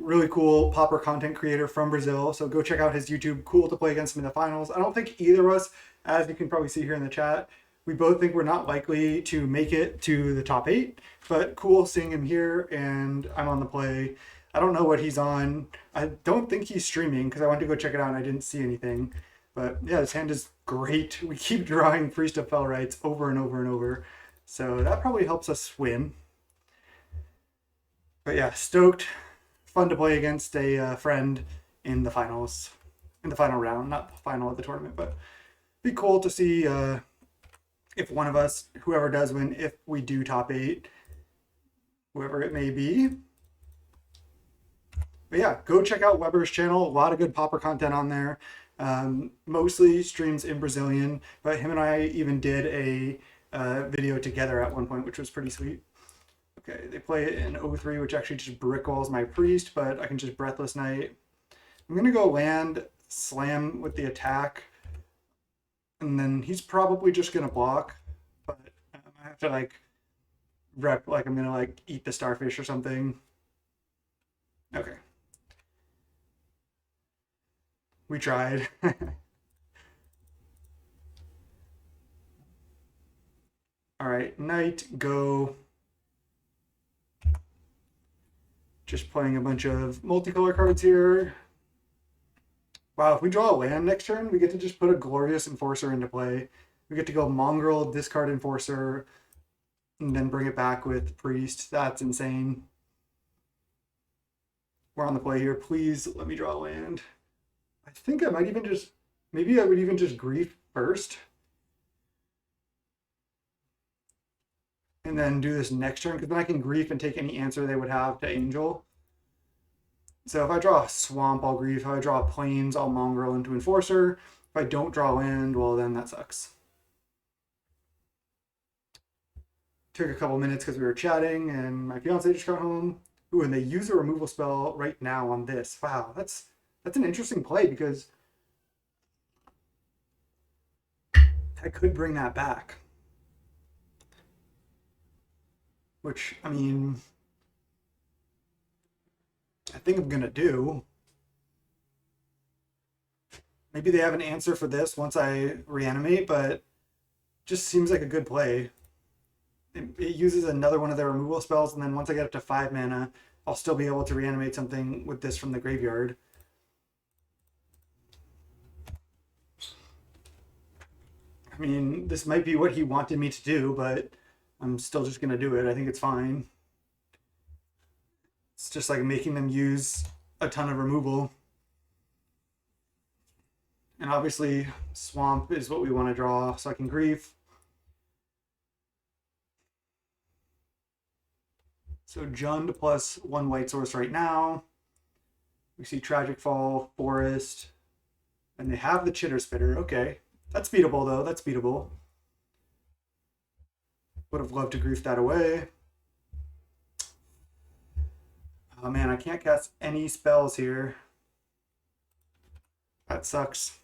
B: Really cool popper content creator from Brazil. So go check out his YouTube. Cool to play against him in the finals. I don't think either of us, as you can probably see here in the chat, we both think we're not likely to make it to the top 8, but cool seeing him here, and I'm on the play. I don't know what he's on. I don't think he's streaming because I went to go check it out and I didn't see anything. But yeah, this hand is great. We keep drawing Priest of Felrites over and over and over. So that probably helps us win. But yeah, stoked. Fun to play against a friend in the finals. In the final round. Not the final of the tournament, but be cool to see if one of us, whoever does win, if we do top 8, whoever it may be. But yeah, go check out Weber's channel. A lot of good popper content on there. Mostly streams in Brazilian, but him and I even did a video together at one point, which was pretty sweet. Okay, they play it in 0-3, which actually just brick-walls my priest, but I can just Breathless Knight. I'm going to go land, slam with the attack, and then he's probably just going to block, but I have to like rep, like I'm going to like eat the starfish or something. Okay. We tried. All right, knight, go. Just playing a bunch of multicolor cards here. Wow, if we draw a land next turn, we get to just put a Glorious Enforcer into play. We get to go Mongrel, discard Enforcer, and then bring it back with Priest. That's insane. We're on the play here. Please let me draw a land. I think I might even just, maybe I would even just Grief first. And then do this next turn, because then I can Grief and take any answer they would have to Angel. So if I draw a Swamp, I'll Grief. If I draw Plains, I'll Mongrel into Enforcer. If I don't draw land, well, then that sucks. Took a couple minutes because we were chatting, and my fiance just got home. Ooh, and they use a removal spell right now on this. Wow, that's an interesting play, because I could bring that back. Which, I mean, I think I'm going to do. Maybe they have an answer for this once I reanimate, but just seems like a good play. It uses another one of their removal spells, and then once I get up to 5 mana, I'll still be able to reanimate something with this from the graveyard. I mean, this might be what he wanted me to do, but I'm still just going to do it. I think it's fine. It's just like making them use a ton of removal. And obviously, Swamp is what we want to draw, so I can Grief. So Jund plus 1 white source right now. We see Tragic Fall, Forest, and they have the Chitter Spitter. Okay, that's beatable though. That's beatable. Would have loved to Grief that away. Oh man, I can't cast any spells here. That sucks.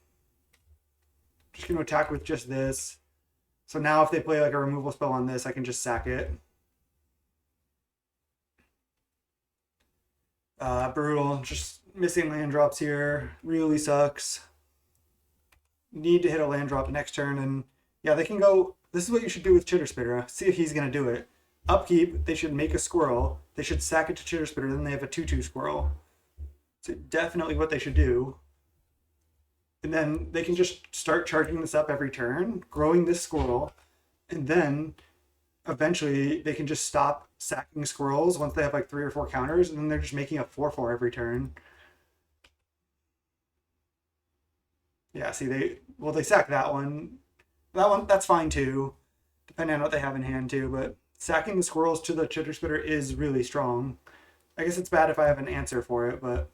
B: Just gonna attack with just this. So now if they play like a removal spell on this, I can just sack it. Brutal. Just missing land drops here. Really sucks. Need to hit a land drop next turn, and yeah, they can go. This is what you should do with Chitter Spitter. See if he's gonna do it. Upkeep, they should make a squirrel. They should sack it to Chitter Spitter, then they have a 2/2 squirrel. So definitely what they should do. And then they can just start charging this up every turn, growing this squirrel, and then eventually they can just stop sacking squirrels once they have like 3 or 4 counters, and then they're just making a 4/4 every turn. Yeah, see, they sack that one. That one, that's fine too, depending on what they have in hand too, but sacking the squirrels to the Chitter Spitter is really strong. I guess it's bad if I have an answer for it, but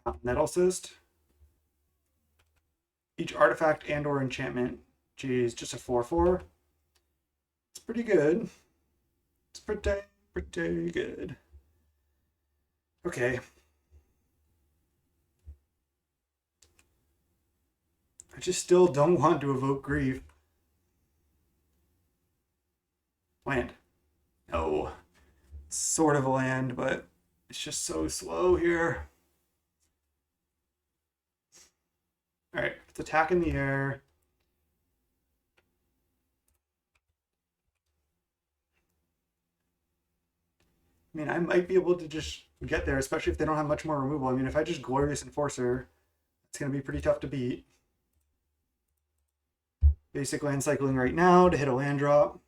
B: wow, Nettle Cyst. Each artifact and or enchantment. Geez, just a 4/4. It's pretty good. It's pretty good. Okay. I just still don't want to evoke Grief. Land. No. Sort of a land, but it's just so slow here. Alright, let's attack in the air. I mean, I might be able to just get there, especially if they don't have much more removal. I mean, if I just Glorious Enforcer, it's going to be pretty tough to beat. Basic land cycling right now to hit a land drop.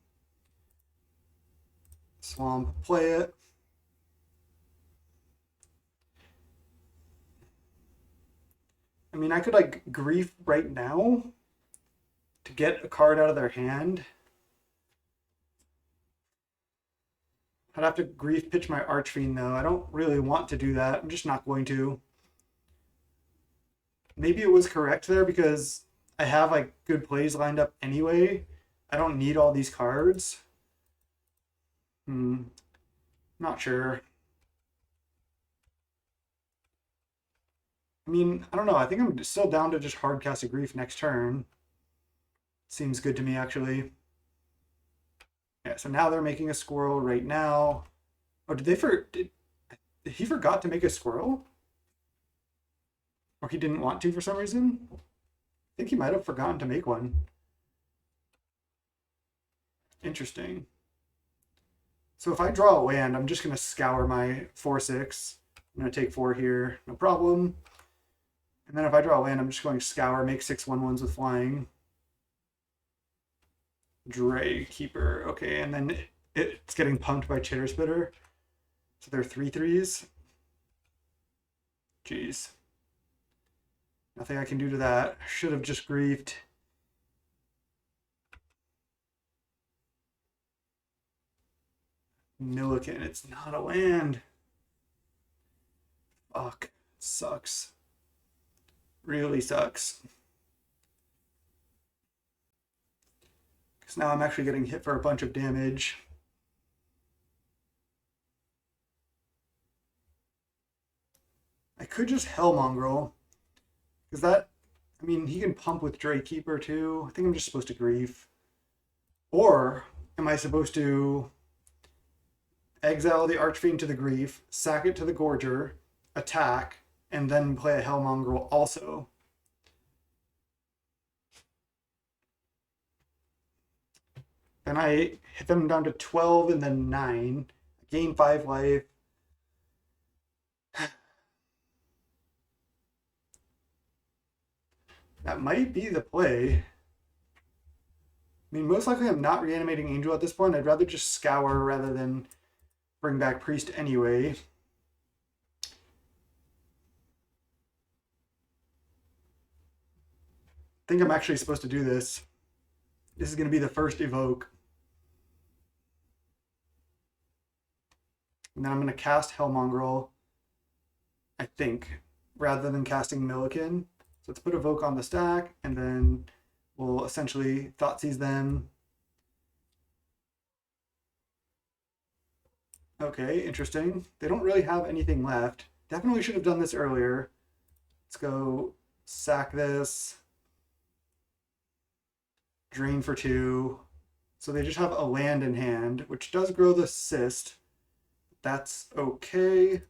B: Swamp, play it. I mean, I could like Grief right now to get a card out of their hand. I'd have to Grief pitch my Archfiend though. I don't really want to do that. I'm just not going to. Maybe it was correct there because I have like good plays lined up anyway. I don't need all these cards. Not sure. I mean, I don't know. I think I'm still down to just hard cast a Grief next turn. Seems good to me, actually. Yeah, so now they're making a squirrel right now. Oh, did he forgot to make a squirrel? Or he didn't want to for some reason? I think he might have forgotten to make one. Interesting. So if I draw a land, I'm just going to scour my 4/6. I'm going to take 4 here, no problem. And then if I draw a land, I'm just going to scour, make 6/1/1s with flying. Dray Keeper. Okay, and then it's getting punked by Chitter Spitter. So they're 3/3s. Jeez. Nothing I can do to that. Should have just griefed. Milliken. It's not a land. Fuck. Sucks. Really sucks. Because now I'm actually getting hit for a bunch of damage. I could just Hell Mongrel. Because that, I mean, he can pump with Dray Keeper too. I think I'm just supposed to grief. Or am I supposed to exile the Archfiend to the Grief, sack it to the Gorger, attack, and then play a Hell Mongrel also? Then I hit them down to 12 and then 9. Gain 5 life. That might be the play. I mean, most likely I'm not reanimating Angel at this point. I'd rather just scour rather than bring back Priest anyway. I think I'm actually supposed to do this. This is going to be the first evoke. And then I'm going to cast Hell Mongrel, I think, rather than casting Milliken. So let's put Evoke on the stack, and then we'll essentially Thoughtseize them. Okay, interesting. They don't really have anything left. Definitely should have done this earlier. Let's go sack this. Drain for 2. So they just have a land in hand, which does grow the cyst. That's okay.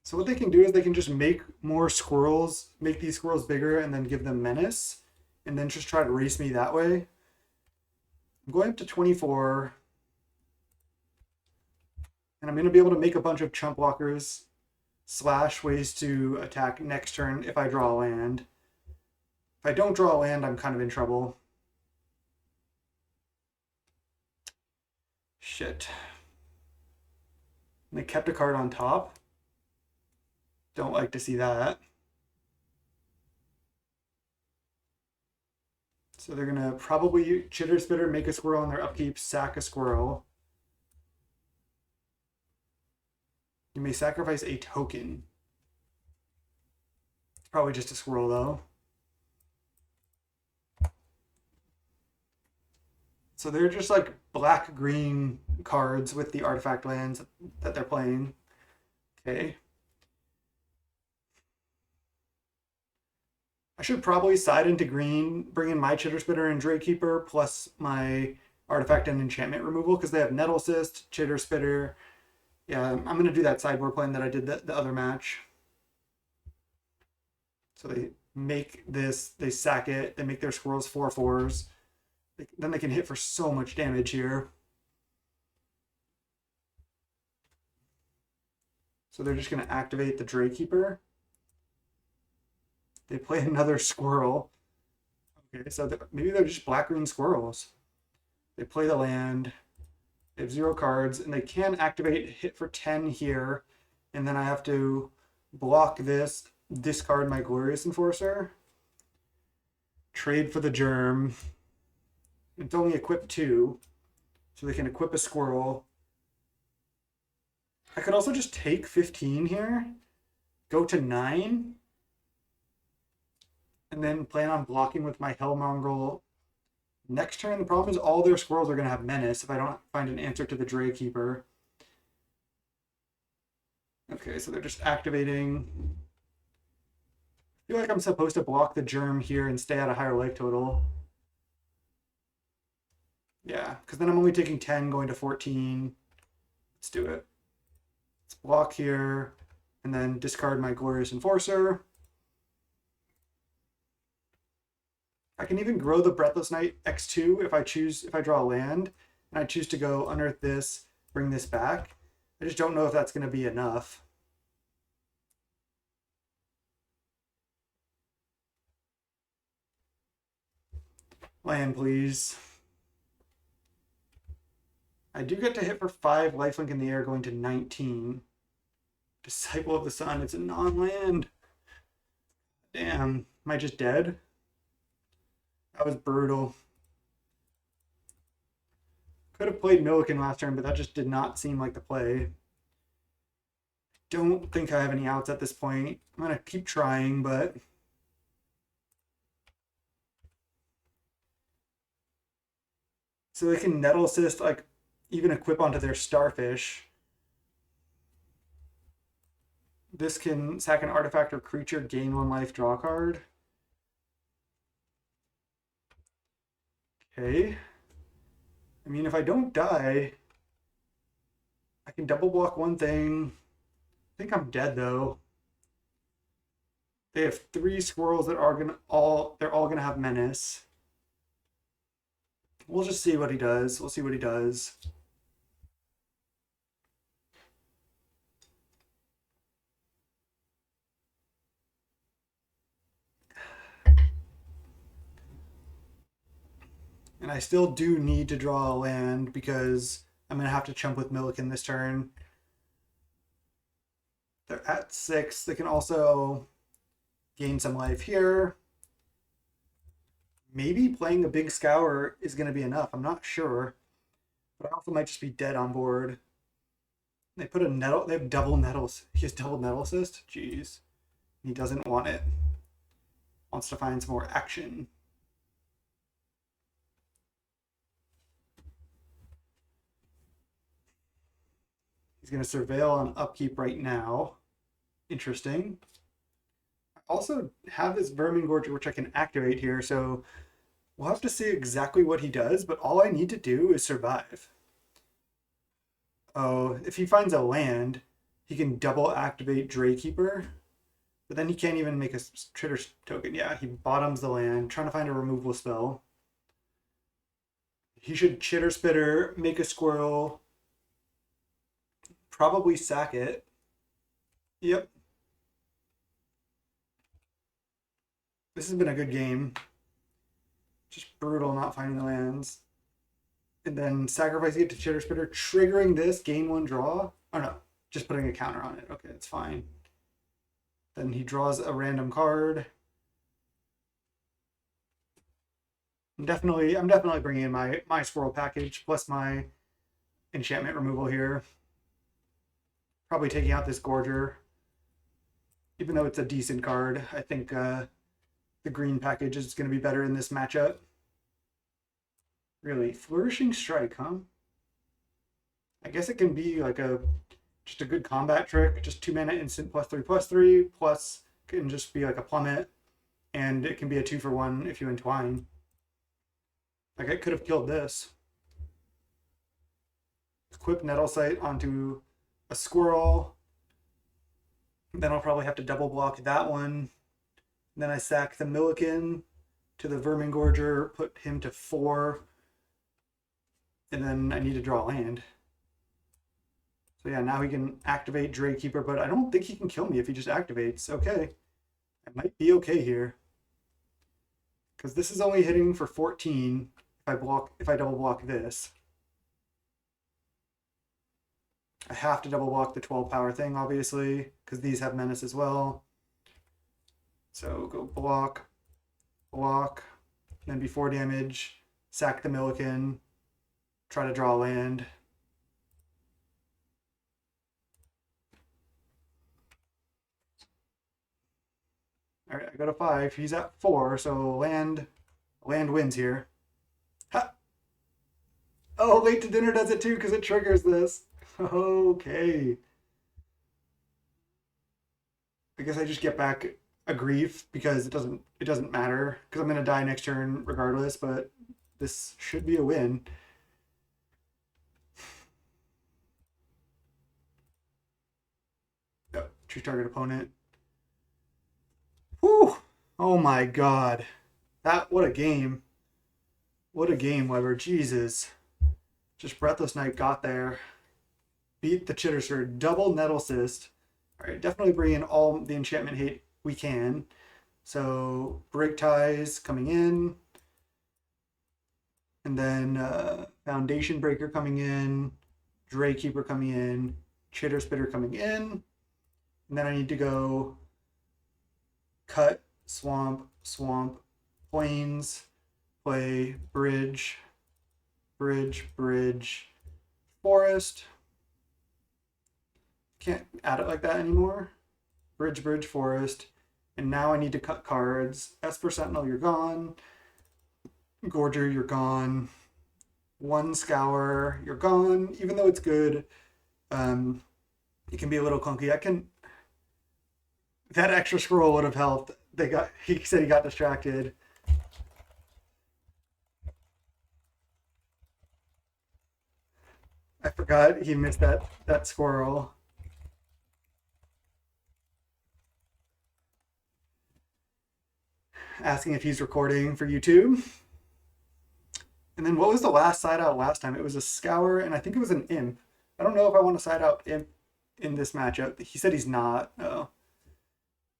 B: So what they can do is they can just make more squirrels, make these squirrels bigger, and then give them menace, and then just try to race me that way. I'm going up to 24. And I'm going to be able to make a bunch of chump blockers / ways to attack next turn if I draw a land. If I don't draw a land, I'm kind of in trouble. Shit. And they kept a card on top. Don't like to see that. So they're going to probably Chitter Spitter, make a squirrel on their upkeep, sack a squirrel. You may sacrifice a token. It's probably just a squirrel, though. So they're just like black-green cards with the artifact lands that they're playing. Okay. I should probably side into green, bring in my Chitter Spitter and Dray Keeper, plus my artifact and enchantment removal, because they have Nettle Cyst, Chitter Spitter. Yeah, I'm going to do that sideboard plan that I did the other match. So they make this, they sack it, they make their squirrels 4/4s. Then they can hit for so much damage here. So they're just going to activate the Dray Keeper. They play another squirrel. Okay, so maybe they're just black-green squirrels. They play the land. They have 0 cards, and they can activate hit for 10 here. And then I have to block this, discard my Glorious Enforcer, trade for the Germ. It's only equipped 2, so they can equip a squirrel. I could also just take 15 here, go to 9, and then plan on blocking with my Hell Mongrel next turn. The problem is all their squirrels are going to have Menace if I don't find an answer to the Dray Keeper. Okay, so they're just activating. I feel like I'm supposed to block the Germ here and stay at a higher life total. Yeah, because then I'm only taking 10, going to 14. Let's do it. Let's block here, and then discard my Glorious Enforcer. I can even grow the Breathless Knight X2 if I draw a land, and I choose to go unearth this, bring this back. I just don't know if that's going to be enough. Land, please. I do get to hit for 5 lifelink in the air, going to 19. Disciple of the Sun, it's a non-land. Damn, am I just dead? That was brutal. Could have played Milliken last turn, but that just did not seem like the play. Don't think I have any outs at this point. I'm going to keep trying, but... So they can Nettle Assist, like, even equip onto their Starfish. This can sack an artifact or creature, gain 1 life, draw a card. Okay. I mean, if I don't die, I can double block one thing. I think I'm dead though. They have 3 squirrels that are they're all gonna have menace. We'll just see what he does. We'll see what he does. And I still do need to draw a land because I'm going to have to chump with Milliken this turn. They're at 6. They can also gain some life here. Maybe playing a big Scour is going to be enough. I'm not sure. But I also might just be dead on board. They put a Nettle. They have double Nettles. He has double Nettle Assist? Jeez. He doesn't want it. Wants to find some more action. He's going to surveil on upkeep right now. Interesting. I also have this Vermin Gorger, which I can activate here, so we'll have to see exactly what he does, but all I need to do is survive. Oh, if he finds a land, he can double activate Draykeeper, but then he can't even make a Chitter token. Yeah, he bottoms the land, trying to find a removal spell. He should Chitter Spitter, make a squirrel, probably sack it. Yep. This has been a good game. Just brutal not finding the lands. And then sacrificing it to Chitter Spitter, triggering this, gain 1 draw. Oh no, just putting a counter on it. Okay, it's fine. Then he draws a random card. I'm definitely bringing in my squirrel package plus my enchantment removal here. Probably taking out this Gorger. Even though it's a decent card, I think the green package is going to be better in this matchup. Really, Flourishing Strike, huh? I guess it can be like just a good combat trick. Just 2 mana instant +3/+3, plus can just be like a plummet, and it can be a 2-for-1 if you entwine. Like I could have killed this. Equip Nettle Sight onto a squirrel. Then I'll probably have to double block that one. And then I sack the Milliken to the Vermin Gorger, put him to 4. And then I need to draw land. So yeah, now he can activate Draykeeper, but I don't think he can kill me if he just activates. Okay. I might be okay here. Because this is only hitting for 14 if I double block this. I have to double block the 12 power thing, obviously, because these have menace as well. So go block, block, then before damage, sack the Milliken, try to draw land. All right, I go to 5. He's at 4, so land wins here. Ha! Oh, late to dinner does it too because it triggers this. Okay. I guess I just get back a grief because it doesn't matter because I'm gonna die next turn regardless. But this should be a win. Oh, choose target opponent. Whew! Oh my god, what a game! What a game, Weber. Jesus. Just Breathless Knight got there. Beat the Chitters for double Nettle Cyst. All right, definitely bring in all the enchantment hate we can. So Break Ties coming in. And then Foundation Breaker coming in. Dray Keeper coming in. Chitter Spitter coming in. And then I need to go cut, swamp, swamp, plains, play, bridge, bridge, bridge, forest. Can't add it like that anymore. Bridge, bridge, forest. And now I need to cut cards. Esper Sentinel, you're gone. Gorger, you're gone. One Scour, you're gone. Even though it's good, it can be a little clunky. That extra scroll would have helped. He said he got distracted. I forgot he missed that squirrel. Asking if he's recording for YouTube. And then what was the last side out last time? It was a Scour, and I think it was an Imp. I don't know if I want to side out Imp in this matchup. He said he's not. Oh.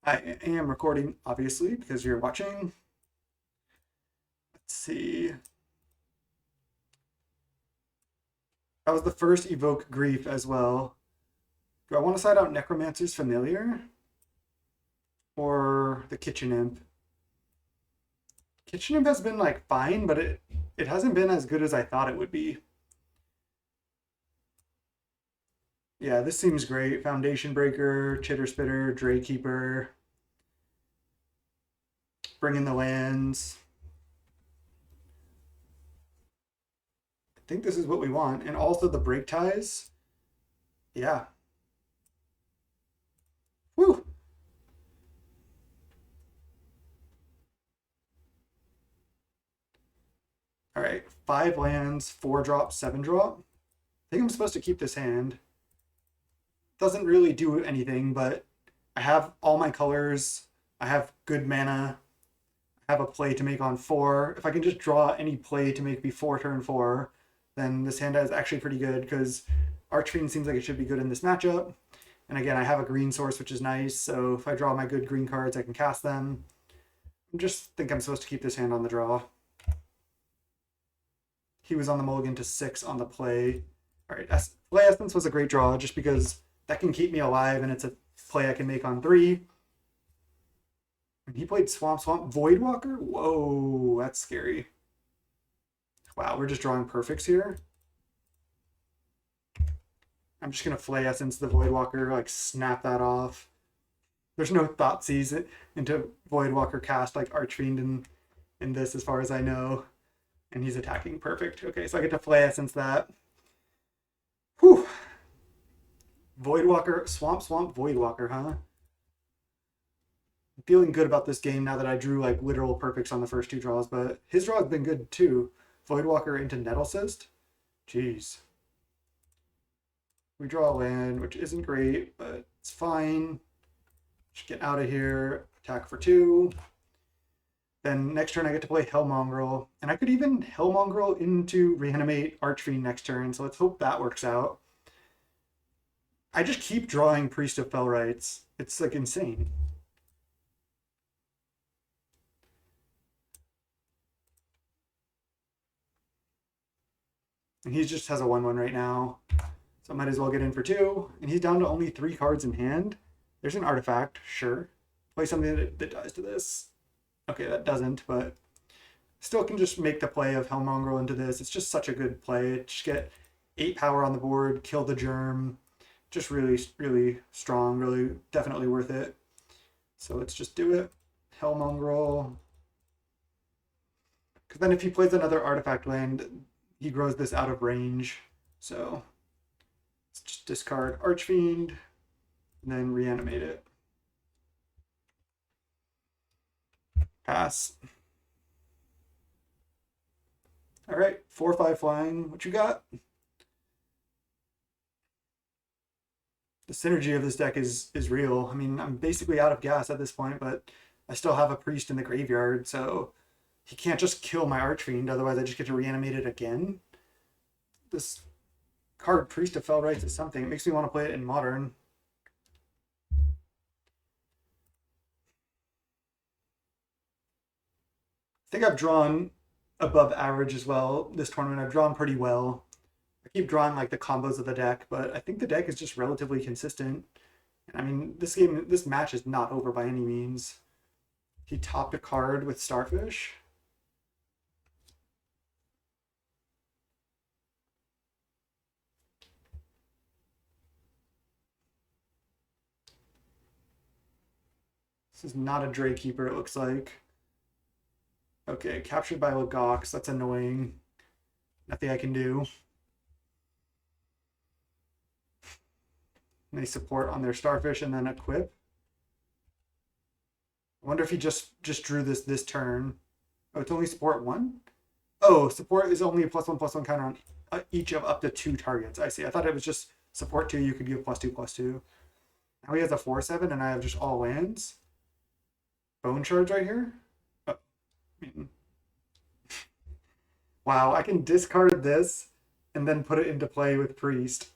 B: I am recording, obviously, because you're watching. Let's see. That was the first Evoke Grief as well. Do I want to side out Necromancer's Familiar? Or the Kitchen Imp? Kitchen Imp has been like fine, but it hasn't been as good as I thought it would be. Yeah, this seems great. Foundation Breaker, Chitter Spitter, Dray Keeper. Bring in the lands. I think this is what we want. And also the Break Ties. Yeah. Woo! All right, 5 lands, 4 drop, 7 drop. I think I'm supposed to keep this hand. Doesn't really do anything, but I have all my colors. I have good mana. I have a play to make on 4. If I can just draw any play to make before turn 4, then this hand is actually pretty good because Archfiend seems like it should be good in this matchup. And again, I have a green source, which is nice. So if I draw my good green cards, I can cast them. I just think I'm supposed to keep this hand on the draw. He was on the mulligan to 6 on the play. All right, Play Essence was a great draw just because that can keep me alive and it's a play I can make on 3. And he played Swamp Voidwalker? Whoa, that's scary. Wow, we're just drawing perfects here. I'm just going to Flay Essence the Voidwalker, like snap that off. There's no Thoughtseize into Voidwalker cast like Archfiend in this as far as I know. And he's attacking perfect. Okay, so I get to Flay Essence that. Whew. Voidwalker, Swamp, Voidwalker, huh? I'm feeling good about this game now that I drew like literal perfects on the first 2 draws, but his draw has been good too. Voidwalker into Nettle Cyst. Jeez. We draw a land, which isn't great, but it's fine. Just get out of here. Attack for 2. Then next turn I get to play Hellmongrel. And I could even Hellmongrel into Reanimate Archfiend next turn, so let's hope that works out. I just keep drawing Priest of Fellrights. It's like insane. And he just has a 1/1 right now. So I might as well get in for 2. And he's down to only 3 cards in hand. There's an artifact, sure. Play something that dies to this. Okay, that doesn't, but still can just make the play of Hellmongrel into this. It's just such a good play. Just get 8 power on the board, kill the germ. Just really, really strong, really definitely worth it. So let's just do it. Hellmongrel. Because then if he plays another artifact land, he grows this out of range. So let's just discard Archfiend and then reanimate it. Pass. All right, 4/5 flying. What you got? The synergy of this deck is real. I mean, I'm basically out of gas at this point, but I still have a priest in the graveyard, so he can't just kill my Archfiend, otherwise I just get to reanimate it again. this card Priest of Fell Rites is something. It makes me want to play it in Modern. I think I've drawn above average as well this tournament. I've drawn pretty well. I keep drawing like the combos of the deck, but I think the deck is just relatively consistent. I mean, this match is not over by any means. He topped a card with Starfish. This is not a Dray Keeper, it looks like. Okay, captured by Legox. That's annoying. Nothing I can do. They support on their Starfish and then equip. I wonder if he just drew this turn. Oh, it's only support 1? Oh, support is only a +1/+1 counter on each of up to 2 targets. I see. I thought it was just support 2, you could give +2/+2. Now he has a 4/7 and I have just all lands. Bone Shards right here? Oh. Wow, I can discard this and then put it into play with Priest.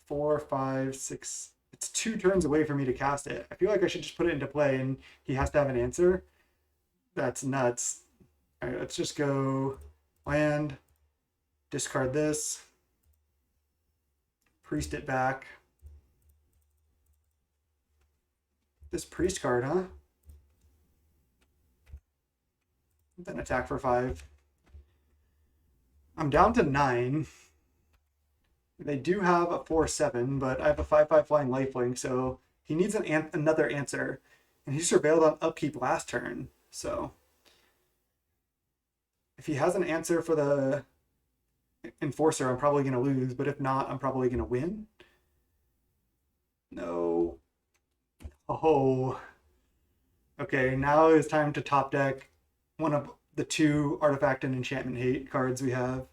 B: 4, 5, 6. It's 2 turns away for me to cast it. I feel like I should just put it into play and he has to have an answer. That's nuts. All right, let's just go land, discard this, Priest it back. This Priest card, huh? Then attack for 5. I'm down to 9. They do have a 4/7, but I have a 5/5 flying lifelink, so he needs another answer. And he surveilled on upkeep last turn, so if he has an answer for the Enforcer, I'm probably going to lose, but if not, I'm probably going to win. No. Oh. Okay, now it's time to top deck one of the 2 Artifact and Enchantment Hate cards we have.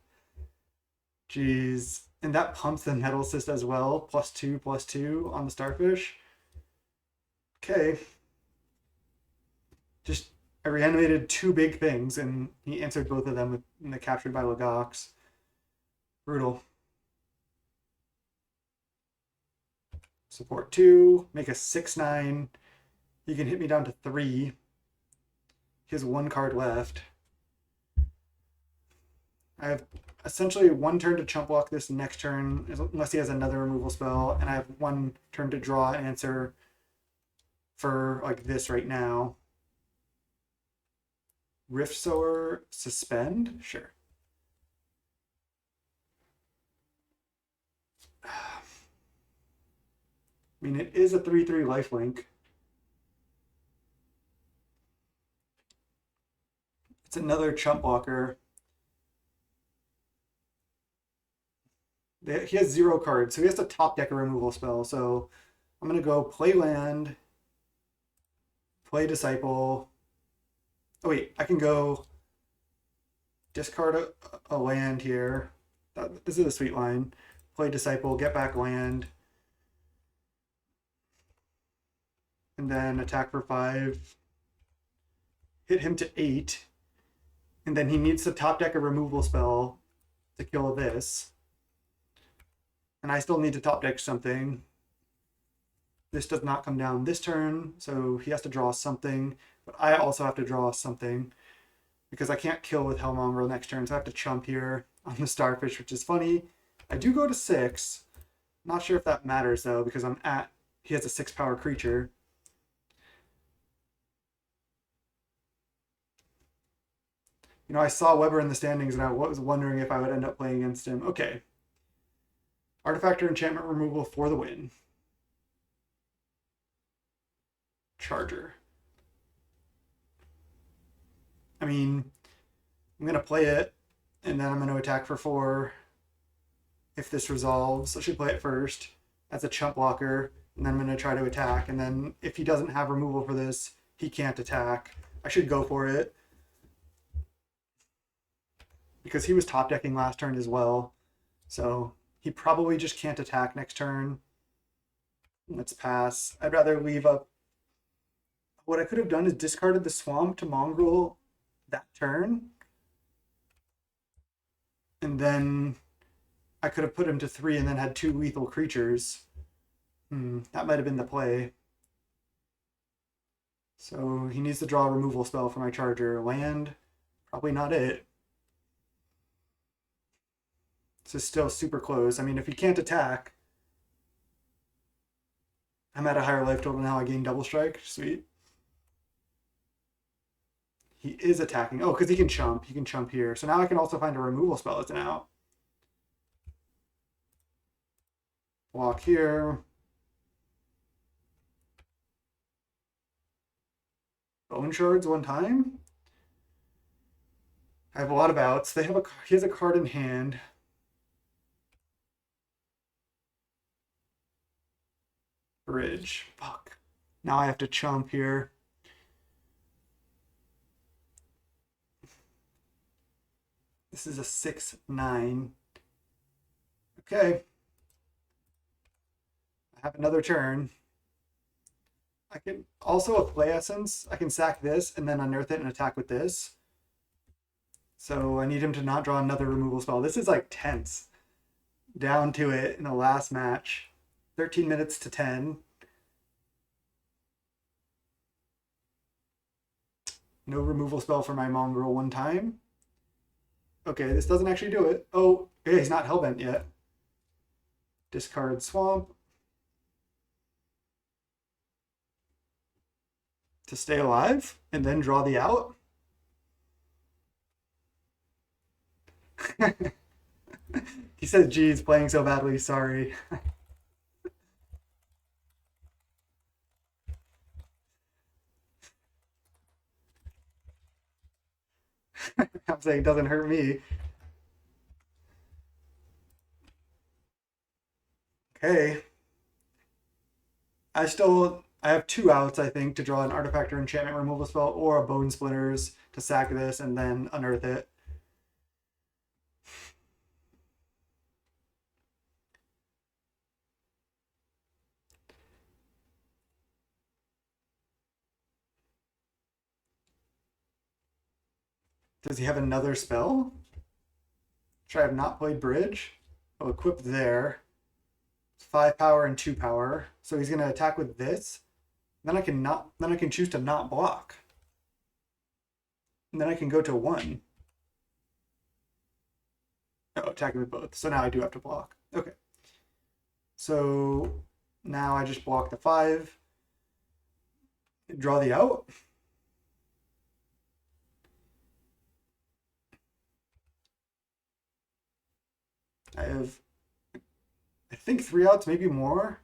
B: Jeez. And that pumps the Metal Cyst as well. +2/+2 on the Starfish. Okay. Just, I reanimated 2 big things, and he answered both of them with the captured by Legox. Brutal. Support 2, make a 6/9. He can hit me down to 3. He has 1 card left. I have essentially 1 turn to chump block this next turn, unless he has another removal spell, and I have 1 turn to draw an answer for like this right now. Rift Sower, suspend? Sure. I mean, it is a 3/3 lifelink. It's another chump blocker. He has 0 cards, so he has to top deck a removal spell. So I'm going to go play land, play Disciple. Oh wait, I can go discard a land here. This is a sweet line. Play Disciple, get back land, and then attack for 5. Hit him to 8, and then he needs to top deck a removal spell to kill this. And I still need to top deck something. This does not come down this turn, so he has to draw something. But I also have to draw something because I can't kill with Hellmonger next turn, so I have to chump here on the Starfish, which is funny. I do go to 6. Not sure if that matters though, because he has a 6 power creature. You know, I saw Weber in the standings and I was wondering if I would end up playing against him. Okay. Artifact or enchantment removal for the win. Charger. I mean, I'm going to play it, and then I'm going to attack for 4 if this resolves. I should play it first as a chump blocker, and then I'm going to try to attack. And then if he doesn't have removal for this, he can't attack. I should go for it, because he was top decking last turn as well. So he probably just can't attack next turn. Let's pass. I'd rather leave up. What I could have done is discarded the Swamp to Mongrel that turn. And then I could have put him to 3 and then had 2 lethal creatures. That might have been the play. So he needs to draw a removal spell for my charger. Land, probably not it. This is still super close. I mean, if he can't attack, I'm at a higher life total now. I gain double strike. Sweet. He is attacking. Oh, because he can chump. He can chump here. So now I can also find a removal spell that's an out. Block here. Bone shards one time. I have a lot of outs. He has a card in hand. Bridge. Fuck. Now I have to chump here. This is a 6/9. Okay. I have another turn. I can also a play essence. I can sack this and then unearth it and attack with this. So I need him to not draw another removal spell. This is like tense. Down to it in the last match. 13 minutes to 10. No removal spell for my mongrel one time. Okay, this doesn't actually do it. Oh, yeah, he's not hellbent yet. Discard swamp. To stay alive and then draw the out. He says, geez, playing so badly, sorry. I'm saying it doesn't hurt me. Okay. I have 2 outs, I think, to draw an artifact or enchantment removal spell or a bone splitters to sack this and then unearth it. Does he have another spell? Should I have not played bridge? I'll equip there. It's 5 power and 2 power. So he's gonna attack with this. Then I can choose to not block. And then I can go to 1. Oh, attacking with both. So now I do have to block. Okay. So now I just block the 5. Draw the out. I have, I think 3 outs, maybe more.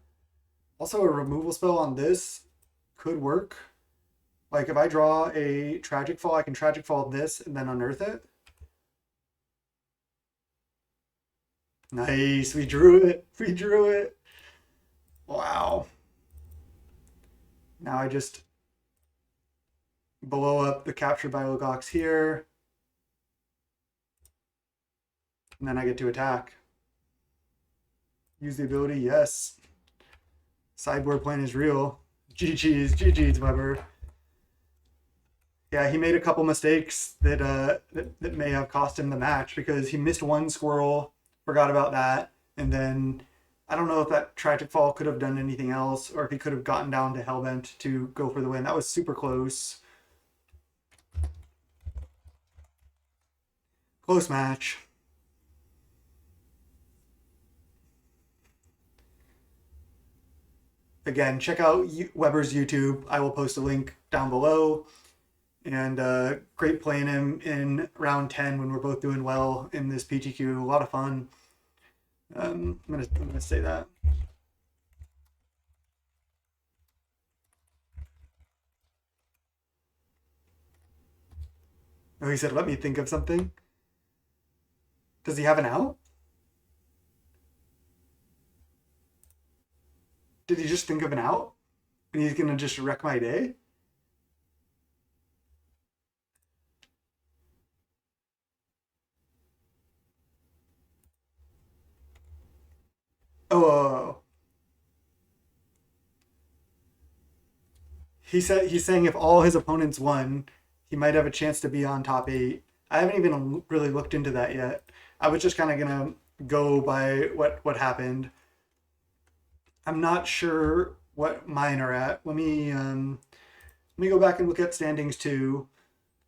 B: Also, a removal spell on this could work. Like if I draw a Tragic Fall, I can Tragic Fall this and then unearth it. Nice, we drew it. We drew it. Wow. Now I just blow up the captured by Logox here. And then I get to attack. Use the ability, yes. Sideboard plan is real. GG's, Weber. Yeah, he made a couple mistakes that may have cost him the match because he missed one squirrel, forgot about that, and then I don't know if that Tragic Fall could have done anything else or if he could have gotten down to Hellbent to go for the win. That was super close. Close match. Again, check out Weber's YouTube. I will post a link down below. And great playing him in round 10 when we're both doing well in this PTQ. A lot of fun. I'm gonna say that. Oh, he said, let me think of something. Does he have an out? Did he just think of an out? And he's gonna just wreck my day? Oh. He's saying if all his opponents won, he might have a chance to be on top 8. I haven't even really looked into that yet. I was just kind of gonna go by what happened. I'm not sure what mine are at. Let me go back and look at standings too.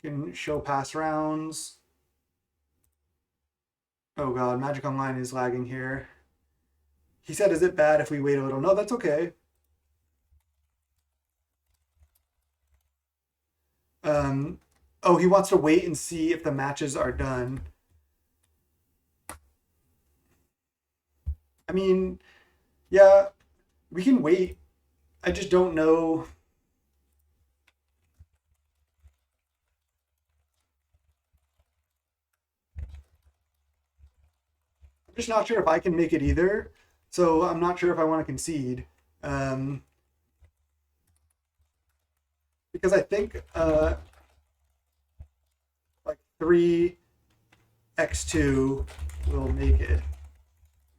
B: Can show past rounds. Oh god, Magic Online is lagging here. He said, "Is it bad if we wait a little?" No, that's okay. Um, oh, he wants to wait and see if the matches are done. I mean, yeah, we can wait. I just don't know. I'm just not sure if I can make it either. So I'm not sure if I want to concede. Um, because I think like 3x2 will make it.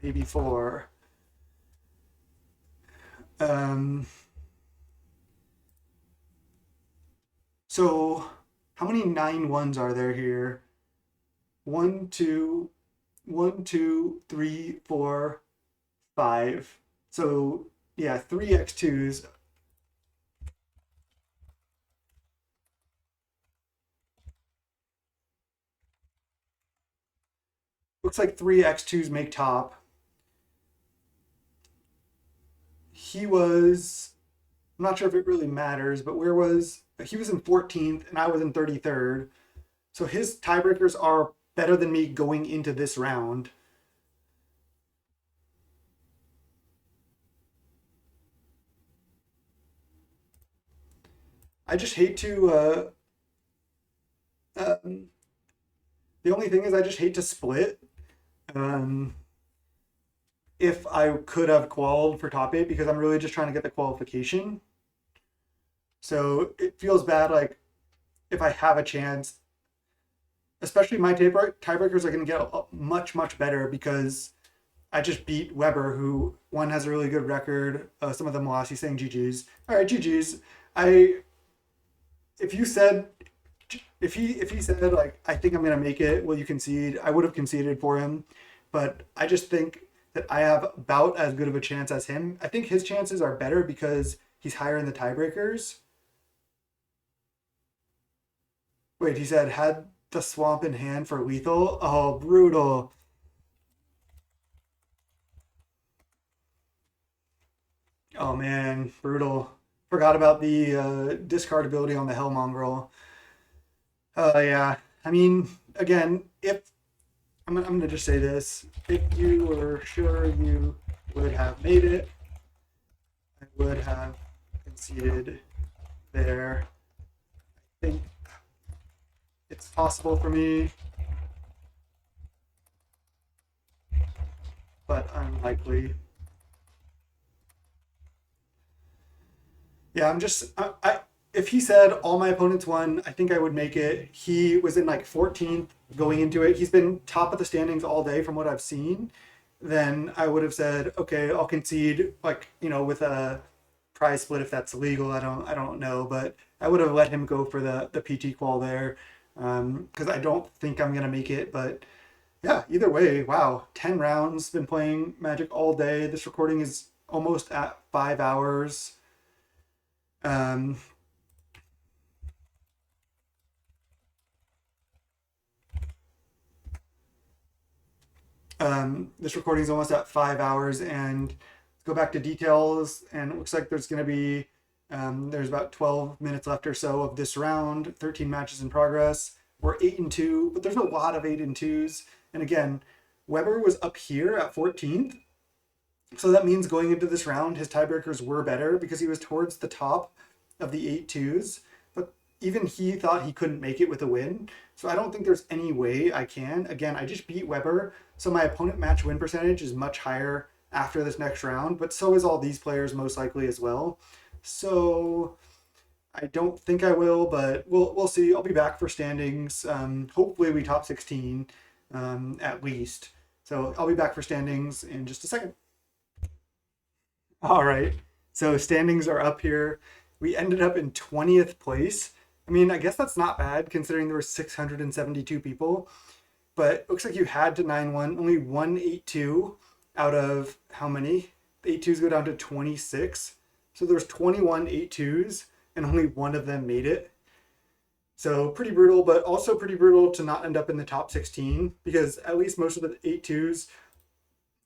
B: Maybe 4. Um, so how many 9 1s are there here? One, two, 1, 2, 3, 4, 5. So yeah, 3x2s. Looks like 3x2s make top. He was, I'm not sure if it really matters, but he was in 14th and I was in 33rd. So his tiebreakers are better than me going into this round. I just hate to. Um, the only thing is, I just hate to split. Um, if I could have qualified for top 8 because I'm really just trying to get the qualification. So it feels bad, like if I have a chance, especially my tiebreakers are going to get much better because I just beat Weber, who one has a really good record. Some of them lost. He's saying GG's. All right, GG's. I if you said if he said like I think I'm gonna make it, will you concede? I would have conceded for him, but I just think that I have about as good of a chance as him. I think his chances are better because he's higher in the tiebreakers. Wait, he said had the swamp in hand for lethal. Oh, brutal. Oh man, brutal. Forgot about the discard ability on the Hell Mongrel. Yeah. I mean, again, if I'm gonna just say this, if you were sure you would have made it, I would have conceded there. I think it's possible for me, but unlikely. Yeah, I'm just I if he said all my opponents won, I think I would make it. He was in like 14th going into it. He's been top of the standings all day from what I've seen. Then I would have said, okay, I'll concede, like with a prize split if that's legal. I don't know, but I would have let him go for the PT qual there because I don't think I'm gonna make it. But yeah, either way, wow, 10 rounds. Been playing Magic all day. This recording is almost at 5 hours. Um, this recording is almost at 5 hours, and let's go back to details. And it looks like there's about 12 minutes left or so of this round. 13 matches in progress. We're 8-2, but there's a lot of 8-2s. And again, Weber was up here at 14th, so that means going into this round, his tiebreakers were better because he was towards the top of the 8-2s. But even he thought he couldn't make it with a win. So I don't think there's any way I can. Again, I just beat Weber, so my opponent match win percentage is much higher after this next round, but so is all these players most likely as well. So I don't think I will, but we'll see. I'll be back for standings. Hopefully we top 16 at least. So I'll be back for standings in just a second. All right. So standings are up here. We ended up in 20th place. I mean, I guess that's not bad considering there were 672 people. but it looks like you had to 9-1. Only one 8-2 out of how many? The 8-2s go down to 26. So there's 21 8-2s, and only one of them made it. So pretty brutal, but also pretty brutal to not end up in the top 16, because at least most of the 8-2s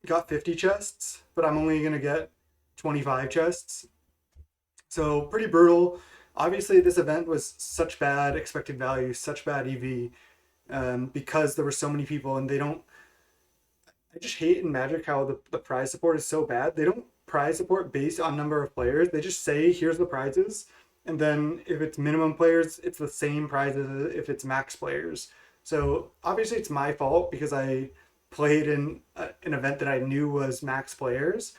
B: got 50 chests, but I'm only going to get 25 chests. So pretty brutal. Obviously, this event was such bad expected value, such bad EV, because there were so many people, and they don't. I just hate in Magic how the prize support is so bad. They don't prize support based on number of players. They just say, here's the prizes. And then if it's minimum players, it's the same prizes if it's max players. So obviously it's my fault because I played in an event that I knew was max players.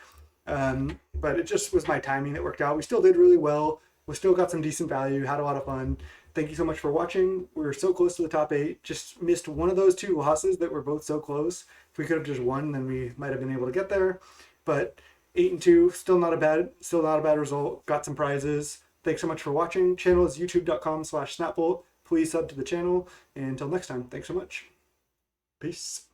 B: But it just was my timing that worked out. We still did really well. We still got some decent value, had a lot of fun. Thank you so much for watching. We were so close to the top 8. Just missed one of those 2 losses that were both so close. If we could have just won, then we might have been able to get there. But 8-2, still not a bad result. Got some prizes. Thanks so much for watching. Channel is youtube.com/snapbolt. Please sub to the channel. And until next time, thanks so much. Peace.